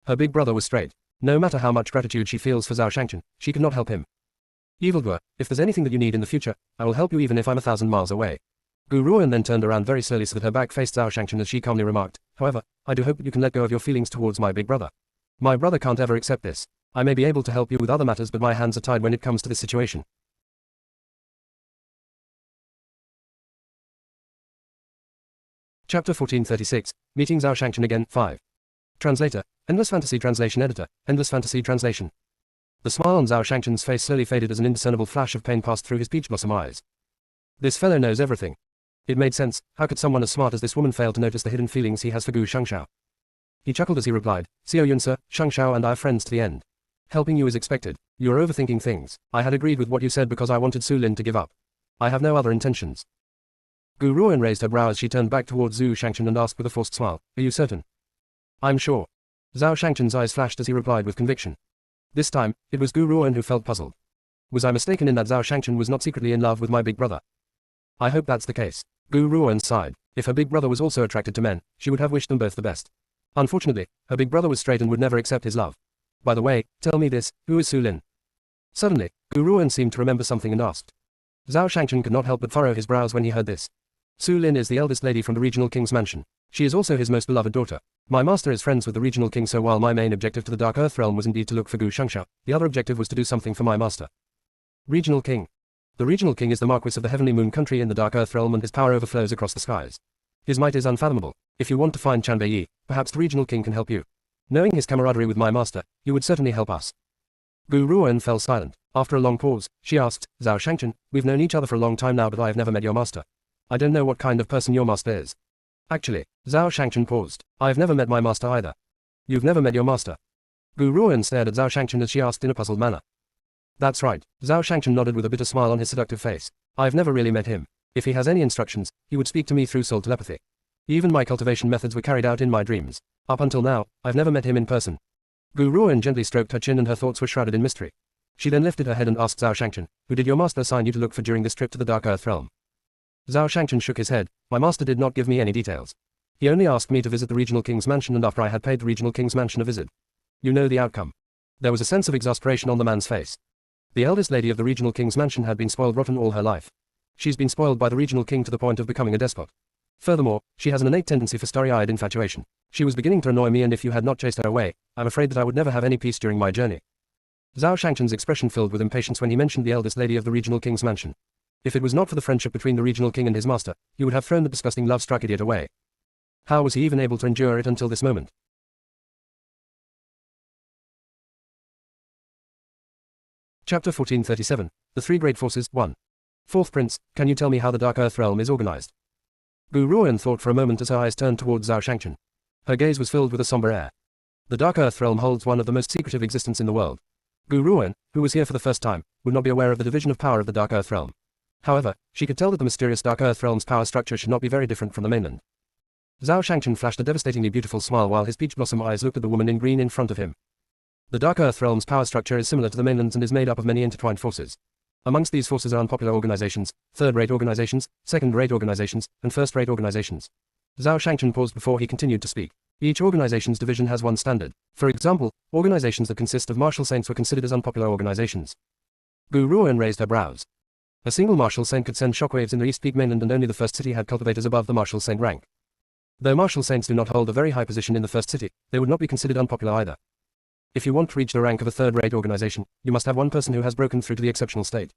Her big brother was straight. No matter how much gratitude she feels for Zhao Shangchen, she could not help him. Evildoer, if there's anything that you need in the future, I will help you even if I'm 1,000 miles away. Gu Ruoan then turned around very slowly so that her back faced Zhao Shangchen as she calmly remarked, however, I do hope that you can let go of your feelings towards my big brother. My brother can't ever accept this. I may be able to help you with other matters but my hands are tied when it comes to this situation. Chapter 1436, Meeting Zhao Shangchen Again, 5. Translator, Endless Fantasy Translation Editor, Endless Fantasy Translation. The smile on Zhao Shangchen's face slowly faded as an indiscernible flash of pain passed through his peach blossom eyes. This fellow knows everything. It made sense. How could someone as smart as this woman fail to notice the hidden feelings he has for Gu Shangshao? He chuckled as he replied, Xiao Yun sir, Shangshao and I are friends to the end. Helping you is expected. You are overthinking things. I had agreed with what you said because I wanted Su Lin to give up. I have no other intentions. Gu Ruoan raised her brow as she turned back towards Zhao Shangchen and asked with a forced smile, are you certain? I'm sure. Zhao Shangchen's eyes flashed as he replied with conviction. This time, it was Gu Ruoan who felt puzzled. Was I mistaken in that Zhao Shangchen was not secretly in love with my big brother? I hope that's the case. Gu Ruoan sighed. If her big brother was also attracted to men, she would have wished them both the best. Unfortunately, her big brother was straight and would never accept his love. By the way, tell me this, who is Su Lin? Suddenly, Gu Ruoan seemed to remember something and asked. Zhao Shangchen could not help but furrow his brows when he heard this. Su Lin is the eldest lady from the regional king's mansion. She is also his most beloved daughter. My master is friends with the regional king, so while my main objective to the Dark Earth realm was indeed to look for Gu Shangshao, the other objective was to do something for my master. Regional king. The regional king is the Marquis of the Heavenly Moon country in the Dark Earth realm and his power overflows across the skies. His might is unfathomable. If you want to find Chanbei Yi, perhaps the regional king can help you. Knowing his camaraderie with my master, he would certainly help us. Gu Ruoan fell silent. After a long pause, she asked, Zhao Shangchen, we've known each other for a long time now but I have never met your master. I don't know what kind of person your master is. Actually, Zhao Shangchen paused. I have never met my master either. You've never met your master? Gu Ruoan stared at Zhao Shangchen as she asked in a puzzled manner. That's right. Zhao Shangchen nodded with a bitter smile on his seductive face. I've never really met him. If he has any instructions, he would speak to me through soul telepathy. Even my cultivation methods were carried out in my dreams. Up until now, I've never met him in person. Gu Ruoan gently stroked her chin and her thoughts were shrouded in mystery. She then lifted her head and asked Zhao Shangchen, who did your master assign you to look for during this trip to the Dark Earth realm? Zhao Shangchen shook his head. My master did not give me any details. He only asked me to visit the regional king's mansion and after I had paid the regional king's mansion a visit. You know the outcome. There was a sense of exasperation on the man's face. The eldest lady of the regional king's mansion had been spoiled rotten all her life. She's been spoiled by the regional king to the point of becoming a despot. Furthermore, she has an innate tendency for starry-eyed infatuation. She was beginning to annoy me and if you had not chased her away, I'm afraid that I would never have any peace during my journey. Zhao Shangchen's expression filled with impatience when he mentioned the eldest lady of the regional king's mansion. If it was not for the friendship between the regional king and his master, he would have thrown the disgusting love-struck idiot away. How was he even able to endure it until this moment? Chapter 1437, The Three Great Forces, 1. Fourth Prince, can you tell me how the Dark Earth realm is organized? Gu Ruoan thought for a moment as her eyes turned towards Zhao Shangchen. Her gaze was filled with a somber air. The Dark Earth realm holds one of the most secretive existence in the world. Gu Ruoan, who was here for the first time, would not be aware of the division of power of the Dark Earth realm. However, she could tell that the mysterious Dark Earth realm's power structure should not be very different from the mainland. Zhao Shangchen flashed a devastatingly beautiful smile while his peach blossom eyes looked at the woman in green in front of him. The Dark Earth realm's power structure is similar to the mainland's and is made up of many intertwined forces. Amongst these forces are unpopular organizations, third-rate organizations, second-rate organizations, and first-rate organizations. Zhao Shangchen paused before he continued to speak. Each organization's division has one standard. For example, organizations that consist of martial saints were considered as unpopular organizations. Gu Ruoan raised her brows. A single martial saint could send shockwaves in the East Peak mainland and only the first city had cultivators above the martial saint rank. Though martial saints do not hold a very high position in the first city, they would not be considered unpopular either. If you want to reach the rank of a third-rate organization, you must have one person who has broken through to the exceptional state.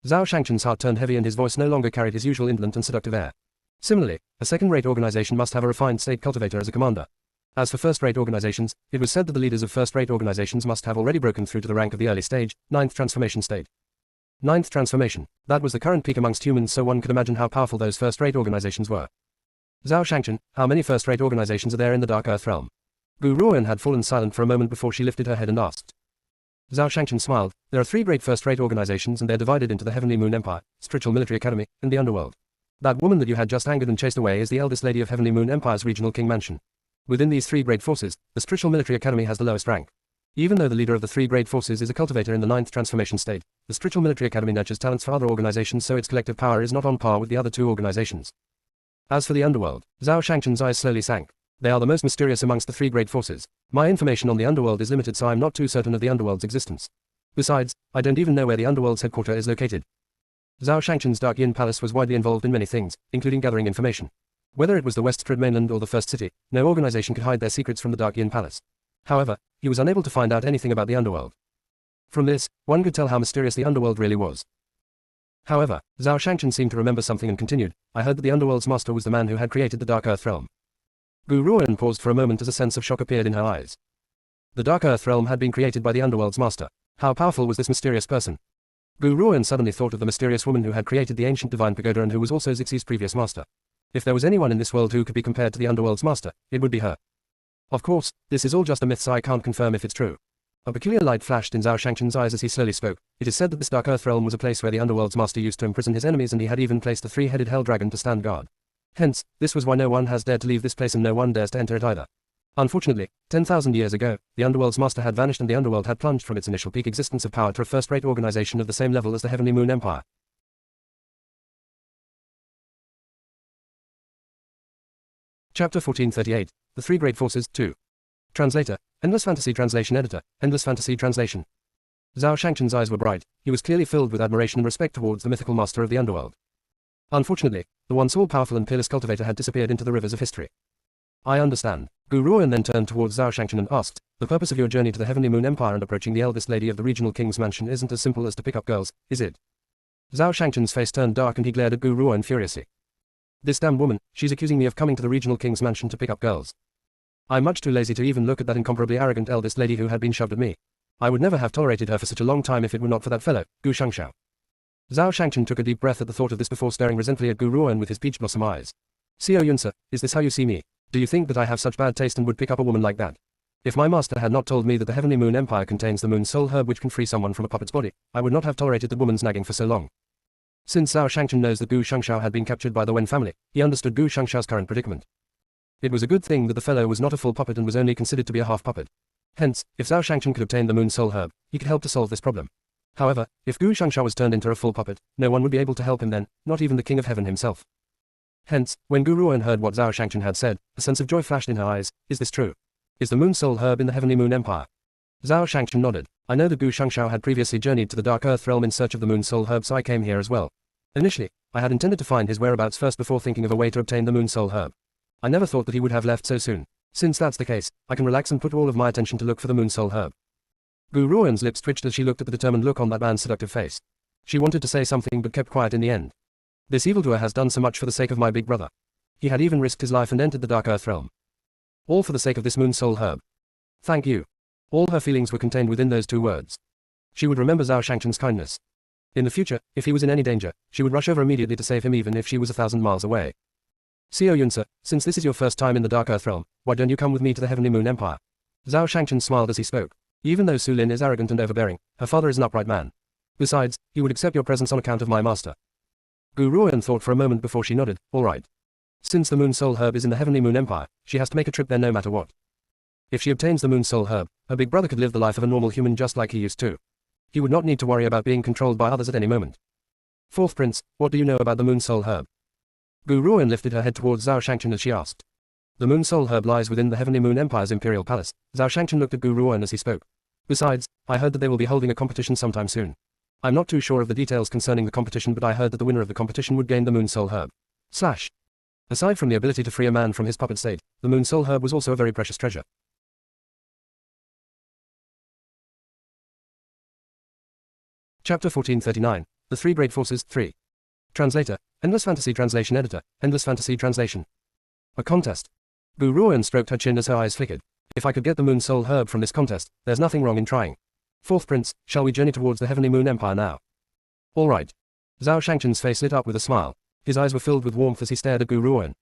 Zhao Shangchen's heart turned heavy and his voice no longer carried his usual indolent and seductive air. Similarly, a second-rate organization must have a refined state cultivator as a commander. As for first-rate organizations, it was said that the leaders of first-rate organizations must have already broken through to the rank of the early stage, 9th transformation state. 9th transformation. That was the current peak amongst humans, so one could imagine how powerful those first-rate organizations were. Zhao Shangchen, how many first-rate organizations are there in the Dark Earth realm? Gu Ruoan had fallen silent for a moment before she lifted her head and asked. Zhao Shangchen smiled. There are 3 great first-rate organizations and they're divided into the Heavenly Moon Empire, Spiritual Military Academy, and the Underworld. That woman that you had just angered and chased away is the eldest lady of Heavenly Moon Empire's regional king mansion. Within these 3 great forces, the Spiritual Military Academy has the lowest rank. Even though the leader of the 3 great forces is a cultivator in the 9th transformation state, the Spiritual Military Academy nurtures talents for other organizations, so its collective power is not on par with the other 2 organizations. As for the Underworld, Zhao Shangchen's eyes slowly sank. They are the most mysterious amongst the three great forces. My information on the underworld is limited, so I'm not too certain of the underworld's existence. Besides, I don't even know where the underworld's headquarters is located. Zhao Shangchen's Dark Yin Palace was widely involved in many things, including gathering information. Whether it was the West Strid mainland or the First City, no organization could hide their secrets from the Dark Yin Palace. However, he was unable to find out anything about the underworld. From this, one could tell how mysterious the underworld really was. However, Zhao Shangchen seemed to remember something and continued, I heard that the underworld's master was the man who had created the Dark Earth Realm. Gu Ruoyan paused for a moment as a sense of shock appeared in her eyes. The Dark Earth Realm had been created by the underworld's master. How powerful was this mysterious person? Gu Ruoyan suddenly thought of the mysterious woman who had created the ancient divine pagoda and who was also Zixi's previous master. If there was anyone in this world who could be compared to the underworld's master, it would be her. Of course, this is all just a myth, so I can't confirm if it's true. A peculiar light flashed in Zhao Shangchen's eyes as he slowly spoke. It is said that this Dark Earth Realm was a place where the underworld's master used to imprison his enemies, and he had even placed a three-headed hell dragon to stand guard. Hence, this was why no one has dared to leave this place and no one dares to enter it either. Unfortunately, 10,000 years ago, the underworld's master had vanished and the underworld had plunged from its initial peak existence of power to a first-rate organization of the same level as the Heavenly Moon Empire. Chapter 1438, The Three Great Forces, 2. Translator, Endless Fantasy Translation Editor, Endless Fantasy Translation. Zhao Shangchen's eyes were bright. He was clearly filled with admiration and respect towards the mythical master of the underworld. Unfortunately, the once all-powerful and peerless cultivator had disappeared into the rivers of history. I understand. Gu Ruoyan then turned towards Zhao Shangchen and asked, the purpose of your journey to the Heavenly Moon Empire and approaching the eldest lady of the regional king's mansion isn't as simple as to pick up girls, is it? Zhao Shangchen's face turned dark and he glared at Gu Ruoyan furiously. This damned woman, she's accusing me of coming to the regional king's mansion to pick up girls. I'm much too lazy to even look at that incomparably arrogant eldest lady who had been shoved at me. I would never have tolerated her for such a long time if it were not for that fellow, Gu Shangxiao. Zhao Shangchen took a deep breath at the thought of this before staring resentfully at Gu Ruoyan with his peach blossom eyes. Xiao Yunsa, is this how you see me? Do you think that I have such bad taste and would pick up a woman like that? If my master had not told me that the Heavenly Moon Empire contains the Moon Soul Herb which can free someone from a puppet's body, I would not have tolerated the woman's nagging for so long. Since Zhao Shangchen knows that Gu Shangxiao had been captured by the Wen family, he understood Gu Shangxiao's current predicament. It was a good thing that the fellow was not a full puppet and was only considered to be a half puppet. Hence, if Zhao Shangchen could obtain the Moon Soul Herb, he could help to solve this problem. However, if Gu Shangxiao was turned into a full puppet, no one would be able to help him then, not even the King of Heaven himself. Hence, when Gu Ruoyan heard what Zhao Shangchen had said, a sense of joy flashed in her eyes. Is this true? Is the Moon Soul Herb in the Heavenly Moon Empire? Zhao Shangchen nodded. I know that Gu Shangxiao had previously journeyed to the Dark Earth Realm in search of the Moon Soul Herb, so I came here as well. Initially, I had intended to find his whereabouts first before thinking of a way to obtain the Moon Soul Herb. I never thought that he would have left so soon. Since that's the case, I can relax and put all of my attention to look for the Moon Soul Herb. Gu Ruoyan's lips twitched as she looked at the determined look on that man's seductive face. She wanted to say something but kept quiet in the end. This evildoer has done so much for the sake of my big brother. He had even risked his life and entered the Dark Earth Realm. All for the sake of this Moon Soul Herb. Thank you. All her feelings were contained within those two words. She would remember Zhao Shangchen's kindness. In the future, if he was in any danger, she would rush over immediately to save him even if she was 1,000 miles away. Xiao Yunsa, since this is your first time in the Dark Earth Realm, why don't you come with me to the Heavenly Moon Empire? Zhao Shangchen smiled as he spoke. Even though Su Lin is arrogant and overbearing, her father is an upright man. Besides, he would accept your presence on account of my master. Gu Ruoyan thought for a moment before she nodded, all right. Since the Moon Soul Herb is in the Heavenly Moon Empire, she has to make a trip there no matter what. If she obtains the Moon Soul Herb, her big brother could live the life of a normal human just like he used to. He would not need to worry about being controlled by others at any moment. Fourth Prince, what do you know about the Moon Soul Herb? Gu Ruoyan lifted her head towards Zhao Shangchen as she asked. The Moon Soul Herb lies within the Heavenly Moon Empire's Imperial Palace. Zhao Shangchen looked at Gu Ruoyan as he spoke. Besides, I heard that they will be holding a competition sometime soon. I'm not too sure of the details concerning the competition, but I heard that the winner of the competition would gain the Moon Soul Herb. Aside from the ability to free a man from his puppet state, the Moon Soul Herb was also a very precious treasure. Chapter 1439, The Three Great Forces, 3. Translator, Endless Fantasy Translation Editor, Endless Fantasy Translation. A contest. Gu Ruoyan stroked her chin as her eyes flickered. If I could get the Moon Soul Herb from this contest, there's nothing wrong in trying. Fourth Prince, shall we journey towards the Heavenly Moon Empire now? All right. Zhao Shangchen's face lit up with a smile. His eyes were filled with warmth as he stared at Gu Ruoyan.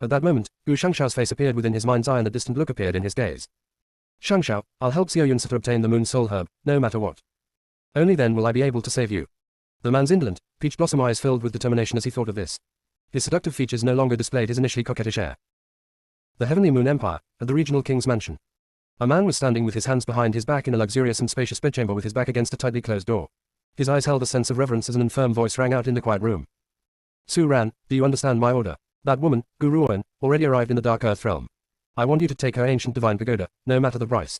At that moment, Gu Shangxiao's face appeared within his mind's eye and a distant look appeared in his gaze. Shangxiao, I'll help Xiao Yunsa to obtain the Moon Soul Herb, no matter what. Only then will I be able to save you. The man's indolent, peach blossom eyes filled with determination as he thought of this. His seductive features no longer displayed his initially coquettish air. The Heavenly Moon Empire, at the regional king's mansion. A man was standing with his hands behind his back in a luxurious and spacious bedchamber with his back against a tightly closed door. His eyes held a sense of reverence as an infirm voice rang out in the quiet room. Su Ran, do you understand my order? That woman, Gu Ruoyan, already arrived in the Dark Earth Realm. I want you to take her ancient divine pagoda, no matter the price.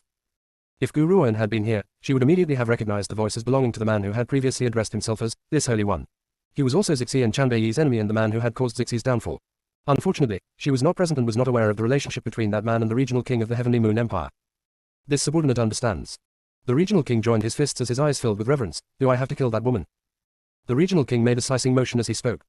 If Gu Ruan had been here, she would immediately have recognized the voice as belonging to the man who had previously addressed himself as this Holy One. He was also Zixi and Chanbei's enemy and the man who had caused Zixi's downfall. Unfortunately, she was not present and was not aware of the relationship between that man and the regional king of the Heavenly Moon Empire. This subordinate understands. The regional king joined his fists as his eyes filled with reverence. Do I have to kill that woman? The regional king made a slicing motion as he spoke.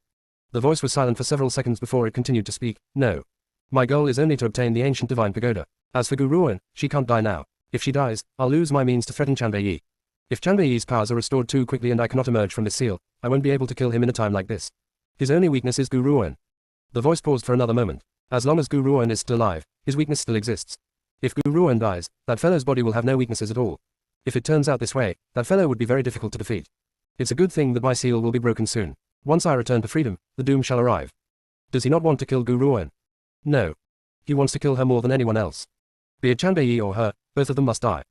The voice was silent for several seconds before it continued to speak. No. My goal is only to obtain the ancient divine pagoda. As for Gu Ruan, she can't die now. If she dies, I'll lose my means to threaten Chanbei. If Chanbei's powers are restored too quickly and I cannot emerge from this seal, I won't be able to kill him in a time like this. His only weakness is Gu Ruan. The voice paused for another moment. As long as Gu Ruan is still alive, his weakness still exists. If Gu Ruan dies, that fellow's body will have no weaknesses at all. If it turns out this way, that fellow would be very difficult to defeat. It's a good thing that my seal will be broken soon. Once I return to freedom, the doom shall arrive. Does he not want to kill Gu Ruan? No. He wants to kill her more than anyone else. Be it Chanbei or her, both of them must die.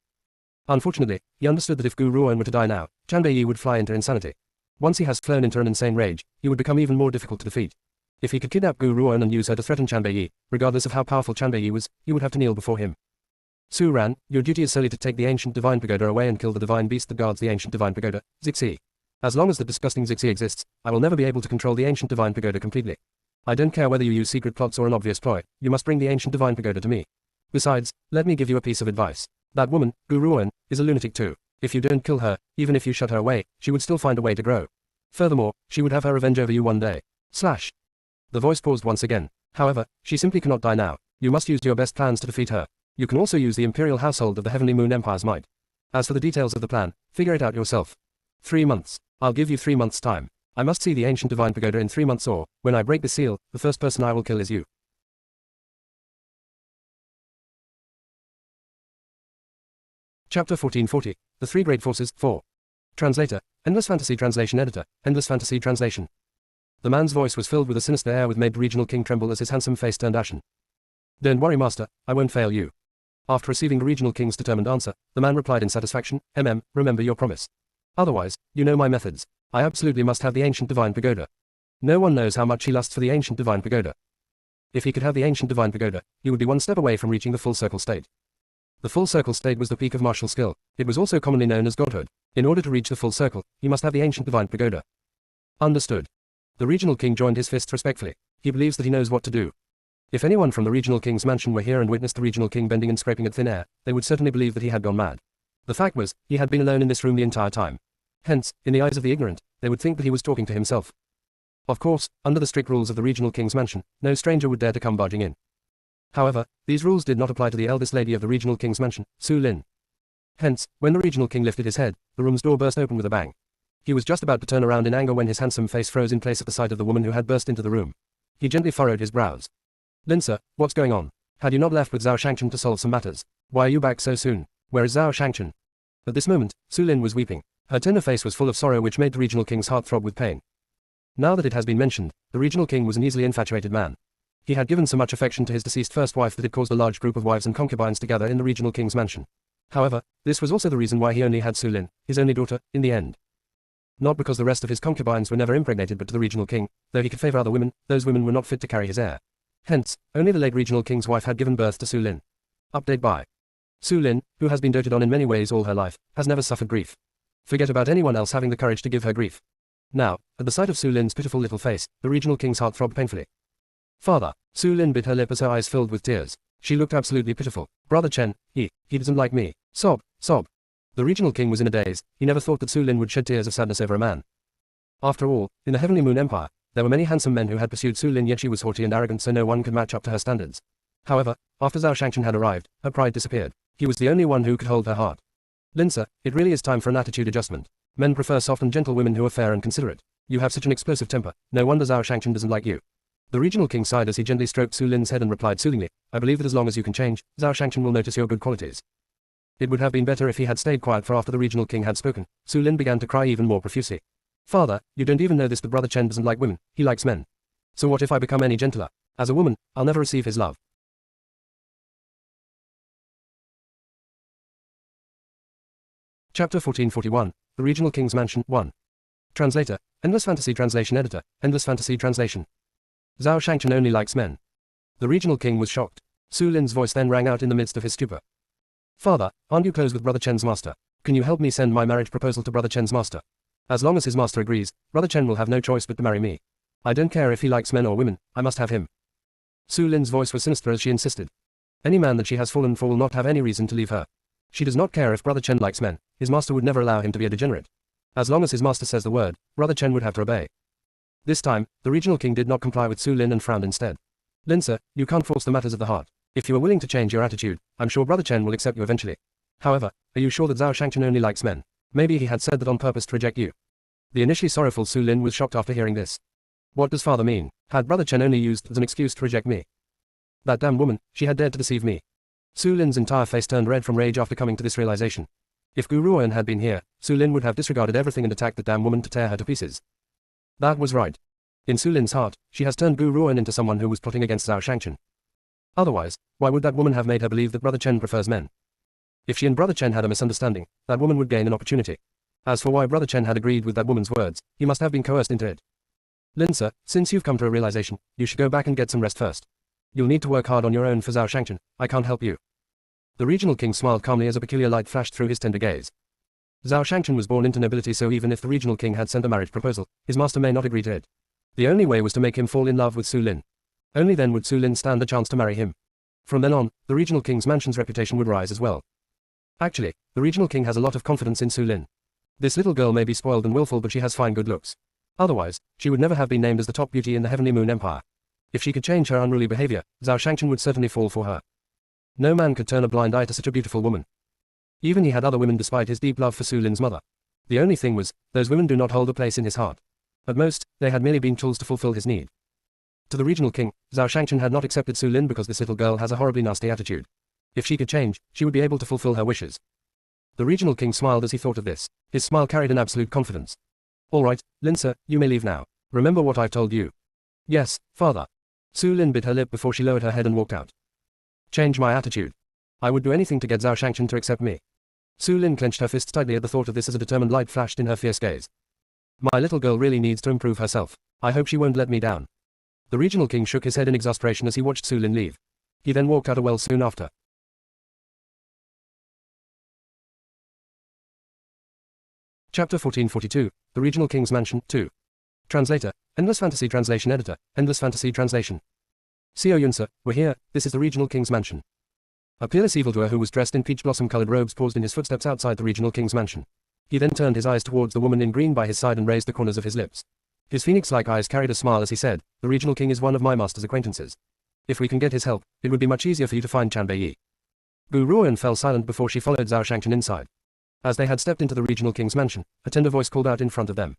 Unfortunately, he understood that if Gu Ruan were to die now, Chanbei would fly into insanity. Once he has flown into an insane rage, he would become even more difficult to defeat. If he could kidnap Gu Ruan and use her to threaten Chanbei, regardless of how powerful Chanbei was, he would have to kneel before him. Su Ran, your duty is solely to take the ancient divine pagoda away and kill the divine beast that guards the ancient divine pagoda, Zixi. As long as the disgusting Zixi exists, I will never be able to control the ancient divine pagoda completely. I don't care whether you use secret plots or an obvious ploy, you must bring the ancient divine pagoda to me. Besides, let me give you a piece of advice. That woman, Gu Ruan, is a lunatic too. If you don't kill her, even if you shut her away, she would still find a way to grow. Furthermore, she would have her revenge over you one day. Slash. The voice paused once again. However, she simply cannot die now. You must use your best plans to defeat her. You can also use the imperial household of the Heavenly Moon Empire's might. As for the details of the plan, figure it out yourself. 3 months. I'll give you 3 months' time. I must see the ancient divine pagoda in 3 months or, when I break the seal, the first person I will kill is you. Chapter 1440. The Three Great Forces, 4. Translator, Endless Fantasy Translation Editor, Endless Fantasy Translation. The man's voice was filled with a sinister air which made the regional king tremble as his handsome face turned ashen. Don't worry, master, I won't fail you. After receiving the regional king's determined answer, the man replied in satisfaction, remember your promise. Otherwise, you know my methods. I absolutely must have the ancient divine pagoda. No one knows how much he lusts for the ancient divine pagoda. If he could have the ancient divine pagoda, he would be one step away from reaching the full circle state. The full circle state was the peak of martial skill. It was also commonly known as godhood. In order to reach the full circle, he must have the ancient divine pagoda. Understood. The regional king joined his fists respectfully. He believes that he knows what to do. If anyone from the regional king's mansion were here and witnessed the regional king bending and scraping at thin air, they would certainly believe that he had gone mad. The fact was, he had been alone in this room the entire time. Hence, in the eyes of the ignorant, they would think that he was talking to himself. Of course, under the strict rules of the regional king's mansion, no stranger would dare to come barging in. However, these rules did not apply to the eldest lady of the regional king's mansion, Su Lin. Hence, when the regional king lifted his head, the room's door burst open with a bang. He was just about to turn around in anger when his handsome face froze in place at the sight of the woman who had burst into the room. He gently furrowed his brows. Lin sir, what's going on? Had you not left with Zhao Shangchen to solve some matters? Why are you back so soon? Where is Zhao Shangchen? At this moment, Su Lin was weeping. Her tender face was full of sorrow which made the regional king's heart throb with pain. Now that it has been mentioned, the regional king was an easily infatuated man. He had given so much affection to his deceased first wife that it caused a large group of wives and concubines to gather in the regional king's mansion. However, this was also the reason why he only had Su Lin, his only daughter, in the end. Not because the rest of his concubines were never impregnated but to the regional king, though he could favor other women, those women were not fit to carry his heir. Hence, only the late regional king's wife had given birth to Su Lin. Update by Su Lin, who has been doted on in many ways all her life, has never suffered grief. Forget about anyone else having the courage to give her grief. Now, at the sight of Su Lin's pitiful little face, the regional king's heart throbbed painfully. Father. Su Lin bit her lip as her eyes filled with tears. She looked absolutely pitiful. Brother Chen, he doesn't like me. Sob, sob. The regional king was in a daze. He never thought that Su Lin would shed tears of sadness over a man. After all, in the Heavenly Moon Empire, there were many handsome men who had pursued Su Lin, yet she was haughty and arrogant, so no one could match up to her standards. However, after Zhao Shangchen had arrived, her pride disappeared. He was the only one who could hold her heart. Lin sir, it really is time for an attitude adjustment. Men prefer soft and gentle women who are fair and considerate. You have such an explosive temper. No wonder Zhao Shangchen doesn't like you. The regional king sighed as he gently stroked Su Lin's head and replied soothingly, I believe that as long as you can change, Zhao Shangchen will notice your good qualities. It would have been better if he had stayed quiet, for after the regional king had spoken, Su Lin began to cry even more profusely. Father, you don't even know this, but Brother Chen doesn't like women, he likes men. So what if I become any gentler? As a woman, I'll never receive his love. Chapter 1441, The Regional King's Mansion, 1. Translator, Endless Fantasy Translation Editor, Endless Fantasy Translation. Zhao Shangchen only likes men. The regional king was shocked. Su Lin's voice then rang out in the midst of his stupor. Father, aren't you close with Brother Chen's master? Can you help me send my marriage proposal to Brother Chen's master? As long as his master agrees, Brother Chen will have no choice but to marry me. I don't care if he likes men or women, I must have him. Su Lin's voice was sinister as she insisted. Any man that she has fallen for will not have any reason to leave her. She does not care if Brother Chen likes men, his master would never allow him to be a degenerate. As long as his master says the word, Brother Chen would have to obey. This time, the regional king did not comply with Su Lin and frowned instead. Lin sir, you can't force the matters of the heart. If you are willing to change your attitude, I'm sure Brother Chen will accept you eventually. However, are you sure that Zhao Shangchen only likes men? Maybe he had said that on purpose to reject you. The initially sorrowful Su Lin was shocked after hearing this. What does father mean? Had Brother Chen only used as an excuse to reject me? That damn woman, she had dared to deceive me. Su Lin's entire face turned red from rage after coming to this realization. If Gu Ruoan had been here, Su Lin would have disregarded everything and attacked the damn woman to tear her to pieces. That was right. In Su Lin's heart, she has turned Gu Ruoan into someone who was plotting against Zhao Shangchen. Otherwise, why would that woman have made her believe that Brother Chen prefers men? If she and Brother Chen had a misunderstanding, that woman would gain an opportunity. As for why Brother Chen had agreed with that woman's words, he must have been coerced into it. Lin sir, since you've come to a realization, you should go back and get some rest first. You'll need to work hard on your own for Zhao Shangchen, I can't help you. The regional king smiled calmly as a peculiar light flashed through his tender gaze. Zhao Shangchen was born into nobility, so even if the regional king had sent a marriage proposal, his master may not agree to it. The only way was to make him fall in love with Su Lin. Only then would Su Lin stand the chance to marry him. From then on, the regional king's mansion's reputation would rise as well. Actually, the regional king has a lot of confidence in Su Lin. This little girl may be spoiled and willful, but she has fine good looks. Otherwise, she would never have been named as the top beauty in the Heavenly Moon Empire. If she could change her unruly behavior, Zhao Shangchen would certainly fall for her. No man could turn a blind eye to such a beautiful woman. Even he had other women despite his deep love for Su Lin's mother. The only thing was, those women do not hold a place in his heart. At most, they had merely been tools to fulfill his need. To the regional king, Zhao Shangchen had not accepted Su Lin because this little girl has a horribly nasty attitude. If she could change, she would be able to fulfill her wishes. The regional king smiled as he thought of this. His smile carried an absolute confidence. All right, Lin sir, you may leave now. Remember what I've told you. Yes, father. Su Lin bit her lip before she lowered her head and walked out. Change my attitude. I would do anything to get Zhao Shangchen to accept me. Su Lin clenched her fists tightly at the thought of this as a determined light flashed in her fierce gaze. My little girl really needs to improve herself. I hope she won't let me down. The regional king shook his head in exasperation as he watched Su Lin leave. He then walked out a well soon after. Chapter 1442, The Regional King's Mansion, 2. Translator, Endless Fantasy Translation Editor, Endless Fantasy Translation. Seo Yunsa, we're here, this is the Regional King's Mansion. A peerless evildoer who was dressed in peach blossom-colored robes paused in his footsteps outside the Regional King's Mansion. He then turned his eyes towards the woman in green by his side and raised the corners of his lips. His phoenix-like eyes carried a smile as he said, the Regional King is one of my master's acquaintances. If we can get his help, it would be much easier for you to find Chan Beiyi. Gu Ruoan fell silent before she followed Zhao Shangchen inside. As they had stepped into the Regional King's Mansion, a tender voice called out in front of them.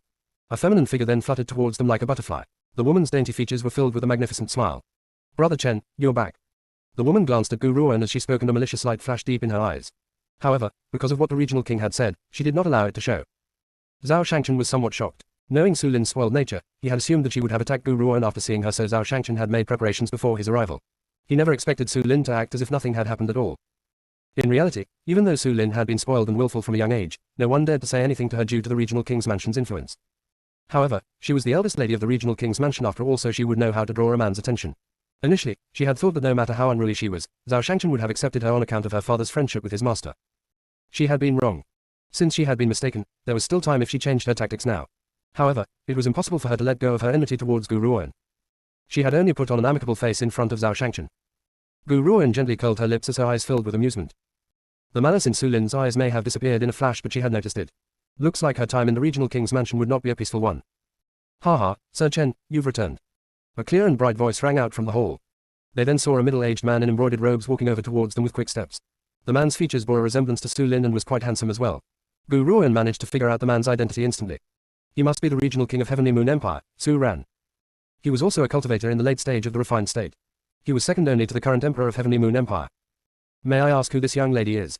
A feminine figure then fluttered towards them like a butterfly. The woman's dainty features were filled with a magnificent smile. Brother Chen, you're back. The woman glanced at Gu Ruoan as she spoke and a malicious light flashed deep in her eyes. However, because of what the Regional King had said, she did not allow it to show. Zhao Shangchen was somewhat shocked. Knowing Su Lin's spoiled nature, he had assumed that she would have attacked Gu Ruoan after seeing her, so Zhao Shangchen had made preparations before his arrival. He never expected Su Lin to act as if nothing had happened at all. In reality, even though Su Lin had been spoiled and willful from a young age, no one dared to say anything to her due to the Regional King's Mansion's influence. However, she was the eldest lady of the Regional King's Mansion after all, so she would know how to draw a man's attention. Initially, she had thought that no matter how unruly she was, Zhao Shangchen would have accepted her on account of her father's friendship with his master. She had been wrong. Since she had been mistaken, there was still time if she changed her tactics now. However, it was impossible for her to let go of her enmity towards Gu Ruoan. She had only put on an amicable face in front of Zhao Shangchen. Gu Ruoan gently curled her lips as her eyes filled with amusement. The malice in Su Lin's eyes may have disappeared in a flash, but she had noticed it. Looks like her time in the Regional King's Mansion would not be a peaceful one. Ha, Sir Chen, you've returned. A clear and bright voice rang out from the hall. They then saw a middle-aged man in embroidered robes walking over towards them with quick steps. The man's features bore a resemblance to Su Lin and was quite handsome as well. Gu Ruoan managed to figure out the man's identity instantly. He must be the Regional King of Heavenly Moon Empire, Su Ran. He was also a cultivator in the late stage of the refined state. He was second only to the current Emperor of Heavenly Moon Empire. May I ask who this young lady is?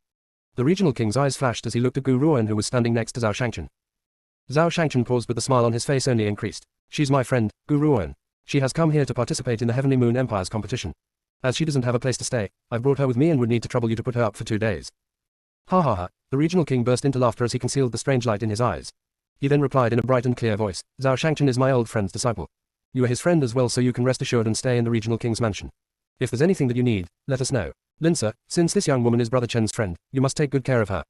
The Regional King's eyes flashed as he looked at Gu Ruoan, who was standing next to Zhao Shangchen. Zhao Shangchen paused, but the smile on his face only increased. She's my friend, Gu Ruoan. She has come here to participate in the Heavenly Moon Empire's competition. As she doesn't have a place to stay, I've brought her with me and would need to trouble you to put her up for 2 days. Ha ha ha, the Regional King burst into laughter as he concealed the strange light in his eyes. He then replied in a bright and clear voice, Zhao Shangchen is my old friend's disciple. You are his friend as well, so you can rest assured and stay in the Regional King's Mansion. If there's anything that you need, let us know. Lin sir, since this young woman is Brother Chen's friend, you must take good care of her.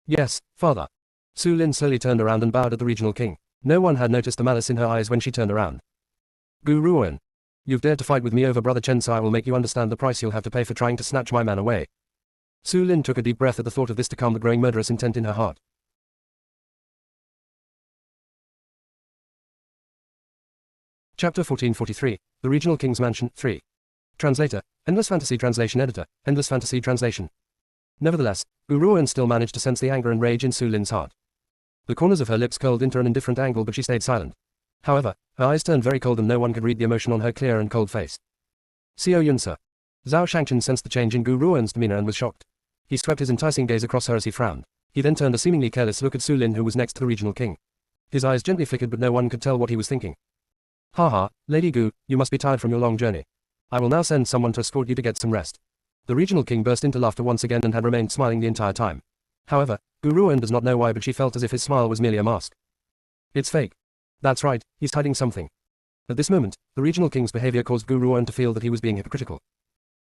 Yes, father. Su Lin slowly turned around and bowed at the regional king. No one had noticed the malice in her eyes when she turned around. Gu Ruan. You've dared to fight with me over Brother Chen, so I will make you understand the price you'll have to pay for trying to snatch my man away. Su Lin took a deep breath at the thought of this to calm the growing murderous intent in her heart. Chapter 1443, The Regional King's Mansion, 3. Translator, Endless Fantasy Translation Editor, Endless Fantasy Translation. Nevertheless, Gu Ruan still managed to sense the anger and rage in Su Lin's heart. The corners of her lips curled into an indifferent angle, but she stayed silent. However, her eyes turned very cold and no one could read the emotion on her clear and cold face. Xiao Yun sir. Zhao Shangchen sensed the change in Gu Ruan's demeanor and was shocked. He swept his enticing gaze across her as he frowned. He then turned a seemingly careless look at Su Lin, who was next to the regional king. His eyes gently flickered, but no one could tell what he was thinking. Haha, Lady Gu, you must be tired from your long journey. I will now send someone to escort you to get some rest. The regional king burst into laughter once again and had remained smiling the entire time. However, Gu Ruan does not know why, but she felt as if his smile was merely a mask. It's fake. That's right, he's hiding something. At this moment, the regional king's behavior caused Gu Ruan to feel that he was being hypocritical.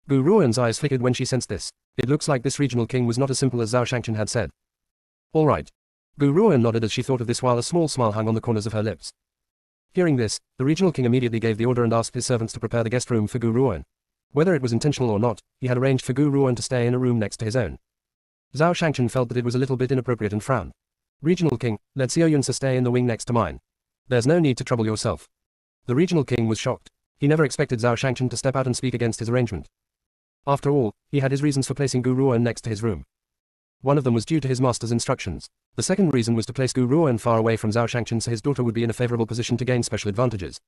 Gu Ruan's eyes flickered when she sensed this. It looks like this regional king was not as simple as Zhao Shangchen had said. All right. Gu Ruan nodded as she thought of this while a small smile hung on the corners of her lips. Hearing this, the regional king immediately gave the order and asked his servants to prepare the guest room for Gu Ruan. Whether it was intentional or not, he had arranged for Gu Ruan to stay in a room next to his own. Zhao Shangchen felt that it was a little bit inappropriate and frowned. Regional king, let Xiao Yun stay in the wing next to mine. There's no need to trouble yourself. The regional king was shocked. He never expected Zhao Shangchen to step out and speak against his arrangement. After all, he had his reasons for placing Gu Ruan next to his room. One of them was due to his master's instructions. The second reason was to place Gu Ruan far away from Zhao Shangchen so his daughter would be in a favorable position to gain special advantages.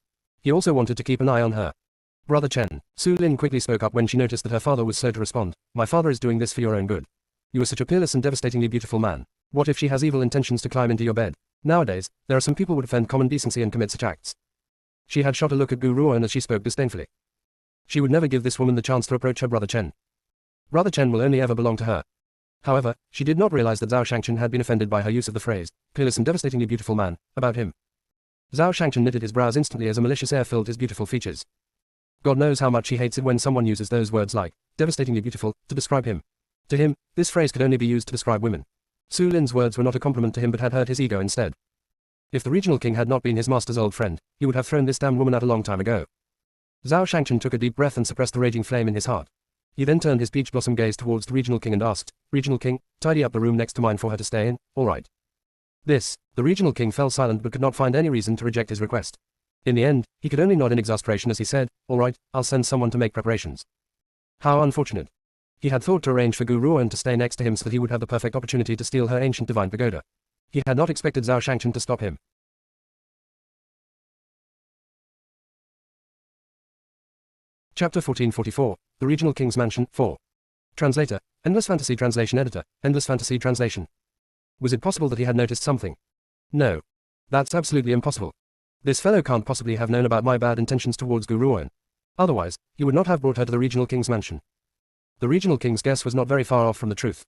He also wanted to keep an eye on her. Brother Chen, Su Lin quickly spoke up when she noticed that her father was slow to respond. My father is doing this for your own good. You are such a peerless and devastatingly beautiful man. What if she has evil intentions to climb into your bed? Nowadays, there are some people who would offend common decency and commit such acts. She had shot a look at Gu Ruan as she spoke disdainfully. She would never give this woman the chance to approach her brother Chen. Brother Chen will only ever belong to her. However, she did not realize that Zhao Shangchen had been offended by her use of the phrase, peerless and devastatingly beautiful man, about him. Zhao Shangchen knitted his brows instantly as a malicious air filled his beautiful features. God knows how much he hates it when someone uses those words like, devastatingly beautiful, to describe him. To him, this phrase could only be used to describe women. Su Lin's words were not a compliment to him but had hurt his ego instead. If the regional king had not been his master's old friend, he would have thrown this damned woman out a long time ago. Zhao Shangchen took a deep breath and suppressed the raging flame in his heart. He then turned his peach blossom gaze towards the regional king and asked, Regional king, tidy up the room next to mine for her to stay in, all right. The regional king fell silent but could not find any reason to reject his request. In the end, he could only nod in exasperation as he said, all right, I'll send someone to make preparations. How unfortunate. He had thought to arrange for Gu Ruan to stay next to him so that he would have the perfect opportunity to steal her ancient divine pagoda. He had not expected Zhao Shangchen to stop him. Chapter 1444, The Regional King's Mansion, 4. Translator, Endless Fantasy Translation Editor, Endless Fantasy Translation. Was it possible that he had noticed something? No. That's absolutely impossible. This fellow can't possibly have known about my bad intentions towards Gu Ruan. Otherwise, he would not have brought her to the Regional King's mansion. The Regional King's guess was not very far off from the truth.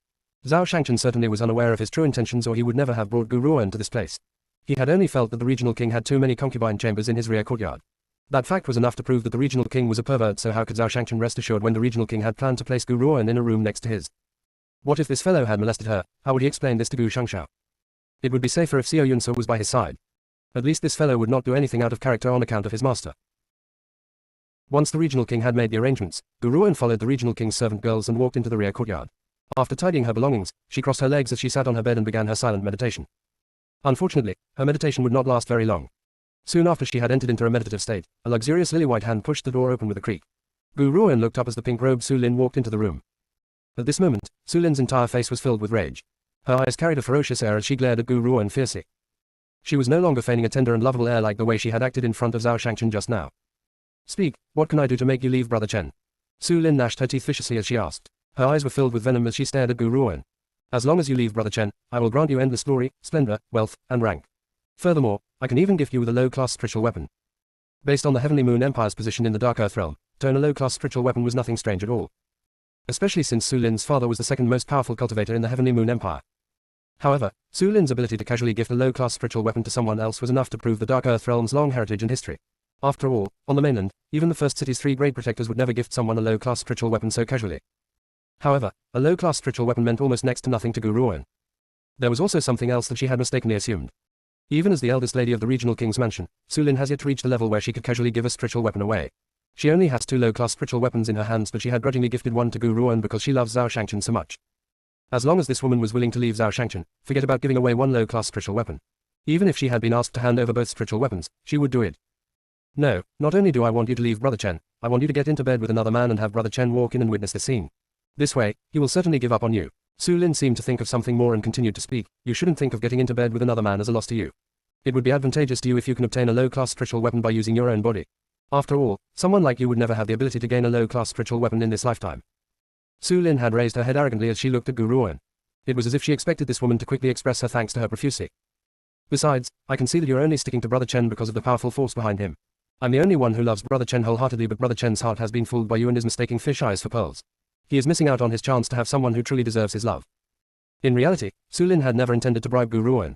Zhao Shangchen certainly was unaware of his true intentions, or he would never have brought Gu Ruan to this place. He had only felt that the Regional King had too many concubine chambers in his rear courtyard. That fact was enough to prove that the Regional King was a pervert, so how could Zhao Shangchen rest assured when the Regional King had planned to place Gu Ruan in a room next to his? What if this fellow had molested her? How would he explain this to Gu Shangshao? It would be safer if Xiao Yunsa was by his side. At least this fellow would not do anything out of character on account of his master. Once the Regional King had made the arrangements, Gu Ruan followed the Regional King's servant girls and walked into the rear courtyard. After tidying her belongings, she crossed her legs as she sat on her bed and began her silent meditation. Unfortunately, her meditation would not last very long. Soon after she had entered into a meditative state, a luxurious lily-white hand pushed the door open with a creak. Gu Ruan looked up as the pink-robed Su Lin walked into the room. At this moment, Su Lin's entire face was filled with rage. Her eyes carried a ferocious air as she glared at Gu Ruan fiercely. She was no longer feigning a tender and lovable air like the way she had acted in front of Zhao Shangchen just now. Speak, what can I do to make you leave Brother Chen? Su Lin gnashed her teeth viciously as she asked. Her eyes were filled with venom as she stared at Gu Ruan. As long as you leave Brother Chen, I will grant you endless glory, splendor, wealth, and rank. Furthermore, I can even gift you with a low-class spiritual weapon. Based on the Heavenly Moon Empire's position in the Dark Earth realm, to own a low-class spiritual weapon was nothing strange at all. Especially since Su Lin's father was the second most powerful cultivator in the Heavenly Moon Empire. However, Su Lin's ability to casually gift a low-class spiritual weapon to someone else was enough to prove the Dark Earth realm's long heritage and history. After all, on the mainland, even the first city's 3 grade protectors would never gift someone a low-class spiritual weapon so casually. However, a low-class spiritual weapon meant almost next to nothing to Gu Ruoan. There was also something else that she had mistakenly assumed. Even as the eldest lady of the regional king's mansion, Su Lin has yet to reach the level where she could casually give a spiritual weapon away. She only has 2 low-class spiritual weapons in her hands, but she had grudgingly gifted one to Gu Ruoan because she loves Zhao Shangchen so much. As long as this woman was willing to leave Zhao Shangchen, forget about giving away one low-class spiritual weapon. Even if she had been asked to hand over both spiritual weapons, she would do it. No, not only do I want you to leave Brother Chen, I want you to get into bed with another man and have Brother Chen walk in and witness this scene. This way, he will certainly give up on you. Su Lin seemed to think of something more and continued to speak. You shouldn't think of getting into bed with another man as a loss to you. It would be advantageous to you if you can obtain a low-class spiritual weapon by using your own body. After all, someone like you would never have the ability to gain a low-class spiritual weapon in this lifetime. Su Lin had raised her head arrogantly as she looked at Gu Ruoan. It was as if she expected this woman to quickly express her thanks to her profusely. Besides, I can see that you're only sticking to Brother Chen because of the powerful force behind him. I'm the only one who loves Brother Chen wholeheartedly, but Brother Chen's heart has been fooled by you and is mistaking fish eyes for pearls. He is missing out on his chance to have someone who truly deserves his love. In reality, Su Lin had never intended to bribe Gu Ruoan.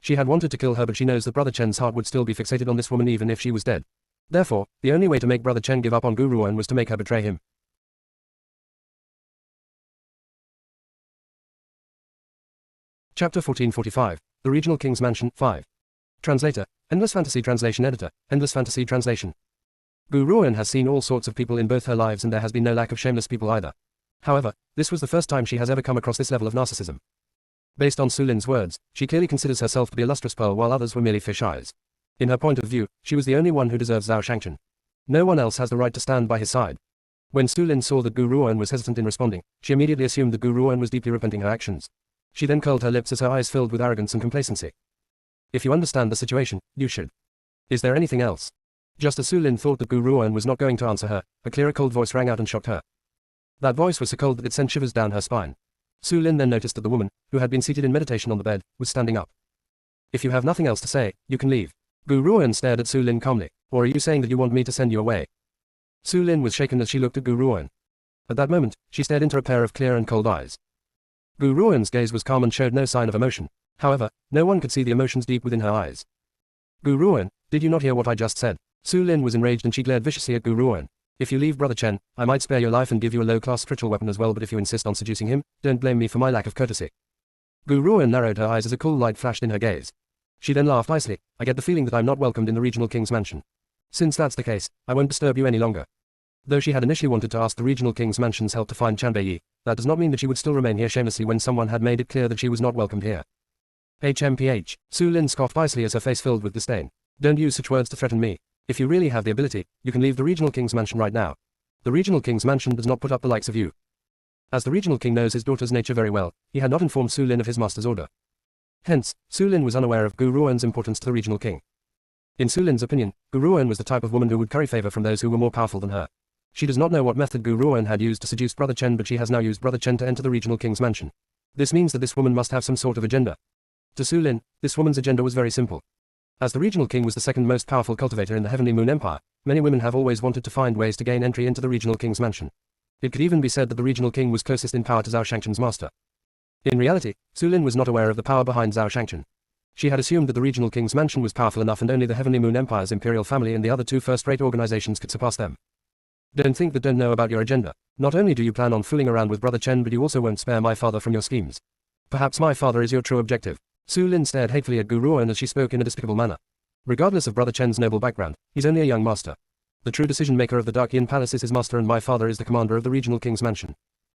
She had wanted to kill her, but she knows that Brother Chen's heart would still be fixated on this woman even if she was dead. Therefore, the only way to make Brother Chen give up on Gu Ruoan was to make her betray him. Chapter 1445, The Regional King's Mansion, 5. Translator, Endless Fantasy Translation Editor, Endless Fantasy Translation. Gu Ruoan has seen all sorts of people in both her lives and there has been no lack of shameless people either. However, this was the first time she has ever come across this level of narcissism. Based on Su Lin's words, she clearly considers herself to be a lustrous pearl while others were merely fish eyes. In her point of view, she was the only one who deserves Zhao Shangchen. No one else has the right to stand by his side. When Su Lin saw that Gu Ruoan was hesitant in responding, she immediately assumed that Gu Ruoan was deeply repenting her actions. She then curled her lips as her eyes filled with arrogance and complacency. If you understand the situation, you should. Is there anything else? Just as Su Lin thought that Gu Ruoan was not going to answer her, a clear cold voice rang out and shocked her. That voice was so cold that it sent shivers down her spine. Su Lin then noticed that the woman, who had been seated in meditation on the bed, was standing up. If you have nothing else to say, you can leave. Gu Ruoan stared at Su Lin calmly. Or are you saying that you want me to send you away? Su Lin was shaken as she looked at Gu Ruoan. At that moment, she stared into a pair of clear and cold eyes. Gu Ruoan's gaze was calm and showed no sign of emotion. However, no one could see the emotions deep within her eyes. Gu Ruoan, did you not hear what I just said? Su Lin was enraged and she glared viciously at Gu Ruoan. If you leave Brother Chen, I might spare your life and give you a low-class spiritual weapon as well, but if you insist on seducing him, don't blame me for my lack of courtesy. Gu Ruoan narrowed her eyes as a cool light flashed in her gaze. She then laughed icily. I get the feeling that I'm not welcomed in the regional king's mansion. Since that's the case, I won't disturb you any longer. Though she had initially wanted to ask the regional king's mansion's help to find Chanbei, that does not mean that she would still remain here shamelessly when someone had made it clear that she was not welcomed here. HMPH, Su Lin scoffed icily as her face filled with disdain. Don't use such words to threaten me. If you really have the ability, you can leave the regional king's mansion right now. The regional king's mansion does not put up the likes of you. As the regional king knows his daughter's nature very well, he had not informed Su Lin of his master's order. Hence, Su Lin was unaware of Gu Ruoan's importance to the regional king. In Su Lin's opinion, Gu Ruoan was the type of woman who would curry favor from those who were more powerful than her. She does not know what method Gu Ruoan had used to seduce Brother Chen, but she has now used Brother Chen to enter the regional king's mansion. This means that this woman must have some sort of agenda. To Su Lin, this woman's agenda was very simple. As the regional king was the second most powerful cultivator in the Heavenly Moon Empire, many women have always wanted to find ways to gain entry into the regional king's mansion. It could even be said that the regional king was closest in power to Zhao Shangchen's master. In reality, Su Lin was not aware of the power behind Zhao Shangchen. She had assumed that the regional king's mansion was powerful enough and only the Heavenly Moon Empire's imperial family and the other 2 first-rate organizations could surpass them. Don't think that don't know about your agenda. Not only do you plan on fooling around with Brother Chen, but you also won't spare my father from your schemes. Perhaps my father is your true objective. Su Lin stared hatefully at Gu Ruoan as she spoke in a despicable manner. Regardless of Brother Chen's noble background, he's only a young master. The true decision-maker of the Dark Yin Palace is his master and my father is the commander of the regional king's mansion.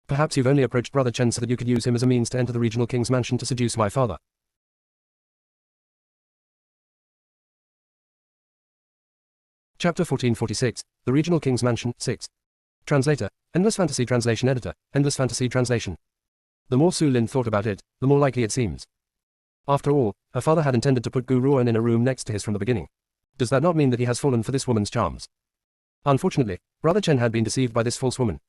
Perhaps you've only approached Brother Chen so that you could use him as a means to enter the regional king's mansion to seduce my father. Chapter 1446, The Regional King's Mansion, 6. Translator, Endless Fantasy Translation Editor, Endless Fantasy Translation. The more Su Lin thought about it, the more likely it seems. After all, her father had intended to put Gu Ruoan in a room next to his from the beginning. Does that not mean that he has fallen for this woman's charms? Unfortunately, Brother Chen had been deceived by this false woman.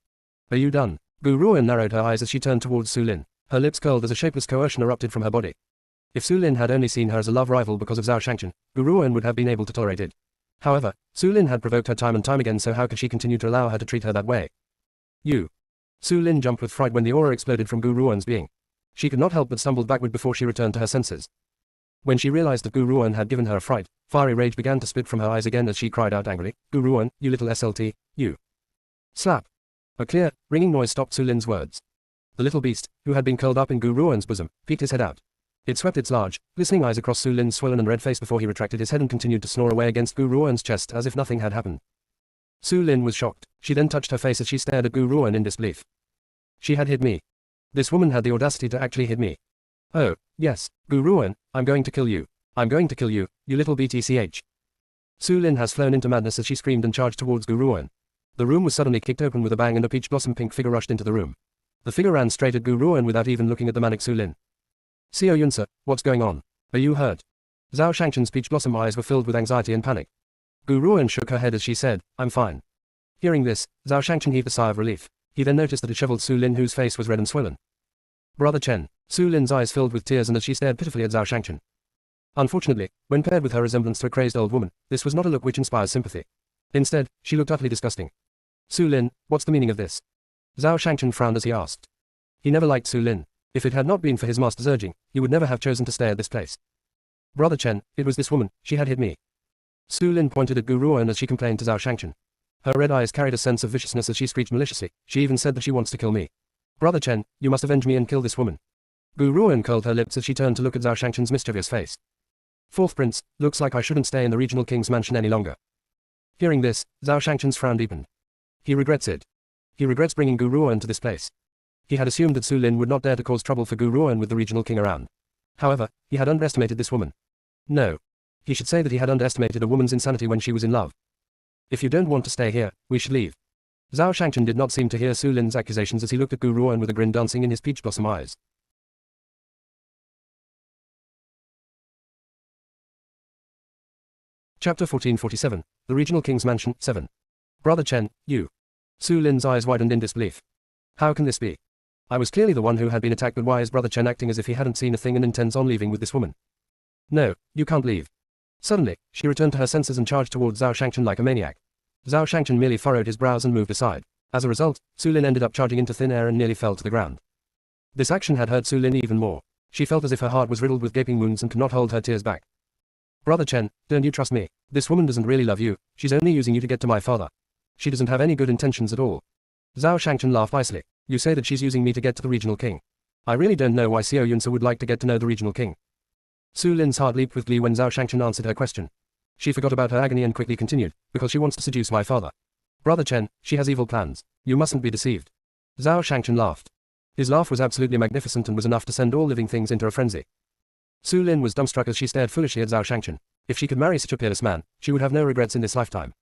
Are you done? Gu Ruoan narrowed her eyes as she turned towards Su Lin. Her lips curled as a shapeless coercion erupted from her body. If Su Lin had only seen her as a love rival because of Zhao Shangchen, Gu Ruoan would have been able to tolerate it. However, Su Lin had provoked her time and time again, so how could she continue to allow her to treat her that way? You. Su Lin jumped with fright when the aura exploded from Gu Ruoan's being. She could not help but stumbled backward before she returned to her senses. When she realized that Gu Ruan had given her a fright, fiery rage began to spit from her eyes again as she cried out angrily, "Gu Ruan, you little SLT, you!" Slap! A clear, ringing noise stopped Su Lin's words. The little beast, who had been curled up in Gu Ruan's bosom, peeked his head out. It swept its large, glistening eyes across Su Lin's swollen and red face before he retracted his head and continued to snore away against Gu Ruan's chest as if nothing had happened. Su Lin was shocked. She then touched her face as she stared at Gu Ruan in disbelief. She had hid me. This woman had the audacity to actually hid me. Oh, yes, Gu Ruan, I'm going to kill you. I'm going to kill you, you little BTCH. Su Lin has flown into madness as she screamed and charged towards Gu Ruan. The room was suddenly kicked open with a bang and a peach blossom pink figure rushed into the room. The figure ran straight at Gu Ruan without even looking at the manic Su Lin. "Xiao Yunsa, what's going on? Are you hurt?" Zhao Shangchen's peach blossom eyes were filled with anxiety and panic. Gu Ruan shook her head as she said, "I'm fine." Hearing this, Zhao Shangchen heaved a sigh of relief. He then noticed the disheveled Su Lin whose face was red and swollen. "Brother Chen." Su Lin's eyes filled with tears and as she stared pitifully at Zhao Shangchen. Unfortunately, when paired with her resemblance to a crazed old woman, this was not a look which inspires sympathy. Instead, she looked utterly disgusting. "Su Lin, what's the meaning of this?" Zhao Shangchen frowned as he asked. He never liked Su Lin. If it had not been for his master's urging, he would never have chosen to stay at this place. "Brother Chen, it was this woman, she had hid me." Su Lin pointed at Gu Ruan as she complained to Zhao Shangchen. Her red eyes carried a sense of viciousness as she screeched maliciously. She even said that she wants to kill me. "Brother Chen, you must avenge me and kill this woman." Gu Ruan curled her lips as she turned to look at Zhao Shangchen's mischievous face. "Fourth prince, looks like I shouldn't stay in the regional king's mansion any longer." Hearing this, Zhao Shangchen's frown deepened. He regrets it. He regrets bringing Gu Ruan to this place. He had assumed that Su Lin would not dare to cause trouble for Gu Ruan with the regional king around. However, he had underestimated this woman. No. He should say that he had underestimated a woman's insanity when she was in love. "If you don't want to stay here, we should leave." Zhao Shangchen did not seem to hear Su Lin's accusations as he looked at Gu Ruan with a grin dancing in his peach blossom eyes. Chapter 1447, The Regional King's Mansion, 7. "Brother Chen, you." Su Lin's eyes widened in disbelief. "How can this be? I was clearly the one who had been attacked, but why is Brother Chen acting as if he hadn't seen a thing and intends on leaving with this woman?" "No, you can't leave." Suddenly, she returned to her senses and charged towards Zhao Shangchen like a maniac. Zhao Shangchen merely furrowed his brows and moved aside. As a result, Su Lin ended up charging into thin air and nearly fell to the ground. This action had hurt Su Lin even more. She felt as if her heart was riddled with gaping wounds and could not hold her tears back. "Brother Chen, don't you trust me? This woman doesn't really love you, she's only using you to get to my father. She doesn't have any good intentions at all." Zhao Shangchen laughed icily. "You say that she's using me to get to the regional king. I really don't know why Xiao Yunsa would like to get to know the regional king." Su Lin's heart leaped with glee when Zhao Shangchen answered her question. She forgot about her agony and quickly continued, "Because she wants to seduce my father. Brother Chen, she has evil plans. You mustn't be deceived." Zhao Shangchen laughed. His laugh was absolutely magnificent and was enough to send all living things into a frenzy. Su Lin was dumbstruck as she stared foolishly at Zhao Shangchen. If she could marry such a peerless man, she would have no regrets in this lifetime.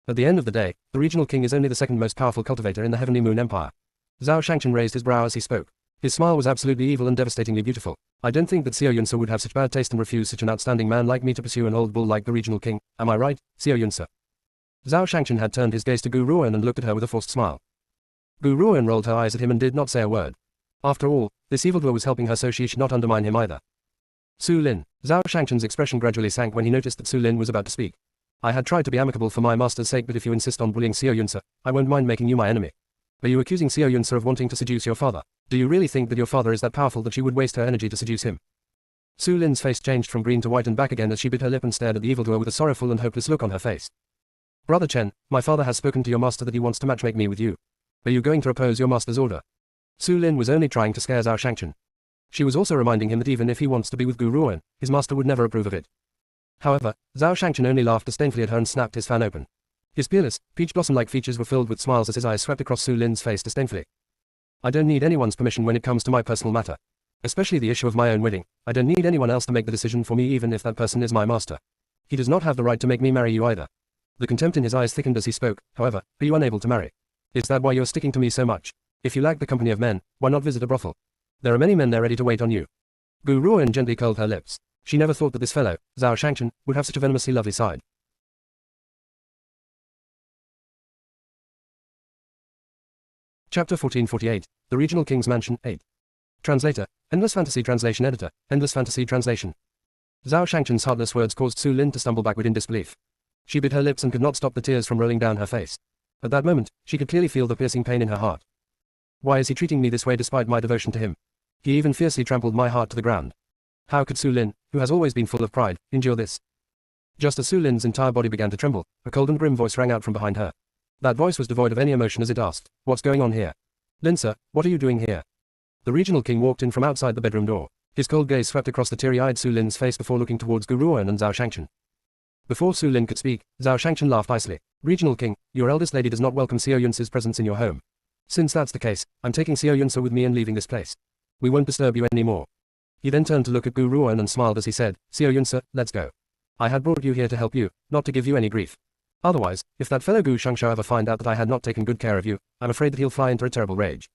At the end of the day, the regional king is only the second most powerful cultivator in the Heavenly Moon Empire. Zhao Shangchen raised his brow as he spoke. His smile was absolutely evil and devastatingly beautiful. "I don't think that Xiao Yunsa would have such bad taste and refuse such an outstanding man like me to pursue an old bull like the regional king, am I right, Xiao Yunsa?" Zhao Shangchen had turned his gaze to Gu Ruan and looked at her with a forced smile. Gu Ruan rolled her eyes at him and did not say a word. After all, this evildoer was helping her, so she should not undermine him either. "Su Lin." Zhao Shangchen's expression gradually sank when he noticed that Su Lin was about to speak. "I had tried to be amicable for my master's sake, but if you insist on bullying Xiao Yunsa, I won't mind making you my enemy. Are you accusing Xiao Yunsa of wanting to seduce your father? Do you really think that your father is that powerful that she would waste her energy to seduce him?" Su Lin's face changed from green to white and back again as she bit her lip and stared at the evildoer with a sorrowful and hopeless look on her face. "Brother Chen, my father has spoken to your master that he wants to matchmake me with you. Are you going to oppose your master's order?" Su Lin was only trying to scare Zhao Shangchen. She was also reminding him that even if he wants to be with Gu Ruan, his master would never approve of it. However, Zhao Shangchen only laughed disdainfully at her and snapped his fan open. His peerless, peach blossom-like features were filled with smiles as his eyes swept across Su Lin's face disdainfully. "I don't need anyone's permission when it comes to my personal matter. Especially the issue of my own wedding. I don't need anyone else to make the decision for me, even if that person is my master. He does not have the right to make me marry you either." The contempt in his eyes thickened as he spoke. "However, are you unable to marry? Is that why you're sticking to me so much? If you lack the company of men, why not visit a brothel? There are many men there ready to wait on you." Gu Ruan gently curled her lips. She never thought that this fellow, Zhao Shangchen, would have such a venomously lovely side. Chapter 1448, The Regional King's Mansion, 8. Translator, Endless Fantasy Translation Editor, Endless Fantasy Translation. Zhao Shangchen's heartless words caused Su Lin to stumble backward in disbelief. She bit her lips and could not stop the tears from rolling down her face. At that moment, she could clearly feel the piercing pain in her heart. Why is he treating me this way despite my devotion to him? He even fiercely trampled my heart to the ground. How could Su Lin, who has always been full of pride, endure this? Just as Su Lin's entire body began to tremble, a cold and grim voice rang out from behind her. That voice was devoid of any emotion as it asked, "What's going on here?" "Lin sir, what are you doing here?" The regional king walked in from outside the bedroom door. His cold gaze swept across the teary-eyed Su Lin's face before looking towards Gu Ruoan and Zhao Shangchen. Before Su Lin could speak, Zhao Shangchen laughed icily. "Regional king, your eldest lady does not welcome Xiao Yunce's presence in your home. Since that's the case, I'm taking Xiao Yunce with me and leaving this place. We won't disturb you anymore." He then turned to look at Gu Ruoan and smiled as he said, "Xiao Yunce, let's go. I had brought you here to help you, not to give you any grief. Otherwise, if that fellow Gu Shangshao ever find out that I had not taken good care of you, I'm afraid that he'll fly into a terrible rage."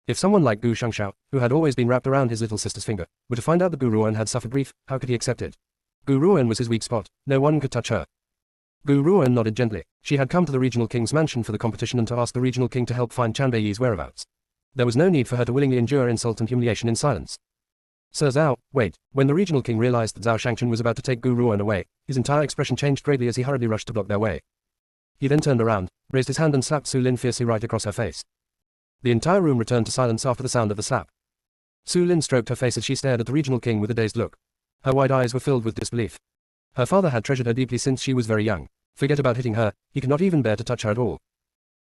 If someone like Gu Shangshao, who had always been wrapped around his little sister's finger, were to find out that Gu Ruoan had suffered grief, how could he accept it? Gu Ruoan was his weak spot, no one could touch her. Gu Ruoan nodded gently. She had come to the regional king's mansion for the competition and to ask the regional king to help find Chanbeiyi's whereabouts. There was no need for her to willingly endure insult and humiliation in silence. "Sir Zhao, wait." When the regional king realized that Zhao Shangchen was about to take Gu Ruoan away, his entire expression changed greatly as he hurriedly rushed to block their way. He then turned around, raised his hand and slapped Su Lin fiercely right across her face. The entire room returned to silence after the sound of the slap. Su Lin stroked her face as she stared at the regional king with a dazed look. Her wide eyes were filled with disbelief. Her father had treasured her deeply since she was very young. Forget about hitting her, he could not even bear to touch her at all.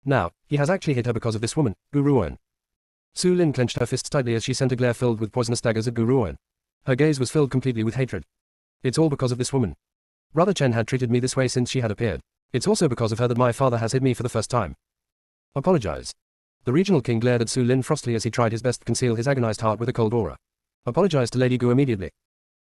Now, he has actually hit her because of this woman, Gu Ruoan. Su Lin clenched her fists tightly as she sent a glare filled with poisonous daggers at Gu Ruoan. Her gaze was filled completely with hatred. "It's all because of this woman. Brother Chen had treated me this way since she had appeared. It's also because of her that my father has hit me for the first time. Apologize." The regional king glared at Su Lin frostily as he tried his best to conceal his agonized heart with a cold aura. "Apologize to Lady Gu immediately."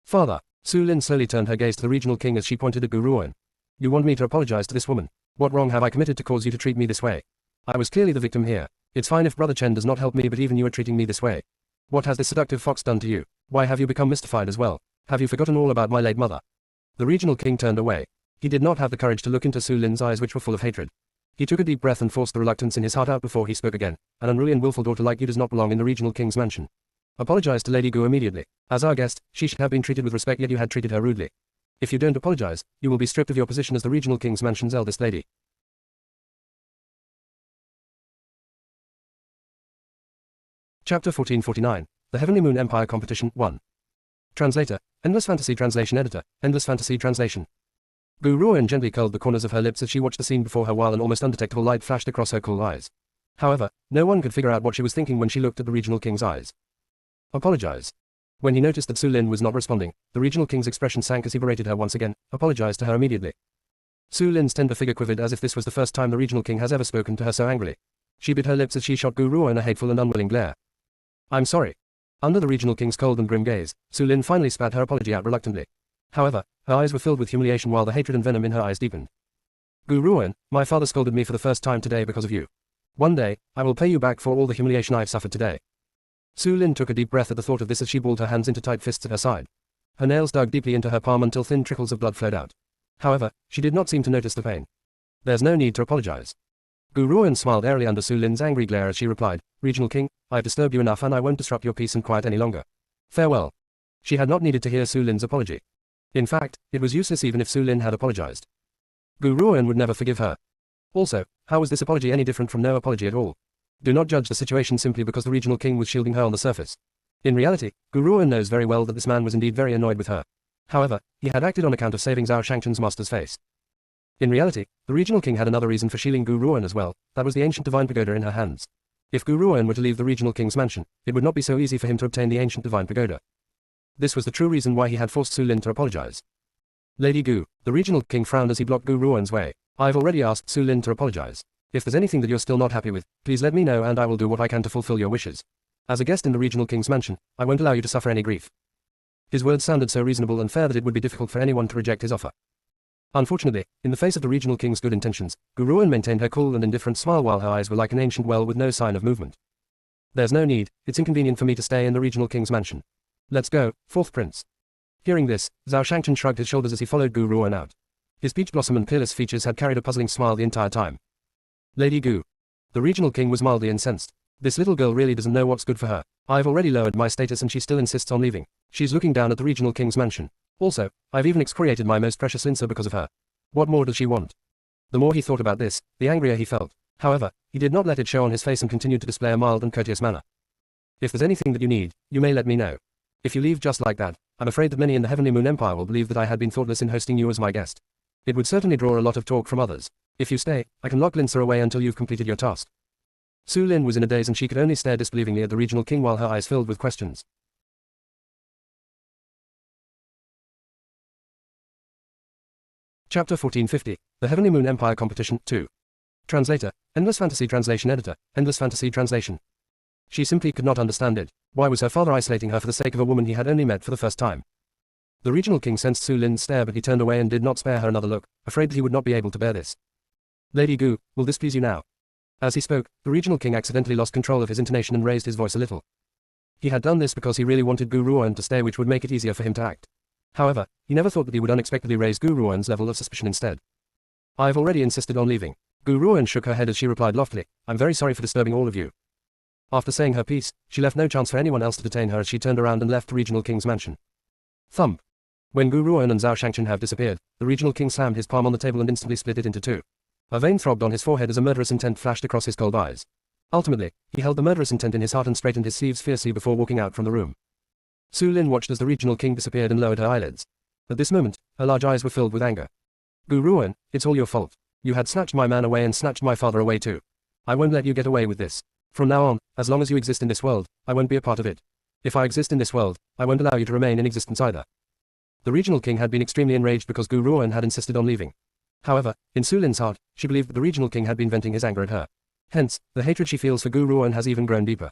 "Father." Su Lin slowly turned her gaze to the regional king as she pointed at Gu Ruoan. "You want me to apologize to this woman? What wrong have I committed to cause you to treat me this way? I was clearly the victim here. It's fine if Brother Chen does not help me, but even you are treating me this way. What has this seductive fox done to you? Why have you become mystified as well? Have you forgotten all about my late mother?" The regional king turned away. He did not have the courage to look into Su Lin's eyes, which were full of hatred. He took a deep breath and forced the reluctance in his heart out before he spoke again. "An unruly and willful daughter like you does not belong in the regional king's mansion. Apologize to Lady Gu immediately. As our guest, she should have been treated with respect, yet you had treated her rudely. If you don't apologize, you will be stripped of your position as the regional king's mansion's eldest lady." Chapter 1449, The Heavenly Moon Empire Competition 1. Translator, Endless Fantasy Translation Editor, Endless Fantasy Translation. Gu Ruoan gently curled the corners of her lips as she watched the scene before her while an almost undetectable light flashed across her cool eyes. However, no one could figure out what she was thinking when she looked at the regional king's eyes. "Apologize." When he noticed that Su Lin was not responding, the regional king's expression sank as he berated her once again. "Apologize to her immediately." Su Lin's tender figure quivered as if this was the first time the regional king has ever spoken to her so angrily. She bit her lips as she shot Gu Ruoan a hateful and unwilling glare. "I'm sorry." Under the regional king's cold and grim gaze, Su Lin finally spat her apology out reluctantly. However, her eyes were filled with humiliation while the hatred and venom in her eyes deepened. "Gu Ruoan, my father scolded me for the first time today because of you. One day, I will pay you back for all the humiliation I've suffered today." Su Lin took a deep breath at the thought of this as she balled her hands into tight fists at her side. Her nails dug deeply into her palm until thin trickles of blood flowed out. However, she did not seem to notice the pain. "There's no need to apologize." Gu Ruoan smiled airily under Su Lin's angry glare as she replied, "Regional king, I've disturbed you enough and I won't disrupt your peace and quiet any longer. Farewell." She had not needed to hear Su Lin's apology. In fact, it was useless even if Su Lin had apologized. Gu Ruoan would never forgive her. Also, how was this apology any different from no apology at all? Do not judge the situation simply because the regional king was shielding her on the surface. In reality, Gu Ruoan knows very well that this man was indeed very annoyed with her. However, he had acted on account of saving Zhao Shangchen's master's face. In reality, the regional king had another reason for shielding Gu Ruoan as well, that was the ancient divine pagoda in her hands. If Gu Ruoan were to leave the regional king's mansion, it would not be so easy for him to obtain the ancient divine pagoda. This was the true reason why he had forced Su Lin to apologize. "Lady Gu," the regional king frowned as he blocked Gu Ruoan's way. "I've already asked Su Lin to apologize. If there's anything that you're still not happy with, please let me know and I will do what I can to fulfill your wishes. As a guest in the regional king's mansion, I won't allow you to suffer any grief." His words sounded so reasonable and fair that it would be difficult for anyone to reject his offer. Unfortunately, in the face of the regional king's good intentions, Gu Ruoan maintained her cool and indifferent smile while her eyes were like an ancient well with no sign of movement. "There's no need, it's inconvenient for me to stay in the regional king's mansion. Let's go, fourth prince." Hearing this, Zhao Shangchen shrugged his shoulders as he followed Gu Ruoan out. His peach blossom and peerless features had carried a puzzling smile the entire time. "Lady Gu." The regional king was mildly incensed. "This little girl really doesn't know what's good for her. I've already lowered my status and she still insists on leaving. She's looking down at the regional king's mansion. Also, I've even excoriated my most precious Linsa because of her. What more does she want?" The more he thought about this, the angrier he felt. However, he did not let it show on his face and continued to display a mild and courteous manner. "If there's anything that you need, you may let me know. If you leave just like that, I'm afraid that many in the Heavenly Moon Empire will believe that I had been thoughtless in hosting you as my guest. It would certainly draw a lot of talk from others. If you stay, I can lock Linsa away until you've completed your task. Su Lin was in a daze and she could only stare disbelievingly at the regional king while her eyes filled with questions. Chapter 1450, The Heavenly Moon Empire Competition, 2. Translator, Endless Fantasy Translation Editor, Endless Fantasy Translation. She simply could not understand it. Why was her father isolating her for the sake of a woman he had only met for the first time? The regional king sensed Su Lin's stare but he turned away and did not spare her another look, afraid that he would not be able to bear this. Lady Gu, will this please you now? As he spoke, the regional king accidentally lost control of his intonation and raised his voice a little. He had done this because he really wanted Gu Ruan to stay, which would make it easier for him to act. However, he never thought that he would unexpectedly raise Gu Ruan's level of suspicion instead. I've already insisted on leaving. Gu Ruan shook her head as she replied loftily, I'm very sorry for disturbing all of you. After saying her piece, she left no chance for anyone else to detain her as she turned around and left the regional king's mansion. Thump. When Gu Ruan and Zhao Shangchen have disappeared, the regional king slammed his palm on the table and instantly split it into two. A vein throbbed on his forehead as a murderous intent flashed across his cold eyes. Ultimately, he held the murderous intent in his heart and straightened his sleeves fiercely before walking out from the room. Su Lin watched as the regional king disappeared and lowered her eyelids. At this moment, her large eyes were filled with anger. Gu Ruan, it's all your fault. You had snatched my man away and snatched my father away too. I won't let you get away with this. From now on, as long as you exist in this world, I won't be a part of it. If I exist in this world, I won't allow you to remain in existence either. The regional king had been extremely enraged because Gu Ruan had insisted on leaving. However, in Su Lin's heart, she believed that the regional king had been venting his anger at her. Hence, the hatred she feels for Gu Ruan has even grown deeper.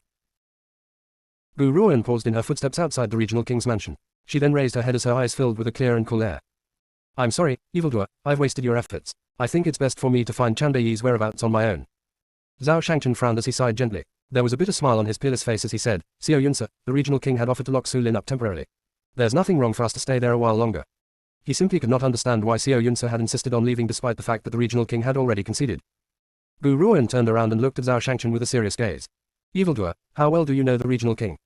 Gu Ruan paused in her footsteps outside the regional king's mansion. She then raised her head as her eyes filled with a clear and cool air. I'm sorry, evildoer, I've wasted your efforts. I think it's best for me to find Chanbei's whereabouts on my own. Zhao Shangchen frowned as he sighed gently. There was a bitter smile on his peerless face as he said, Xiao Yunsa, the regional king had offered to lock Su Lin up temporarily. There's nothing wrong for us to stay there a while longer. He simply could not understand why Xiao Yunsa had insisted on leaving despite the fact that the regional king had already conceded. Gu Ruan turned around and looked at Zhao Shangchen with a serious gaze. Evildoer, how well do you know the regional king?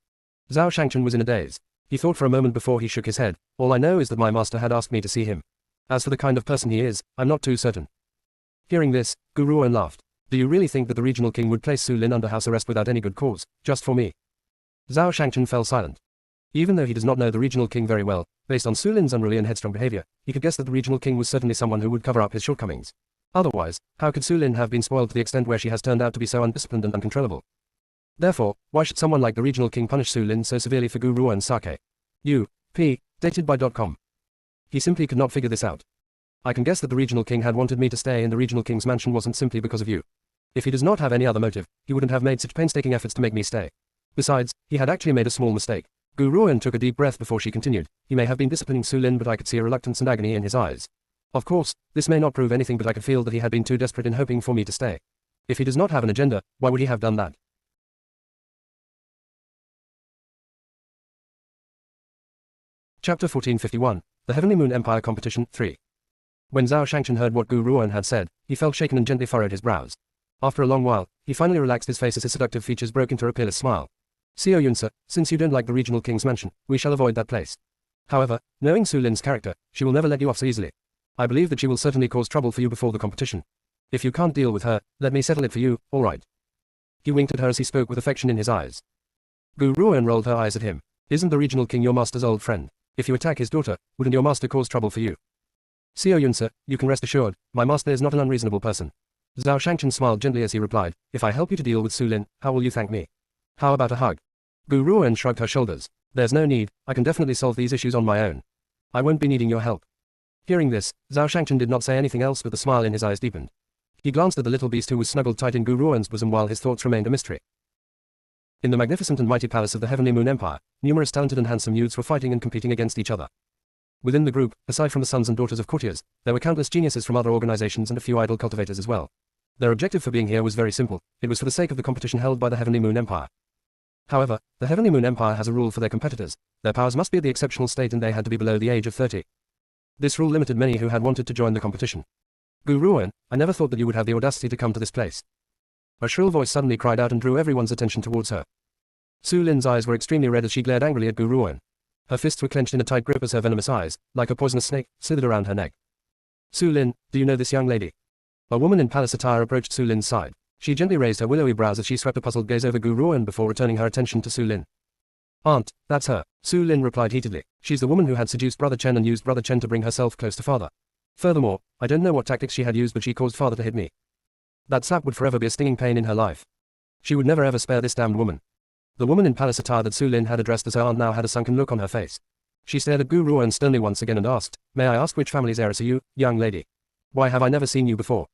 Zhao Shangchen was in a daze. He thought for a moment before he shook his head. All I know is that my master had asked me to see him. As for the kind of person he is, I'm not too certain. Hearing this, Gu Ruan laughed. Do you really think that the regional king would place Su Lin under house arrest without any good cause, just for me? Zhao Shangchen fell silent. Even though he does not know the regional king very well, based on Su Lin's unruly and headstrong behavior, he could guess that the regional king was certainly someone who would cover up his shortcomings. Otherwise, how could Su Lin have been spoiled to the extent where she has turned out to be so undisciplined and uncontrollable? Therefore, why should someone like the regional king punish Su Lin so severely for Gu Ruan's sake? Dated by.com. He simply could not figure this out. I can guess that the regional king had wanted me to stay in the regional king's mansion wasn't simply because of you. If he does not have any other motive, he wouldn't have made such painstaking efforts to make me stay. Besides, he had actually made a small mistake. Gu Ruan took a deep breath before she continued. He may have been disciplining Su Lin, but I could see a reluctance and agony in his eyes. Of course, this may not prove anything, but I could feel that he had been too desperate in hoping for me to stay. If he does not have an agenda, why would he have done that? Chapter 1451, The Heavenly Moon Empire Competition, 3. When Zhao Shangchen heard what Gu Ruan had said, he felt shaken and gently furrowed his brows. After a long while, he finally relaxed his face as his seductive features broke into a peerless smile. Xiao Yunsa, since you don't like the regional king's mansion, we shall avoid that place. However, knowing Su Lin's character, she will never let you off so easily. I believe that she will certainly cause trouble for you before the competition. If you can't deal with her, let me settle it for you, all right. He winked at her as he spoke with affection in his eyes. Gu Ruan rolled her eyes at him. Isn't the regional king your master's old friend? If you attack his daughter, wouldn't your master cause trouble for you? Xiao Yunsa, you can rest assured, my master is not an unreasonable person. Zhao Shangchen smiled gently as he replied, if I help you to deal with Su Lin, how will you thank me? How about a hug? Gu Ruan shrugged her shoulders. There's no need, I can definitely solve these issues on my own. I won't be needing your help. Hearing this, Zhao Shangchen did not say anything else, but the smile in his eyes deepened. He glanced at the little beast who was snuggled tight in Gu Ruan's bosom while his thoughts remained a mystery. In the magnificent and mighty palace of the Heavenly Moon Empire, numerous talented and handsome youths were fighting and competing against each other. Within the group, aside from the sons and daughters of courtiers, there were countless geniuses from other organizations and a few idol cultivators as well. Their objective for being here was very simple. It was for the sake of the competition held by the Heavenly Moon Empire. However, the Heavenly Moon Empire has a rule for their competitors. Their powers must be at the exceptional state and they had to be below the age of 30. This rule limited many who had wanted to join the competition. Gu Ruan, I never thought that you would have the audacity to come to this place. A shrill voice suddenly cried out and drew everyone's attention towards her. Su Lin's eyes were extremely red as she glared angrily at Gu Ruan. Her fists were clenched in a tight grip as her venomous eyes, like a poisonous snake, slithered around her neck. Su Lin, do you know this young lady? A woman in palace attire approached Su Lin's side. She gently raised her willowy brows as she swept a puzzled gaze over Gu Ruan before returning her attention to Su Lin. Aunt, that's her, Su Lin replied heatedly. She's the woman who had seduced Brother Chen and used Brother Chen to bring herself close to father. Furthermore, I don't know what tactics she had used, but she caused father to hit me. That slap would forever be a stinging pain in her life. She would never ever spare this damned woman. The woman in palace attire that Su Lin had addressed as her aunt now had a sunken look on her face. She stared at Gu Ruan sternly once again and asked, "May I ask which family's heiress are you, young lady? Why have I never seen you before?"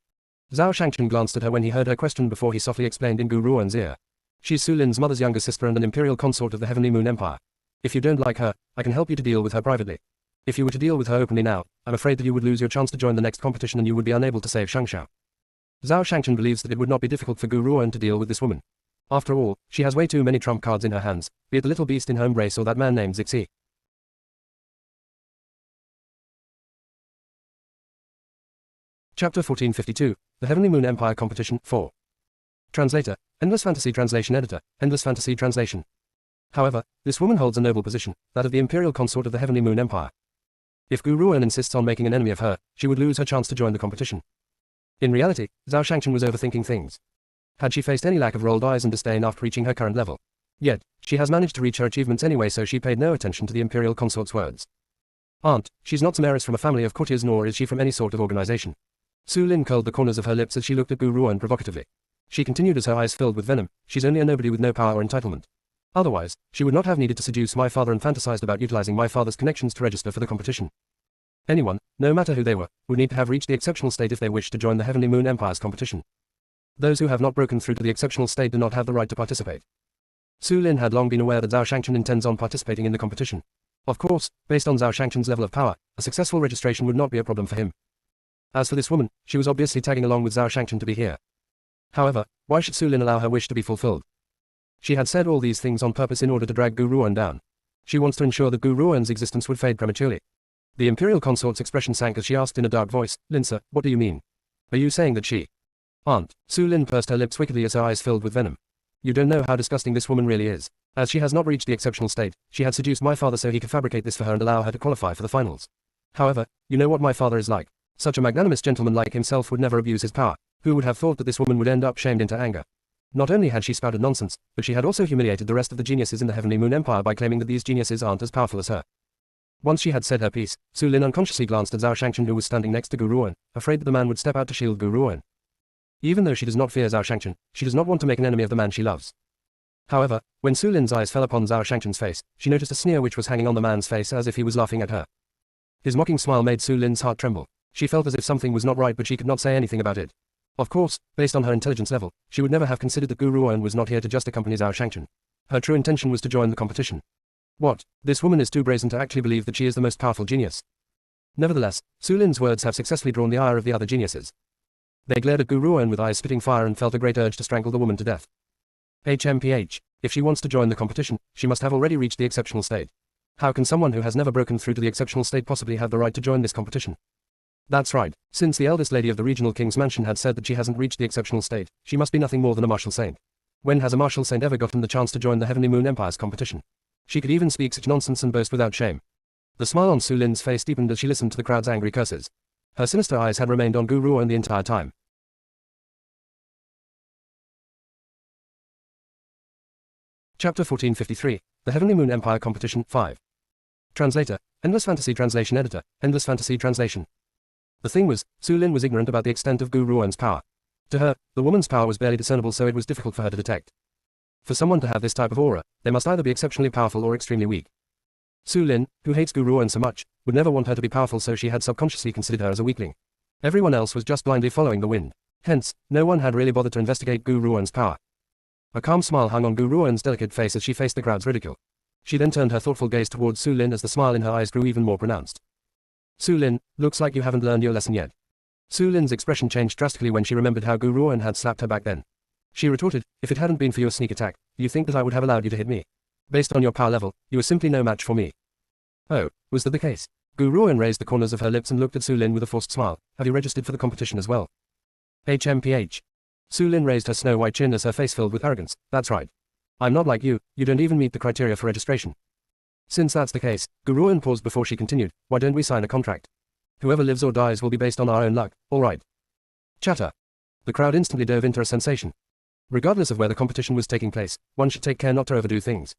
Zhao Shangchen glanced at her when he heard her question before he softly explained in Gu Ruan's ear. She's Su Lin's mother's younger sister and an imperial consort of the Heavenly Moon Empire. If you don't like her, I can help you to deal with her privately. If you were to deal with her openly now, I'm afraid that you would lose your chance to join the next competition and you would be unable to save Shangshao. Zhao Shangchen believes that it would not be difficult for Gu Ruan to deal with this woman. After all, she has way too many trump cards in her hands, be it the little beast in her embrace or that man named Zixi. Chapter 1452, The Heavenly Moon Empire Competition, 4. Translator, Endless Fantasy Translation Editor, Endless Fantasy Translation. However, this woman holds a noble position, that of the imperial consort of the Heavenly Moon Empire. If Gu Ruan insists on making an enemy of her, she would lose her chance to join the competition. In reality, Zhao Shangchen was overthinking things. Had she faced any lack of rolled eyes and disdain after reaching her current level? Yet, she has managed to reach her achievements anyway, so she paid no attention to the imperial consort's words. Aunt, she's not some heiress from a family of courtiers, nor is she from any sort of organization. Su Lin curled the corners of her lips as she looked at Gu Ruan provocatively. She continued as her eyes filled with venom, she's only a nobody with no power or entitlement. Otherwise, she would not have needed to seduce my father and fantasized about utilizing my father's connections to register for the competition. Anyone, no matter who they were, would need to have reached the exceptional state if they wished to join the Heavenly Moon Empire's competition. Those who have not broken through to the exceptional state do not have the right to participate. Su Lin had long been aware that Zhao Shangchen intends on participating in the competition. Of course, based on Zhao Shangchen's level of power, a successful registration would not be a problem for him. As for this woman, she was obviously tagging along with Zhao Shangchen to be here. However, why should Su Lin allow her wish to be fulfilled? She had said all these things on purpose in order to drag Gu Ruan down. She wants to ensure that Gu Ruan's existence would fade prematurely. The imperial consort's expression sank as she asked in a dark voice, "Linsa, what do you mean? Are you saying that she..." Aunt, Su Lin pursed her lips wickedly as her eyes filled with venom. You don't know how disgusting this woman really is. As she has not reached the exceptional state, she had seduced my father so he could fabricate this for her and allow her to qualify for the finals. However, you know what my father is like. Such a magnanimous gentleman like himself would never abuse his power. Who would have thought that this woman would end up shamed into anger? Not only had she spouted nonsense, but she had also humiliated the rest of the geniuses in the Heavenly Moon Empire by claiming that these geniuses aren't as powerful as her. Once she had said her piece, Su Lin unconsciously glanced at Zhao Shangchen, who was standing next to Gu Ruan, afraid that the man would step out to shield Gu Ruan. Even though she does not fear Zhao Shangchen, she does not want to make an enemy of the man she loves. However, when Su Lin's eyes fell upon Zhao Shangchen's face, she noticed a sneer which was hanging on the man's face as if he was laughing at her. His mocking smile made Su Lin's heart tremble. She felt as if something was not right, but she could not say anything about it. Of course, based on her intelligence level, she would never have considered that Gu Ruan was not here to just accompany Zhao Shangchen. Her true intention was to join the competition. What? This woman is too brazen to actually believe that she is the most powerful genius. Nevertheless, Su Lin's words have successfully drawn the ire of the other geniuses. They glared at Gu Ruan with eyes spitting fire and felt a great urge to strangle the woman to death. HMPH. If she wants to join the competition, she must have already reached the exceptional state. How can someone who has never broken through to the exceptional state possibly have the right to join this competition? That's right, since the eldest lady of the regional king's mansion had said that she hasn't reached the exceptional state, she must be nothing more than a martial saint. When has a martial saint ever gotten the chance to join the Heavenly Moon Empire's competition? She could even speak such nonsense and boast without shame. The smile on Su Lin's face deepened as she listened to the crowd's angry curses. Her sinister eyes had remained on Gu Ruan the entire time. Chapter 1453, The Heavenly Moon Empire Competition, 5. Translator, Endless Fantasy Translation Editor, Endless Fantasy Translation. The thing was, Su Lin was ignorant about the extent of Gu Ruan's power. To her, the woman's power was barely discernible, so it was difficult for her to detect. For someone to have this type of aura, they must either be exceptionally powerful or extremely weak. Su Lin, who hates Gu Ruan so much, would never want her to be powerful, so she had subconsciously considered her as a weakling. Everyone else was just blindly following the wind. Hence, no one had really bothered to investigate Gu Ruan's power. A calm smile hung on Gu Ruan's delicate face as she faced the crowd's ridicule. She then turned her thoughtful gaze towards Su Lin as the smile in her eyes grew even more pronounced. Su Lin, looks like you haven't learned your lesson yet. Su Lin's expression changed drastically when she remembered how Gu Ruan had slapped her back then. She retorted, if it hadn't been for your sneak attack, do you think that I would have allowed you to hit me? Based on your power level, you were simply no match for me. Oh, was that the case? Gu Ruan raised the corners of her lips and looked at Su Lin with a forced smile. Have you registered for the competition as well? HMPH. Su Lin raised her snow-white chin as her face filled with arrogance. That's right. I'm not like you don't even meet the criteria for registration. Since that's the case, Gu Ruan paused before she continued, why don't we sign a contract? Whoever lives or dies will be based on our own luck, alright. Chatter. The crowd instantly dove into a sensation. Regardless of where the competition was taking place, one should take care not to overdo things.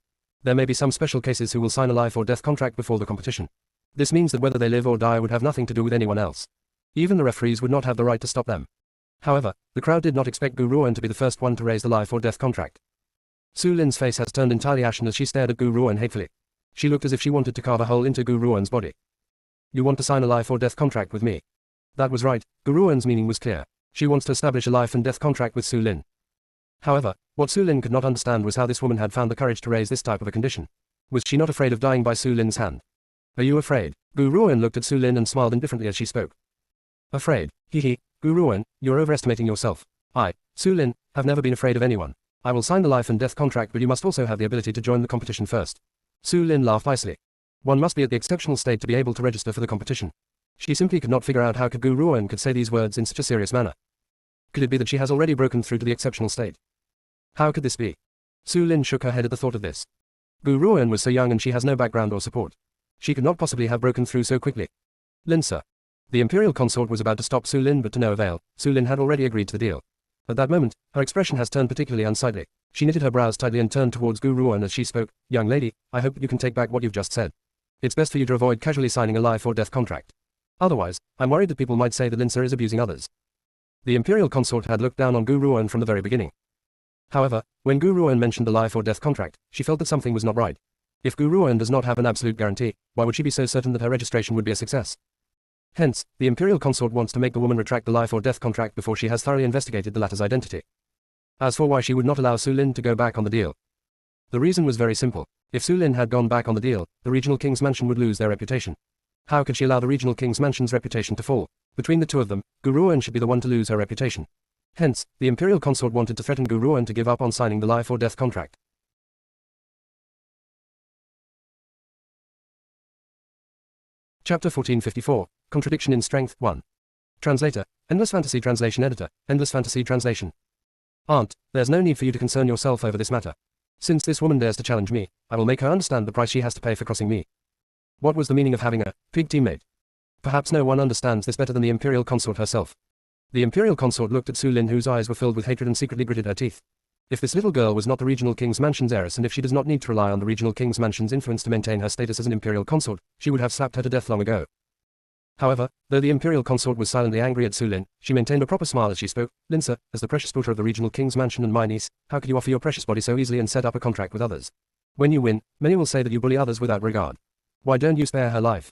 There may be some special cases who will sign a life or death contract before the competition. This means that whether they live or die would have nothing to do with anyone else. Even the referees would not have the right to stop them. However, the crowd did not expect Gu Ruan to be the first one to raise the life or death contract. Su Lin's face has turned entirely ashen as she stared at Gu Ruan hatefully. She looked as if she wanted to carve a hole into Gu Ruan's body. You want to sign a life or death contract with me? That was right, Gu Ruan's meaning was clear. She wants to establish a life and death contract with Su Lin. However, what Su Lin could not understand was how this woman had found the courage to raise this type of a condition. Was she not afraid of dying by Su Lin's hand? Are you afraid? Gu Ruan looked at Su Lin and smiled indifferently as she spoke. Afraid? Hee. Gu Ruan, you're overestimating yourself. I, Su Lin, have never been afraid of anyone. I will sign the life and death contract, but you must also have the ability to join the competition first. Su Lin laughed icily. One must be at the exceptional state to be able to register for the competition. She simply could not figure out how Gu Ruan could say these words in such a serious manner. Could it be that she has already broken through to the exceptional state? How could this be? Su Lin shook her head at the thought of this. Gu Ruan was so young and she has no background or support. She could not possibly have broken through so quickly. Lin, sir. The Imperial Consort was about to stop Su Lin, but to no avail. Su Lin had already agreed to the deal. At that moment, her expression has turned particularly unsightly. She knitted her brows tightly and turned towards Gu Ruan as she spoke. Young lady, I hope you can take back what you've just said. It's best for you to avoid casually signing a life or death contract. Otherwise, I'm worried that people might say that Lin sir is abusing others. The Imperial Consort had looked down on Gu Ruan from the very beginning. However, when Gu Ruan mentioned the life or death contract, she felt that something was not right. If Gu Ruan does not have an absolute guarantee, why would she be so certain that her registration would be a success? Hence, the Imperial Consort wants to make the woman retract the life or death contract before she has thoroughly investigated the latter's identity. As for why she would not allow Su Lin to go back on the deal, the reason was very simple. If Su Lin had gone back on the deal, the Regional King's Mansion would lose their reputation. How could she allow the Regional King's Mansion's reputation to fall? Between the two of them, Gu Ruan should be the one to lose her reputation. Hence, the Imperial Consort wanted to threaten Gu Ruan to give up on signing the life or death contract. Chapter 1454, Contradiction in Strength, 1. Translator, Endless Fantasy Translation Editor, Endless Fantasy Translation. Aunt, there's no need for you to concern yourself over this matter. Since this woman dares to challenge me, I will make her understand the price she has to pay for crossing me. What was the meaning of having a pig teammate? Perhaps no one understands this better than the Imperial Consort herself. The Imperial Consort looked at Su Lin, whose eyes were filled with hatred, and secretly gritted her teeth. If this little girl was not the Regional King's Mansion's heiress, and if she does not need to rely on the Regional King's Mansion's influence to maintain her status as an Imperial Consort, she would have slapped her to death long ago. However, though the Imperial Consort was silently angry at Su Lin, she maintained a proper smile as she spoke. Lin sir, as the precious daughter of the Regional King's Mansion and my niece, how could you offer your precious body so easily and set up a contract with others? When you win, many will say that you bully others without regard. Why don't you spare her life?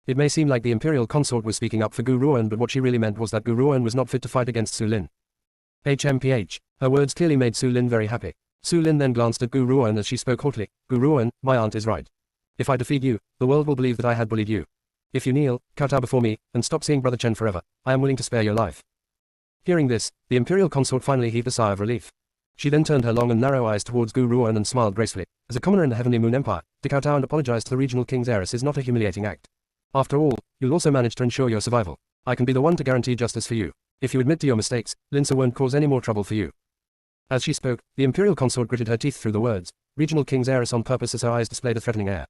It may seem like the Imperial Consort was speaking up for Gu Ruan, but what she really meant was that Gu Ruan was not fit to fight against Su Lin. HMPH. Her words clearly made Su Lin very happy. Su Lin then glanced at Gu Ruan as she spoke haughtily. Gu Ruan, my aunt is right. If I defeat you, the world will believe that I had bullied you. If you kneel, kowtow before me, and stop seeing Brother Chen forever, I am willing to spare your life. Hearing this, the Imperial Consort finally heaved a sigh of relief. She then turned her long and narrow eyes towards Gu Ruan and smiled gracefully. As a commoner in the Heavenly Moon Empire, to kowtow and apologize to the Regional King's heiress is not a humiliating act. After all, you'll also manage to ensure your survival. I can be the one to guarantee justice for you. If you admit to your mistakes, Lin sir won't cause any more trouble for you. As she spoke, the Imperial Consort gritted her teeth through the words, Regional King's heiress, on purpose, as her eyes displayed a threatening air.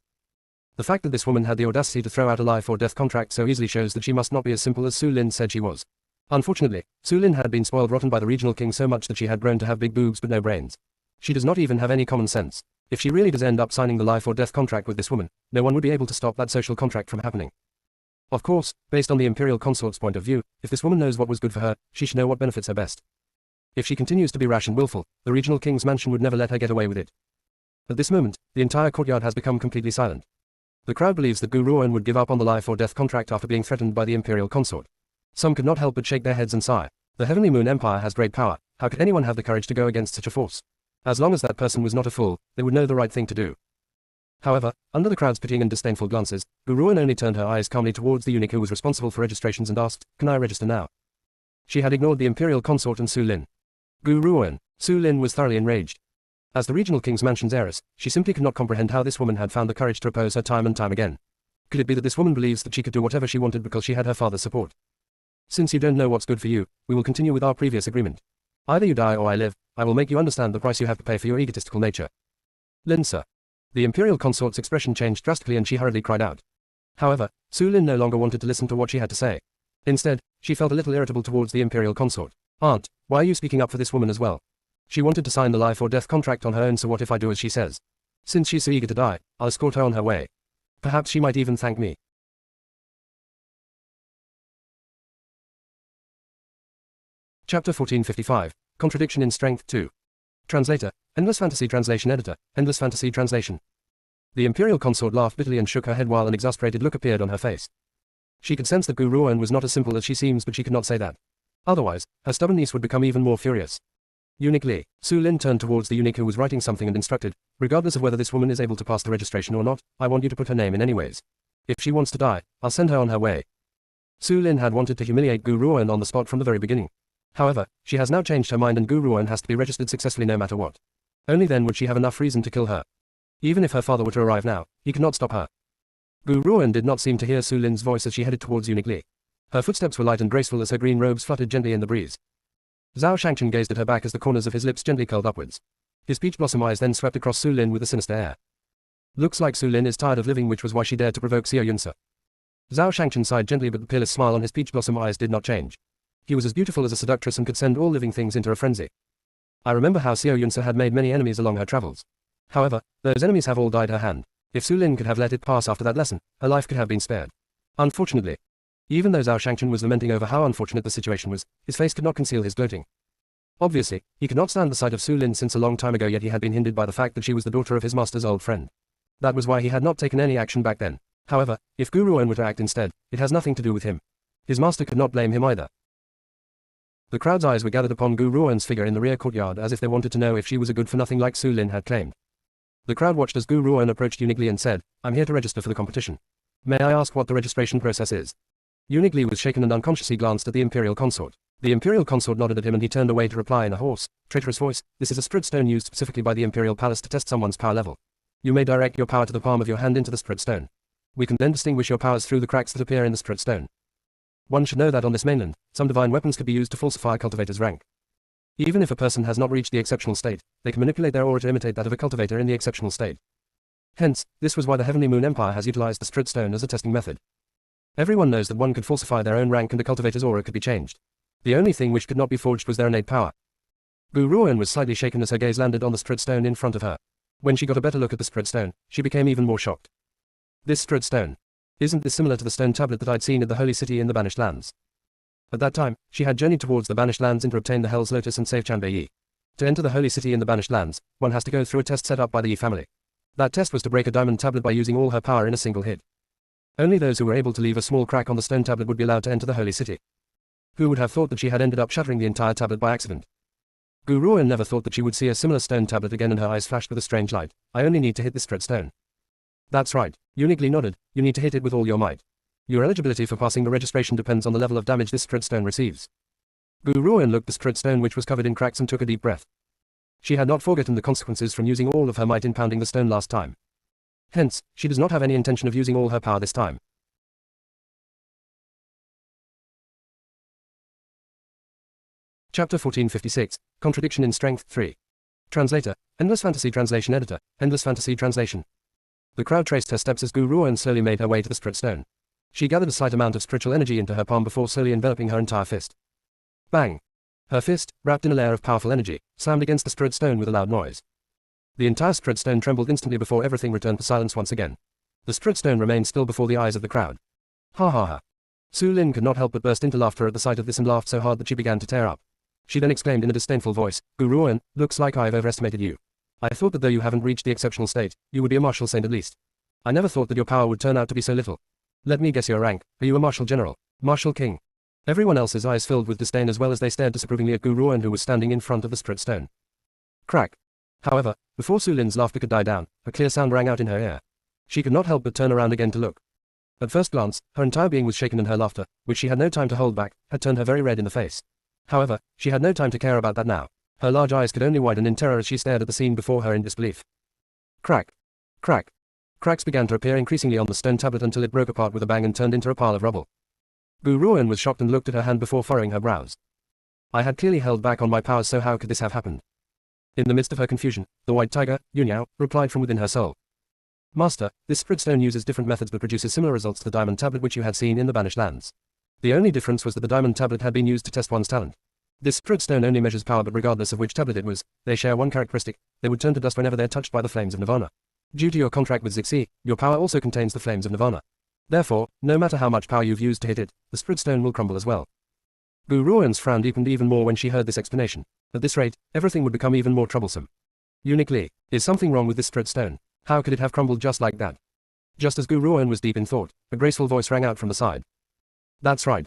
The fact that this woman had the audacity to throw out a life or death contract so easily shows that she must not be as simple as Su Lin said she was. Unfortunately, Su Lin had been spoiled rotten by the Regional King so much that she had grown to have big boobs but no brains. She does not even have any common sense. If she really does end up signing the life or death contract with this woman, no one would be able to stop that social contract from happening. Of course, based on the Imperial Consort's point of view, if this woman knows what was good for her, she should know what benefits her best. If she continues to be rash and willful, the Regional King's Mansion would never let her get away with it. At this moment, the entire courtyard has become completely silent. The crowd believes that Gu Ruan would give up on the life or death contract after being threatened by the Imperial Consort. Some could not help but shake their heads and sigh. The Heavenly Moon Empire has great power. How could anyone have the courage to go against such a force? As long as that person was not a fool, they would know the right thing to do. However, under the crowd's pitying and disdainful glances, Gu Ruan only turned her eyes calmly towards the eunuch who was responsible for registrations and asked, Can I register now? She had ignored the Imperial Consort and Su Lin. Gu Ruan. Su Lin was thoroughly enraged. As the Regional King's Mansion's heiress, she simply could not comprehend how this woman had found the courage to oppose her time and time again. Could it be that this woman believes that she could do whatever she wanted because she had her father's support? Since you don't know what's good for you, we will continue with our previous agreement. Either you die or I live. I will make you understand the price you have to pay for your egotistical nature. Lin sir. The Imperial Consort's expression changed drastically and she hurriedly cried out. However, Su Lin no longer wanted to listen to what she had to say. Instead, she felt a little irritable towards the Imperial Consort. Aunt, why are you speaking up for this woman as well? She wanted to sign the life or death contract on her own, so what if I do as she says? Since she's so eager to die, I'll escort her on her way. Perhaps she might even thank me. Chapter 1455. Contradiction in Strength 2. Translator, Endless Fantasy Translation Editor, Endless Fantasy Translation. The Imperial Consort laughed bitterly and shook her head while an exasperated look appeared on her face. She could sense that Gu Ruan was not as simple as she seems, but she could not say that. Otherwise, her stubborn niece would become even more furious. Eunuch Li. Su Lin turned towards the eunuch who was writing something and instructed, regardless of whether this woman is able to pass the registration or not, I want you to put her name in anyways. If she wants to die, I'll send her on her way. Su Lin had wanted to humiliate Gu Ruan on the spot from the very beginning. However, she has now changed her mind and Gu Ruan has to be registered successfully no matter what. Only then would she have enough reason to kill her. Even if her father were to arrive now, he could not stop her. Gu Ruan did not seem to hear Su Lin's voice as she headed towards Eunuch Li. Her footsteps were light and graceful as her green robes fluttered gently in the breeze. Zhao Shangchen gazed at her back as the corners of his lips gently curled upwards. His peach blossom eyes then swept across Su Lin with a sinister air. Looks like Su Lin is tired of living, which was why she dared to provoke Xiao Yunsa. Zhao Shangchen sighed gently, but the peerless smile on his peach blossom eyes did not change. He was as beautiful as a seductress and could send all living things into a frenzy. I remember how Xiao Yunsa had made many enemies along her travels. However, those enemies have all died her hand. If Su Lin could have let it pass after that lesson, her life could have been spared. Unfortunately. Even though Zhao Shangchen was lamenting over how unfortunate the situation was, his face could not conceal his gloating. Obviously, he could not stand the sight of Su Lin since a long time ago, yet he had been hindered by the fact that she was the daughter of his master's old friend. That was why he had not taken any action back then. However, if Gu Ruan were to act instead, it has nothing to do with him. His master could not blame him either. The crowd's eyes were gathered upon Gu Ruan's figure in the rear courtyard as if they wanted to know if she was a good-for-nothing like Su Lin had claimed. The crowd watched as Gu Ruan approached Eunuch Li and said, I'm here to register for the competition. May I ask what the registration process is? Eunuch Li was shaken and unconsciously glanced at the Imperial Consort. The Imperial Consort nodded at him and he turned away to reply in a hoarse, traitorous voice, this is a spirit stone used specifically by the Imperial Palace to test someone's power level. You may direct your power to the palm of your hand into the spirit stone. We can then distinguish your powers through the cracks that appear in the spirit stone. One should know that on this mainland, some divine weapons could be used to falsify a cultivator's rank. Even if a person has not reached the exceptional state, they can manipulate their aura to imitate that of a cultivator in the exceptional state. Hence, this was why the Heavenly Moon Empire has utilized the spirit stone as a testing method. Everyone knows that one could falsify their own rank and a cultivator's aura could be changed. The only thing which could not be forged was their innate power. Gu Ruan was slightly shaken as her gaze landed on the spirit stone in front of her. When she got a better look at the spirit stone, she became even more shocked. This spirit stone. Isn't this similar to the stone tablet that I'd seen at the Holy City in the Banished Lands? At that time, she had journeyed towards the Banished Lands to obtain the Hell's Lotus and save Chanbei Yi. To enter the Holy City in the Banished Lands, one has to go through a test set up by the Yi family. That test was to break a diamond tablet by using all her power in a single hit. Only those who were able to leave a small crack on the stone tablet would be allowed to enter the Holy City. Who would have thought that she had ended up shattering the entire tablet by accident? Gu Ruan never thought that she would see a similar stone tablet again and her eyes flashed with a strange light. I only need to hit this spirit stone. That's right, Eunuch Li nodded, you need to hit it with all your might. Your eligibility for passing the registration depends on the level of damage this spirit stone receives. Gu Ruan looked at the spirit stone which was covered in cracks and took a deep breath. She had not forgotten the consequences from using all of her might in pounding the stone last time. Hence, she does not have any intention of using all her power this time. Chapter 1456, Contradiction in Strength 3. Translator, Endless Fantasy Translation Editor, Endless Fantasy Translation. The crowd traced her steps as Gu Ruan slowly made her way to the spirit stone. She gathered a slight amount of spiritual energy into her palm before slowly enveloping her entire fist. Bang! Her fist, wrapped in a layer of powerful energy, slammed against the spirit stone with a loud noise. The entire spirit stone trembled instantly before everything returned to silence once again. The spirit stone remained still before the eyes of the crowd. Ha ha ha. Su Lin could not help but burst into laughter at the sight of this and laughed so hard that she began to tear up. She then exclaimed in a disdainful voice, Gu Ruan, looks like I've overestimated you. I thought that though you haven't reached the exceptional state, you would be a martial saint at least. I never thought that your power would turn out to be so little. Let me guess your rank, are you a martial general? Martial king? Everyone else's eyes filled with disdain as well as they stared disapprovingly at Gu Ruan who was standing in front of the spirit stone. Crack. However, before Su Lin's laughter could die down, a clear sound rang out in her ear. She could not help but turn around again to look. At first glance, her entire being was shaken and her laughter, which she had no time to hold back, had turned her very red in the face. However, she had no time to care about that now. Her large eyes could only widen in terror as she stared at the scene before her in disbelief. Crack. Crack. Cracks began to appear increasingly on the stone tablet until it broke apart with a bang and turned into a pile of rubble. Gu Ruan was shocked and looked at her hand before furrowing her brows. I had clearly held back on my powers, so how could this have happened? In the midst of her confusion, the white tiger, Yunyao, replied from within her soul. Master, this spirit stone uses different methods but produces similar results to the diamond tablet which you had seen in the Banished Lands. The only difference was that the diamond tablet had been used to test one's talent. This spirit stone only measures power, but regardless of which tablet it was, they share one characteristic: they would turn to dust whenever they are touched by the flames of nirvana. Due to your contract with Zixi, your power also contains the flames of Nirvana. Therefore, no matter how much power you've used to hit it, the spirit stone will crumble as well. Gu Ruoan's frown deepened even more when she heard this explanation. At this rate, everything would become even more troublesome. Uniquely, is something wrong with this spirit stone? How could it have crumbled just like that? Just as Gu Ruoan was deep in thought, a graceful voice rang out from the side. That's right.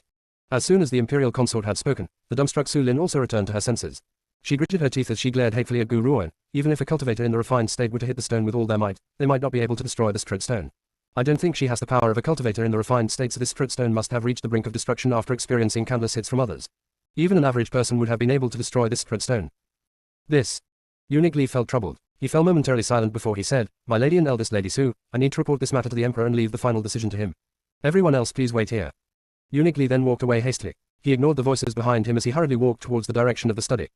As soon as the Imperial Consort had spoken, the dumbstruck Su Lin also returned to her senses. She gritted her teeth as she glared hatefully at Gu Ruoan. Even if a cultivator in the refined state were to hit the stone with all their might, they might not be able to destroy the spirit stone. I don't think she has the power of a cultivator in the refined state, so this spirit stone must have reached the brink of destruction after experiencing countless hits from others. Even an average person would have been able to destroy this spirit stone. This. Uniquely felt troubled. He fell momentarily silent before he said, "My lady and eldest Lady Su, I need to report this matter to the Emperor and leave the final decision to him. Everyone else please wait here." Uniquely then walked away hastily. He ignored the voices behind him as he hurriedly walked towards the direction of the study.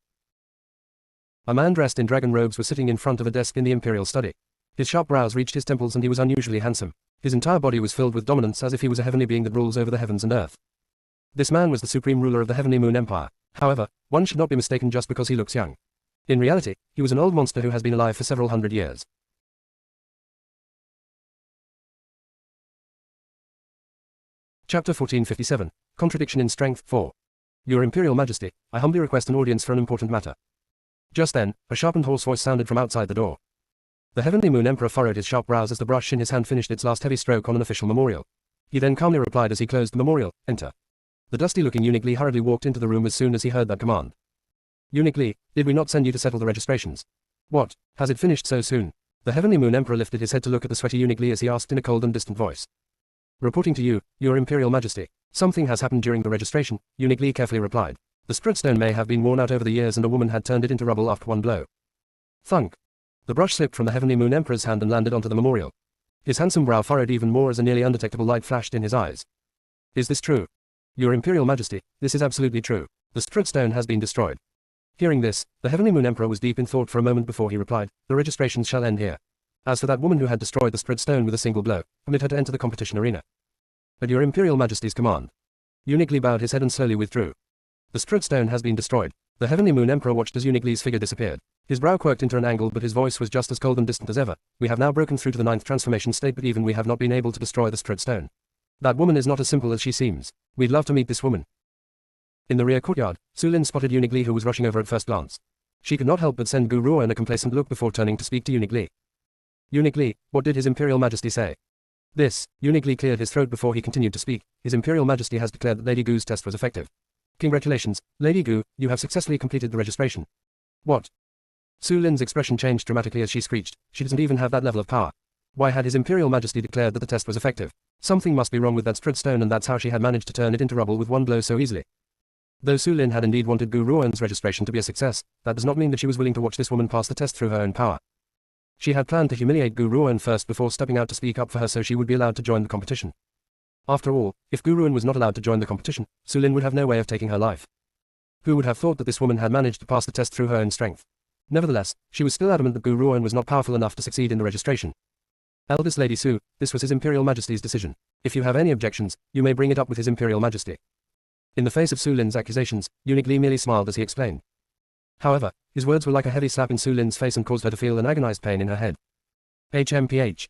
A man dressed in dragon robes was sitting in front of a desk in the Imperial study. His sharp brows reached his temples and he was unusually handsome. His entire body was filled with dominance as if he was a heavenly being that rules over the heavens and earth. This man was the supreme ruler of the Heavenly Moon Empire. However, one should not be mistaken just because he looks young. In reality, he was an old monster who has been alive for several hundred years. Chapter 1457, Contradiction in Strength 4. Your Imperial Majesty, I humbly request an audience for an important matter. Just then, a sharpened hoarse voice sounded from outside the door. The Heavenly Moon Emperor furrowed his sharp brows as the brush in his hand finished its last heavy stroke on an official memorial. He then calmly replied as he closed the memorial, "Enter." The dusty-looking Eunuch Li hurriedly walked into the room as soon as he heard that command. "Eunuch Li, did we not send you to settle the registrations? What, has it finished so soon?" The Heavenly Moon Emperor lifted his head to look at the sweaty Eunuch Li as he asked in a cold and distant voice. "Reporting to you, Your Imperial Majesty. Something has happened during the registration," Eunuch Li carefully replied. The spirit stone may have been worn out over the years and a woman had turned it into rubble after one blow. Thunk. The brush slipped from the Heavenly Moon Emperor's hand and landed onto the memorial. His handsome brow furrowed even more as a nearly undetectable light flashed in his eyes. "Is this true?" "Your Imperial Majesty, this is absolutely true. The spirit stone has been destroyed." Hearing this, the Heavenly Moon Emperor was deep in thought for a moment before he replied, "The registrations shall end here. As for that woman who had destroyed the spirit stone with a single blow, permit her to enter the competition arena." "At Your Imperial Majesty's command." Eunuch Li bowed his head and slowly withdrew. The spirit stone has been destroyed. The Heavenly Moon Emperor watched as Eunuch Li's figure disappeared. His brow quirked into an angle but his voice was just as cold and distant as ever. "We have now broken through to the 9th transformation state, but even we have not been able to destroy the spirit stone. That woman is not as simple as she seems. We'd love to meet this woman." In the rear courtyard, Su Lin spotted Eunuch Li who was rushing over at first glance. She could not help but send Gu Ruoan a complacent look before turning to speak to Eunuch Li. "Eunuch Li, what did His Imperial Majesty say?" This, Eunuch Li cleared his throat before he continued to speak. "His Imperial Majesty has declared that Lady Gu's test was effective. Congratulations, Lady Gu, you have successfully completed the registration." "What?" Su Lin's expression changed dramatically as she screeched. She doesn't even have that level of power. Why had His Imperial Majesty declared that the test was effective? Something must be wrong with that spirit stone and that's how she had managed to turn it into rubble with one blow so easily. Though Su Lin had indeed wanted Gu Ruoan's registration to be a success, that does not mean that she was willing to watch this woman pass the test through her own power. She had planned to humiliate Gu Ruoan first before stepping out to speak up for her so she would be allowed to join the competition. After all, if Gu Ruoan was not allowed to join the competition, Su Lin would have no way of taking her life. Who would have thought that this woman had managed to pass the test through her own strength? Nevertheless, she was still adamant that Gu Ruoan was not powerful enough to succeed in the registration. "Eldest Lady Su, this was His Imperial Majesty's decision. If you have any objections, you may bring it up with His Imperial Majesty." In the face of Su Lin's accusations, Eunuch Li merely smiled as he explained. However, his words were like a heavy slap in Su Lin's face and caused her to feel an agonized pain in her head. HMPH.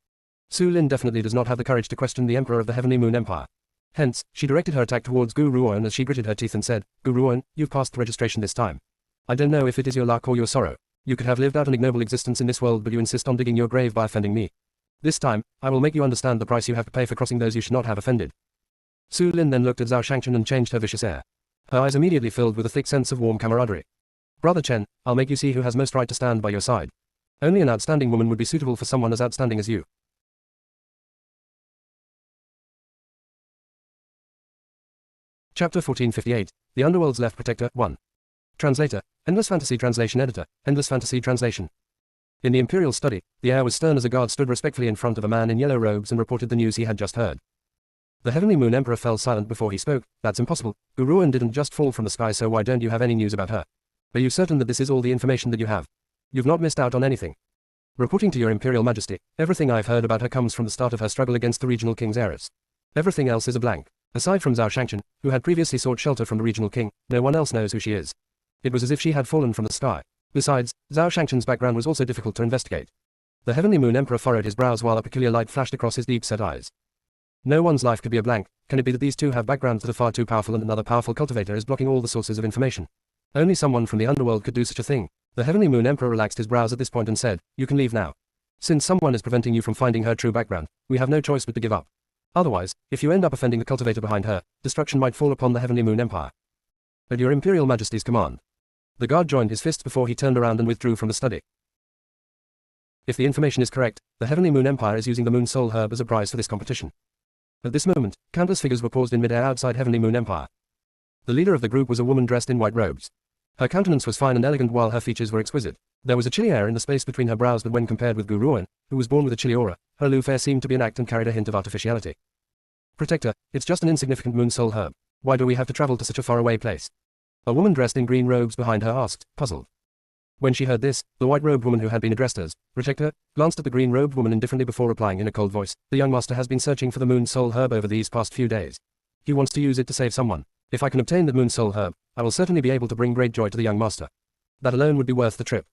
Su Lin definitely does not have the courage to question the Emperor of the Heavenly Moon Empire. Hence, she directed her attack towards Gu Ruoan as she gritted her teeth and said, "Gu Ruoan, you've passed the registration this time. I don't know if it is your luck or your sorrow. You could have lived out an ignoble existence in this world but you insist on digging your grave by offending me. This time, I will make you understand the price you have to pay for crossing those you should not have offended." Su Lin then looked at Zhao Shangchen and changed her vicious air. Her eyes immediately filled with a thick sense of warm camaraderie. "Brother Chen, I'll make you see who has most right to stand by your side. Only an outstanding woman would be suitable for someone as outstanding as you." Chapter 1458, The Underworld's Left Protector, 1. Translator, Endless Fantasy Translation Editor, Endless Fantasy Translation. In the Imperial study, the air was stern as a guard stood respectfully in front of a man in yellow robes and reported the news he had just heard. The Heavenly Moon Emperor fell silent before he spoke. "That's impossible. Gu Ruoan didn't just fall from the sky, so why don't you have any news about her? Are you certain that this is all the information that you have? You've not missed out on anything." "Reporting to Your Imperial Majesty, everything I've heard about her comes from the start of her struggle against the regional king's heiress. Everything else is a blank. Aside from Zhao Shangchen, who had previously sought shelter from the regional king, no one else knows who she is. It was as if she had fallen from the sky. Besides, Zhao Shangchen's background was also difficult to investigate. The Heavenly Moon Emperor furrowed his brows while a peculiar light flashed across his deep-set eyes. No one's life could be a blank. Can it be that these two have backgrounds that are far too powerful and another powerful cultivator is blocking all the sources of information? Only someone from the underworld could do such a thing. The Heavenly Moon Emperor relaxed his brows at this point and said, "You can leave now. Since someone is preventing you from finding her true background, we have no choice but to give up. Otherwise, if you end up offending the cultivator behind her, destruction might fall upon the Heavenly Moon Empire. At your Imperial Majesty's command." The guard joined his fists before he turned around and withdrew from the study. If the information is correct, the Heavenly Moon Empire is using the Moon Soul Herb as a prize for this competition. At this moment, countless figures were paused in midair outside Heavenly Moon Empire. The leader of the group was a woman dressed in white robes. Her countenance was fine and elegant while her features were exquisite. There was a chilly air in the space between her brows, but when compared with Gu Ruan, who was born with a chilly aura, her aloof air seemed to be an act and carried a hint of artificiality. "Protector, it's just an insignificant Moon Soul Herb. Why do we have to travel to such a faraway place?" A woman dressed in green robes behind her asked, puzzled. When she heard this, the white-robed woman who had been addressed as Protector glanced at the green-robed woman indifferently before replying in a cold voice, "The young master has been searching for the Moon Soul Herb over these past few days. He wants to use it to save someone. If I can obtain the Moon Soul Herb, I will certainly be able to bring great joy to the young master. That alone would be worth the trip."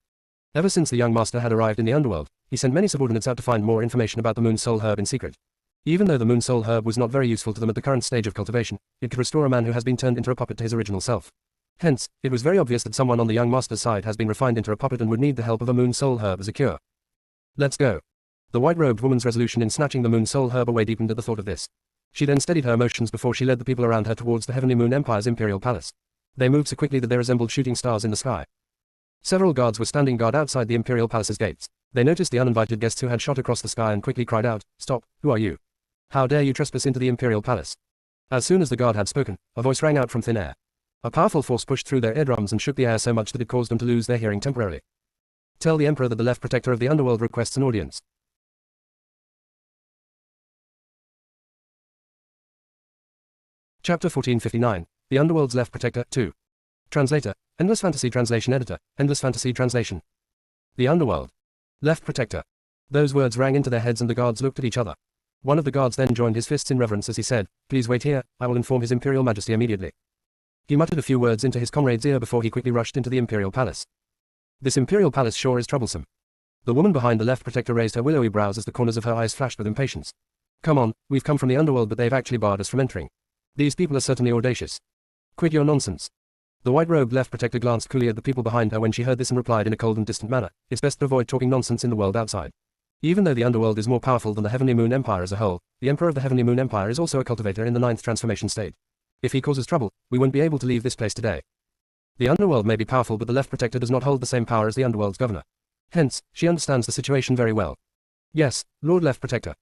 Ever since the young master had arrived in the underworld, he sent many subordinates out to find more information about the Moon Soul Herb in secret. Even though the Moon Soul Herb was not very useful to them at the current stage of cultivation, it could restore a man who has been turned into a puppet to his original self. Hence, it was very obvious that someone on the young master's side has been refined into a puppet and would need the help of a Moon Soul Herb as a cure. "Let's go." The white-robed woman's resolution in snatching the Moon Soul Herb away deepened at the thought of this. She then steadied her emotions before she led the people around her towards the Heavenly Moon Empire's Imperial Palace. They moved so quickly that they resembled shooting stars in the sky. Several guards were standing guard outside the Imperial Palace's gates. They noticed the uninvited guests who had shot across the sky and quickly cried out, "Stop, who are you? How dare you trespass into the Imperial Palace?" As soon as the guard had spoken, a voice rang out from thin air. A powerful force pushed through their eardrums and shook the air so much that it caused them to lose their hearing temporarily. "Tell the Emperor that the Left Protector of the Underworld requests an audience." Chapter 1459, The Underworld's Left Protector, 2. Translator, Endless Fantasy Translation Editor, Endless Fantasy Translation. The Underworld. Left Protector. Those words rang into their heads and the guards looked at each other. One of the guards then joined his fists in reverence as he said, "Please wait here, I will inform His Imperial Majesty immediately." He muttered a few words into his comrade's ear before he quickly rushed into the Imperial Palace. This Imperial Palace sure is troublesome. The woman behind the Left Protector raised her willowy brows as the corners of her eyes flashed with impatience. "Come on, we've come from the underworld but they've actually barred us from entering. These people are certainly audacious. Quit your nonsense." The white-robed Left Protector glanced coolly at the people behind her when she heard this and replied in a cold and distant manner, "It's best to avoid talking nonsense in the world outside. Even though the underworld is more powerful than the Heavenly Moon Empire as a whole, the Emperor of the Heavenly Moon Empire is also a cultivator in the 9th transformation state. If he causes trouble, we won't be able to leave this place today. The underworld may be powerful but the Left Protector does not hold the same power as the underworld's governor. Hence, she understands the situation very well." "Yes, Lord Left Protector."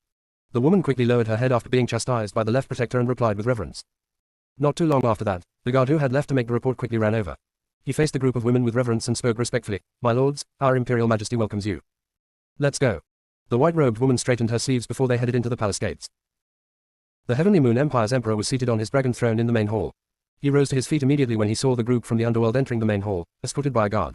The woman quickly lowered her head after being chastised by the Left Protector and replied with reverence. Not too long after that, the guard who had left to make the report quickly ran over. He faced the group of women with reverence and spoke respectfully, "My lords, our Imperial Majesty welcomes you. Let's go." The white-robed woman straightened her sleeves before they headed into the palace gates. The Heavenly Moon Empire's Emperor was seated on his dragon throne in the main hall. He rose to his feet immediately when he saw the group from the underworld entering the main hall, escorted by a guard.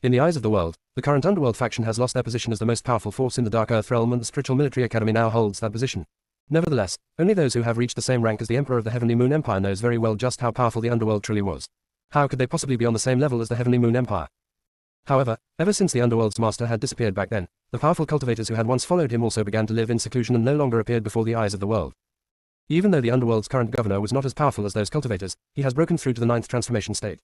In the eyes of the world, the current underworld faction has lost their position as the most powerful force in the Dark Earth realm and the Spiritual Military Academy now holds that position. Nevertheless, only those who have reached the same rank as the Emperor of the Heavenly Moon Empire knows very well just how powerful the underworld truly was. How could they possibly be on the same level as the Heavenly Moon Empire? However, ever since the underworld's master had disappeared back then, the powerful cultivators who had once followed him also began to live in seclusion and no longer appeared before the eyes of the world. Even though the underworld's current governor was not as powerful as those cultivators, he has broken through to the 9th transformation state.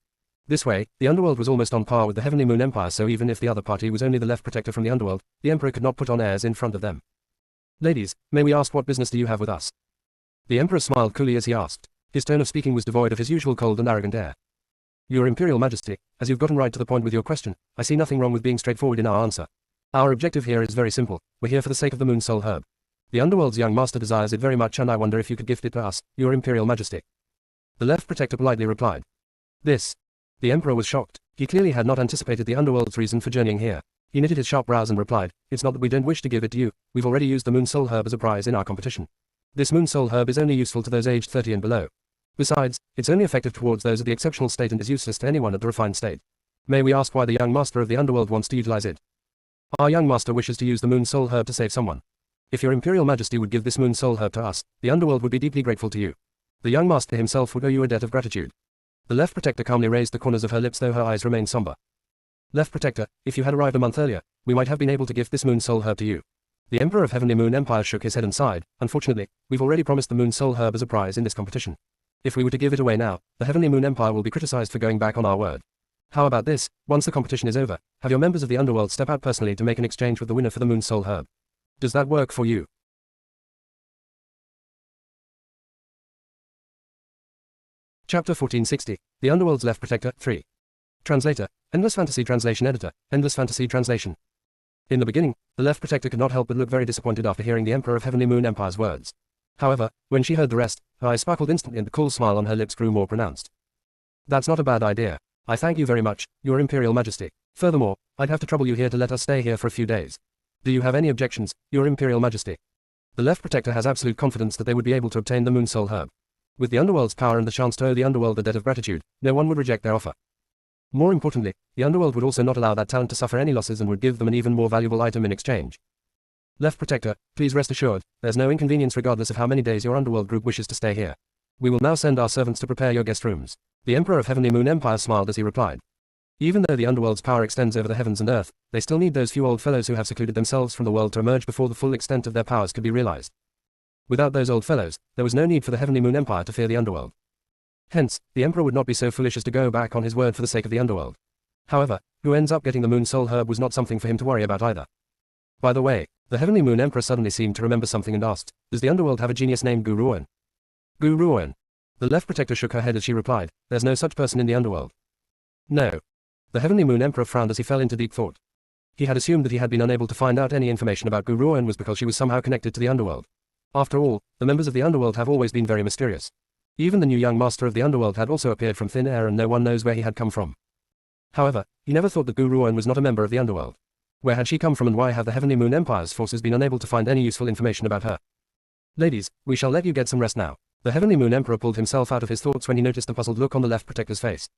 This way, the underworld was almost on par with the Heavenly Moon Empire, so even if the other party was only the Left Protector from the underworld, the Emperor could not put on airs in front of them. "Ladies, may we ask what business do you have with us?" The Emperor smiled coolly as he asked. His tone of speaking was devoid of his usual cold and arrogant air. "Your Imperial Majesty, as you've gotten right to the point with your question, I see nothing wrong with being straightforward in our answer. Our objective here is very simple. We're here for the sake of the Moon Soul Herb. The underworld's young master desires it very much and I wonder if you could gift it to us, your Imperial Majesty." The Left Protector politely replied. "This." The Emperor was shocked. He clearly had not anticipated the underworld's reason for journeying here. He knitted his sharp brows and replied, "It's not that we don't wish to give it to you, we've already used the Moon Soul Herb as a prize in our competition. This Moon Soul Herb is only useful to those aged 30 and below. Besides, it's only effective towards those of the exceptional state and is useless to anyone at the refined state. May we ask why the young master of the underworld wants to utilize it?" "Our young master wishes to use the Moon Soul Herb to save someone. If your Imperial Majesty would give this Moon Soul Herb to us, the underworld would be deeply grateful to you. The young master himself would owe you a debt of gratitude." The Left Protector calmly raised the corners of her lips though her eyes remained somber. Left Protector, if you had arrived a month earlier, we might have been able to gift this Moon Soul Herb to you. The Emperor of Heavenly Moon Empire shook his head and sighed. Unfortunately, we've already promised the Moon Soul Herb as a prize in this competition. If we were to give it away now, the Heavenly Moon Empire will be criticized for going back on our word. How about this? Once the competition is over, have your members of the underworld step out personally to make an exchange with the winner for the Moon Soul Herb. Does that work for you? Chapter 1460, The Underworld's Left Protector, 3. Translator, Endless Fantasy Translation Editor, Endless Fantasy Translation. In the beginning, the Left Protector could not help but look very disappointed after hearing the Emperor of Heavenly Moon Empire's words. However, when she heard the rest, her eyes sparkled instantly and the cool smile on her lips grew more pronounced. That's not a bad idea. I thank you very much, Your Imperial Majesty. Furthermore, I'd have to trouble you here to let us stay here for a few days. Do you have any objections, Your Imperial Majesty? The Left Protector has absolute confidence that they would be able to obtain the Moon Soul Herb. With the Underworld's power and the chance to owe the Underworld a debt of gratitude, no one would reject their offer. More importantly, the Underworld would also not allow that talent to suffer any losses and would give them an even more valuable item in exchange. Left Protector, please rest assured, there's no inconvenience regardless of how many days your Underworld group wishes to stay here. We will now send our servants to prepare your guest rooms. The Emperor of Heavenly Moon Empire smiled as he replied. Even though the Underworld's power extends over the heavens and earth, they still need those few old fellows who have secluded themselves from the world to emerge before the full extent of their powers could be realized. Without those old fellows, there was no need for the Heavenly Moon Empire to fear the Underworld. Hence, the Emperor would not be so foolish as to go back on his word for the sake of the Underworld. However, who ends up getting the Moon Soul Herb was not something for him to worry about either. By the way, the Heavenly Moon Emperor suddenly seemed to remember something and asked, does the Underworld have a genius named Guruan? Guruan. The Left Protector shook her head as she replied, there's no such person in the Underworld. No. The Heavenly Moon Emperor frowned as he fell into deep thought. He had assumed that he had been unable to find out any information about Guruan was because she was somehow connected to the Underworld. After all, the members of the Underworld have always been very mysterious. Even the new young master of the Underworld had also appeared from thin air and no one knows where he had come from. However, he never thought that Guruan was not a member of the Underworld. Where had she come from and why have the Heavenly Moon Empire's forces been unable to find any useful information about her? Ladies, we shall let you get some rest now. The Heavenly Moon Emperor pulled himself out of his thoughts when he noticed the puzzled look on the Left Protector's face.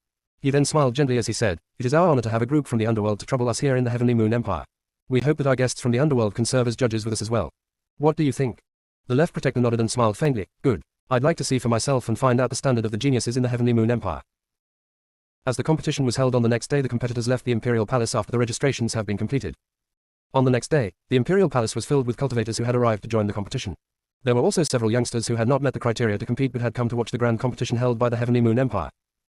He then smiled gently as he said, it is our honor to have a group from the Underworld to trouble us here in the Heavenly Moon Empire. We hope that our guests from the Underworld can serve as judges with us as well. What do you think? The Left Protector nodded and smiled faintly. Good. I'd like to see for myself and find out the standard of the geniuses in the Heavenly Moon Empire. As the competition was held on the next day, the competitors left the Imperial Palace after the registrations have been completed. On the next day, the Imperial Palace was filled with cultivators who had arrived to join the competition. There were also several youngsters who had not met the criteria to compete but had come to watch the grand competition held by the Heavenly Moon Empire.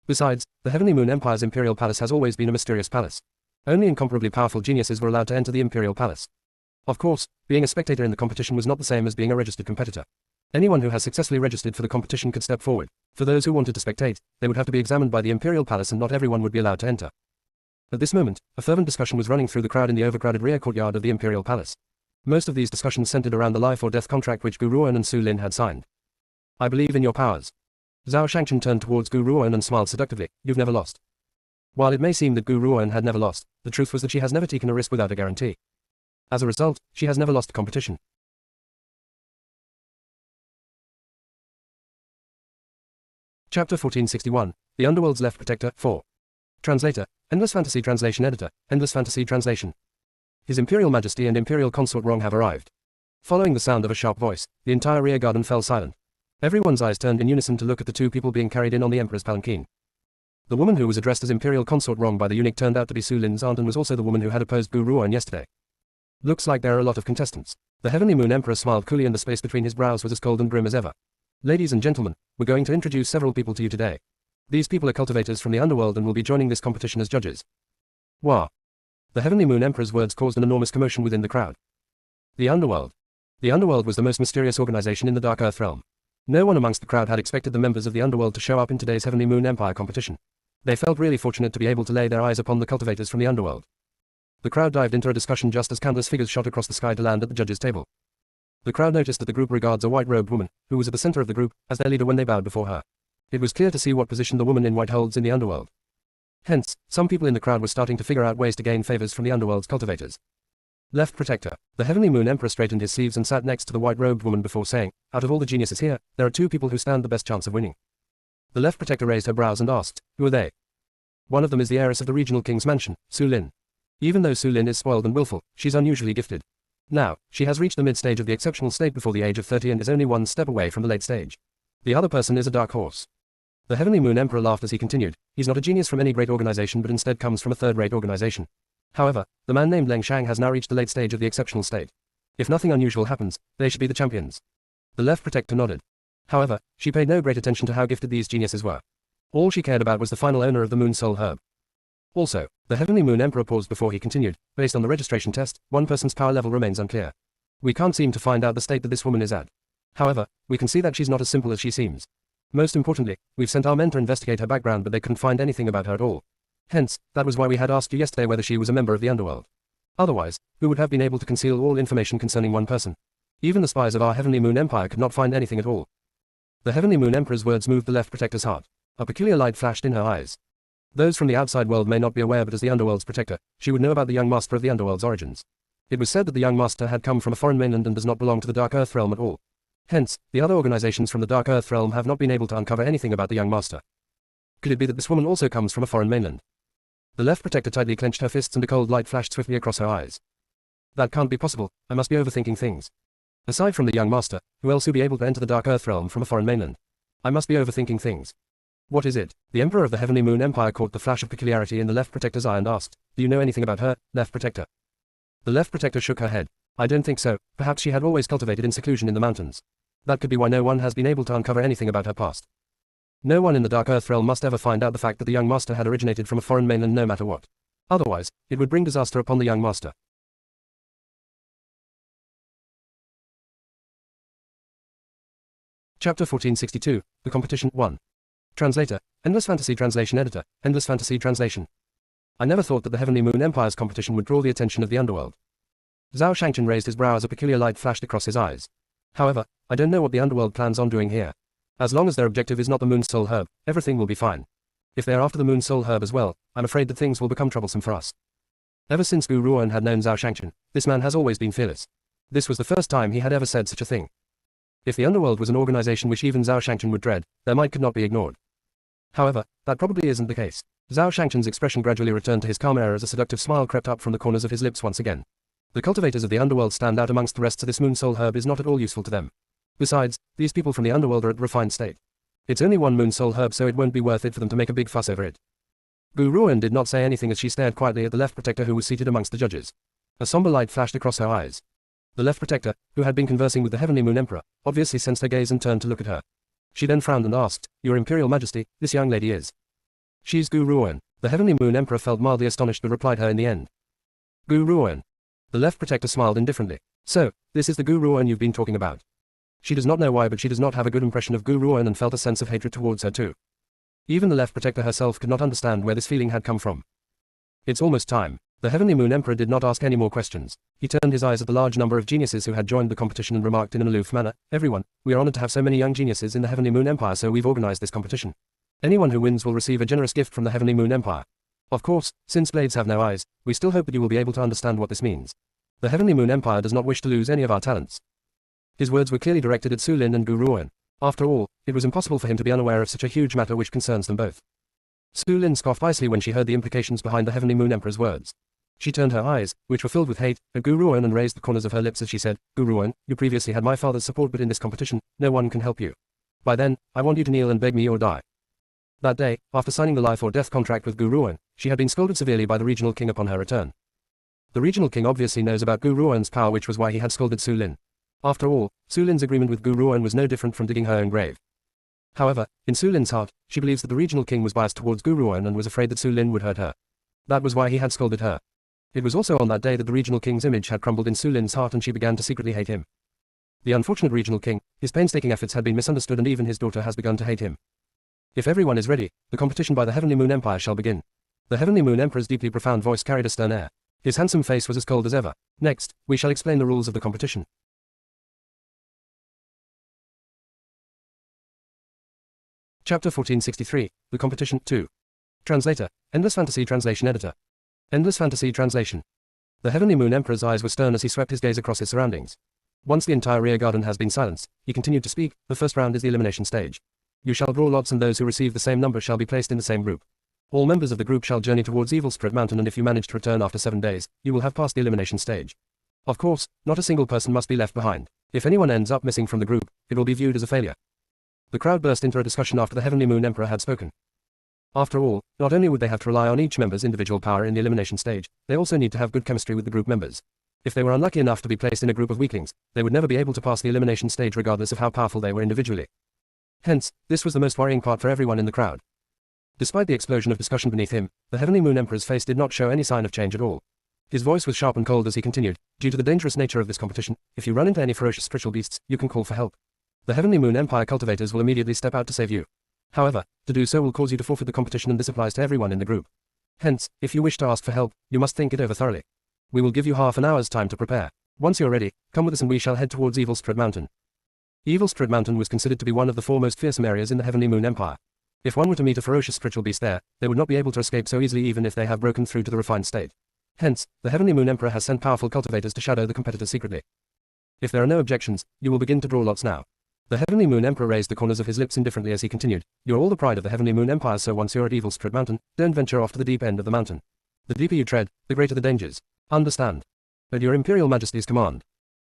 Besides, the Heavenly Moon Empire's Imperial Palace has always been a mysterious palace. Only incomparably powerful geniuses were allowed to enter the Imperial Palace. Of course, being a spectator in the competition was not the same as being a registered competitor. Anyone who has successfully registered for the competition could step forward. For those who wanted to spectate, they would have to be examined by the Imperial Palace and not everyone would be allowed to enter. At this moment, a fervent discussion was running through the crowd in the overcrowded rear courtyard of the Imperial Palace. Most of these discussions centered around the life or death contract which Gu Ruan and Su Lin had signed. I believe in your powers. Zhao Shangchen turned towards Gu Ruan and smiled seductively, you've never lost. While it may seem that Gu Ruan had never lost, the truth was that she has never taken a risk without a guarantee. As a result, she has never lost the competition. Chapter 1461, The Underworld's Left Protector, 4. Translator, Endless Fantasy Translation Editor, Endless Fantasy Translation. His Imperial Majesty and Imperial Consort Rong have arrived. Following the sound of a sharp voice, the entire rear garden fell silent. Everyone's eyes turned in unison to look at the two people being carried in on the Emperor's palanquin. The woman who was addressed as Imperial Consort Rong by the eunuch turned out to be Su Lin's aunt and was also the woman who had opposed Gu Ruan yesterday. Looks like there are a lot of contestants. The Heavenly Moon Emperor smiled coolly and the space between his brows was as cold and grim as ever. Ladies and gentlemen, we're going to introduce several people to you today. These people are cultivators from the Underworld and will be joining this competition as judges. Wah! The Heavenly Moon Emperor's words caused an enormous commotion within the crowd. The Underworld. The Underworld was the most mysterious organization in the Dark Earth realm. No one amongst the crowd had expected the members of the Underworld to show up in today's Heavenly Moon Empire competition. They felt really fortunate to be able to lay their eyes upon the cultivators from the Underworld. The crowd dived into a discussion just as countless figures shot across the sky to land at the judges' table. The crowd noticed that the group regards a white-robed woman, who was at the center of the group, as their leader when they bowed before her. It was clear to see what position the woman in white holds in the Underworld. Hence, some people in the crowd were starting to figure out ways to gain favors from the Underworld's cultivators. Left Protector. The Heavenly Moon Emperor straightened his sleeves and sat next to the white-robed woman before saying, out of all the geniuses here, there are two people who stand the best chance of winning. The Left Protector raised her brows and asked, who are they? One of them is the heiress of the regional king's mansion, Su Lin. Even though Su Lin is spoiled and willful, she's unusually gifted. Now, she has reached the mid-stage of the exceptional state before the age of 30 and is only one step away from the late stage. The other person is a dark horse. The Heavenly Moon Emperor laughed as he continued. He's not a genius from any great organization but instead comes from a third-rate organization. However, the man named Leng Shang has now reached the late stage of the exceptional state. If nothing unusual happens, they should be the champions. The left protector nodded. However, she paid no great attention to how gifted these geniuses were. All she cared about was the final owner of the Moon Soul Herb. Also, the Heavenly Moon Emperor paused before he continued. Based on the registration test, one person's power level remains unclear. We can't seem to find out the state that this woman is at. However, we can see that she's not as simple as she seems. Most importantly, we've sent our men to investigate her background but they couldn't find anything about her at all. Hence, that was why we had asked you yesterday whether she was a member of the underworld. Otherwise, who would have been able to conceal all information concerning one person? Even the spies of our Heavenly Moon Empire could not find anything at all. The Heavenly Moon Emperor's words moved the left protector's heart. A peculiar light flashed in her eyes. Those from the outside world may not be aware, but as the underworld's protector, she would know about the young master of the underworld's origins. It was said that the young master had come from a foreign mainland and does not belong to the Dark Earth realm at all. Hence, the other organizations from the Dark Earth realm have not been able to uncover anything about the young master. Could it be that this woman also comes from a foreign mainland? The left protector tightly clenched her fists and a cold light flashed swiftly across her eyes. That can't be possible, I must be overthinking things. Aside from the young master, who else would be able to enter the Dark Earth realm from a foreign mainland? I must be overthinking things. What is it? The Emperor of the Heavenly Moon Empire caught the flash of peculiarity in the left protector's eye and asked, do you know anything about her, left protector? The left protector shook her head. I don't think so, perhaps she had always cultivated in seclusion in the mountains. That could be why no one has been able to uncover anything about her past. No one in the Dark Earth realm must ever find out the fact that the young master had originated from a foreign mainland no matter what. Otherwise, it would bring disaster upon the young master. Chapter 1462, The Competition 1. Translator, Endless Fantasy Translation Editor, Endless Fantasy Translation. I never thought that the Heavenly Moon Empire's competition would draw the attention of the underworld. Zhao Shangchen raised his brow as a peculiar light flashed across his eyes. However, I don't know what the underworld plans on doing here. As long as their objective is not the Moon Soul Herb, everything will be fine. If they are after the Moon Soul Herb as well, I'm afraid that things will become troublesome for us. Ever since Gu Ruan had known Zhao Shangchen, this man has always been fearless. This was the first time he had ever said such a thing. If the underworld was an organization which even Zhao Shangchen would dread, their might could not be ignored. However, that probably isn't the case. Zhao Shangchen's expression gradually returned to his calm air as a seductive smile crept up from the corners of his lips once again. The cultivators of the underworld stand out amongst the rest, so this Moon Soul Herb is not at all useful to them. Besides, these people from the underworld are at refined state. It's only one Moon Soul Herb, so it won't be worth it for them to make a big fuss over it. Gu Ruan did not say anything as she stared quietly at the left protector who was seated amongst the judges. A somber light flashed across her eyes. The left protector, who had been conversing with the Heavenly Moon Emperor, obviously sensed her gaze and turned to look at her. She then frowned and asked, Your Imperial Majesty, this young lady is. She's Gu Ruan. The Heavenly Moon Emperor felt mildly astonished but replied her in the end. Gu Ruan. The left protector smiled indifferently. So, this is the Gu Ruan you've been talking about. She does not know why, but she does not have a good impression of Gu Ruan and felt a sense of hatred towards her too. Even the left protector herself could not understand where this feeling had come from. It's almost time. The Heavenly Moon Emperor did not ask any more questions. He turned his eyes at the large number of geniuses who had joined the competition and remarked in an aloof manner, Everyone, we are honored to have so many young geniuses in the Heavenly Moon Empire, so we've organized this competition. Anyone who wins will receive a generous gift from the Heavenly Moon Empire. Of course, since blades have no eyes, we still hope that you will be able to understand what this means. The Heavenly Moon Empire does not wish to lose any of our talents. His words were clearly directed at Su Lin and Gu Ruan. After all, it was impossible for him to be unaware of such a huge matter which concerns them both. Su Lin scoffed icily when she heard the implications behind the Heavenly Moon Emperor's words. She turned her eyes, which were filled with hate, at Gu Ruan and raised the corners of her lips as she said, Gu Ruan, you previously had my father's support, but in this competition, no one can help you. By then, I want you to kneel and beg me or die. That day, after signing the life or death contract with Gu Ruan, she had been scolded severely by the regional king upon her return. The regional king obviously knows about Gu Ruan's power, which was why he had scolded Su Lin. After all, Su Lin's agreement with Gu Ruan was no different from digging her own grave. However, in Su Lin's heart, she believes that the regional king was biased towards Gu Ruan and was afraid that Su Lin would hurt her. That was why he had scolded her. It was also on that day that the regional king's image had crumbled in Su Lin's heart and she began to secretly hate him. The unfortunate regional king, his painstaking efforts had been misunderstood and even his daughter has begun to hate him. If everyone is ready, the competition by the Heavenly Moon Empire shall begin. The Heavenly Moon Emperor's deeply profound voice carried a stern air. His handsome face was as cold as ever. Next, we shall explain the rules of the competition. Chapter 1463, The Competition 2. Translator, Endless Fantasy Translation Editor. Endless Fantasy Translation. The Heavenly Moon Emperor's eyes were stern as he swept his gaze across his surroundings. Once the entire rear garden has been silenced, he continued to speak, the first round is the elimination stage. You shall draw lots and those who receive the same number shall be placed in the same group. All members of the group shall journey towards Evil Spirit Mountain, and if you manage to return after 7 days, you will have passed the elimination stage. Of course, not a single person must be left behind. If anyone ends up missing from the group, it will be viewed as a failure. The crowd burst into a discussion after the Heavenly Moon Emperor had spoken. After all, not only would they have to rely on each member's individual power in the elimination stage, they also need to have good chemistry with the group members. If they were unlucky enough to be placed in a group of weaklings, they would never be able to pass the elimination stage regardless of how powerful they were individually. Hence, this was the most worrying part for everyone in the crowd. Despite the explosion of discussion beneath him, the Heavenly Moon Emperor's face did not show any sign of change at all. His voice was sharp and cold as he continued, "Due to the dangerous nature of this competition, if you run into any ferocious spiritual beasts, you can call for help. The Heavenly Moon Empire cultivators will immediately step out to save you. However, to do so will cause you to forfeit the competition, and this applies to everyone in the group. Hence, if you wish to ask for help, you must think it over thoroughly. We will give you half an hour's time to prepare. Once you're ready, come with us and we shall head towards Evil Spirit Mountain." Evil Spirit Mountain was considered to be one of the 4 most fearsome areas in the Heavenly Moon Empire. If one were to meet a ferocious spiritual beast there, they would not be able to escape so easily even if they have broken through to the refined state. Hence, the Heavenly Moon Emperor has sent powerful cultivators to shadow the competitors secretly. If there are no objections, you will begin to draw lots now. The Heavenly Moon Emperor raised the corners of his lips indifferently as he continued, "You're all the pride of the Heavenly Moon Empire, so once you're at Evil Spirit Mountain, don't venture off to the deep end of the mountain. The deeper you tread, the greater the dangers. Understand? At your Imperial Majesty's command."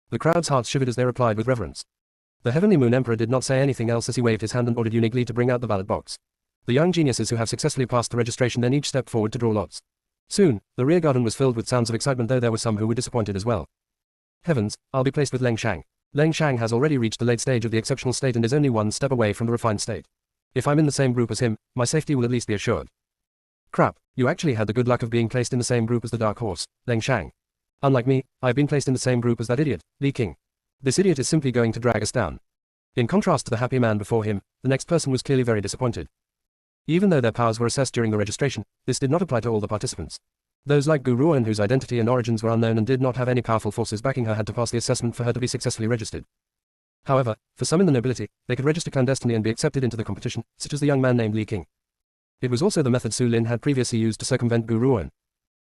The crowd's hearts shivered as they replied with reverence. The Heavenly Moon Emperor did not say anything else as he waved his hand and ordered uniquely to bring out the ballot box. The young geniuses who have successfully passed the registration then each stepped forward to draw lots. Soon, the rear garden was filled with sounds of excitement, though there were some who were disappointed as well. Heavens, I'll be placed with Leng Shang. Leng Shang has already reached the late stage of the exceptional state and is only one step away from the refined state. If I'm in the same group as him, my safety will at least be assured. Crap, you actually had the good luck of being placed in the same group as the Dark Horse, Leng Shang. Unlike me, I've been placed in the same group as that idiot, Li King. This idiot is simply going to drag us down. In contrast to the happy man before him, the next person was clearly very disappointed. Even though their powers were assessed during the registration, this did not apply to all the participants. Those like Gu Ruan, whose identity and origins were unknown and did not have any powerful forces backing her, had to pass the assessment for her to be successfully registered. However, for some in the nobility, they could register clandestinely and be accepted into the competition, such as the young man named Li King. It was also the method Su Lin had previously used to circumvent Gu Ruan.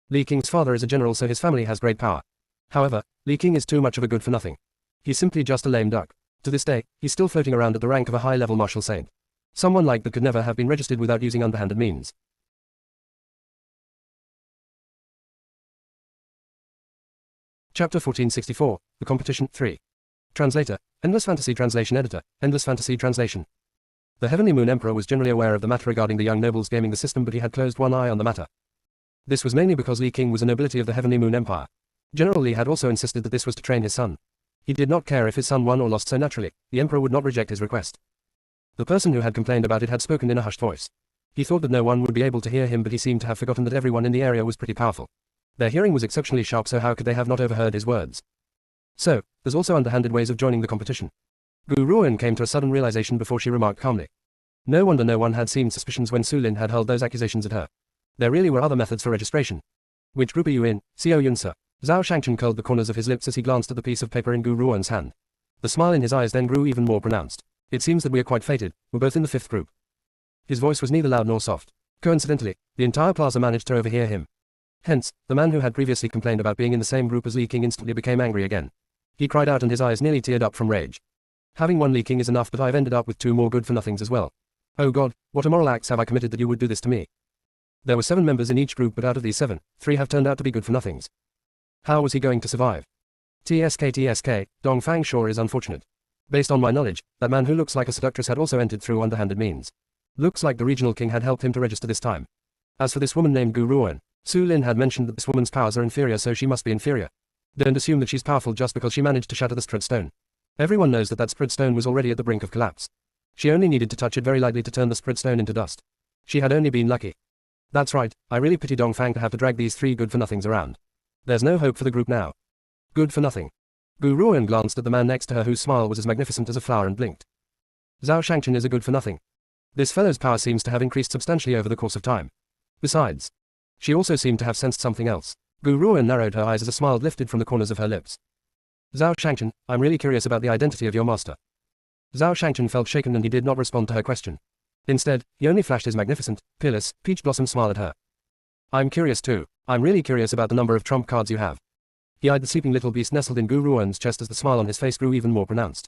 Li King's father is a general, so his family has great power. However, Li King is too much of a good-for-nothing. He's simply just a lame duck. To this day, he's still floating around at the rank of a high-level martial saint. Someone like that could never have been registered without using underhanded means. Chapter 1464, The Competition, 3. Translator, Endless Fantasy Translation Editor, Endless Fantasy Translation. The Heavenly Moon Emperor was generally aware of the matter regarding the young nobles gaming the system, but he had closed one eye on the matter. This was mainly because Li King was a nobility of the Heavenly Moon Empire. General Li had also insisted that this was to train his son. He did not care if his son won or lost, so naturally, the Emperor would not reject his request. The person who had complained about it had spoken in a hushed voice. He thought that no one would be able to hear him, but he seemed to have forgotten that everyone in the area was pretty powerful. Their hearing was exceptionally sharp, so how could they have not overheard his words? So, there's also underhanded ways of joining the competition. Gu Ruan came to a sudden realization before she remarked calmly. No wonder no one had seemed suspicions when Su Lin had hurled those accusations at her. There really were other methods for registration. Which group are you in, Xiao Yunsa? Zhao Shangchen curled the corners of his lips as he glanced at the piece of paper in Gu Ruan's hand. The smile in his eyes then grew even more pronounced. It seems that we are quite fated, we're both in the 5th group. His voice was neither loud nor soft. Coincidentally, the entire plaza managed to overhear him. Hence, the man who had previously complained about being in the same group as Li King instantly became angry again. He cried out and his eyes nearly teared up from rage. Having one Li King is enough, but I've ended up with 2 more good-for-nothings as well. Oh God, what immoral acts have I committed that you would do this to me? There were 7 members in each group, but out of these 7, 3 have turned out to be good-for-nothings. How was he going to survive? TSK, Dong Fang sure is unfortunate. Based on my knowledge, that man who looks like a seductress had also entered through underhanded means. Looks like the regional king had helped him to register this time. As for this woman named Gu Ruan, Su Lin had mentioned that this woman's powers are inferior, so she must be inferior. Don't assume that she's powerful just because she managed to shatter the Spread Stone. Everyone knows that that Spread Stone was already at the brink of collapse. She only needed to touch it very lightly to turn the Spread Stone into dust. She had only been lucky. That's right, I really pity Dong Fang to have to drag these 3 good-for-nothings around. There's no hope for the group now. Good for nothing. Gu Ruan glanced at the man next to her, whose smile was as magnificent as a flower, and blinked. Zhao Shangchen is a good-for-nothing. This fellow's power seems to have increased substantially over the course of time. Besides, she also seemed to have sensed something else. Gu Ruan narrowed her eyes as a smile lifted from the corners of her lips. Zhao Shangchen, I'm really curious about the identity of your master. Zhao Shangchen felt shaken and he did not respond to her question. Instead, he only flashed his magnificent, peerless, peach blossom smile at her. I'm curious too. I'm really curious about the number of trump cards you have. He eyed the sleeping little beast nestled in Gu Ruan's chest as the smile on his face grew even more pronounced.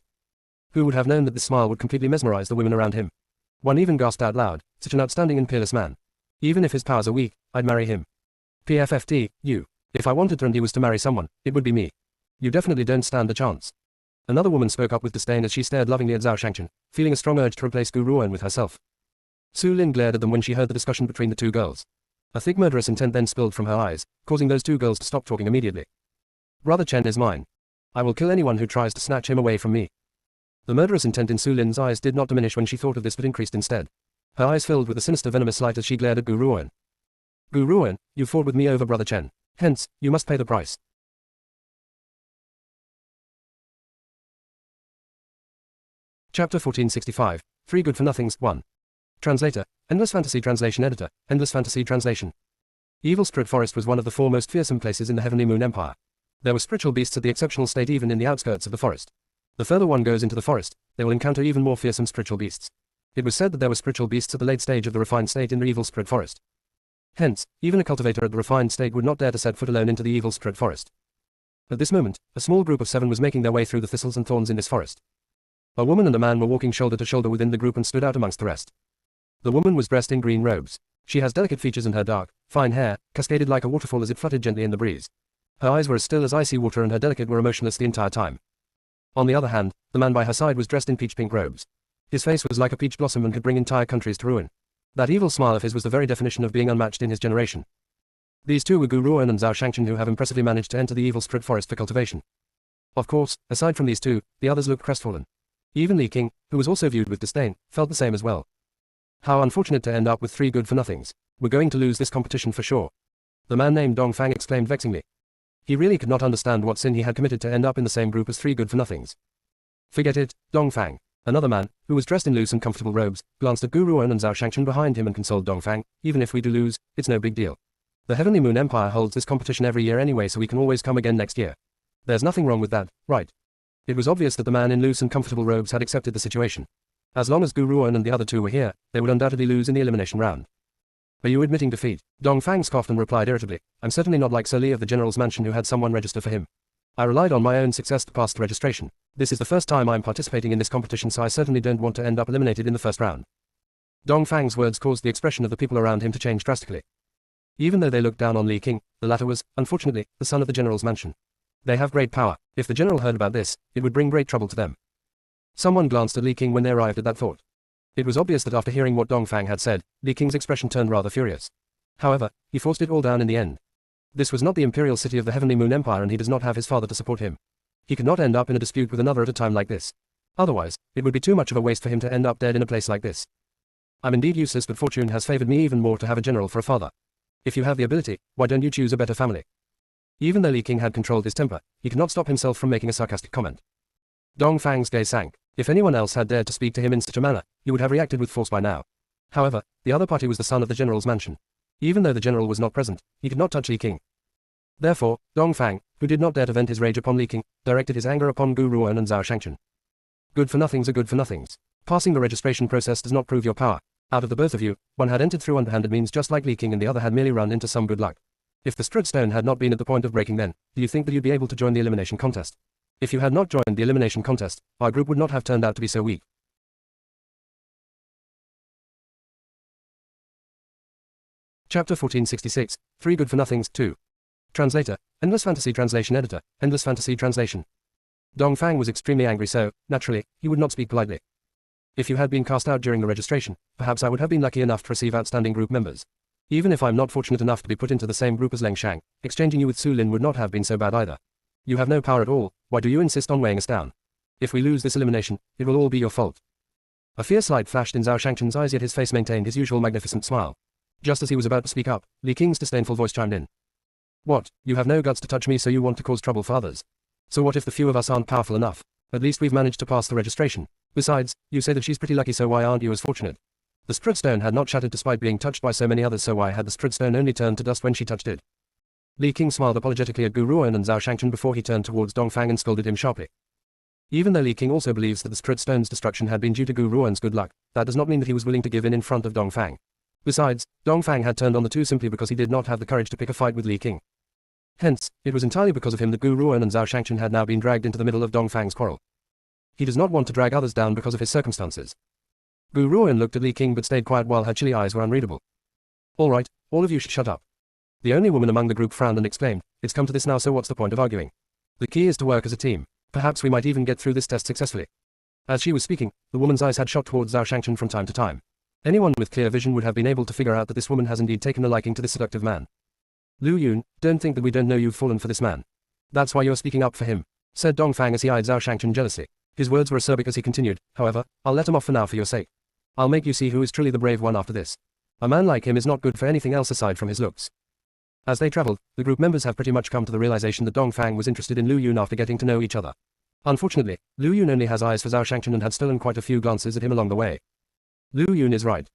Who would have known that this smile would completely mesmerize the women around him? One even gasped out loud, such an outstanding and peerless man. Even if his powers are weak, I'd marry him. PFFT, you. If I wanted to and he was to marry someone, it would be me. You definitely don't stand a chance. Another woman spoke up with disdain as she stared lovingly at Zhao Shangchen, feeling a strong urge to replace Gu Ruoan with herself. Su Lin glared at them when she heard the discussion between the two girls. A thick murderous intent then spilled from her eyes, causing those two girls to stop talking immediately. Brother Chen is mine. I will kill anyone who tries to snatch him away from me. The murderous intent in Su Lin's eyes did not diminish when she thought of this but increased instead. Her eyes filled with a sinister venomous light as she glared at Gu Ruoan. Gu Ruoan, you fought with me over Brother Chen. Hence, you must pay the price. Chapter 1465, 3 Good-for-Nothings, 1. Translator, Endless Fantasy Translation Editor, Endless Fantasy Translation. Evil Spirit Forest was one of the 4 most fearsome places in the Heavenly Moon Empire. There were spiritual beasts at the exceptional state even in the outskirts of the forest. The further one goes into the forest, they will encounter even more fearsome spiritual beasts. It was said that there were spiritual beasts at the late stage of the refined state in the Evil Spirit Forest. Hence, even a cultivator at the refined state would not dare to set foot alone into the Evil Spirit Forest. At this moment, a small group of 7 was making their way through the thistles and thorns in this forest. A woman and a man were walking shoulder to shoulder within the group and stood out amongst the rest. The woman was dressed in green robes. She has delicate features and her dark, fine hair cascaded like a waterfall as it fluttered gently in the breeze. Her eyes were as still as icy water and her delicate were emotionless the entire time. On the other hand, the man by her side was dressed in peach-pink robes. His face was like a peach blossom and could bring entire countries to ruin. That evil smile of his was the very definition of being unmatched in his generation. These two were Gu Ruoan and Zhao Shangchen, who have impressively managed to enter the Evil Spirit Forest for cultivation. Of course, aside from these two, the others looked crestfallen. Even Li King, who was also viewed with disdain, felt the same as well. How unfortunate to end up with 3 good-for-nothings. We're going to lose this competition for sure. The man named Dong Fang exclaimed vexingly. He really could not understand what sin he had committed to end up in the same group as 3 good-for-nothings. Forget it, Dong Fang. Another man, who was dressed in loose and comfortable robes, glanced at Gu Ruoan and Zhao Shangchen behind him and consoled Dong Fang, even if we do lose, it's no big deal. The Heavenly Moon Empire holds this competition every year anyway, so we can always come again next year. There's nothing wrong with that, right? It was obvious that the man in loose and comfortable robes had accepted the situation. As long as Gu Ruoan and the other two were here, they would undoubtedly lose in the elimination round. Are you admitting defeat? Dong Fang scoffed and replied irritably, I'm certainly not like Sir Li of the General's mansion who had someone register for him. I relied on my own success to pass the registration. This is the first time I'm participating in this competition, so I certainly don't want to end up eliminated in the first round. Dong Fang's words caused the expression of the people around him to change drastically. Even though they looked down on Li King, the latter was, unfortunately, the son of the General's mansion. They have great power. If the General heard about this, it would bring great trouble to them. Someone glanced at Li King when they arrived at that thought. It was obvious that after hearing what Dong Fang had said, Li King's expression turned rather furious. However, he forced it all down in the end. This was not the imperial city of the Heavenly Moon Empire and he does not have his father to support him. He could not end up in a dispute with another at a time like this. Otherwise, it would be too much of a waste for him to end up dead in a place like this. I'm indeed useless, but fortune has favored me even more to have a general for a father. If you have the ability, why don't you choose a better family? Even though Li King had controlled his temper, he could not stop himself from making a sarcastic comment. Dong Fang's gaze sank. If anyone else had dared to speak to him in such a manner, he would have reacted with force by now. However, the other party was the son of the General's mansion. Even though the General was not present, he could not touch Li King. Therefore, Dong Fang, who did not dare to vent his rage upon Li King, directed his anger upon Gu Ruoan and Zhao Shangchen. Good-for-nothings are good-for-nothings. Passing the registration process does not prove your power. Out of the both of you, one had entered through underhanded means just like Li King and the other had merely run into some good luck. If the Strud Stone had not been at the point of breaking, then, do you think that you'd be able to join the elimination contest? If you had not joined the elimination contest, our group would not have turned out to be so weak. Chapter 1466, 3 Good-for-Nothings, 2. Translator, Endless Fantasy Translation Editor, Endless Fantasy Translation. Dong Fang was extremely angry, so, naturally, he would not speak politely. If you had been cast out during the registration, perhaps I would have been lucky enough to receive outstanding group members. Even if I'm not fortunate enough to be put into the same group as Leng Shang, exchanging you with Su Lin would not have been so bad either. You have no power at all, why do you insist on weighing us down? If we lose this elimination, it will all be your fault. A fierce light flashed in Zhao Shangchen's eyes, yet his face maintained his usual magnificent smile. Just as he was about to speak up, Li King's disdainful voice chimed in. What, you have no guts to touch me, so you want to cause trouble for others? So what if the few of us aren't powerful enough? At least we've managed to pass the registration. Besides, you say that she's pretty lucky, so why aren't you as fortunate? The Strud Stone had not shattered despite being touched by so many others, so why had the Strud Stone only turned to dust when she touched it? Li King smiled apologetically at Gu Ruoan and Zhao Shangchen before he turned towards Dong Fang and scolded him sharply. Even though Li King also believes that the Strud Stone's destruction had been due to Gu Ruoan's good luck, that does not mean that he was willing to give in front of Dong Fang. Besides, Dong Fang had turned on the two simply because he did not have the courage to pick a fight with Li King. Hence, it was entirely because of him that Gu Ruoan and Zhao Shangchen had now been dragged into the middle of Dong Fang's quarrel. He does not want to drag others down because of his circumstances. Gu Ruoan looked at Li King but stayed quiet while her chilly eyes were unreadable. All right, all of you should shut up. The only woman among the group frowned and exclaimed, it's come to this now, so what's the point of arguing? The key is to work as a team. Perhaps we might even get through this test successfully. As she was speaking, the woman's eyes had shot towards Zhao Shangchen from time to time. Anyone with clear vision would have been able to figure out that this woman has indeed taken a liking to this seductive man. Lu Yun, don't think that we don't know you've fallen for this man. That's why you're speaking up for him, said Dongfang as he eyed Zhao Shangchen jealously. His words were acerbic as he continued, however, I'll let him off for now for your sake. I'll make you see who is truly the brave one after this. A man like him is not good for anything else aside from his looks. As they traveled, the group members have pretty much come to the realization that Dongfang was interested in Lu Yun after getting to know each other. Unfortunately, Lu Yun only has eyes for Zhao Shangchen and had stolen quite a few glances at him along the way. Lu Yun is right.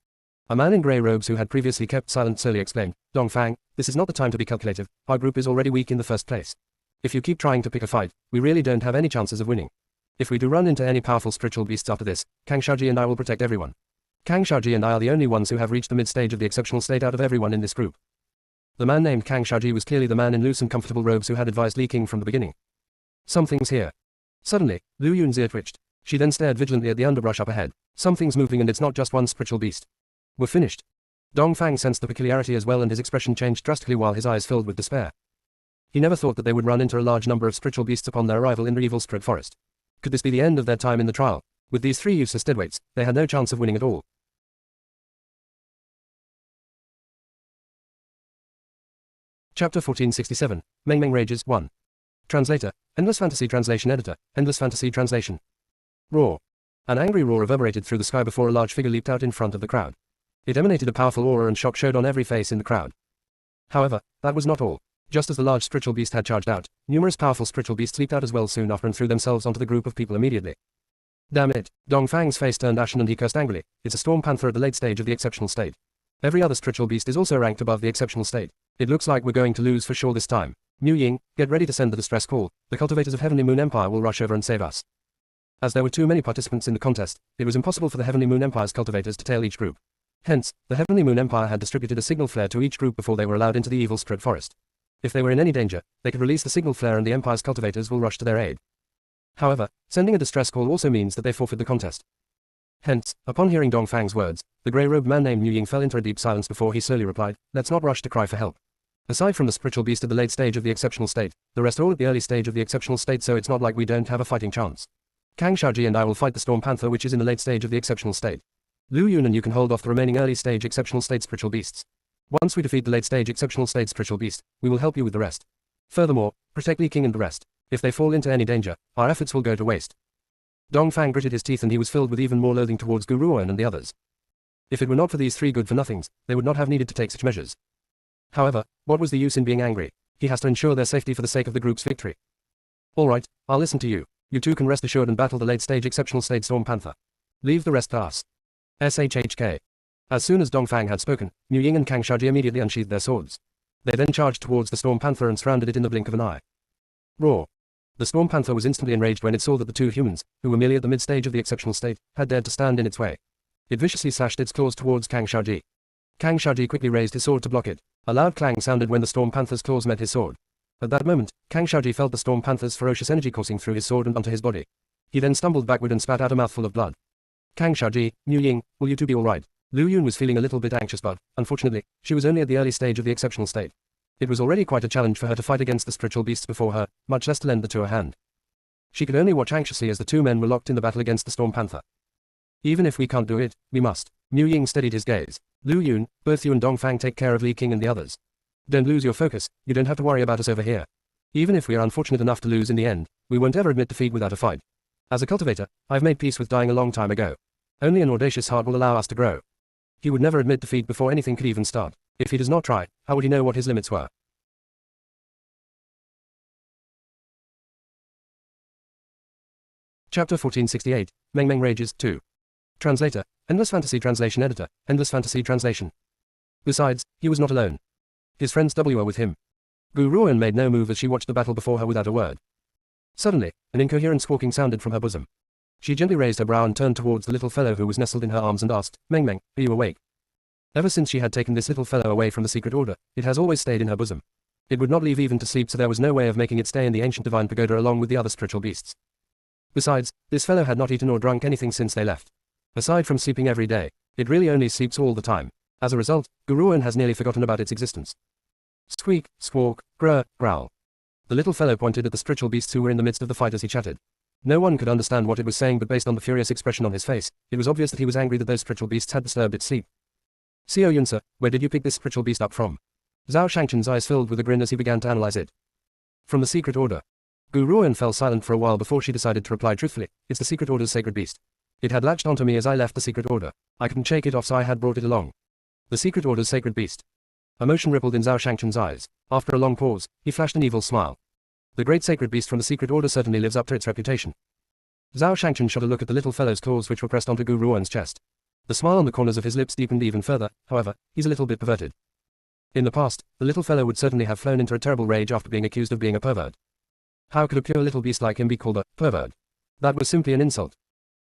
A man in grey robes who had previously kept silent slowly exclaimed, Dongfang, this is not the time to be calculative, our group is already weak in the first place. If you keep trying to pick a fight, we really don't have any chances of winning. If we do run into any powerful spiritual beasts after this, Kang Shaoji and I will protect everyone. Kang Shaoji and I are the only ones who have reached the mid-stage of the exceptional state out of everyone in this group. The man named Kang Shaoji was clearly the man in loose and comfortable robes who had advised Li King from the beginning. Something's here. Suddenly, Lu Yun's ear twitched. She then stared vigilantly at the underbrush up ahead. Something's moving and it's not just one spiritual beast. We're finished. Dongfang sensed the peculiarity as well and his expression changed drastically while his eyes filled with despair. He never thought that they would run into a large number of spiritual beasts upon their arrival in the evil spirit forest. Could this be the end of their time in the trial? With these three useless deadweights, they had no chance of winning at all. Chapter 1467, Meng Meng Rages 1. Translator, Endless Fantasy Translation Editor, Endless Fantasy Translation. Roar. An angry roar reverberated through the sky before a large figure leaped out in front of the crowd. It emanated a powerful aura and shock showed on every face in the crowd. However, that was not all. Just as the large spiritual beast had charged out, numerous powerful spiritual beasts leaped out as well soon after and threw themselves onto the group of people immediately. Damn it, Dongfang's face turned ashen and he cursed angrily. It's a storm panther at the late stage of the exceptional state. Every other spiritual beast is also ranked above the exceptional state. It looks like we're going to lose for sure this time. Mu Ying, get ready to send the distress call. The cultivators of Heavenly Moon Empire will rush over and save us. As there were too many participants in the contest, it was impossible for the Heavenly Moon Empire's cultivators to tail each group. Hence, the Heavenly Moon Empire had distributed a signal flare to each group before they were allowed into the evil spirit forest. If they were in any danger, they could release the signal flare and the Empire's cultivators will rush to their aid. However, sending a distress call also means that they forfeit the contest. Hence, upon hearing Dongfang's words, the grey-robed man named Mu Ying fell into a deep silence before he slowly replied, let's not rush to cry for help. Aside from the spiritual beast at the late stage of the exceptional state, the rest are all at the early stage of the exceptional state, so it's not like we don't have a fighting chance. Kang Shaoji and I will fight the Storm Panther which is in the late stage of the exceptional state. Lu Yun and you can hold off the remaining early stage exceptional state spiritual beasts. Once we defeat the late stage exceptional state spiritual beast, we will help you with the rest. Furthermore, protect Li King and the rest. If they fall into any danger, our efforts will go to waste. Dongfang gritted his teeth and he was filled with even more loathing towards Gu Ruoan and the others. If it were not for these three good-for-nothings, they would not have needed to take such measures. However, what was the use in being angry? He has to ensure their safety for the sake of the group's victory. Alright, I'll listen to you. You two can rest assured and battle the late stage exceptional state Storm Panther. Leave the rest to us. SHHK. As soon as Dongfang had spoken, Mu Ying and Kang Shaoji immediately unsheathed their swords. They then charged towards the Storm Panther and surrounded it in the blink of an eye. Roar. The Storm Panther was instantly enraged when it saw that the two humans, who were merely at the mid-stage of the exceptional state, had dared to stand in its way. It viciously slashed its claws towards Kang Shaoji. Kang Shaoji quickly raised his sword to block it. A loud clang sounded when the Storm Panther's claws met his sword. At that moment, Kang Shaoji felt the Storm Panther's ferocious energy coursing through his sword and onto his body. He then stumbled backward and spat out a mouthful of blood. Kang Shaoji, Mu Ying, will you two be alright? Lu Yun was feeling a little bit anxious but, unfortunately, she was only at the early stage of the exceptional state. It was already quite a challenge for her to fight against the spiritual beasts before her, much less to lend the two a hand. She could only watch anxiously as the two men were locked in the battle against the Storm Panther. Even if we can't do it, we must. Mu Ying steadied his gaze. Lu Yun, both you and Dongfang take care of Li King and the others. Don't lose your focus, you don't have to worry about us over here. Even if we are unfortunate enough to lose in the end, we won't ever admit defeat without a fight. As a cultivator, I've made peace with dying a long time ago. Only an audacious heart will allow us to grow. He would never admit defeat before anything could even start. If he does not try, how would he know what his limits were? Chapter 1468, Meng Meng Rages 2. Translator, Endless Fantasy Translation Editor, Endless Fantasy Translation. Besides, he was not alone. His friends were with him. Gu Ruoan made no move as she watched the battle before her without a word. Suddenly, an incoherent squawking sounded from her bosom. She gently raised her brow and turned towards the little fellow who was nestled in her arms and asked, Meng Meng, are you awake? Ever since she had taken this little fellow away from the secret order, it has always stayed in her bosom. It would not leave even to sleep, so there was no way of making it stay in the ancient divine pagoda along with the other spiritual beasts. Besides, this fellow had not eaten or drunk anything since they left. Aside from sleeping every day, it really only sleeps all the time. As a result, Gu Ruoan has nearly forgotten about its existence. Squeak, squawk, grr, growl. The little fellow pointed at the spiritual beasts who were in the midst of the fight as he chatted. No one could understand what it was saying, but based on the furious expression on his face, it was obvious that he was angry that those spiritual beasts had disturbed its sleep. Xiao Yunsa, where did you pick this spiritual beast up from? Zhao Shangchen's eyes filled with a grin as he began to analyze it. From the secret order. Gu Ruoan fell silent for a while before she decided to reply truthfully. It's the secret order's sacred beast. It had latched onto me as I left the secret order. I couldn't shake it off, so I had brought it along. The secret order's sacred beast. Emotion rippled in Zhao Shangchen's eyes. After a long pause, he flashed an evil smile. The great sacred beast from the secret order certainly lives up to its reputation. Zhao Shangchen shot a look at the little fellow's claws which were pressed onto Gu Ruoan's chest. The smile on the corners of his lips deepened even further. However, he's a little bit perverted. In the past, the little fellow would certainly have flown into a terrible rage after being accused of being a pervert. How could a pure little beast like him be called a pervert? That was simply an insult.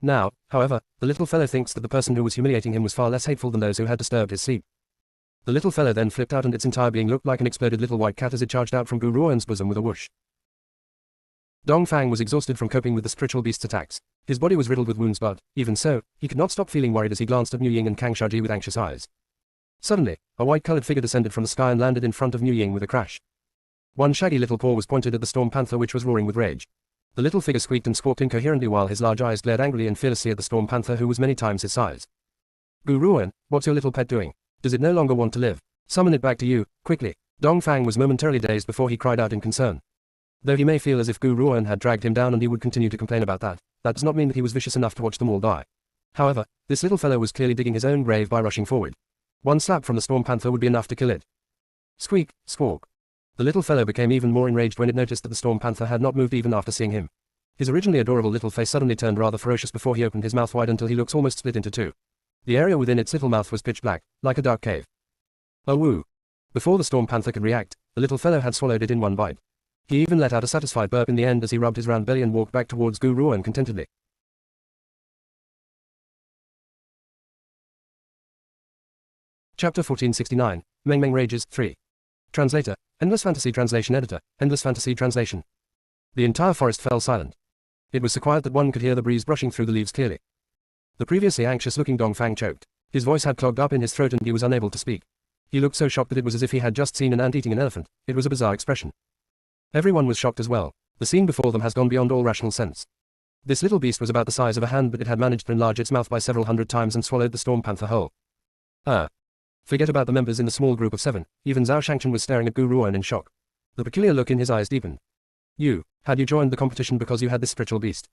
Now, however, the little fellow thinks that the person who was humiliating him was far less hateful than those who had disturbed his sleep. The little fellow then flipped out and its entire being looked like an exploded little white cat as it charged out from Gu Ruoan's bosom with a whoosh. Dongfang was exhausted from coping with the spiritual beast's attacks. His body was riddled with wounds, but, even so, he could not stop feeling worried as he glanced at Niu Ying and Kang Shaji with anxious eyes. Suddenly, a white-colored figure descended from the sky and landed in front of Niu Ying with a crash. One shaggy little paw was pointed at the storm panther which was roaring with rage. The little figure squeaked and squawked incoherently while his large eyes glared angrily and fearlessly at the storm panther who was many times his size. Gu Ruoan, what's your little pet doing? Does it no longer want to live? Summon it back to you, quickly. Dongfang was momentarily dazed before he cried out in concern. Though he may feel as if Gu Ruoan had dragged him down and he would continue to complain about that, that does not mean that he was vicious enough to watch them all die. However, this little fellow was clearly digging his own grave by rushing forward. One slap from the storm panther would be enough to kill it. Squeak, squawk. The little fellow became even more enraged when it noticed that the storm panther had not moved even after seeing him. His originally adorable little face suddenly turned rather ferocious before he opened his mouth wide until he looks almost split into two. The area within its little mouth was pitch black, like a dark cave. Oh woo. Before the storm panther could react, the little fellow had swallowed it in one bite. He even let out a satisfied burp in the end as he rubbed his round belly and walked back towards Gu Ruoan contentedly. Chapter 1469, Meng Meng Rages, 3. Translator, Endless Fantasy Translation Editor, Endless Fantasy Translation. The entire forest fell silent. It was so quiet that one could hear the breeze brushing through the leaves clearly. The previously anxious-looking Dongfang choked. His voice had clogged up in his throat and he was unable to speak. He looked so shocked that it was as if he had just seen an ant eating an elephant. It was a bizarre expression. Everyone was shocked as well. The scene before them has gone beyond all rational sense. This little beast was about the size of a hand, but it had managed to enlarge its mouth by several hundred times and swallowed the storm panther whole. Forget about the members in the small group of 7, even Zhao Shangchen was staring at Gu Ruoan in shock. The peculiar look in his eyes deepened. Had you joined the competition because you had this spiritual beast?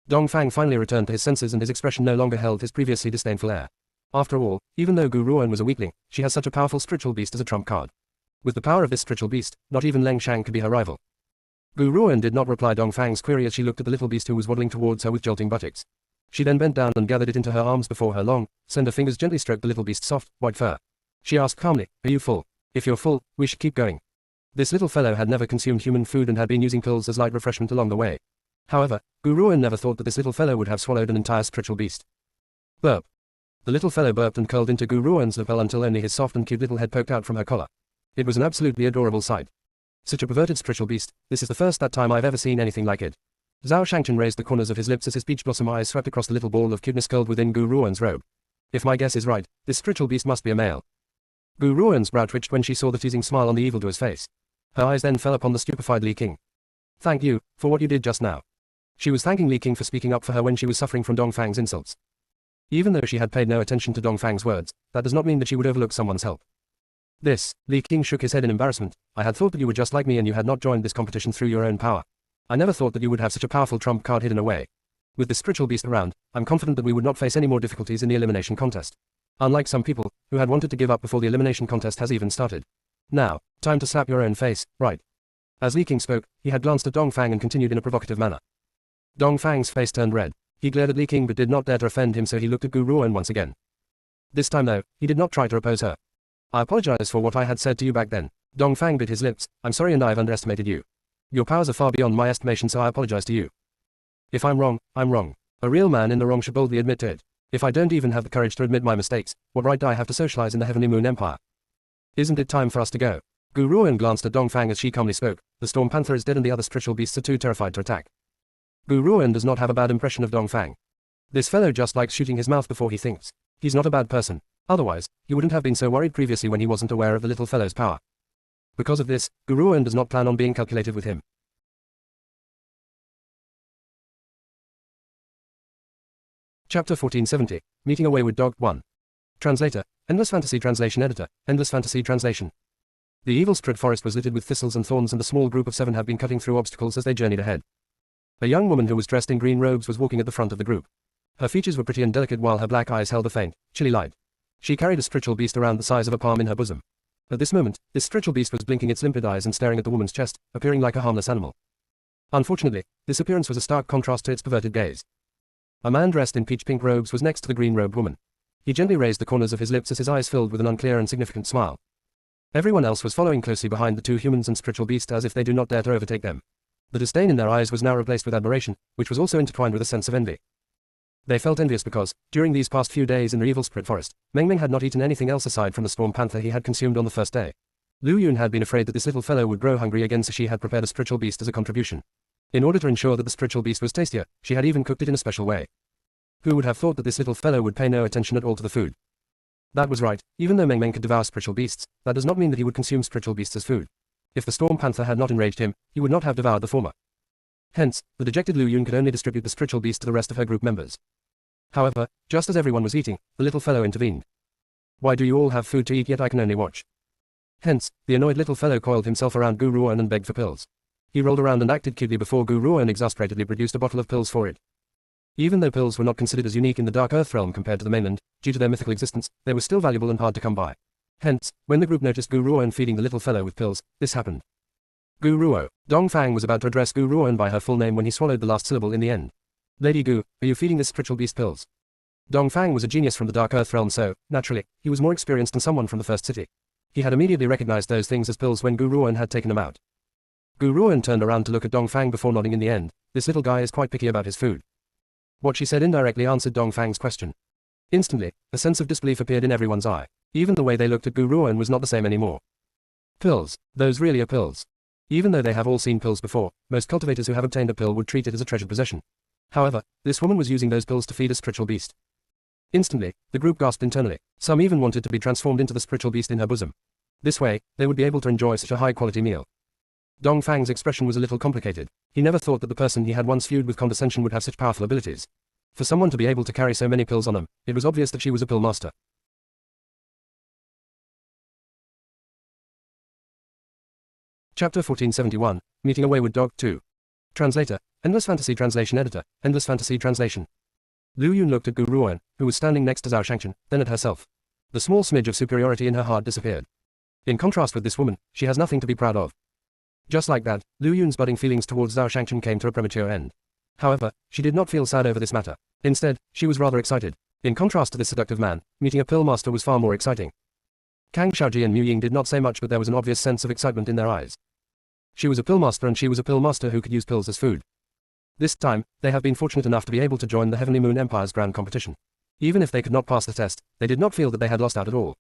Dongfang finally returned to his senses and his expression no longer held his previously disdainful air. After all, even though Gu Ruoan was a weakling, she has such a powerful spiritual beast as a trump card. With the power of this spiritual beast, not even Leng Shang could be her rival. Gu Ruoan did not reply Dongfang's query as she looked at the little beast who was waddling towards her with jolting buttocks. She then bent down and gathered it into her arms before her long, slender fingers gently stroked the little beast's soft, white fur. She asked calmly, are you full? If you're full, we should keep going. This little fellow had never consumed human food and had been using pills as light refreshment along the way. However, Gu Ruoan never thought that this little fellow would have swallowed an entire spiritual beast. Burp. The little fellow burped and curled into Gu Ruoan's lapel until only his soft and cute little head poked out from her collar. It was an absolutely adorable sight. Such a perverted spiritual beast, this is the first that time I've ever seen anything like it. Zhao Shangchen raised the corners of his lips as his peach blossom eyes swept across the little ball of cuteness curled within Gu Ruoan's robe. If my guess is right, this spiritual beast must be a male. Gu Ruoan's brow twitched when she saw the teasing smile on the evildoer's face. Her eyes then fell upon the stupefied Li King. Thank you, for what you did just now. She was thanking Li King for speaking up for her when she was suffering from Dongfang's insults. Even though she had paid no attention to Dongfang's words, that does not mean that she would overlook someone's help. Li King shook his head in embarrassment. I had thought that you were just like me and you had not joined this competition through your own power. I never thought that you would have such a powerful trump card hidden away. With this spiritual beast around, I'm confident that we would not face any more difficulties in the elimination contest. Unlike some people, who had wanted to give up before the elimination contest has even started. Now, time to slap your own face, right? As Li King spoke, he had glanced at Dongfang and continued in a provocative manner. Dongfang's face turned red. He glared at Li King but did not dare to offend him, so he looked at Gu Ruoan once again. This time though, he did not try to oppose her. I apologize for what I had said to you back then. Dongfang bit his lips. I'm sorry and I've underestimated you. Your powers are far beyond my estimation, so I apologize to you. If I'm wrong, I'm wrong. A real man in the wrong should boldly admit to it. If I don't even have the courage to admit my mistakes, what right do I have to socialize in the Heavenly Moon Empire? Isn't it time for us to go? Gu Ruoan glanced at Dongfang as she calmly spoke. The Storm Panther is dead and the other spiritual beasts are too terrified to attack. Gu Ruoan does not have a bad impression of Dongfang. This fellow just likes shooting his mouth before he thinks. He's not a bad person. Otherwise, he wouldn't have been so worried previously when he wasn't aware of the little fellow's power. Because of this, Gu Ruoan does not plan on being calculated with him. Chapter 1470, Meeting a Wayward Dog 1. Translator, Endless Fantasy Translation Editor, Endless Fantasy Translation. The evil spirit forest was littered with thistles and thorns, and the small group of 7 had been cutting through obstacles as they journeyed ahead. A young woman who was dressed in green robes was walking at the front of the group. Her features were pretty and delicate, while her black eyes held a faint, chilly light. She carried a spiritual beast around the size of a palm in her bosom. At this moment, this spiritual beast was blinking its limpid eyes and staring at the woman's chest, appearing like a harmless animal. Unfortunately, this appearance was a stark contrast to its perverted gaze. A man dressed in peach-pink robes was next to the green-robed woman. He gently raised the corners of his lips as his eyes filled with an unclear and significant smile. Everyone else was following closely behind the 2 humans and spiritual beast, as if they do not dare to overtake them. The disdain in their eyes was now replaced with admiration, which was also intertwined with a sense of envy. They felt envious because, during these past few days in the evil spirit forest, Meng Meng had not eaten anything else aside from the storm panther he had consumed on the first day. Lu Yun had been afraid that this little fellow would grow hungry again, so she had prepared a spiritual beast as a contribution. In order to ensure that the spiritual beast was tastier, she had even cooked it in a special way. Who would have thought that this little fellow would pay no attention at all to the food? That was right. Even though Meng Meng could devour spiritual beasts, that does not mean that he would consume spiritual beasts as food. If the storm panther had not enraged him, he would not have devoured the former. Hence, the dejected Lu Yun could only distribute the spiritual beast to the rest of her group members. However, just as everyone was eating, the little fellow intervened. Why do you all have food to eat, yet I can only watch? Hence, the annoyed little fellow coiled himself around Gu Ruan and begged for pills. He rolled around and acted cutely before Gu Ruan exasperatedly produced a bottle of pills for it. Even though pills were not considered as unique in the Dark Earth realm compared to the mainland, due to their mythical existence, they were still valuable and hard to come by. Hence, when the group noticed Gu Ruan feeding the little fellow with pills, this happened. Gu Ruo. Dong Fang was about to address Gu Ruan by her full name when he swallowed the last syllable in the end. Lady Gu, are you feeding this spiritual beast pills? Dong Fang was a genius from the Dark Earth realm, so, naturally, he was more experienced than someone from the first city. He had immediately recognized those things as pills when Gu Ruan had taken them out. Gu Ruan turned around to look at Dong Fang before nodding in the end. This little guy is quite picky about his food. What she said indirectly answered Dong Fang's question. Instantly, a sense of disbelief appeared in everyone's eye. Even the way they looked at Gu Ruan was not the same anymore. Pills. Those really are pills. Even though they have all seen pills before, most cultivators who have obtained a pill would treat it as a treasured possession. However, this woman was using those pills to feed a spiritual beast. Instantly, the group gasped internally. Some even wanted to be transformed into the spiritual beast in her bosom. This way, they would be able to enjoy such a high-quality meal. Dong Fang's expression was a little complicated. He never thought that the person he had once viewed with condescension would have such powerful abilities. For someone to be able to carry so many pills on them, it was obvious that she was a pill master. Chapter 1471, Meeting a Wayward Dog 2. Translator, Endless Fantasy Translation Editor, Endless Fantasy Translation. Lu Yun looked at Gu Ruan, who was standing next to Zhao Shangchen, then at herself. The small smidge of superiority in her heart disappeared. In contrast with this woman, she has nothing to be proud of. Just like that, Lu Yun's budding feelings towards Zhao Shangchen came to a premature end. However, she did not feel sad over this matter. Instead, she was rather excited. In contrast to this seductive man, meeting a pill master was far more exciting. Kang Xiaoji and Mu Ying did not say much, but there was an obvious sense of excitement in their eyes. She was a pill master, and she was a pill master who could use pills as food. This time, they have been fortunate enough to be able to join the Heavenly Moon Empire's grand competition. Even if they could not pass the test, they did not feel that they had lost out at all.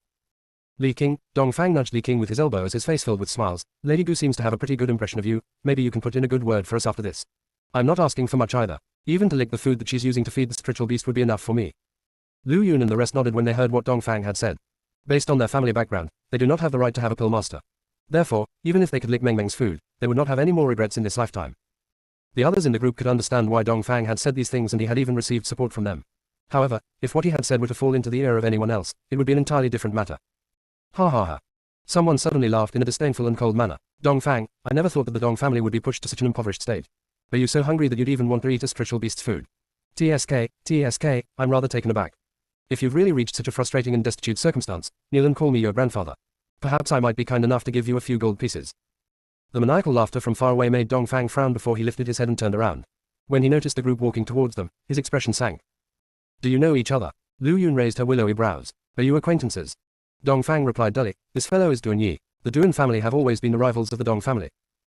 Li King, Dong Fang nudged Li King with his elbow as his face filled with smiles. Lady Gu seems to have a pretty good impression of you. Maybe you can put in a good word for us after this. I'm not asking for much either. Even to lick the food that she's using to feed the spiritual beast would be enough for me. Lu Yun and the rest nodded when they heard what Dong Fang had said. Based on their family background, they do not have the right to have a pill master. Therefore, even if they could lick Meng Meng's food, they would not have any more regrets in this lifetime. The others in the group could understand why Dong Fang had said these things, and he had even received support from them. However, if what he had said were to fall into the ear of anyone else, it would be an entirely different matter. Ha ha ha. Someone suddenly laughed in a disdainful and cold manner. Dong Fang, I never thought that the Dong family would be pushed to such an impoverished state. Were you so hungry that you'd even want to eat a spiritual beast's food? TSK, I'm rather taken aback. If you've really reached such a frustrating and destitute circumstance, kneel and call me your grandfather. Perhaps I might be kind enough to give you a few gold pieces. The maniacal laughter from far away made Dong Fang frown before he lifted his head and turned around. When he noticed the group walking towards them, his expression sank. Do you know each other? Lu Yun raised her willowy brows. Are you acquaintances? Dong Fang replied dully, this fellow is Duan Yi. The Duan family have always been the rivals of the Dong family.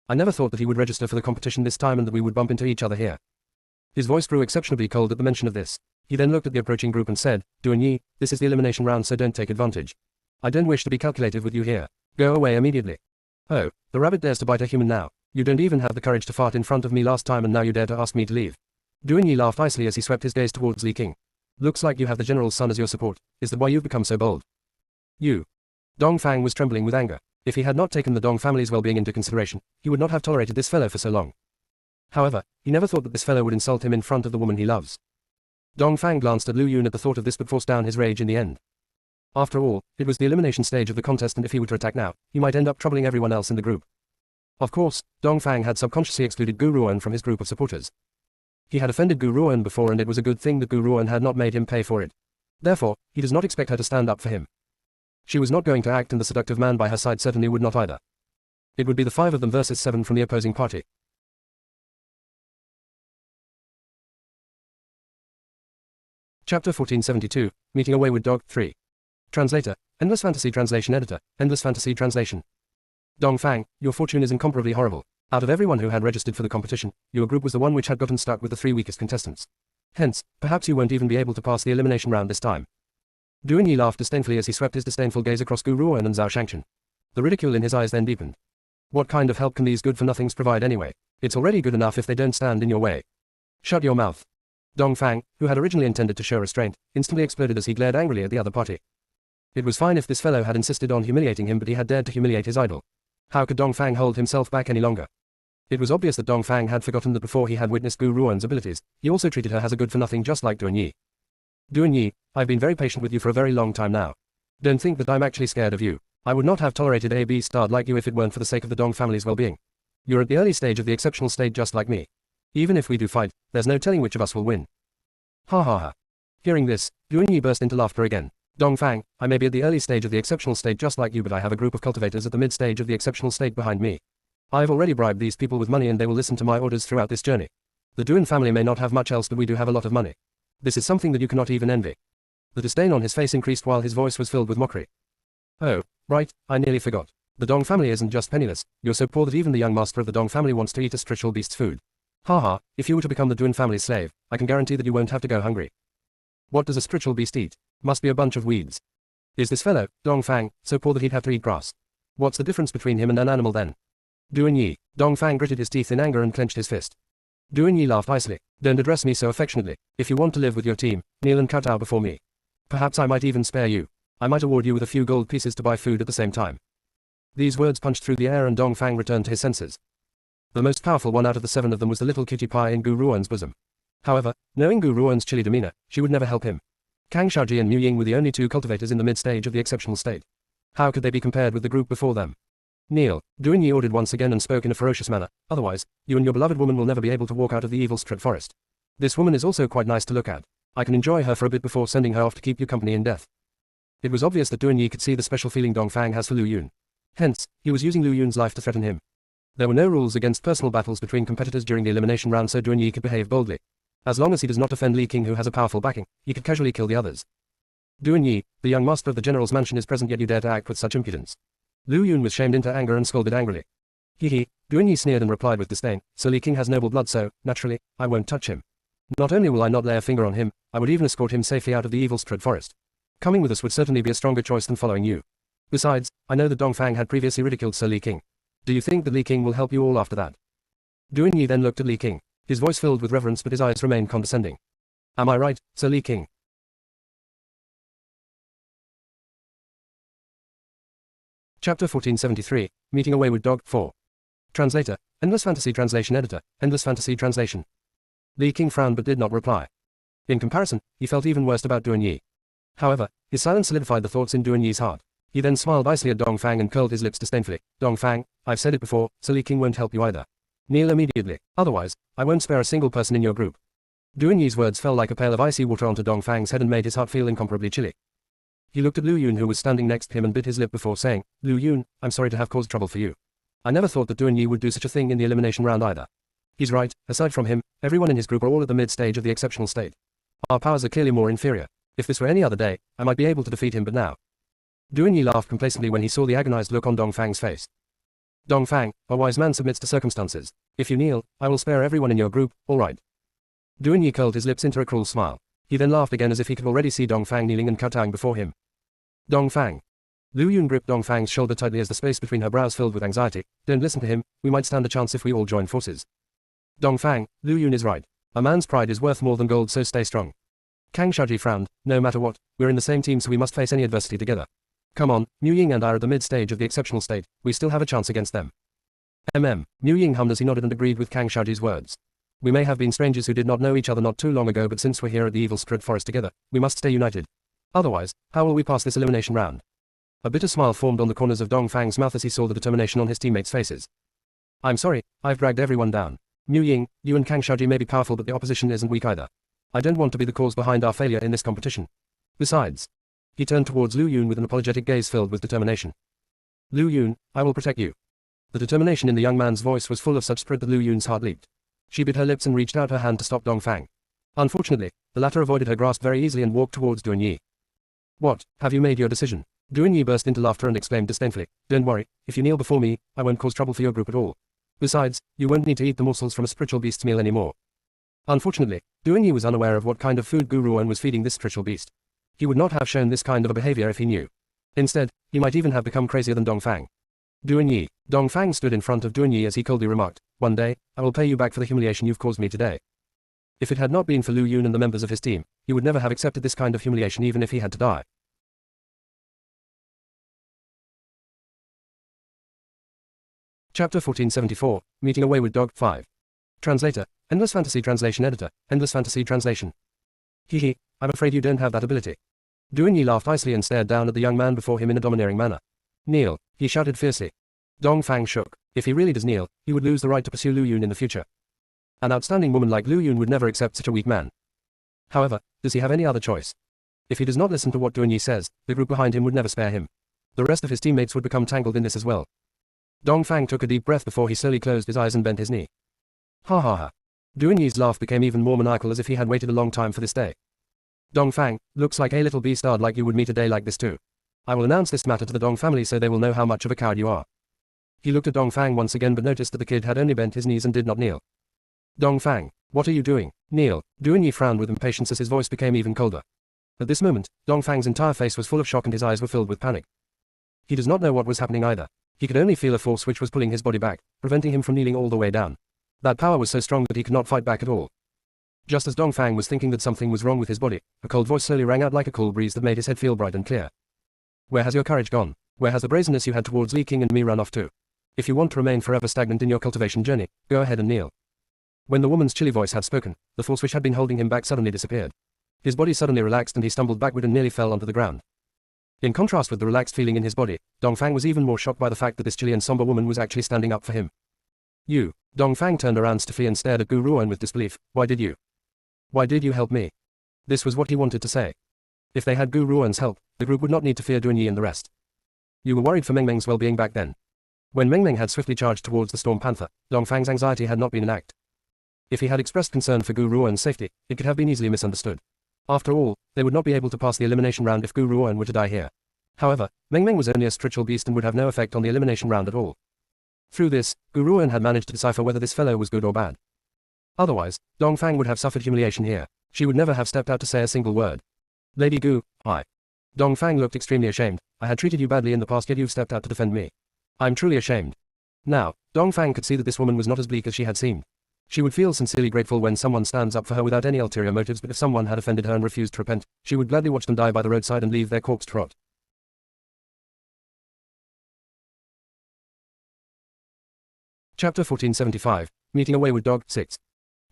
I never thought that he would register for the competition this time and that we would bump into each other here. His voice grew exceptionally cold at the mention of this. He then looked at the approaching group and said, Duan Yi, this is the elimination round, so don't take advantage. I don't wish to be calculative with you here. Go away immediately. Oh, the rabbit dares to bite a human now. You don't even have the courage to fart in front of me last time, and now you dare to ask me to leave. Duan Yi laughed icily as he swept his gaze towards Li King. Looks like you have the general's son as your support. Is that why you've become so bold? You. Dong Fang was trembling with anger. If he had not taken the Dong family's well-being into consideration, he would not have tolerated this fellow for so long. However, he never thought that this fellow would insult him in front of the woman he loves. Dong Fang glanced at Lu Yun at the thought of this but forced down his rage in the end. After all, it was the elimination stage of the contest and if he were to attack now, he might end up troubling everyone else in the group. Of course, Dong Fang had subconsciously excluded Gu Ruan from his group of supporters. He had offended Gu Ruan before and it was a good thing that Gu Ruan had not made him pay for it. Therefore, he does not expect her to stand up for him. She was not going to act and the seductive man by her side certainly would not either. It would be the 5 of them versus 7 from the opposing party. Chapter 1472, Meeting a Wayward Dog, 3. Translator, Endless Fantasy Translation Editor, Endless Fantasy Translation. Dong Fang, your fortune is incomparably horrible. Out of everyone who had registered for the competition, your group was the one which had gotten stuck with the 3 weakest contestants. Hence, perhaps you won't even be able to pass the elimination round this time. Duan Yi laughed disdainfully as he swept his disdainful gaze across Gu Ruan and Zhao Shangchen. The ridicule in his eyes then deepened. What kind of help can these good-for-nothings provide anyway? It's already good enough if they don't stand in your way. Shut your mouth. Dong Fang, who had originally intended to show restraint, instantly exploded as he glared angrily at the other party. It was fine if this fellow had insisted on humiliating him but he had dared to humiliate his idol. How could Dong Fang hold himself back any longer? It was obvious that Dong Fang had forgotten that before he had witnessed Gu Ruan's abilities, he also treated her as a good-for-nothing just like Duan Yi. Duan Yi, I've been very patient with you for a very long time now. Don't think that I'm actually scared of you. I would not have tolerated a B-starred like you if it weren't for the sake of the Dong family's well-being. You're at the early stage of the exceptional state just like me. Even if we do fight, there's no telling which of us will win. Ha ha ha. Hearing this, Duan Yi burst into laughter again. Dong Fang, I may be at the early stage of the exceptional state just like you but I have a group of cultivators at the mid-stage of the exceptional state behind me. I've already bribed these people with money and they will listen to my orders throughout this journey. The Duan family may not have much else but we do have a lot of money. This is something that you cannot even envy. The disdain on his face increased while his voice was filled with mockery. Oh, right, I nearly forgot. The Dong family isn't just penniless, you're so poor that even the young master of the Dong family wants to eat a spiritual beast's food. Haha, if you were to become the Duan family's slave, I can guarantee that you won't have to go hungry. What does a spiritual beast eat? Must be a bunch of weeds. Is this fellow, Dong Fang, so poor that he'd have to eat grass? What's the difference between him and an animal then? Duan Yi, Dong Fang gritted his teeth in anger and clenched his fist. Duan Yi laughed icily. Don't address me so affectionately. If you want to live with your team, kneel and kowtow before me. Perhaps I might even spare you. I might award you with a few gold pieces to buy food at the same time. These words punched through the air and Dong Fang returned to his senses. The most powerful one out of the 7 of them was the little cutie pie in Gu Ruan's bosom. However, knowing Gu Ruan's chilly demeanor, she would never help him. Kang Shaoji and Mu Ying were the only 2 cultivators in the mid-stage of the exceptional state. How could they be compared with the group before them? Kneel, Duan Yi ordered once again and spoke in a ferocious manner, otherwise, you and your beloved woman will never be able to walk out of the evil Strat forest. This woman is also quite nice to look at. I can enjoy her for a bit before sending her off to keep you company in death. It was obvious that Duan Yi could see the special feeling Dong Fang has for Lu Yun. Hence, he was using Lu Yun's life to threaten him. There were no rules against personal battles between competitors during the elimination round so Duan Yi could behave boldly. As long as he does not offend Li King who has a powerful backing, he could casually kill the others. Duan Yi, the young master of the general's mansion is present yet you dare to act with such impudence. Lu Yun was shamed into anger and scolded angrily. Hee. Duan Yi sneered and replied with disdain, so Li King has noble blood so, naturally, I won't touch him. Not only will I not lay a finger on him, I would even escort him safely out of the evil Strat forest. Coming with us would certainly be a stronger choice than following you. Besides, I know that Dong Fang had previously ridiculed Sir Li King. Do you think that Li King will help you all after that? Duan Yi then looked at Li King, his voice filled with reverence but his eyes remained condescending. Am I right, Sir Li King? Chapter 1473, Meeting a Wayward Dog, 4. Translator, Endless Fantasy Translation Editor, Endless Fantasy Translation. Li King frowned but did not reply. In comparison, he felt even worse about Duan Yi. However, his silence solidified the thoughts in Duan Yi's heart. He then smiled icily at Dong Fang and curled his lips disdainfully. Dong Fang, I've said it before, Sir Li King won't help you either. Kneel immediately, otherwise, I won't spare a single person in your group. Duan Yi's words fell like a pail of icy water onto Dong Fang's head and made his heart feel incomparably chilly. He looked at Lu Yun who was standing next to him and bit his lip before saying, Lu Yun, I'm sorry to have caused trouble for you. I never thought that Duan Yi would do such a thing in the elimination round either. He's right, aside from him, everyone in his group are all at the mid-stage of the exceptional state. Our powers are clearly more inferior. If this were any other day, I might be able to defeat him but now. Duan Yi laughed complacently when he saw the agonized look on Dong Fang's face. Dong Fang, a wise man submits to circumstances. If you kneel, I will spare everyone in your group, all right. Duan Yi curled his lips into a cruel smile. He then laughed again as if he could already see Dong Fang kneeling and kowtowing before him. Dong Fang. Lu Yun gripped Dong Fang's shoulder tightly as the space between her brows filled with anxiety. Don't listen to him, we might stand a chance if we all join forces. Dong Fang, Lu Yun is right. A man's pride is worth more than gold so stay strong. Kang Shaoji frowned. No matter what, we're in the same team so we must face any adversity together. Come on, Mu Ying and I are at the mid-stage of the exceptional state, we still have a chance against them. Mu Ying hummed as he nodded and agreed with Kang Shaoji's words. We may have been strangers who did not know each other not too long ago, but since we're here at the Evil Spirit Forest together, we must stay united. Otherwise, how will we pass this elimination round? A bitter smile formed on the corners of Dongfang's mouth as he saw the determination on his teammates' faces. I'm sorry, I've dragged everyone down. Mu Ying, you and Kang Shaoji may be powerful, but the opposition isn't weak either. I don't want to be the cause behind our failure in this competition. Besides, he turned towards Lu Yun with an apologetic gaze filled with determination. Lu Yun, I will protect you. The determination in the young man's voice was full of such spirit that Lu Yun's heart leaped. She bit her lips and reached out her hand to stop Dongfang. Unfortunately, the latter avoided her grasp very easily and walked towards Duan Yi. What, have you made your decision? Duan Yi burst into laughter and exclaimed disdainfully, don't worry, if you kneel before me, I won't cause trouble for your group at all. Besides, you won't need to eat the morsels from a spiritual beast's meal anymore. Unfortunately, Duan Yi was unaware of what kind of food Gu Ruan was feeding this spiritual beast. He would not have shown this kind of a behavior if he knew. Instead, he might even have become crazier than Dongfang. Duan Yi. Dongfang stood in front of Duan Yi as he coldly remarked, one day, I will pay you back for the humiliation you've caused me today. If it had not been for Lu Yun and the members of his team, he would never have accepted this kind of humiliation even if he had to die. Chapter 1474, Meeting a Wayward Dog, 5. Translator, Endless Fantasy Translation Editor, Endless Fantasy Translation. Hee, I'm afraid you don't have that ability. Duan Yi laughed icily and stared down at the young man before him in a domineering manner. Kneel, he shouted fiercely. Dongfang shook. If he really does kneel, he would lose the right to pursue Lu Yun in the future. An outstanding woman like Lu Yun would never accept such a weak man. However, does he have any other choice? If he does not listen to what Duan Yi says, the group behind him would never spare him. The rest of his teammates would become tangled in this as well. Dongfang took a deep breath before he slowly closed his eyes and bent his knee. Ha ha ha. Duan Yi's laugh became even more maniacal as if he had waited a long time for this day. Dongfang, looks like a little beastard like you would meet a day like this too. I will announce this matter to the Dong family so they will know how much of a coward you are. He looked at Dongfang once again but noticed that the kid had only bent his knees and did not kneel. Dongfang, what are you doing? Kneel. Duan Yi frowned with impatience as his voice became even colder. At this moment, Dongfang's entire face was full of shock and his eyes were filled with panic. He does not know what was happening either. He could only feel a force which was pulling his body back, preventing him from kneeling all the way down. That power was so strong that he could not fight back at all. Just as Dongfang was thinking that something was wrong with his body, a cold voice slowly rang out like a cool breeze that made his head feel bright and clear. Where has your courage gone? Where has the brazenness you had towards Li King and me run off to? If you want to remain forever stagnant in your cultivation journey, go ahead and kneel. When the woman's chilly voice had spoken, the force which had been holding him back suddenly disappeared. His body suddenly relaxed and he stumbled backward and nearly fell onto the ground. In contrast with the relaxed feeling in his body, Dongfang was even more shocked by the fact that this chilly and somber woman was actually standing up for him. You. Dongfang turned around stiffly and stared at Gu Ruan with disbelief. Why did you? Why did you help me? This was what he wanted to say. If they had Gu Ruan's help, the group would not need to fear Duan Yi and the rest. You were worried for Meng Meng's well-being back then. When Meng Meng had swiftly charged towards the Storm Panther, Dongfang's anxiety had not been an act. If he had expressed concern for Gu Ruan's safety, it could have been easily misunderstood. After all, they would not be able to pass the elimination round if Gu Ruan were to die here. However, Meng Meng was only a spiritual beast and would have no effect on the elimination round at all. Through this, Gu Ruan had managed to decipher whether this fellow was good or bad. Otherwise, Dongfang would have suffered humiliation here. She would never have stepped out to say a single word. Lady Gu, I. Dongfang looked extremely ashamed. I had treated you badly in the past yet you've stepped out to defend me. I'm truly ashamed. Now, Dongfang could see that this woman was not as bleak as she had seemed. She would feel sincerely grateful when someone stands up for her without any ulterior motives, but if someone had offended her and refused to repent, she would gladly watch them die by the roadside and leave their corpse to rot. Chapter 1475, Meeting a Wayward Dog, 6.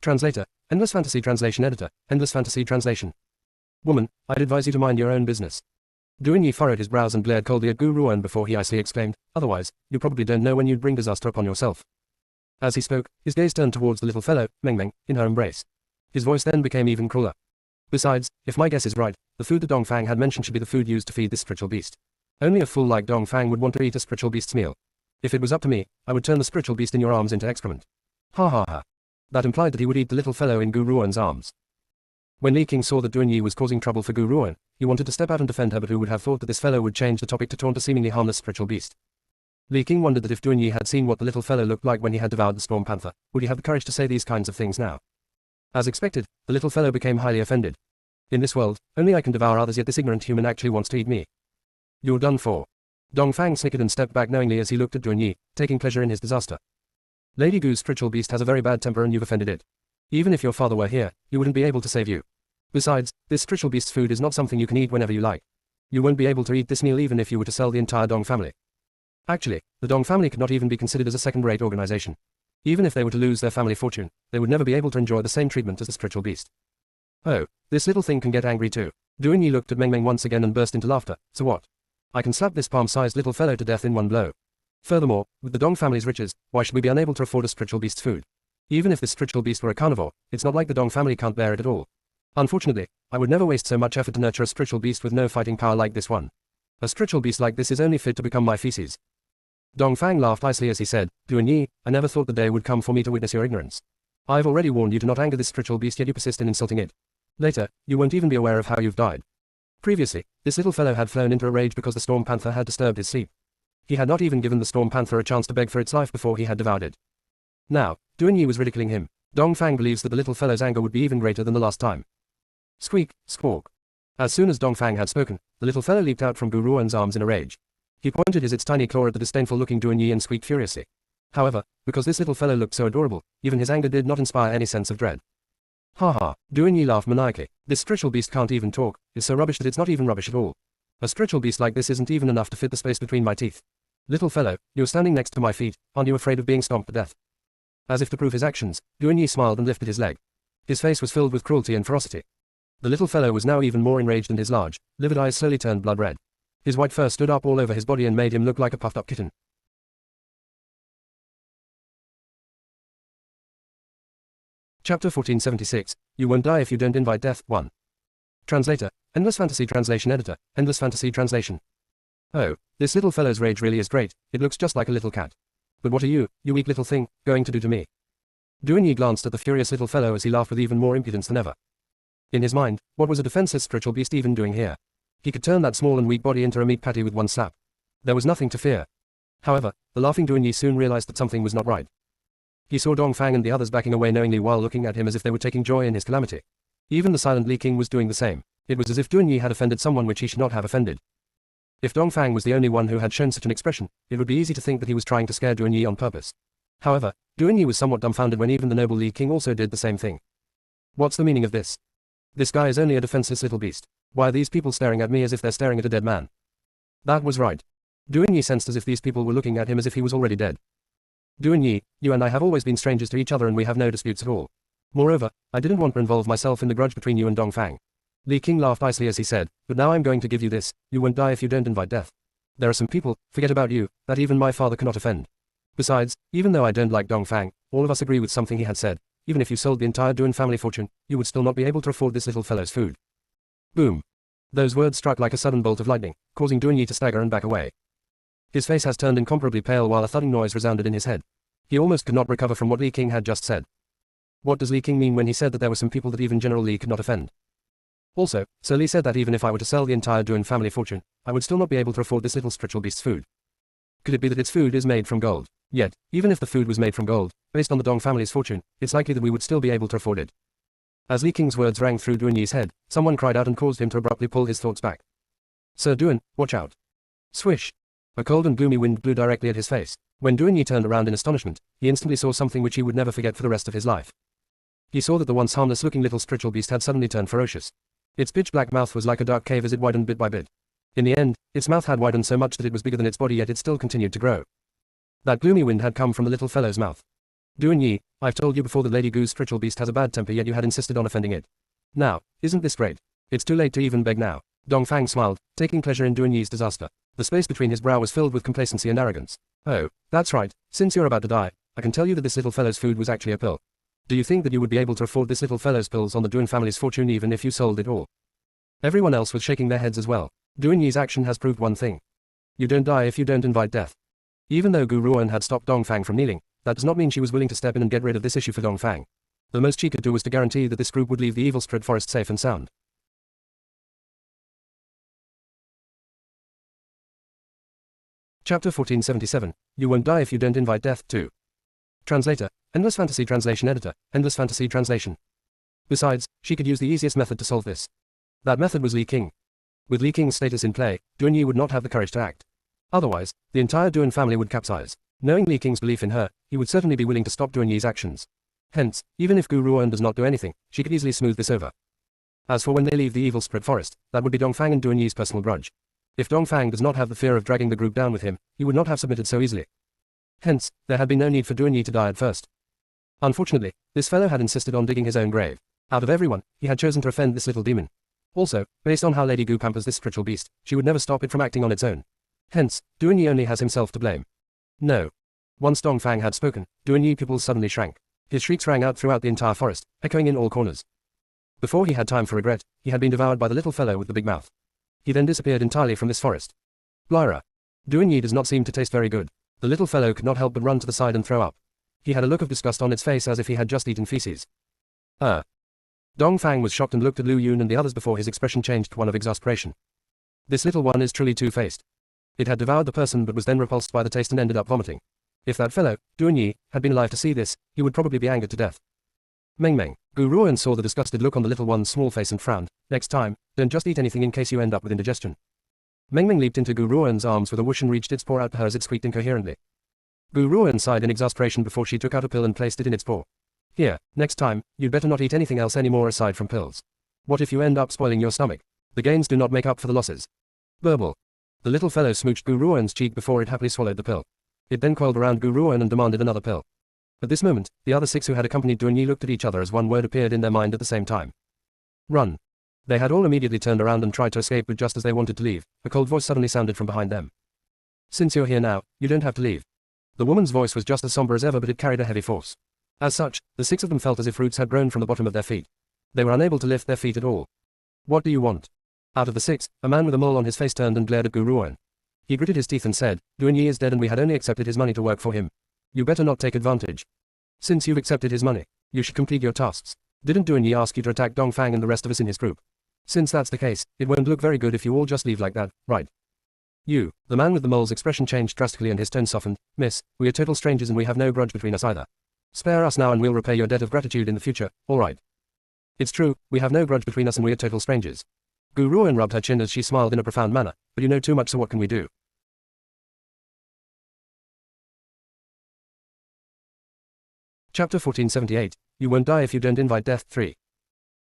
Translator, Endless Fantasy Translation Editor, Endless Fantasy Translation. Woman, I'd advise you to mind your own business. Duan Yi furrowed his brows and glared coldly at Gu Ruan before he icily exclaimed, otherwise, you probably don't know when you'd bring disaster upon yourself. As he spoke, his gaze turned towards the little fellow, Meng Meng, in her embrace. His voice then became even crueler. Besides, if my guess is right, the food that Dongfang had mentioned should be the food used to feed this spiritual beast. Only a fool like Dongfang would want to eat a spiritual beast's meal. If it was up to me, I would turn the spiritual beast in your arms into excrement. Ha ha ha. That implied that he would eat the little fellow in Gu Ruan's arms. When Li King saw that Duan Yi was causing trouble for Gu Ruan, he wanted to step out and defend her, but who would have thought that this fellow would change the topic to taunt a seemingly harmless spiritual beast. Li King wondered that if Duan Yi had seen what the little fellow looked like when he had devoured the Storm Panther, would he have the courage to say these kinds of things now? As expected, the little fellow became highly offended. In this world, only I can devour others, yet this ignorant human actually wants to eat me. You're done for. Dongfang snickered and stepped back knowingly as he looked at Duan Yi, taking pleasure in his disaster. Lady Gu's spiritual beast has a very bad temper and you've offended it. Even if your father were here, he wouldn't be able to save you. Besides, this spiritual beast's food is not something you can eat whenever you like. You won't be able to eat this meal even if you were to sell the entire Dong family. Actually, the Dong family could not even be considered as a second-rate organization. Even if they were to lose their family fortune, they would never be able to enjoy the same treatment as the spiritual beast. Oh, this little thing can get angry too. Duan Yi looked at Meng Meng once again and burst into laughter. So what? I can slap this palm-sized little fellow to death in one blow. Furthermore, with the Dong family's riches, why should we be unable to afford a spiritual beast's food? Even if this spiritual beast were a carnivore, it's not like the Dong family can't bear it at all. Unfortunately, I would never waste so much effort to nurture a spiritual beast with no fighting power like this one. A spiritual beast like this is only fit to become my feces. Dong Fang laughed icily as he said, Duan Yi, I never thought the day would come for me to witness your ignorance. I've already warned you to not anger this spiritual beast, yet you persist in insulting it. Later, you won't even be aware of how you've died. Previously, this little fellow had flown into a rage because the Storm Panther had disturbed his sleep. He had not even given the Storm Panther a chance to beg for its life before he had devoured it. Now, Duan Yi was ridiculing him. Dong Fang believes that the little fellow's anger would be even greater than the last time. Squeak, squawk. As soon as Dong Fang had spoken, the little fellow leaped out from Gu Ruan's arms in a rage. He pointed its tiny claw at the disdainful-looking Duan Yi and squeaked furiously. However, because this little fellow looked so adorable, even his anger did not inspire any sense of dread. Ha ha, Duan Yi laughed maniacally. This spiritual beast can't even talk, it's so rubbish that it's not even rubbish at all. A spiritual beast like this isn't even enough to fit the space between my teeth. Little fellow, you're standing next to my feet, aren't you afraid of being stomped to death? As if to prove his actions, Duan Yi smiled and lifted his leg. His face was filled with cruelty and ferocity. The little fellow was now even more enraged, and his large, livid eyes slowly turned blood red. His white fur stood up all over his body and made him look like a puffed-up kitten. Chapter 1476, You Won't Die If You Don't Invite Death, 1. Translator, Endless Fantasy Translation Editor, Endless Fantasy Translation. Oh, this little fellow's rage really is great, it looks just like a little cat. But what are you weak little thing, going to do to me? Duan Yi glanced at the furious little fellow as he laughed with even more impudence than ever. In his mind, what was a defenseless spiritual beast even doing here? He could turn that small and weak body into a meat patty with one slap. There was nothing to fear. However, the laughing Duan Yi soon realized that something was not right. He saw Dong Fang and the others backing away knowingly while looking at him as if they were taking joy in his calamity. Even the silent Li King was doing the same. It was as if Duan Yi had offended someone which he should not have offended. If Dong Fang was the only one who had shown such an expression, it would be easy to think that he was trying to scare Duan Yi on purpose. However, Duan Yi was somewhat dumbfounded when even the noble Li King also did the same thing. What's the meaning of this? This guy is only a defenseless little beast. Why are these people staring at me as if they're staring at a dead man? That was right. Duan Yi sensed as if these people were looking at him as if he was already dead. Duan Yi, you and I have always been strangers to each other and we have no disputes at all. Moreover, I didn't want to involve myself in the grudge between you and Dong Fang. Li King laughed icily as he said, but now I'm going to give you this, you won't die if you don't invite death. There are some people, forget about you, that even my father cannot offend. Besides, even though I don't like Dong Fang, all of us agree with something he had said. Even if you sold the entire Duan family fortune, you would still not be able to afford this little fellow's food. Boom. Those words struck like a sudden bolt of lightning, causing Duan Yi to stagger and back away. His face has turned incomparably pale while a thudding noise resounded in his head. He almost could not recover from what Li King had just said. What does Li King mean when he said that there were some people that even General Li could not offend? Also, Sir Li said that even if I were to sell the entire Duan family fortune, I would still not be able to afford this little spiritual beast's food. Could it be that its food is made from gold? Yet, even if the food was made from gold, based on the Dong family's fortune, it's likely that we would still be able to afford it. As Li King's words rang through Duan Yi's head, someone cried out and caused him to abruptly pull his thoughts back. Sir Duan, watch out. Swish. A cold and gloomy wind blew directly at his face. When Duan Yi turned around in astonishment, he instantly saw something which he would never forget for the rest of his life. He saw that the once harmless-looking little spiritual beast had suddenly turned ferocious. Its pitch-black mouth was like a dark cave as it widened bit by bit. In the end, its mouth had widened so much that it was bigger than its body, yet it still continued to grow. That gloomy wind had come from the little fellow's mouth. Duan Yi, I've told you before that Lady Gu's spiritual beast has a bad temper, yet you had insisted on offending it. Now, isn't this great? It's too late to even beg now. Dong Fang smiled, taking pleasure in Duan Yi's disaster. The space between his brow was filled with complacency and arrogance. Oh, that's right, since you're about to die, I can tell you that this little fellow's food was actually a pill. Do you think that you would be able to afford this little fellow's pills on the Duan family's fortune even if you sold it all? Everyone else was shaking their heads as well. Duan Yi's action has proved one thing. You don't die if you don't invite death. Even though Gu Ruan had stopped Dong Fang from kneeling, that does not mean she was willing to step in and get rid of this issue for Dong Fang. The most she could do was to guarantee that this group would leave the evil spirit forest safe and sound. Chapter 1477, You Won't Die If You Don't Invite Death, 2. Translator, Endless Fantasy Translation Editor, Endless Fantasy Translation. Besides, she could use the easiest method to solve this. That method was Li King. With Li King's status in play, Duan Yi would not have the courage to act. Otherwise, the entire Duan family would capsize. Knowing Li King's belief in her, he would certainly be willing to stop Duan Yi's actions. Hence, even if Gu Ruan does not do anything, she could easily smooth this over. As for when they leave the evil spirit forest, that would be Dong Fang and Duan Yi's personal grudge. If Dong Fang does not have the fear of dragging the group down with him, he would not have submitted so easily. Hence, there had been no need for Duan Yi to die at first. Unfortunately, this fellow had insisted on digging his own grave. Out of everyone, he had chosen to offend this little demon. Also, based on how Lady Gu pampers this spiritual beast, she would never stop it from acting on its own. Hence, Duanyi only has himself to blame. No. Once Dongfang had spoken, Duanyi pupils suddenly shrank. His shrieks rang out throughout the entire forest, echoing in all corners. Before he had time for regret, he had been devoured by the little fellow with the big mouth. He then disappeared entirely from this forest. Lyra. Duanyi does not seem to taste very good. The little fellow could not help but run to the side and throw up. He had a look of disgust on its face as if he had just eaten feces. Dongfang was shocked and looked at Lu Yun and the others before his expression changed to one of exasperation. This little one is truly two-faced. It had devoured the person but was then repulsed by the taste and ended up vomiting. If that fellow, Duanyi, had been alive to see this, he would probably be angered to death. Meng. Gu Ruan saw the disgusted look on the little one's small face and frowned. Next time, don't just eat anything in case you end up with indigestion. Meng leaped into Gu Ruan's arms with a whoosh and reached its paw out to her as it squeaked incoherently. Gu Ruan sighed in exasperation before she took out a pill and placed it in its paw. Here, next time, you'd better not eat anything else anymore aside from pills. What if you end up spoiling your stomach? The gains do not make up for the losses. Burble. The little fellow smooched Gu Ruan's cheek before it happily swallowed the pill. It then coiled around Gu Ruan and demanded another pill. At this moment, the other 6 who had accompanied Duanyi looked at each other as one word appeared in their mind at the same time. Run. They had all immediately turned around and tried to escape, but just as they wanted to leave, a cold voice suddenly sounded from behind them. Since you're here now, you don't have to leave. The woman's voice was just as somber as ever, but it carried a heavy force. As such, the 6 of them felt as if roots had grown from the bottom of their feet. They were unable to lift their feet at all. What do you want? Out of the 6, a man with a mole on his face turned and glared at Gu Ruan. He gritted his teeth and said, Duanyi is dead and we had only accepted his money to work for him. You better not take advantage. Since you've accepted his money, you should complete your tasks. Didn't Duanyi ask you to attack Dongfang and the rest of us in his group? Since that's the case, it won't look very good if you all just leave like that, right? You, the man with the mole's expression changed drastically and his tone softened. Miss, we are total strangers and we have no grudge between us either. Spare us now and we'll repay your debt of gratitude in the future, alright? It's true, we have no grudge between us and we are total strangers. Gu Ruan rubbed her chin as she smiled in a profound manner, but you know too much, so what can we do? Chapter 1478, You Won't Die If You Don't Invite Death 3.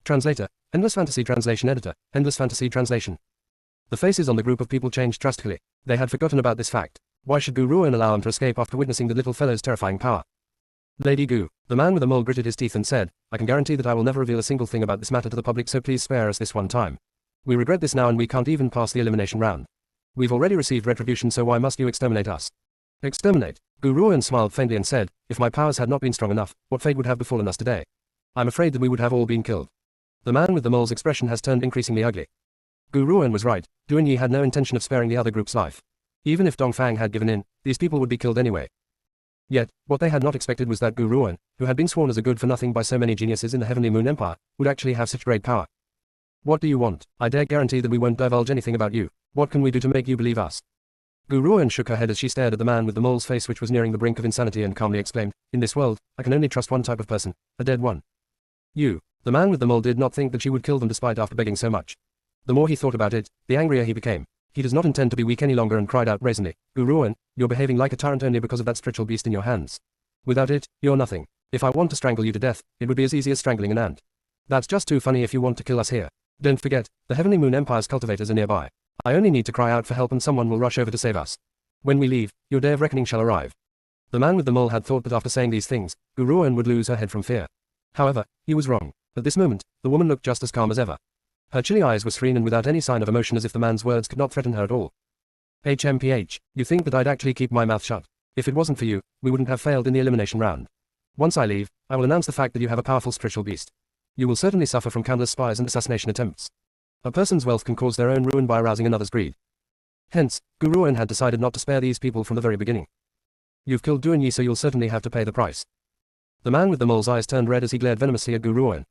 Translator, Endless Fantasy Translation Editor, Endless Fantasy Translation. The faces on the group of people changed drastically. They had forgotten about this fact. Why should Gu Ruan allow him to escape after witnessing the little fellow's terrifying power? Lady Gu, the man with the mole gritted his teeth and said, I can guarantee that I will never reveal a single thing about this matter to the public, so please spare us this one time. We regret this now and we can't even pass the elimination round. We've already received retribution, so why must you exterminate us? Exterminate? Gu Ruan smiled faintly and said, if my powers had not been strong enough, what fate would have befallen us today? I'm afraid that we would have all been killed. The man with the mole's expression has turned increasingly ugly. Gu Ruan was right. Duanyi had no intention of sparing the other group's life. Even if Dongfang had given in, these people would be killed anyway. Yet, what they had not expected was that Gu Ruan, who had been sworn as a good-for-nothing by so many geniuses in the Heavenly Moon Empire, would actually have such great power. What do you want? I dare guarantee that we won't divulge anything about you. What can we do to make you believe us? Gu Ruan shook her head as she stared at the man with the mole's face, which was nearing the brink of insanity, and calmly exclaimed, in this world, I can only trust one type of person, a dead one. You. The man with the mole did not think that she would kill them despite after begging so much. The more he thought about it, the angrier he became. He does not intend to be weak any longer and cried out brazenly, Gu Ruan, you're behaving like a tyrant only because of that spiritual beast in your hands. Without it, you're nothing. If I want to strangle you to death, it would be as easy as strangling an ant. That's just too funny if you want to kill us here. Don't forget, the Heavenly Moon Empire's cultivators are nearby. I only need to cry out for help and someone will rush over to save us. When we leave, your day of reckoning shall arrive. The man with the mole had thought that after saying these things, Gu Ruan would lose her head from fear. However, he was wrong. At this moment, the woman looked just as calm as ever. Her chilly eyes were serene and without any sign of emotion, as if the man's words could not threaten her at all. HMPH, you think that I'd actually keep my mouth shut? If it wasn't for you, we wouldn't have failed in the elimination round. Once I leave, I will announce the fact that you have a powerful spiritual beast. You will certainly suffer from countless spies and assassination attempts. A person's wealth can cause their own ruin by arousing another's greed. Hence, Gu Ruan had decided not to spare these people from the very beginning. You've killed Duanyi, so you'll certainly have to pay the price. The man with the mole's eyes turned red as he glared venomously at Gu Ruan.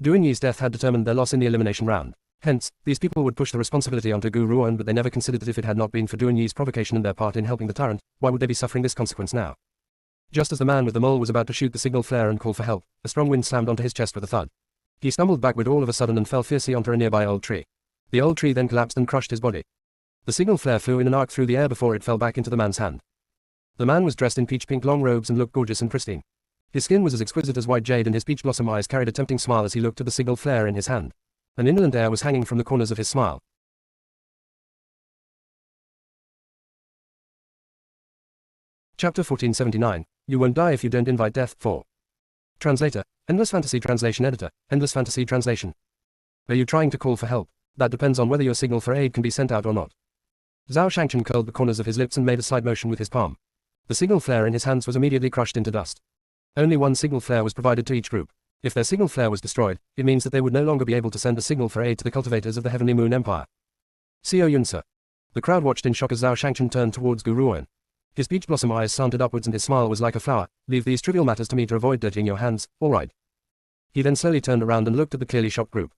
Duanyi's death had determined their loss in the elimination round. Hence, these people would push the responsibility onto Gu Ruan, but they never considered that if it had not been for Duanyi's provocation and their part in helping the tyrant, why would they be suffering this consequence now? Just as the man with the mole was about to shoot the signal flare and call for help, a strong wind slammed onto his chest with a thud. He stumbled backward all of a sudden and fell fiercely onto a nearby old tree. The old tree then collapsed and crushed his body. The signal flare flew in an arc through the air before it fell back into the man's hand. The man was dressed in peach-pink long robes and looked gorgeous and pristine. His skin was as exquisite as white jade and his peach blossom eyes carried a tempting smile as he looked at the signal flare in his hand. An indolent air was hanging from the corners of his smile. Chapter 1479, You Won't Die If You Don't Invite Death 4. Translator, Endless Fantasy Translation Editor, Endless Fantasy Translation. Are you trying to call for help? That depends on whether your signal for aid can be sent out or not. Zhao Shangchen curled the corners of his lips and made a slight motion with his palm. The signal flare in his hands was immediately crushed into dust. Only one signal flare was provided to each group. If their signal flare was destroyed, it means that they would no longer be able to send a signal for aid to the cultivators of the Heavenly Moon Empire. Xiao Yunsa. The crowd watched in shock as Zhao Shangchen turned towards Gu Ruan. His peach blossom eyes slanted upwards and his smile was like a flower. Leave these trivial matters to me to avoid dirtying your hands, all right. He then slowly turned around and looked at the clearly shocked group.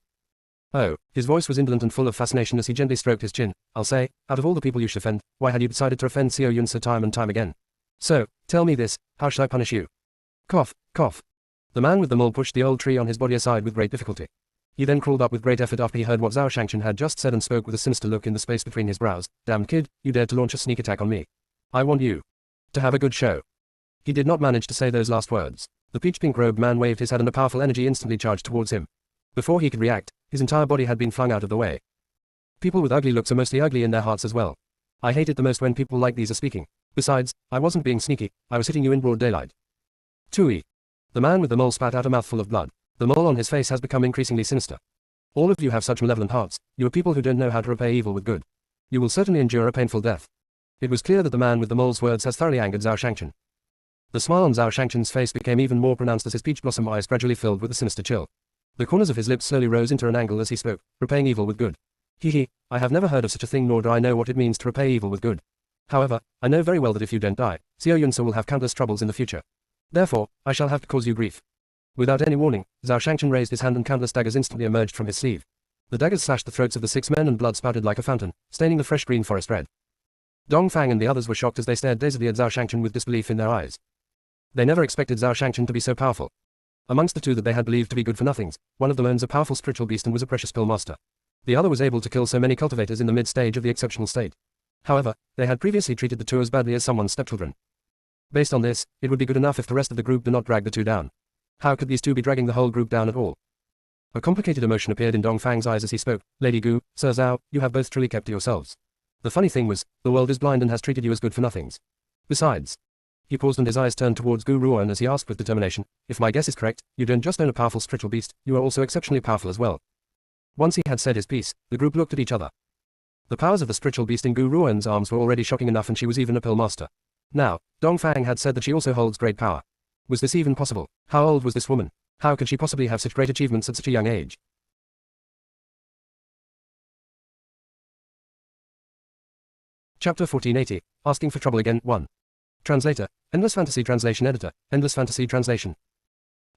Oh, his voice was indolent and full of fascination as he gently stroked his chin. I'll say, out of all the people you should offend, why had you decided to offend Xiao Yunsa time and time again? So, tell me this, how shall I punish you? Cough, cough. The man with the mole pushed the old tree on his body aside with great difficulty. He then crawled up with great effort after he heard what Zhao Shangchen had just said and spoke with a sinister look in the space between his brows. Damned kid, you dared to launch a sneak attack on me. I want you to have a good show. He did not manage to say those last words. The peach-pink robed man waved his hand and a powerful energy instantly charged towards him. Before he could react, his entire body had been flung out of the way. People with ugly looks are mostly ugly in their hearts as well. I hate it the most when people like these are speaking. Besides, I wasn't being sneaky, I was hitting you in broad daylight. Tui. The man with the mole spat out a mouthful of blood. The mole on his face has become increasingly sinister. All of you have such malevolent hearts, you are people who don't know how to repay evil with good. You will certainly endure a painful death. It was clear that the man with the mole's words has thoroughly angered Zhao Shangchen. The smile on Zhao Shangchen's face became even more pronounced as his peach blossom eyes gradually filled with a sinister chill. The corners of his lips slowly rose into an angle as he spoke, repaying evil with good. He, I have never heard of such a thing nor do I know what it means to repay evil with good. However, I know very well that if you don't die, Xiao Yunsa will have countless troubles in the future. Therefore, I shall have to cause you grief. Without any warning, Zhao Shangchen raised his hand and countless daggers instantly emerged from his sleeve. The daggers slashed the throats of the 6 men and blood spouted like a fountain, staining the fresh green forest red. Dong Fang and the others were shocked as they stared dazedly at Zhao Shangchen with disbelief in their eyes. They never expected Zhao Shangchen to be so powerful. Amongst the two that they had believed to be good-for-nothings, one of them owns a powerful spiritual beast and was a precious pill master. The other was able to kill so many cultivators in the mid-stage of the exceptional state. However, they had previously treated the two as badly as someone's stepchildren. Based on this, it would be good enough if the rest of the group did not drag the two down. How could these two be dragging the whole group down at all? A complicated emotion appeared in Dong Fang's eyes as he spoke. Lady Gu, Sir Zhao, you have both truly kept to yourselves. The funny thing was, the world is blind and has treated you as good-for-nothings. Besides. He paused and his eyes turned towards Gu Ruan as he asked with determination, if my guess is correct, you don't just own a powerful spiritual beast, you are also exceptionally powerful as well. Once he had said his piece, the group looked at each other. The powers of the spiritual beast in Gu Ruan's arms were already shocking enough and she was even a pill master. Now, Dong Fang had said that she also holds great power. Was this even possible? How old was this woman? How could she possibly have such great achievements at such a young age? Chapter 1480, Asking for Trouble Again, 1. Translator, Endless Fantasy Translation Editor, Endless Fantasy Translation.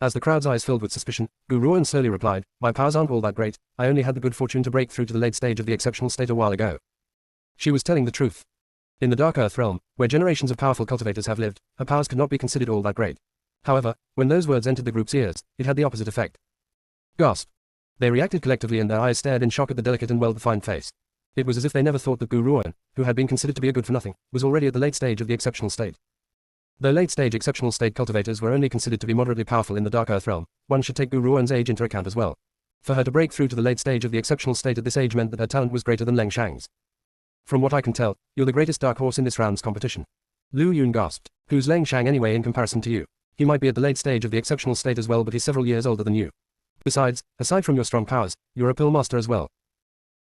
As the crowd's eyes filled with suspicion, Gu Ruan slowly replied, my powers aren't all that great, I only had the good fortune to break through to the late stage of the exceptional state a while ago. She was telling the truth. In the Dark Earth realm, where generations of powerful cultivators have lived, her powers could not be considered all that great. However, when those words entered the group's ears, it had the opposite effect. Gasp. They reacted collectively and their eyes stared in shock at the delicate and well-defined face. It was as if they never thought that Gu Ruan, who had been considered to be a good-for-nothing, was already at the late stage of the exceptional state. Though late-stage exceptional state cultivators were only considered to be moderately powerful in the Dark Earth realm, one should take Gu Ruan's age into account as well. For her to break through to the late stage of the exceptional state at this age meant that her talent was greater than Leng Shang's. From what I can tell, you're the greatest dark horse in this round's competition. Lu Yun gasped. Who's Leng Shang anyway in comparison to you? He might be at the late stage of the exceptional state as well, but he's several years older than you. Besides, aside from your strong powers, you're a pill master as well.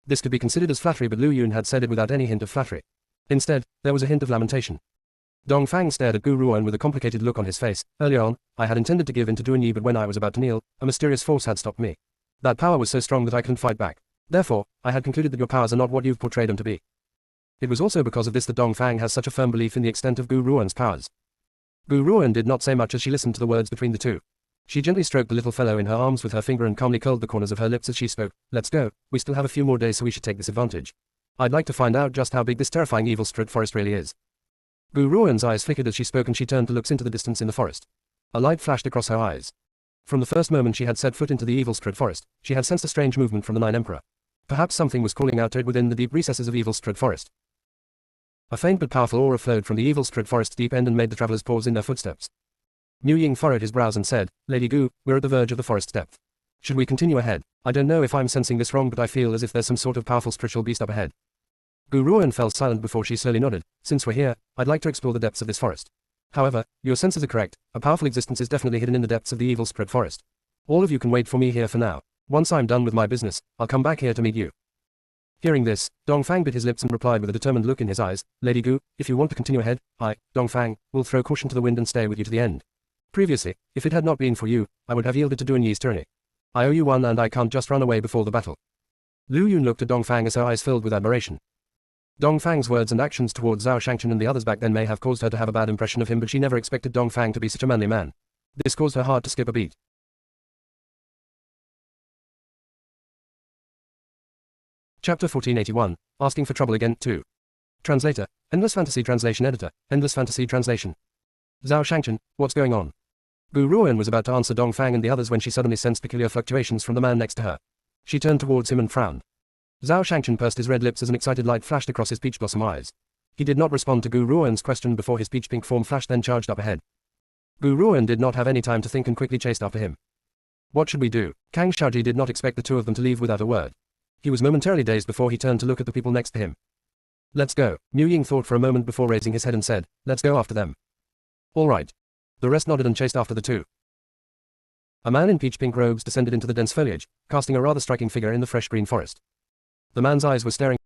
This could be considered as flattery, but Lu Yun had said it without any hint of flattery. Instead, there was a hint of lamentation. Dong Fang stared at Gu Ruan with a complicated look on his face. Earlier on, I had intended to give in to Duanyi, but when I was about to kneel, a mysterious force had stopped me. That power was so strong that I couldn't fight back. Therefore, I had concluded that your powers are not what you've portrayed them to be. It was also because of this that Dong Fang has such a firm belief in the extent of Gu Ruan's powers. Gu Ruan did not say much as she listened to the words between the two. She gently stroked the little fellow in her arms with her finger and calmly curled the corners of her lips as she spoke. Let's go, we still have a few more days so we should take this advantage. I'd like to find out just how big this terrifying evil straight forest really is. Gu Ruan's eyes flickered as she spoke and she turned to look into the distance in the forest. A light flashed across her eyes. From the first moment she had set foot into the evil straight forest, she had sensed a strange movement from the Nine Emperor. Perhaps something was calling out to it within the deep recesses of evil straight forest. A faint but powerful aura flowed from the evil straight forest's deep end and made the travelers pause in their footsteps. Mu Ying furrowed his brows and said, Lady Gu, we're at the verge of the forest's depth. Should we continue ahead? I don't know if I'm sensing this wrong, but I feel as if there's some sort of powerful spiritual beast up ahead. Gu Ruan fell silent before she slowly nodded. Since we're here, I'd like to explore the depths of this forest. However, your senses are correct, a powerful existence is definitely hidden in the depths of the evil spread forest. All of you can wait for me here for now. Once I'm done with my business, I'll come back here to meet you. Hearing this, Dongfang bit his lips and replied with a determined look in his eyes, Lady Gu, if you want to continue ahead, I, Dongfang, will throw caution to the wind and stay with you to the end. Previously, if it had not been for you, I would have yielded to Duan Yi's tyranny. I owe you one and I can't just run away before the battle. Lu Yun looked at Dongfang as her eyes filled with admiration. Dongfang's words and actions towards Zhao Shangchen and the others back then may have caused her to have a bad impression of him, but she never expected Dongfang to be such a manly man. This caused her heart to skip a beat. Chapter 1481, Asking for Trouble Again, 2. Translator, Endless Fantasy Translation Editor, Endless Fantasy Translation. Zhao Shangchen, what's going on? Gu Ruoan was about to answer Dongfang and the others when she suddenly sensed peculiar fluctuations from the man next to her. She turned towards him and frowned. Zhao Shangchen pursed his red lips as an excited light flashed across his peach blossom eyes. He did not respond to Gu Ruoan's question before his peach pink form flashed then charged up ahead. Gu Ruoan did not have any time to think and quickly chased after him. What should we do? Kang Shaoji did not expect the two of them to leave without a word. He was momentarily dazed before he turned to look at the people next to him. Let's go. Mu Ying thought for a moment before raising his head and said, let's go after them. All right. The rest nodded and chased after the two. A man in peach pink robes descended into the dense foliage, casting a rather striking figure in the fresh green forest. The man's eyes were staring